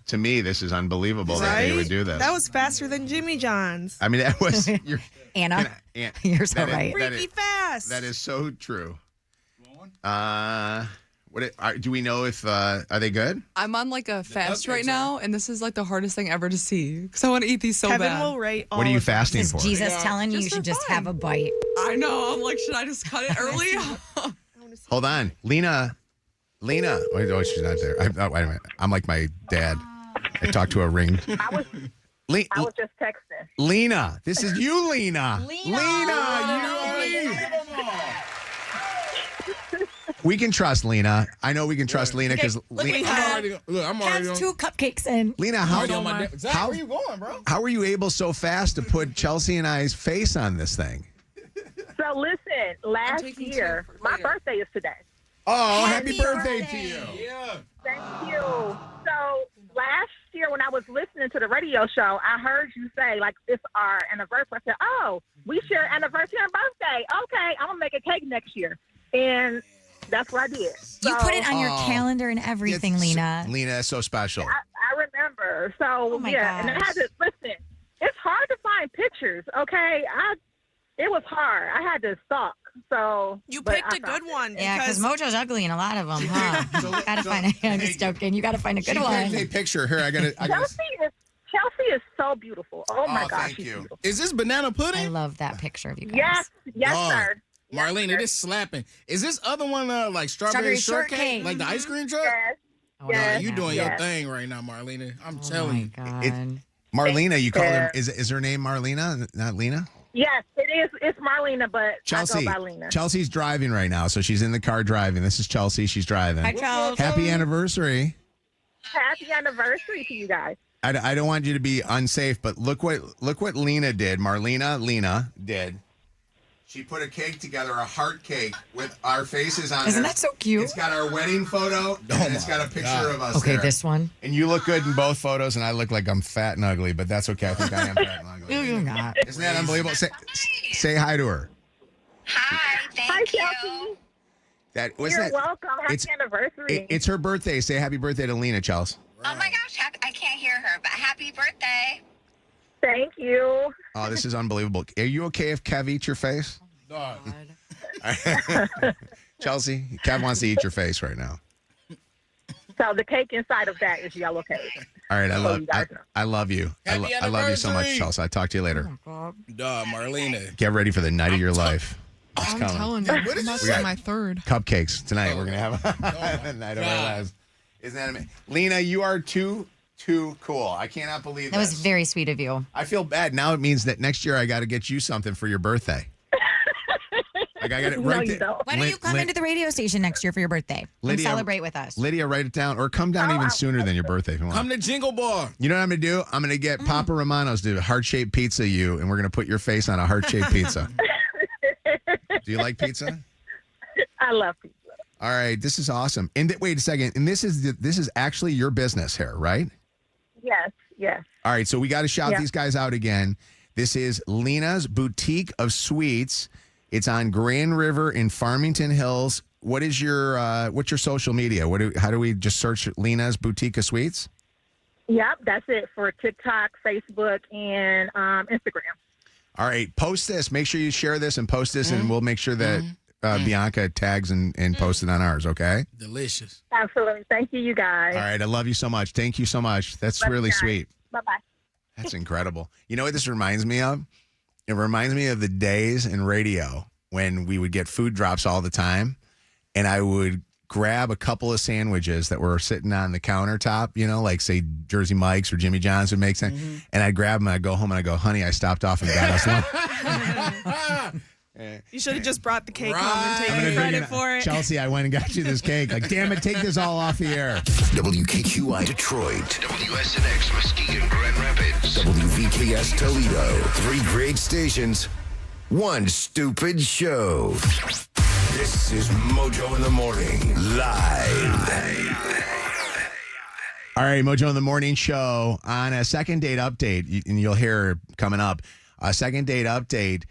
Speaker 1: To me, this is unbelievable that they would do this.
Speaker 12: That was faster than Jimmy John's.
Speaker 1: I mean, that was
Speaker 5: Anna. You're so right.
Speaker 12: Freaky fast.
Speaker 1: That is so true. Do we know if are they good?
Speaker 7: I'm on like a fast right now, and this is like the hardest thing ever to see because I want to eat these so
Speaker 12: Kevin
Speaker 7: bad.
Speaker 12: will rate all
Speaker 1: What are you
Speaker 12: of them.
Speaker 1: fasting
Speaker 5: Is
Speaker 1: for?
Speaker 5: Jesus telling you should just have a bite?
Speaker 7: I know. I'm like, should I just cut it early?
Speaker 1: Hold on, Lena. Wait, oh, she's not there. Wait a minute. I'm like my dad. I talked to a ring.
Speaker 15: I was just texting.
Speaker 1: Lena, this is you, Lena. We can trust Lena. I know we can trust Lena because
Speaker 6: I'm already
Speaker 5: Have 2 cupcakes in.
Speaker 1: Lena, how
Speaker 6: Zack, where you going, bro?
Speaker 1: How were you able so fast to put Chelsea and I's face on this thing?
Speaker 15: So listen, last year, my birthday is today.
Speaker 1: Oh, happy birthday to you.
Speaker 6: Yeah.
Speaker 15: Thank you. So last year when I was listening to the radio show, I heard you say, like, it's our anniversary. I said, oh, we share anniversary and birthday. Okay, I'm going to make a cake next year. And that's what I did.
Speaker 5: You put it on your
Speaker 1: Oh.
Speaker 5: calendar and everything, Lena.
Speaker 1: Lena is so special.
Speaker 15: I remember. So,
Speaker 5: Oh my
Speaker 15: and I had
Speaker 5: gosh.
Speaker 15: to, listen, it's hard to find pictures, okay? It was hard. I had to stalk. So
Speaker 12: You
Speaker 15: but
Speaker 12: picked
Speaker 15: I
Speaker 12: a
Speaker 15: found
Speaker 12: good
Speaker 15: it.
Speaker 12: one.
Speaker 5: Yeah, because Mojo's ugly in a lot of them, huh? Gotta find a, I'm just joking. You gotta find a good
Speaker 1: She
Speaker 5: one.
Speaker 1: picked a picture. Here, I gotta.
Speaker 15: Chelsea is so beautiful. Oh my gosh,
Speaker 1: thank
Speaker 15: she's
Speaker 1: you.
Speaker 15: beautiful.
Speaker 6: Is this banana pudding?
Speaker 5: I love that picture of you guys.
Speaker 15: Yes,
Speaker 6: Dog.
Speaker 15: sir.
Speaker 6: Marlene,
Speaker 15: Yes,
Speaker 6: it is slapping. Is this other one like strawberry shortcake? Like the ice cream truck?
Speaker 15: Yes.
Speaker 5: Oh,
Speaker 6: No,
Speaker 15: Yes.
Speaker 6: you doing
Speaker 15: Yes.
Speaker 6: your thing right now, Marlena. I'm
Speaker 5: Oh
Speaker 6: telling
Speaker 5: my
Speaker 6: you.
Speaker 5: God.
Speaker 1: Marlena, you call her.
Speaker 15: Yeah.
Speaker 1: Is her name Marlena, not Lena?
Speaker 15: Yes, it is. It's Marlena, but
Speaker 1: Chelsea.
Speaker 15: I go by Lena.
Speaker 1: Chelsea's driving right now, so she's in the car driving. This is Chelsea. She's driving.
Speaker 5: Hi, Charles.
Speaker 1: Happy anniversary.
Speaker 15: Happy anniversary to you guys.
Speaker 1: I don't want you to be unsafe, but look what Lena did. Lena did. She put a cake together, a heart cake with our faces on it.
Speaker 5: Isn't that so cute?
Speaker 1: It's got our wedding photo, and it's got a picture of us
Speaker 5: Okay,
Speaker 1: there.
Speaker 5: this one.
Speaker 1: And you look good in both photos, and I look like I'm fat and ugly, but that's okay. I think I am fat and ugly.
Speaker 5: No, you're not.
Speaker 1: Isn't that unbelievable? Say hi to her.
Speaker 15: Hi, Chelsea. You're welcome. Happy
Speaker 1: It's-
Speaker 15: anniversary.
Speaker 1: It's her birthday. Say happy birthday to Lena, Chels.
Speaker 2: Oh my gosh, I can't hear her, but happy birthday.
Speaker 15: Thank you.
Speaker 1: Oh, this is unbelievable. Are you okay if Kev eats your face? Chelsea, Kev wants to eat your face right now.
Speaker 15: So the cake inside of that is yellow cake.
Speaker 1: All right, I
Speaker 15: So
Speaker 1: love
Speaker 15: you guys know.
Speaker 1: I love you. I love you so much,
Speaker 6: anniversary.
Speaker 1: Chelsea. I'll talk to you later.
Speaker 6: Dog, Marlena.
Speaker 1: Get ready for the night of your life. It's
Speaker 7: I'm
Speaker 1: coming.
Speaker 7: telling you,
Speaker 6: What is
Speaker 7: that's
Speaker 1: We got-
Speaker 7: my third.
Speaker 1: Cupcakes tonight. We're gonna have a night of our
Speaker 6: God.
Speaker 1: lives. Isn't that amazing? Lena, you are too cool. I cannot believe
Speaker 5: That was
Speaker 1: this.
Speaker 5: very sweet of you.
Speaker 1: I feel bad. Now it means that next year I got to get you something for your birthday. Like I got it
Speaker 15: No,
Speaker 1: right
Speaker 15: you
Speaker 1: there.
Speaker 15: don't.
Speaker 5: Why don't you come into the radio station next year for your birthday and
Speaker 1: Lydia-
Speaker 5: celebrate with us?
Speaker 1: Lydia, write it down, or come down even sooner than your birthday if you want.
Speaker 6: Come to Jingle Ball.
Speaker 1: You know what I'm going to do? I'm going to get Papa Romano's to do heart-shaped pizza you, and we're going to put your face on a heart-shaped pizza. Do you like pizza?
Speaker 15: I love pizza.
Speaker 1: All right, this is awesome. And wait a second. And this is actually your business here, right?
Speaker 15: Yes.
Speaker 1: All right, so we got to shout
Speaker 15: Yeah.
Speaker 1: these guys out again. This is Lena's Boutique of Sweets. It's on Grand River in Farmington Hills. What is what's your social media? How do we just search Lena's Boutique of Sweets?
Speaker 15: Yep, that's it for TikTok, Facebook, and Instagram.
Speaker 1: All right, post this. Make sure you share this and post this, and we'll make sure that Bianca tags and posts it on ours, okay?
Speaker 6: Delicious.
Speaker 15: Absolutely. Thank you, you guys.
Speaker 1: All right, I love you so much. Thank you so much. That's
Speaker 15: Love you
Speaker 1: really
Speaker 15: guys.
Speaker 1: sweet.
Speaker 15: Bye-bye.
Speaker 1: That's incredible. You know what this reminds me of? It reminds me of the days in radio when we would get food drops all the time, and I would grab a couple of sandwiches that were sitting on the countertop, like say Jersey Mike's or Jimmy John's would make sense, and I'd grab them and I'd go home and I'd go, honey, I stopped off and got us lunch.
Speaker 12: You should have just brought the cake home and
Speaker 1: I'm
Speaker 12: taken
Speaker 1: gonna
Speaker 12: credit
Speaker 1: bring
Speaker 12: for it.
Speaker 1: Chelsea, I went and got you this cake. Like, damn it, take this all off the air.
Speaker 4: WKQI Detroit. WSNX Muskegon Grand Rapids. WVKS Toledo. 3 great stations. 1 stupid show. This is Mojo in the Morning. Live.
Speaker 1: All right, Mojo in the Morning Show on a second date update, and you'll hear coming up. A second date update.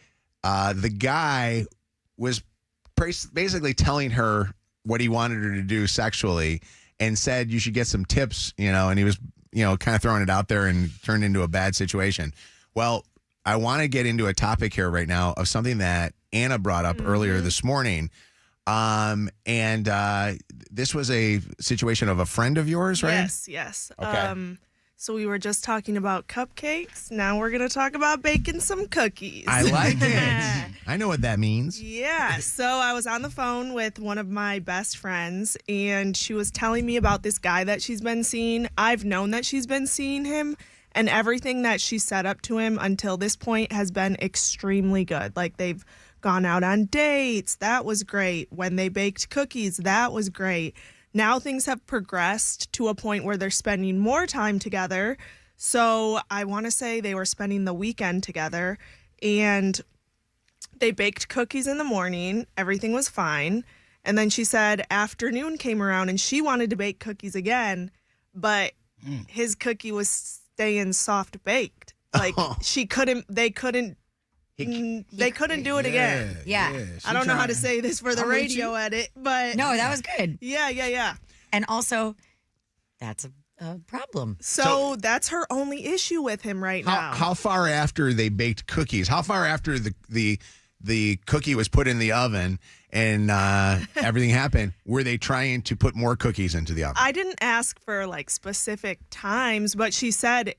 Speaker 1: The guy was basically telling her what he wanted her to do sexually and said you should get some tips, and he was, kind of throwing it out there and turned into a bad situation. Well, I want to get into a topic here right now of something that Anna brought up earlier this morning. And this was a situation of a friend of yours, right?
Speaker 12: Yes.
Speaker 1: Okay.
Speaker 12: So we were just talking about cupcakes. Now we're going to talk about baking some cookies.
Speaker 1: I like it. I know what that means.
Speaker 12: Yeah. So I was on the phone with one of my best friends, and she was telling me about this guy that she's been seeing. I've known that she's been seeing him, and everything that she set up to him until this point has been extremely good. Like, they've gone out on dates. That was great. When they baked cookies, that was great. Now things have progressed to a point where they're spending more time together. So I want to say they were spending the weekend together, and They baked cookies in the morning. Everything was fine. And then she said afternoon came around and she wanted to bake cookies again, but his cookie was staying soft baked. Like they couldn't do it again.
Speaker 5: Yeah.
Speaker 12: I don't know how to say this for the radio edit, but
Speaker 5: No, that was good.
Speaker 12: Yeah.
Speaker 5: And also, that's a problem.
Speaker 12: So that's her only issue with him right now.
Speaker 1: How far after they baked cookies? How far after the cookie was put in the oven and everything happened, were they trying to put more cookies into the oven?
Speaker 12: I didn't ask for like specific times, but she said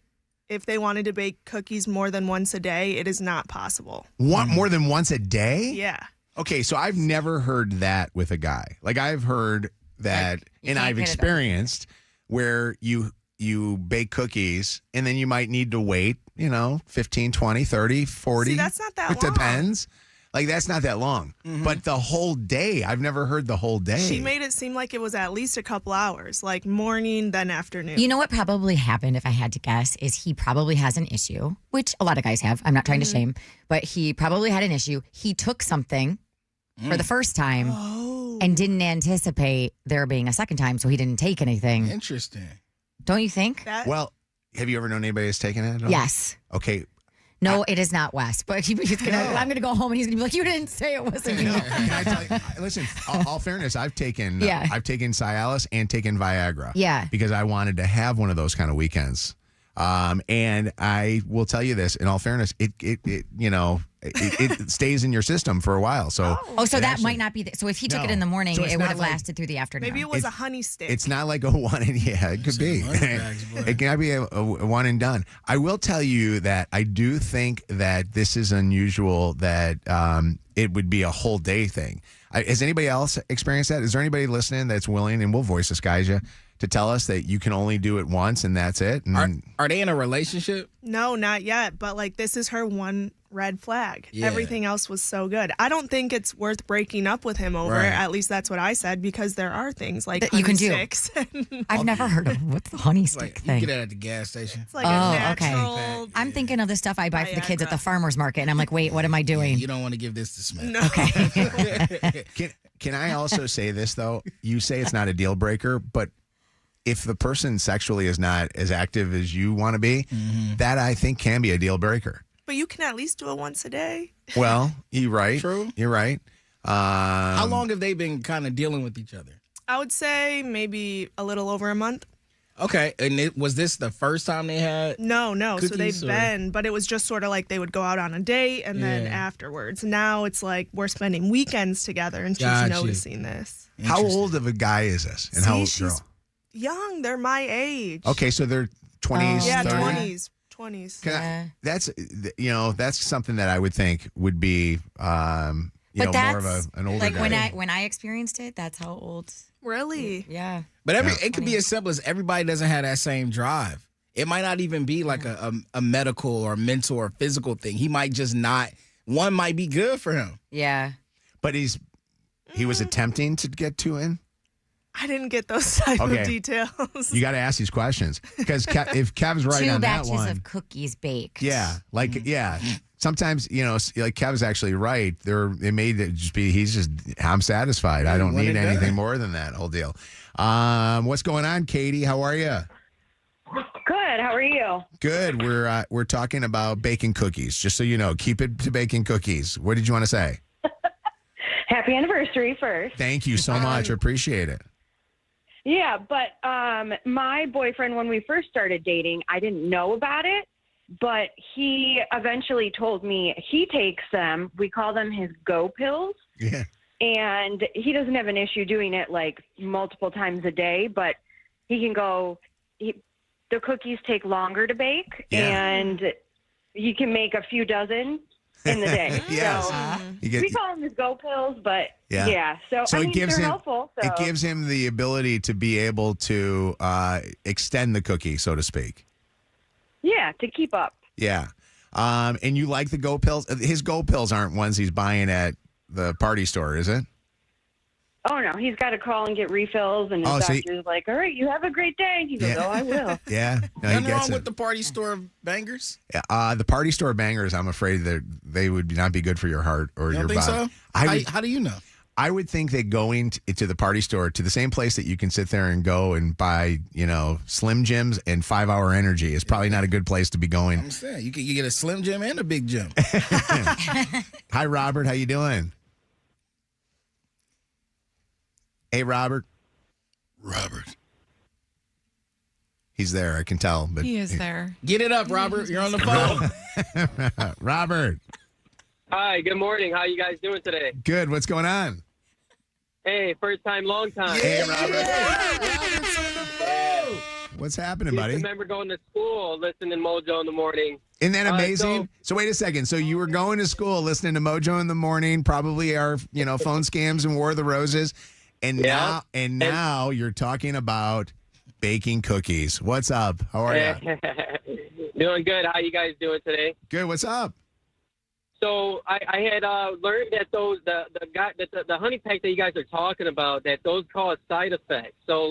Speaker 12: if they wanted to bake cookies more than once a day, it is not possible.
Speaker 1: More than once a day?
Speaker 12: Yeah.
Speaker 1: Okay, so I've never heard that with a guy. Like I've heard that, and I've experienced where you bake cookies and then you might need to wait, 15, 20, 30, 40.
Speaker 12: See, that's not that
Speaker 1: long. It depends. Like, that's not that long. But the whole day, I've never heard the whole day.
Speaker 12: She made it seem like it was at least a couple hours, like morning, then afternoon.
Speaker 5: You know what probably happened, if I had to guess, is he probably has an issue, which a lot of guys have. I'm not trying to shame, but he probably had an issue. He took something for the first time and didn't anticipate there being a second time, so he didn't take anything.
Speaker 6: Interesting.
Speaker 5: Don't you think?
Speaker 1: Well, have you ever known anybody that's taken it at all?
Speaker 5: Yes.
Speaker 1: Okay.
Speaker 5: No, it is not Wes, but I'm going to go home and he's going to be like, you didn't say it wasn't you.
Speaker 1: Can I tell you, listen, all fairness, I've taken Cialis and taken Viagra.
Speaker 5: Yeah.
Speaker 1: Because I wanted to have one of those kind of weekends. And I will tell you this, in all fairness, it stays in your system for a while. So
Speaker 5: so that might not be. So if he took it in the morning,
Speaker 1: So
Speaker 5: it
Speaker 1: it's
Speaker 5: would
Speaker 1: not
Speaker 5: have
Speaker 1: like-
Speaker 5: lasted through the afternoon.
Speaker 12: Maybe it was a honey stick.
Speaker 1: It's not like a one and it could be. It can be a one and done. I will tell you that I do think that this is unusual that it would be a whole day thing. Has anybody else experienced that? Is there anybody listening that's willing, and we'll voice disguise you, to tell us that you can only do it once and that's it? And
Speaker 6: Are they in a relationship?
Speaker 12: No, not yet. But like, this is her one red flag.
Speaker 6: Yeah.
Speaker 12: Everything else was so good. I don't think it's worth breaking up with him over.
Speaker 6: Right.
Speaker 12: At least that's what I said, because there are things like
Speaker 5: That you can
Speaker 12: honey
Speaker 5: do.
Speaker 12: sticks.
Speaker 5: I've never heard of what's the honey stick
Speaker 6: You
Speaker 5: thing.
Speaker 6: get it at the gas station.
Speaker 12: It's like a natural.
Speaker 5: Okay. I'm thinking of the stuff I buy for the kids at the farmer's market, and I'm like, wait, what am I doing?
Speaker 6: You don't want to give this to Smith.
Speaker 12: No.
Speaker 5: Okay.
Speaker 1: Can I also say this, though? You say it's not a deal breaker, but if the person sexually is not as active as you want to be, that I think can be a deal breaker.
Speaker 12: But you can at least do it once a day.
Speaker 1: Well, you're right.
Speaker 6: True.
Speaker 1: You're right.
Speaker 6: How long have they been kind of dealing with each other?
Speaker 12: I would say maybe a little over a month.
Speaker 6: Okay. And was this the first time they had?
Speaker 12: No. So they've
Speaker 6: Cookies, or-
Speaker 12: been, but it was just sort of like they would go out on a date and then
Speaker 6: Yeah.
Speaker 12: afterwards. Now it's like we're spending weekends together and she's
Speaker 6: Gotcha.
Speaker 12: noticing this.
Speaker 1: How old of a guy is this? And how old
Speaker 12: she's
Speaker 1: girl?
Speaker 12: young. They're my age.
Speaker 1: Okay, so they're 20s,
Speaker 12: Yeah,
Speaker 1: 30s.
Speaker 12: 20s.
Speaker 1: That's something that I would think would be more of an older
Speaker 5: like
Speaker 1: guy.
Speaker 5: when I experienced it, that's how old.
Speaker 12: Really?
Speaker 5: Yeah.
Speaker 6: But it could be as simple as everybody doesn't have that same drive. It might not even be like a medical or mental or physical thing. He might just not. One might be good for him.
Speaker 5: Yeah.
Speaker 1: But he was attempting to get two in.
Speaker 12: I didn't get those type of details.
Speaker 1: You got to ask these questions because if Kev's right
Speaker 5: 2
Speaker 1: on that
Speaker 5: batches
Speaker 1: one,
Speaker 5: of cookies baked.
Speaker 1: yeah, sometimes like Kev's actually right. It may just be I'm satisfied. I don't need anything more than that whole deal. What's going on, Katie? How are you?
Speaker 8: Good. How are you?
Speaker 1: Good. We're talking about baking cookies. Just so you know, keep it to baking cookies. What did you want to say?
Speaker 8: Happy anniversary first.
Speaker 1: Thank you so much. I appreciate it.
Speaker 8: Yeah, but my boyfriend, when we first started dating, I didn't know about it, but he eventually told me he takes them. We call them his go pills.
Speaker 1: Yeah.
Speaker 8: And he doesn't have an issue doing it like multiple times a day, but he can go. The cookies take longer to bake, and you can make a few dozen in the day.
Speaker 1: Yes.
Speaker 8: So we call them his go pills, but
Speaker 1: Yeah.
Speaker 8: So I mean, they're
Speaker 1: him
Speaker 8: helpful. So.
Speaker 1: it gives him the ability to be able to extend the cookie, so to speak.
Speaker 8: Yeah, to keep up.
Speaker 1: Yeah. And you like the Go pills? His Go pills aren't ones he's buying at the party store, is it?
Speaker 8: Oh, no, he's got to call and get refills, and his doctor's like, all right, you have a great day. He goes, oh, I will.
Speaker 1: Yeah. No, he
Speaker 6: Nothing
Speaker 1: gets
Speaker 6: wrong
Speaker 1: it.
Speaker 6: with the party store bangers?
Speaker 1: The party store bangers, I'm afraid that they would not be good for your heart or
Speaker 6: You
Speaker 1: your
Speaker 6: don't think
Speaker 1: body.
Speaker 6: so? How do you know?
Speaker 1: I would think that going to the party store, to the same place that you can sit there and go and buy, Slim Jims and 5 Hour Energy is probably not a good place to be going.
Speaker 6: I'm saying, you get a Slim Jim and a Big Jim.
Speaker 1: Hi, Robert. How you doing? Hey, Robert. He's there. I can tell. But
Speaker 7: He is there.
Speaker 6: Get it up, Robert. You're on the phone.
Speaker 1: Robert.
Speaker 11: Hi, good morning. How you guys doing today?
Speaker 1: Good. What's going on?
Speaker 11: Hey, first time, long time.
Speaker 1: Hey, Robert. What's happening, buddy?
Speaker 11: I remember going to school listening to Mojo in the morning.
Speaker 1: Isn't that amazing? So wait a second. So you were going to school listening to Mojo in the morning, probably our, phone scams and War of the Roses. And now you're talking about baking cookies. What's up? How are you?
Speaker 11: Doing good. How you guys doing today?
Speaker 1: Good. What's up?
Speaker 11: So I had learned that the honey pack that you guys are talking about, that those cause side effects. So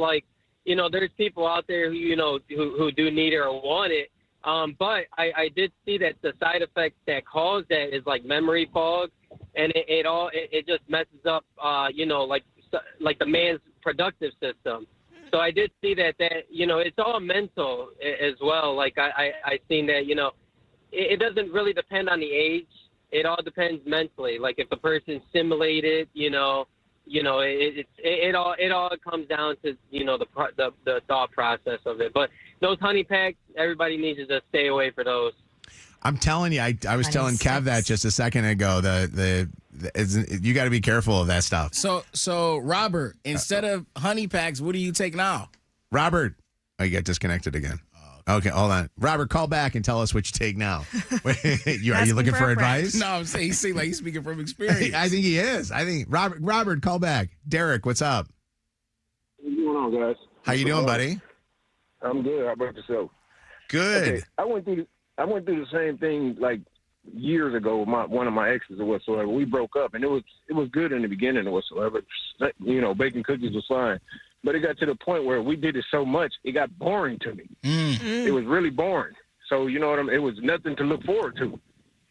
Speaker 11: there's people out there who do need it or want it. But I did see that the side effects that cause that is like memory fog, and it just messes up like the man's productive system. So I did see that it's all mental as well. Like I seen that it doesn't really depend on the age. It all depends mentally. Like if a person's stimulated, it all comes down to the thought process of it. But those honey packs, everybody needs to just stay away for those.
Speaker 1: I'm telling you, I was telling Kev that just a second ago. You got to be careful of that stuff.
Speaker 6: So Robert, instead of honey packs, what do you take now?
Speaker 1: Robert, you get disconnected again. Okay, hold on. Robert, call back and tell us what you take now. Are you looking for advice?
Speaker 6: No, I'm saying he's speaking from experience.
Speaker 1: I think he is. I think Robert, call back. Derek, what's up?
Speaker 13: What's going on, guys?
Speaker 1: How you doing, buddy?
Speaker 13: I'm good. How about yourself?
Speaker 1: Good.
Speaker 13: Okay, I went through the same thing like years ago with one of my exes or whatsoever. We broke up, and it was good in the beginning or whatsoever. Baking cookies was fine. But it got to the point where we did it so much, it got boring to me. It was really boring. So, it was nothing to look forward to.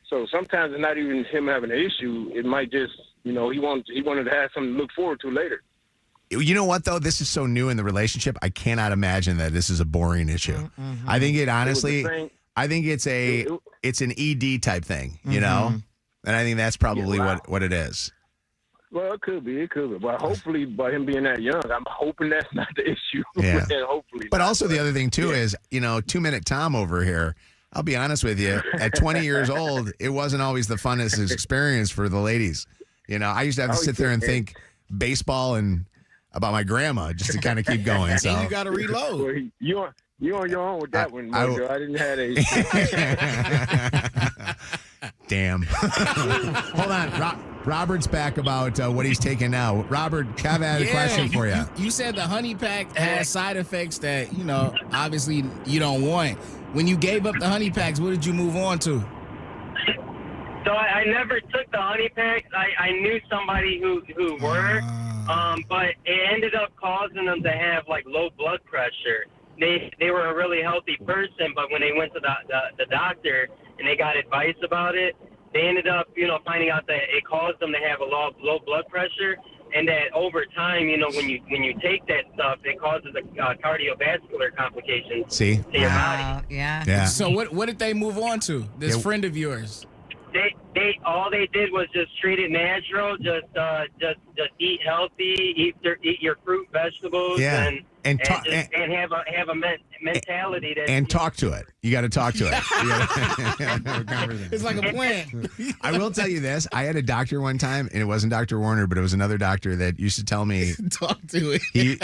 Speaker 13: So sometimes it's not even him having an issue. It might just, he wanted to have something to look forward to later.
Speaker 1: You know what, though? This is so new in the relationship. I cannot imagine that this is a boring issue. Mm-hmm. I think it's an ED type thing, And I think that's probably what it is.
Speaker 13: Well, it could be. But hopefully, by him being that young, I'm hoping that's not the issue.
Speaker 1: Yeah.
Speaker 13: Hopefully.
Speaker 1: But also the other thing, too, is, 2-Minute Tom over here, I'll be honest with you, at 20 years old, it wasn't always the funnest experience for the ladies. I used to have to sit there and think baseball and about my grandma just to kind of keep going. So
Speaker 6: and you got to reload.
Speaker 13: Well, you on your own with that one, Mojo. I didn't have a
Speaker 1: Damn. Hold on. Robert's back about what he's taking now. Robert, Kev had a question for you.
Speaker 6: You said the honey pack has side effects that, obviously you don't want. When you gave up the honey packs, what did you move on to?
Speaker 11: So I never took the honey packs. I knew somebody who were, but it ended up causing them to have like low blood pressure. They were a really healthy person, but when they went to the doctor and they got advice about it, they ended up, finding out that it caused them to have a low blood pressure, and that over time, when you take that stuff, it causes cardiovascular complications to your body.
Speaker 5: Yeah.
Speaker 6: So what did they move on to? This friend of yours.
Speaker 11: They all they did was just treat it natural, just eat healthy, eat your fruit, vegetables, and have a mentality that
Speaker 1: and talk to it. You got to talk to it.
Speaker 6: It's like a plant.
Speaker 1: I will tell you this: I had a doctor one time, and it wasn't Dr. Warner, but it was another doctor that used to tell me
Speaker 6: talk to it.
Speaker 1: He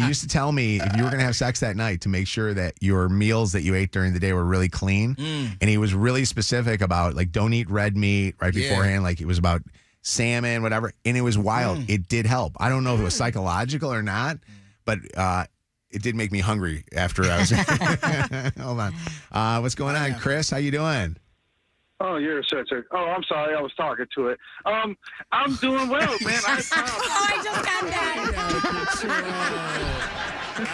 Speaker 1: used to tell me if you were going to have sex that night to make sure that your meals that you ate during the day were really clean, and he was really specific about like don't eat red meat right beforehand. Like it was about salmon, whatever, and it was wild. It did help. I don't know if it was psychological or not, but it did make me hungry after I was. Hold on. What's going on, Chris? How you doing?
Speaker 13: Oh, you're such a. Oh, I'm sorry. I was talking to it. I'm doing well, man.
Speaker 5: I just got that.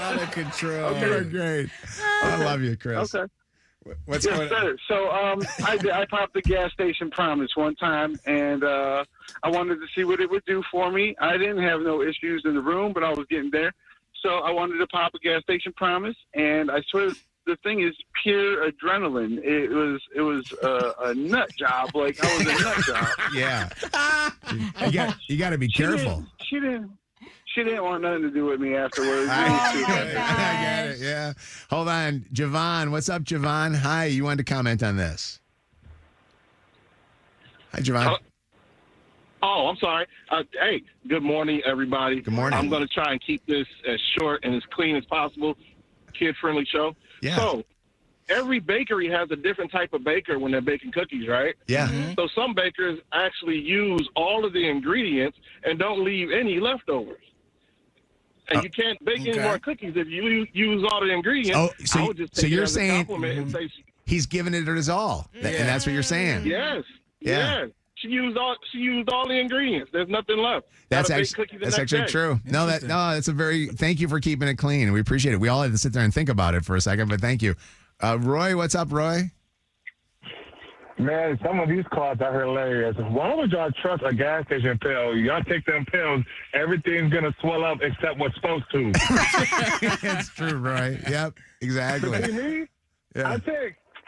Speaker 6: Out of control.
Speaker 1: Okay, great. I love you, Chris.
Speaker 13: Okay.
Speaker 1: What's
Speaker 13: yes,
Speaker 1: going
Speaker 13: sir. So I popped the gas station Promise one time, and I wanted to see what it would do for me. I didn't have no issues in the room, but I was getting there. So I wanted to pop a gas station Promise, and I swear the thing is pure adrenaline. It was a nut job. Like I was a nut job.
Speaker 1: Yeah. You got to be careful.
Speaker 13: She didn't want nothing to do with me afterwards.
Speaker 1: I get it. Yeah. Hold on, Javon. What's up, Javon? Hi. You wanted to comment on this? Hi, Javon.
Speaker 17: Oh, I'm sorry. Hey, good morning, everybody.
Speaker 1: Good morning.
Speaker 17: I'm going to try and keep this as short and as clean as possible. Kid-friendly show.
Speaker 1: Yeah.
Speaker 17: So, every bakery has a different type of baker when they're baking cookies, right?
Speaker 1: Yeah.
Speaker 17: So, some bakers actually use all of the ingredients and don't leave any leftovers. And you can't bake any more cookies if you use all the ingredients.
Speaker 1: Oh,
Speaker 17: I would just
Speaker 1: so
Speaker 17: take it
Speaker 1: you're
Speaker 17: as a
Speaker 1: saying
Speaker 17: compliment and say,
Speaker 1: he's giving it his all, and that's what you're saying.
Speaker 17: yes.
Speaker 1: Yeah.
Speaker 17: Yes. She used all the ingredients. There's nothing left.
Speaker 1: That's
Speaker 17: Gotta bake
Speaker 1: actually
Speaker 17: cookies the next day.
Speaker 1: true. That's a very. Thank you for keeping it clean. We appreciate it. We all had to sit there and think about it for a second, but thank you. Roy, what's up, Roy?
Speaker 18: Man, some of these calls are hilarious. Why would y'all trust a gas station pill? Y'all take them pills, everything's gonna swell up except what's supposed to.
Speaker 1: It's true, Roy. Yep, exactly.
Speaker 18: See me?
Speaker 1: Yeah.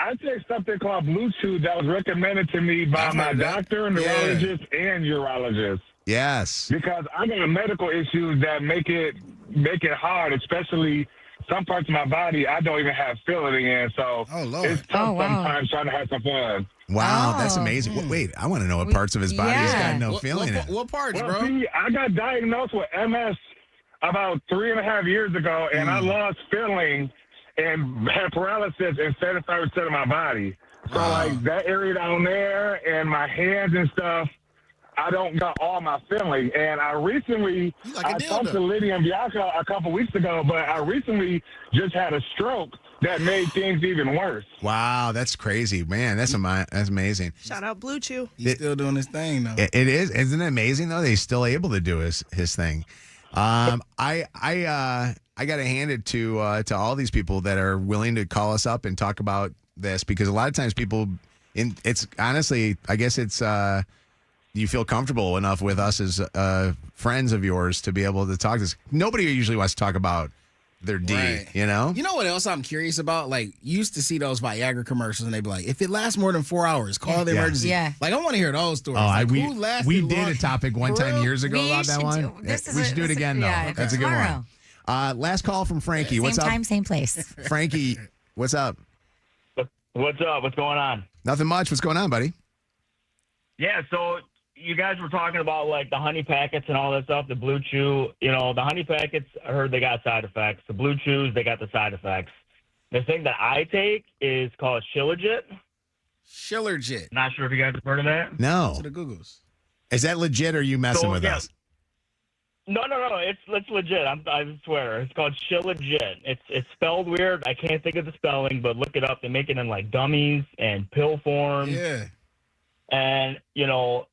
Speaker 18: I take something called Blue Chew that was recommended to me by my doctor, neurologist, and urologist.
Speaker 1: Yes.
Speaker 18: Because I got medical issues that make it hard, especially some parts of my body I don't even have feeling in. So it's tough sometimes trying to have some fun.
Speaker 1: Wow, that's amazing. Wait, I want to know what parts of his body he's got no feeling in.
Speaker 6: What parts, bro?
Speaker 18: See, I got diagnosed with MS about 3.5 years ago, and I lost feeling and had paralysis in 75% of my body. So, like, that area down there and my hands and stuff, I don't got all my feeling. And I recently, I talked to Lydia and Bianca a couple weeks ago, but I recently just had a stroke that made things even worse.
Speaker 1: Wow, that's crazy, man. That's amazing.
Speaker 12: Shout out Blue Chew.
Speaker 6: He's still doing his thing, though.
Speaker 1: It is, isn't it amazing though? That he's still able to do his thing. I got to hand it to all these people that are willing to call us up and talk about this, because a lot of times people, it's honestly, I guess it's you feel comfortable enough with us as friends of yours to be able to talk this. Nobody usually wants to talk about their D, you know?
Speaker 6: You know what else I'm curious about? Like, you used to see those Viagra commercials, and they'd be like, if it lasts more than 4 hours, call the emergency.
Speaker 5: Yeah.
Speaker 6: Like, I want to hear those stories.
Speaker 1: Oh,
Speaker 6: like,
Speaker 1: we
Speaker 6: who lasted
Speaker 1: did
Speaker 6: long?
Speaker 1: a topic one time years ago about that one. We should do it again, though.
Speaker 5: yeah,
Speaker 1: That's a good
Speaker 5: tomorrow.
Speaker 1: one. Last call from Frankie.
Speaker 5: Same
Speaker 1: What's up?
Speaker 5: time, same place.
Speaker 1: Frankie, what's up?
Speaker 19: What's up? What's going on?
Speaker 1: Nothing much. What's going on, buddy?
Speaker 19: Yeah, so you guys were talking about, like, the honey packets and all that stuff, the Blue Chew. You know, the honey packets, I heard they got side effects. The Blue Chews, they got the side effects. The thing that I take is called Shilajit.
Speaker 6: Shilajit.
Speaker 19: Not sure if you guys have heard of that.
Speaker 1: No.
Speaker 6: To the Googles.
Speaker 1: Is that legit, or are you messing with us?
Speaker 19: No. It's legit. I swear. It's called Shilajit. It's spelled weird. I can't think of the spelling, but look it up. They make it in, like, gummies and pill form.
Speaker 6: Yeah.
Speaker 19: And, you know,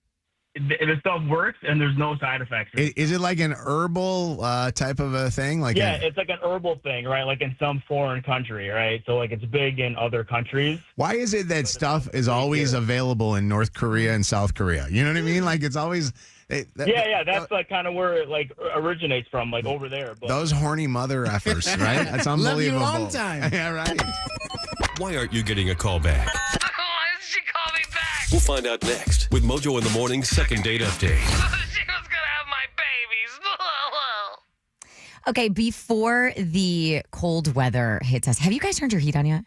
Speaker 19: the stuff works, and there's no side effects.
Speaker 1: Is it like an herbal type of a thing? Like
Speaker 19: it's like an herbal thing, right? Like in some foreign country, right? So, like, it's big in other countries.
Speaker 1: Why is it that stuff is always available in North Korea and South Korea? You know what I mean? Like, it's always...
Speaker 19: That's like kind of where it, like, originates from, like, over there. But
Speaker 1: those horny mother effers, right? That's unbelievable.
Speaker 6: Love you long time.
Speaker 1: Yeah, right.
Speaker 14: Why aren't you getting a call back? We'll find out next with Mojo in the Morning's second date update.
Speaker 5: Okay, before the cold weather hits us, have you guys turned your heat on yet?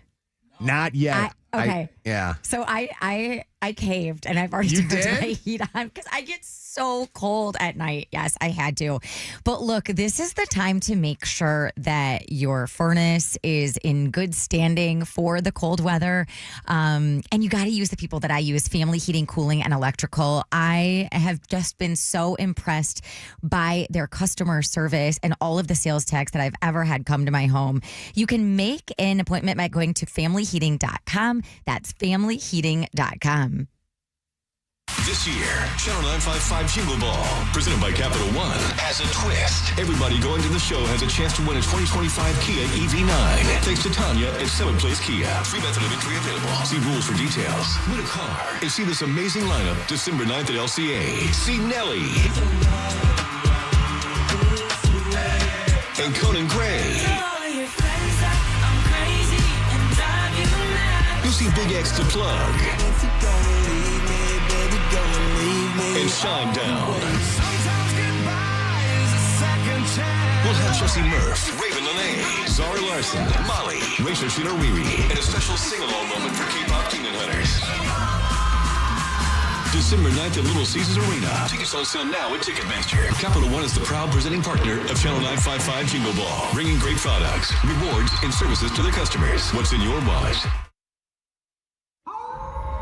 Speaker 1: Not yet.
Speaker 5: Okay.
Speaker 1: Yeah.
Speaker 5: So I caved, and I've already turned my heat on because I get so cold at night. Yes, I had to. But look, this is the time to make sure that your furnace is in good standing for the cold weather. And you got to use the people that I use, Family Heating, Cooling, and Electrical. I have just been so impressed by their customer service and all of the sales techs that I've ever had come to my home. You can make an appointment by going to familyheating.com. That's familyheating.com.
Speaker 14: This year, Channel 955 Jingle Ball, presented by Capital One, has a twist. Everybody going to the show has a chance to win a 2025 Kia EV9. Thanks to Tanya at Summit Place Kia. Free method of entry available. See rules for details. Win a car and see this amazing lineup December 9th at LCA. See Nelly and Conan Gray. You'll see Big X to Plug and Shine Down. We'll have Jesse Murph, Raven Lene, Zara Larson, Molly, Rachel Shinariri, and a special sing-along moment for K-pop Demon Hunters. December 9th at Little Caesars Arena. Tickets on sale now at Ticketmaster. Capital One is the proud presenting partner of Channel 955 Jingle Ball, bringing great products, rewards, and services to their customers. What's in your wallet?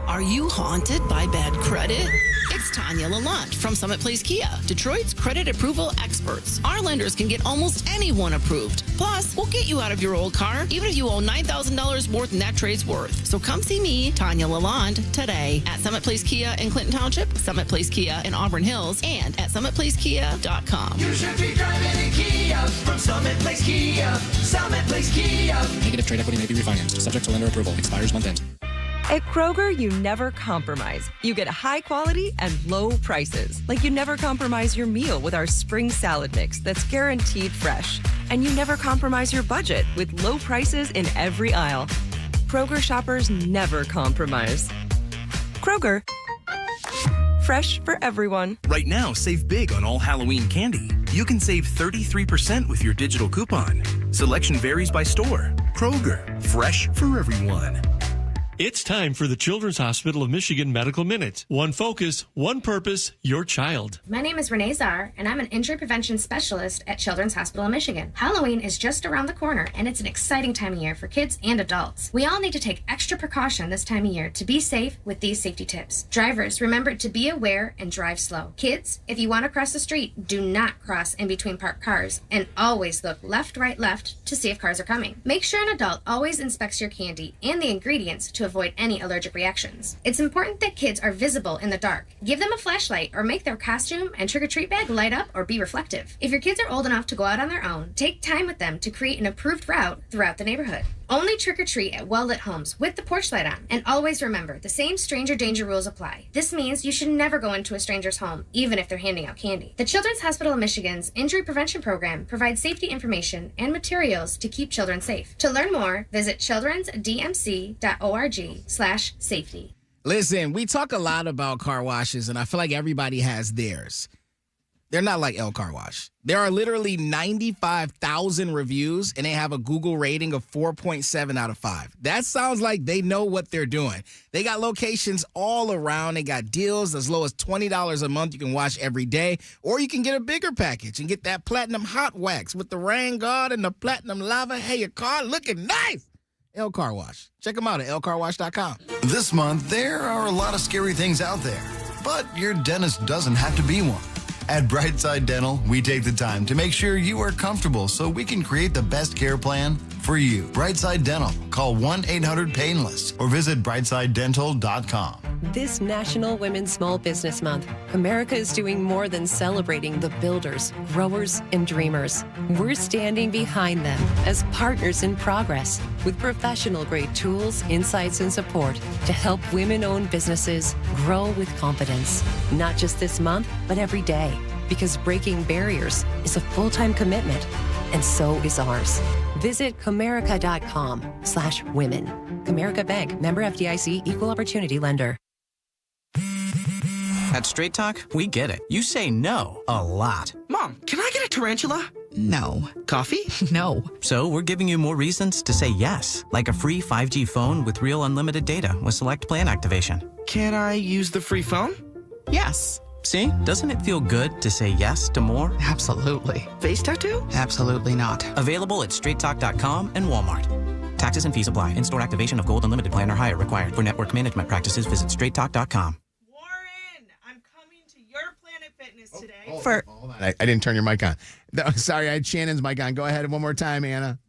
Speaker 20: Are you haunted by bad credit? It's Tanya Lalonde from Summit Place Kia, Detroit's credit approval experts. Our lenders can get almost anyone approved. Plus, we'll get you out of your old car, even if you owe $9,000 more than that trade's worth. So come see me, Tanya Lalonde, today at Summit Place Kia in Clinton Township, Summit Place Kia in Auburn Hills, and at SummitPlaceKia.com.
Speaker 21: You should be driving a Kia from Summit Place Kia. Summit Place Kia.
Speaker 23: Negative trade equity may be refinanced, subject to lender approval. Expires month end.
Speaker 24: At Kroger, you never compromise. You get high quality and low prices. Like you never compromise your meal with our spring salad mix that's guaranteed fresh. And you never compromise your budget with low prices in every aisle. Kroger shoppers never compromise. Kroger, fresh for everyone.
Speaker 25: Right now, save big on all Halloween candy. You can save 33% with your digital coupon. Selection varies by store. Kroger, fresh for everyone.
Speaker 26: It's time for the Children's Hospital of Michigan Medical Minute. One focus, one purpose, your child.
Speaker 27: My name is Renee Czar, and I'm an injury prevention specialist at Children's Hospital of Michigan. Halloween is just around the corner, and it's an exciting time of year for kids and adults. We all need to take extra precaution this time of year to be safe with these safety tips. Drivers, remember to be aware and drive slow. Kids, if you want to cross the street, do not cross in between parked cars, and always look left, right, left to see if cars are coming. Make sure an adult always inspects your candy and the ingredients to avoid any allergic reactions. It's important that kids are visible in the dark. Give them a flashlight or make their costume and trick-or-treat bag light up or be reflective. If your kids are old enough to go out on their own, take time with them to create an approved route throughout the neighborhood. Only trick-or-treat at well-lit homes with the porch light on. And always remember, the same stranger danger rules apply. This means you should never go into a stranger's home, even if they're handing out candy. The Children's Hospital of Michigan's Injury Prevention Program provides safety information and materials to keep children safe. To learn more, visit childrensdmc.org/safety.
Speaker 6: Listen, we talk a lot about car washes, and I feel like everybody has theirs. They're not like El Car Wash. There are literally 95,000 reviews, and they have a Google rating of 4.7 out of 5. That sounds like they know what they're doing. They got locations all around. They got deals as low as $20 a month. You can wash every day, or you can get a bigger package and get that platinum hot wax with the rain guard and the platinum lava. Hey, your car looking nice. El Car Wash. Check them out at elcarwash.com.
Speaker 28: This month, there are a lot of scary things out there, but your dentist doesn't have to be one. At Brightside Dental, we take the time to make sure you are comfortable so we can create the best care plan for you. Brightside Dental. Call 1-800-PAINLESS or visit brightside-dental.com.
Speaker 29: This National Women's Small Business Month, America is doing more than celebrating the builders, growers, and dreamers. We're standing behind them as partners in progress with professional-grade tools, insights, and support to help women-owned businesses grow with confidence. Not just this month, but every day, because breaking barriers is a full-time commitment, and so is ours. Visit Comerica.com/women. Comerica Bank, member FDIC, equal opportunity lender.
Speaker 30: At Straight Talk, we get it. You say no a lot.
Speaker 31: Mom, can I get a tarantula?
Speaker 30: No.
Speaker 31: Coffee?
Speaker 30: No. So we're giving you more reasons to say yes, like a free 5G phone with real unlimited data with select plan activation.
Speaker 31: Can I use the free phone?
Speaker 30: Yes. See? Doesn't it feel good to say yes to more?
Speaker 31: Absolutely. Face tattoo?
Speaker 30: Absolutely not. Available at straighttalk.com and Walmart. Taxes and fees apply. In-store activation of Gold Unlimited plan or higher required. For network management practices, visit straighttalk.com.
Speaker 1: Hold on. I didn't turn your mic on. Sorry, I had Shannon's mic on. Go ahead one more time, Anna.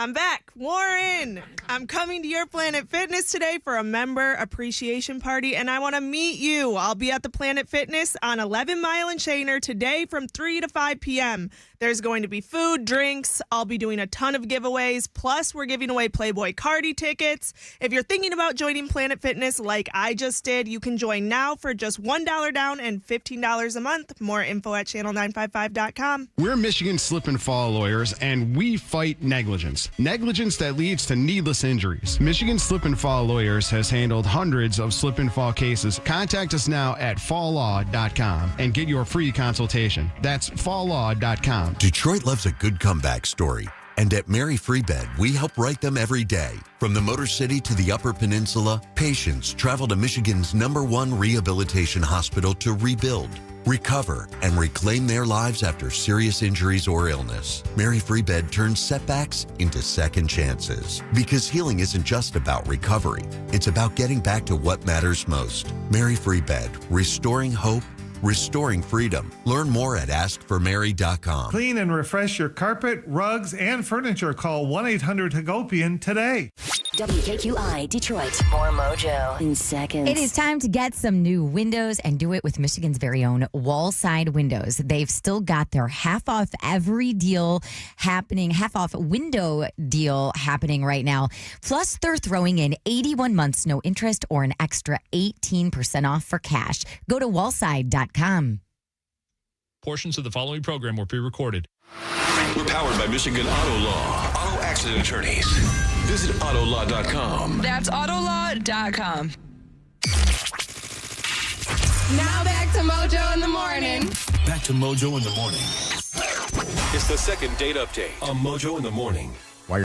Speaker 12: I'm back. Warren, I'm coming to your Planet Fitness today for a member appreciation party, and I want to meet you. I'll be at the Planet Fitness on 11 Mile and Shaner today from 3 to 5 p.m. There's going to be food, drinks. I'll be doing a ton of giveaways. Plus, we're giving away Playboy Cardi tickets. If you're thinking about joining Planet Fitness like I just did, you can join now for just $1 down and $15 a month. More info at channel955.com.
Speaker 2: We're Michigan slip and fall lawyers, and we fight negligence. Negligence that leads to needless injuries. Michigan Slip and Fall Lawyers has handled hundreds of slip and fall cases. Contact us now at falllaw.com and get your free consultation. That's falllaw.com.
Speaker 3: Detroit loves a good comeback story. And at Mary Free Bed, we help write them every day. From the Motor City to the Upper Peninsula, patients travel to Michigan's #1 rehabilitation hospital to rebuild, recover, and reclaim their lives after serious injuries or illness. Mary Free Bed turns setbacks into second chances. Because healing isn't just about recovery. It's about getting back to what matters most. Mary Free Bed, restoring hope, restoring freedom. Learn more at askformary.com.
Speaker 4: Clean and refresh your carpet, rugs, and furniture. Call 1-800-HAGOPIAN today.
Speaker 7: WKQI Detroit. More Mojo in seconds.
Speaker 5: It is time to get some new windows and do it with Michigan's very own Wallside Windows. They've still got their half off every deal happening, half off window deal happening right now. Plus, they're throwing in 81 months, no interest, or an extra 18% off for cash. Go to wallside.com.
Speaker 8: Portions of the following program were pre-recorded.
Speaker 14: We're powered by Michigan Auto Law. Auto accident attorneys. Visit autolaw.com.
Speaker 9: That's autolaw.com. Now back to Mojo in the morning.
Speaker 14: Back to Mojo in the morning. It's the second date update on Mojo in the morning.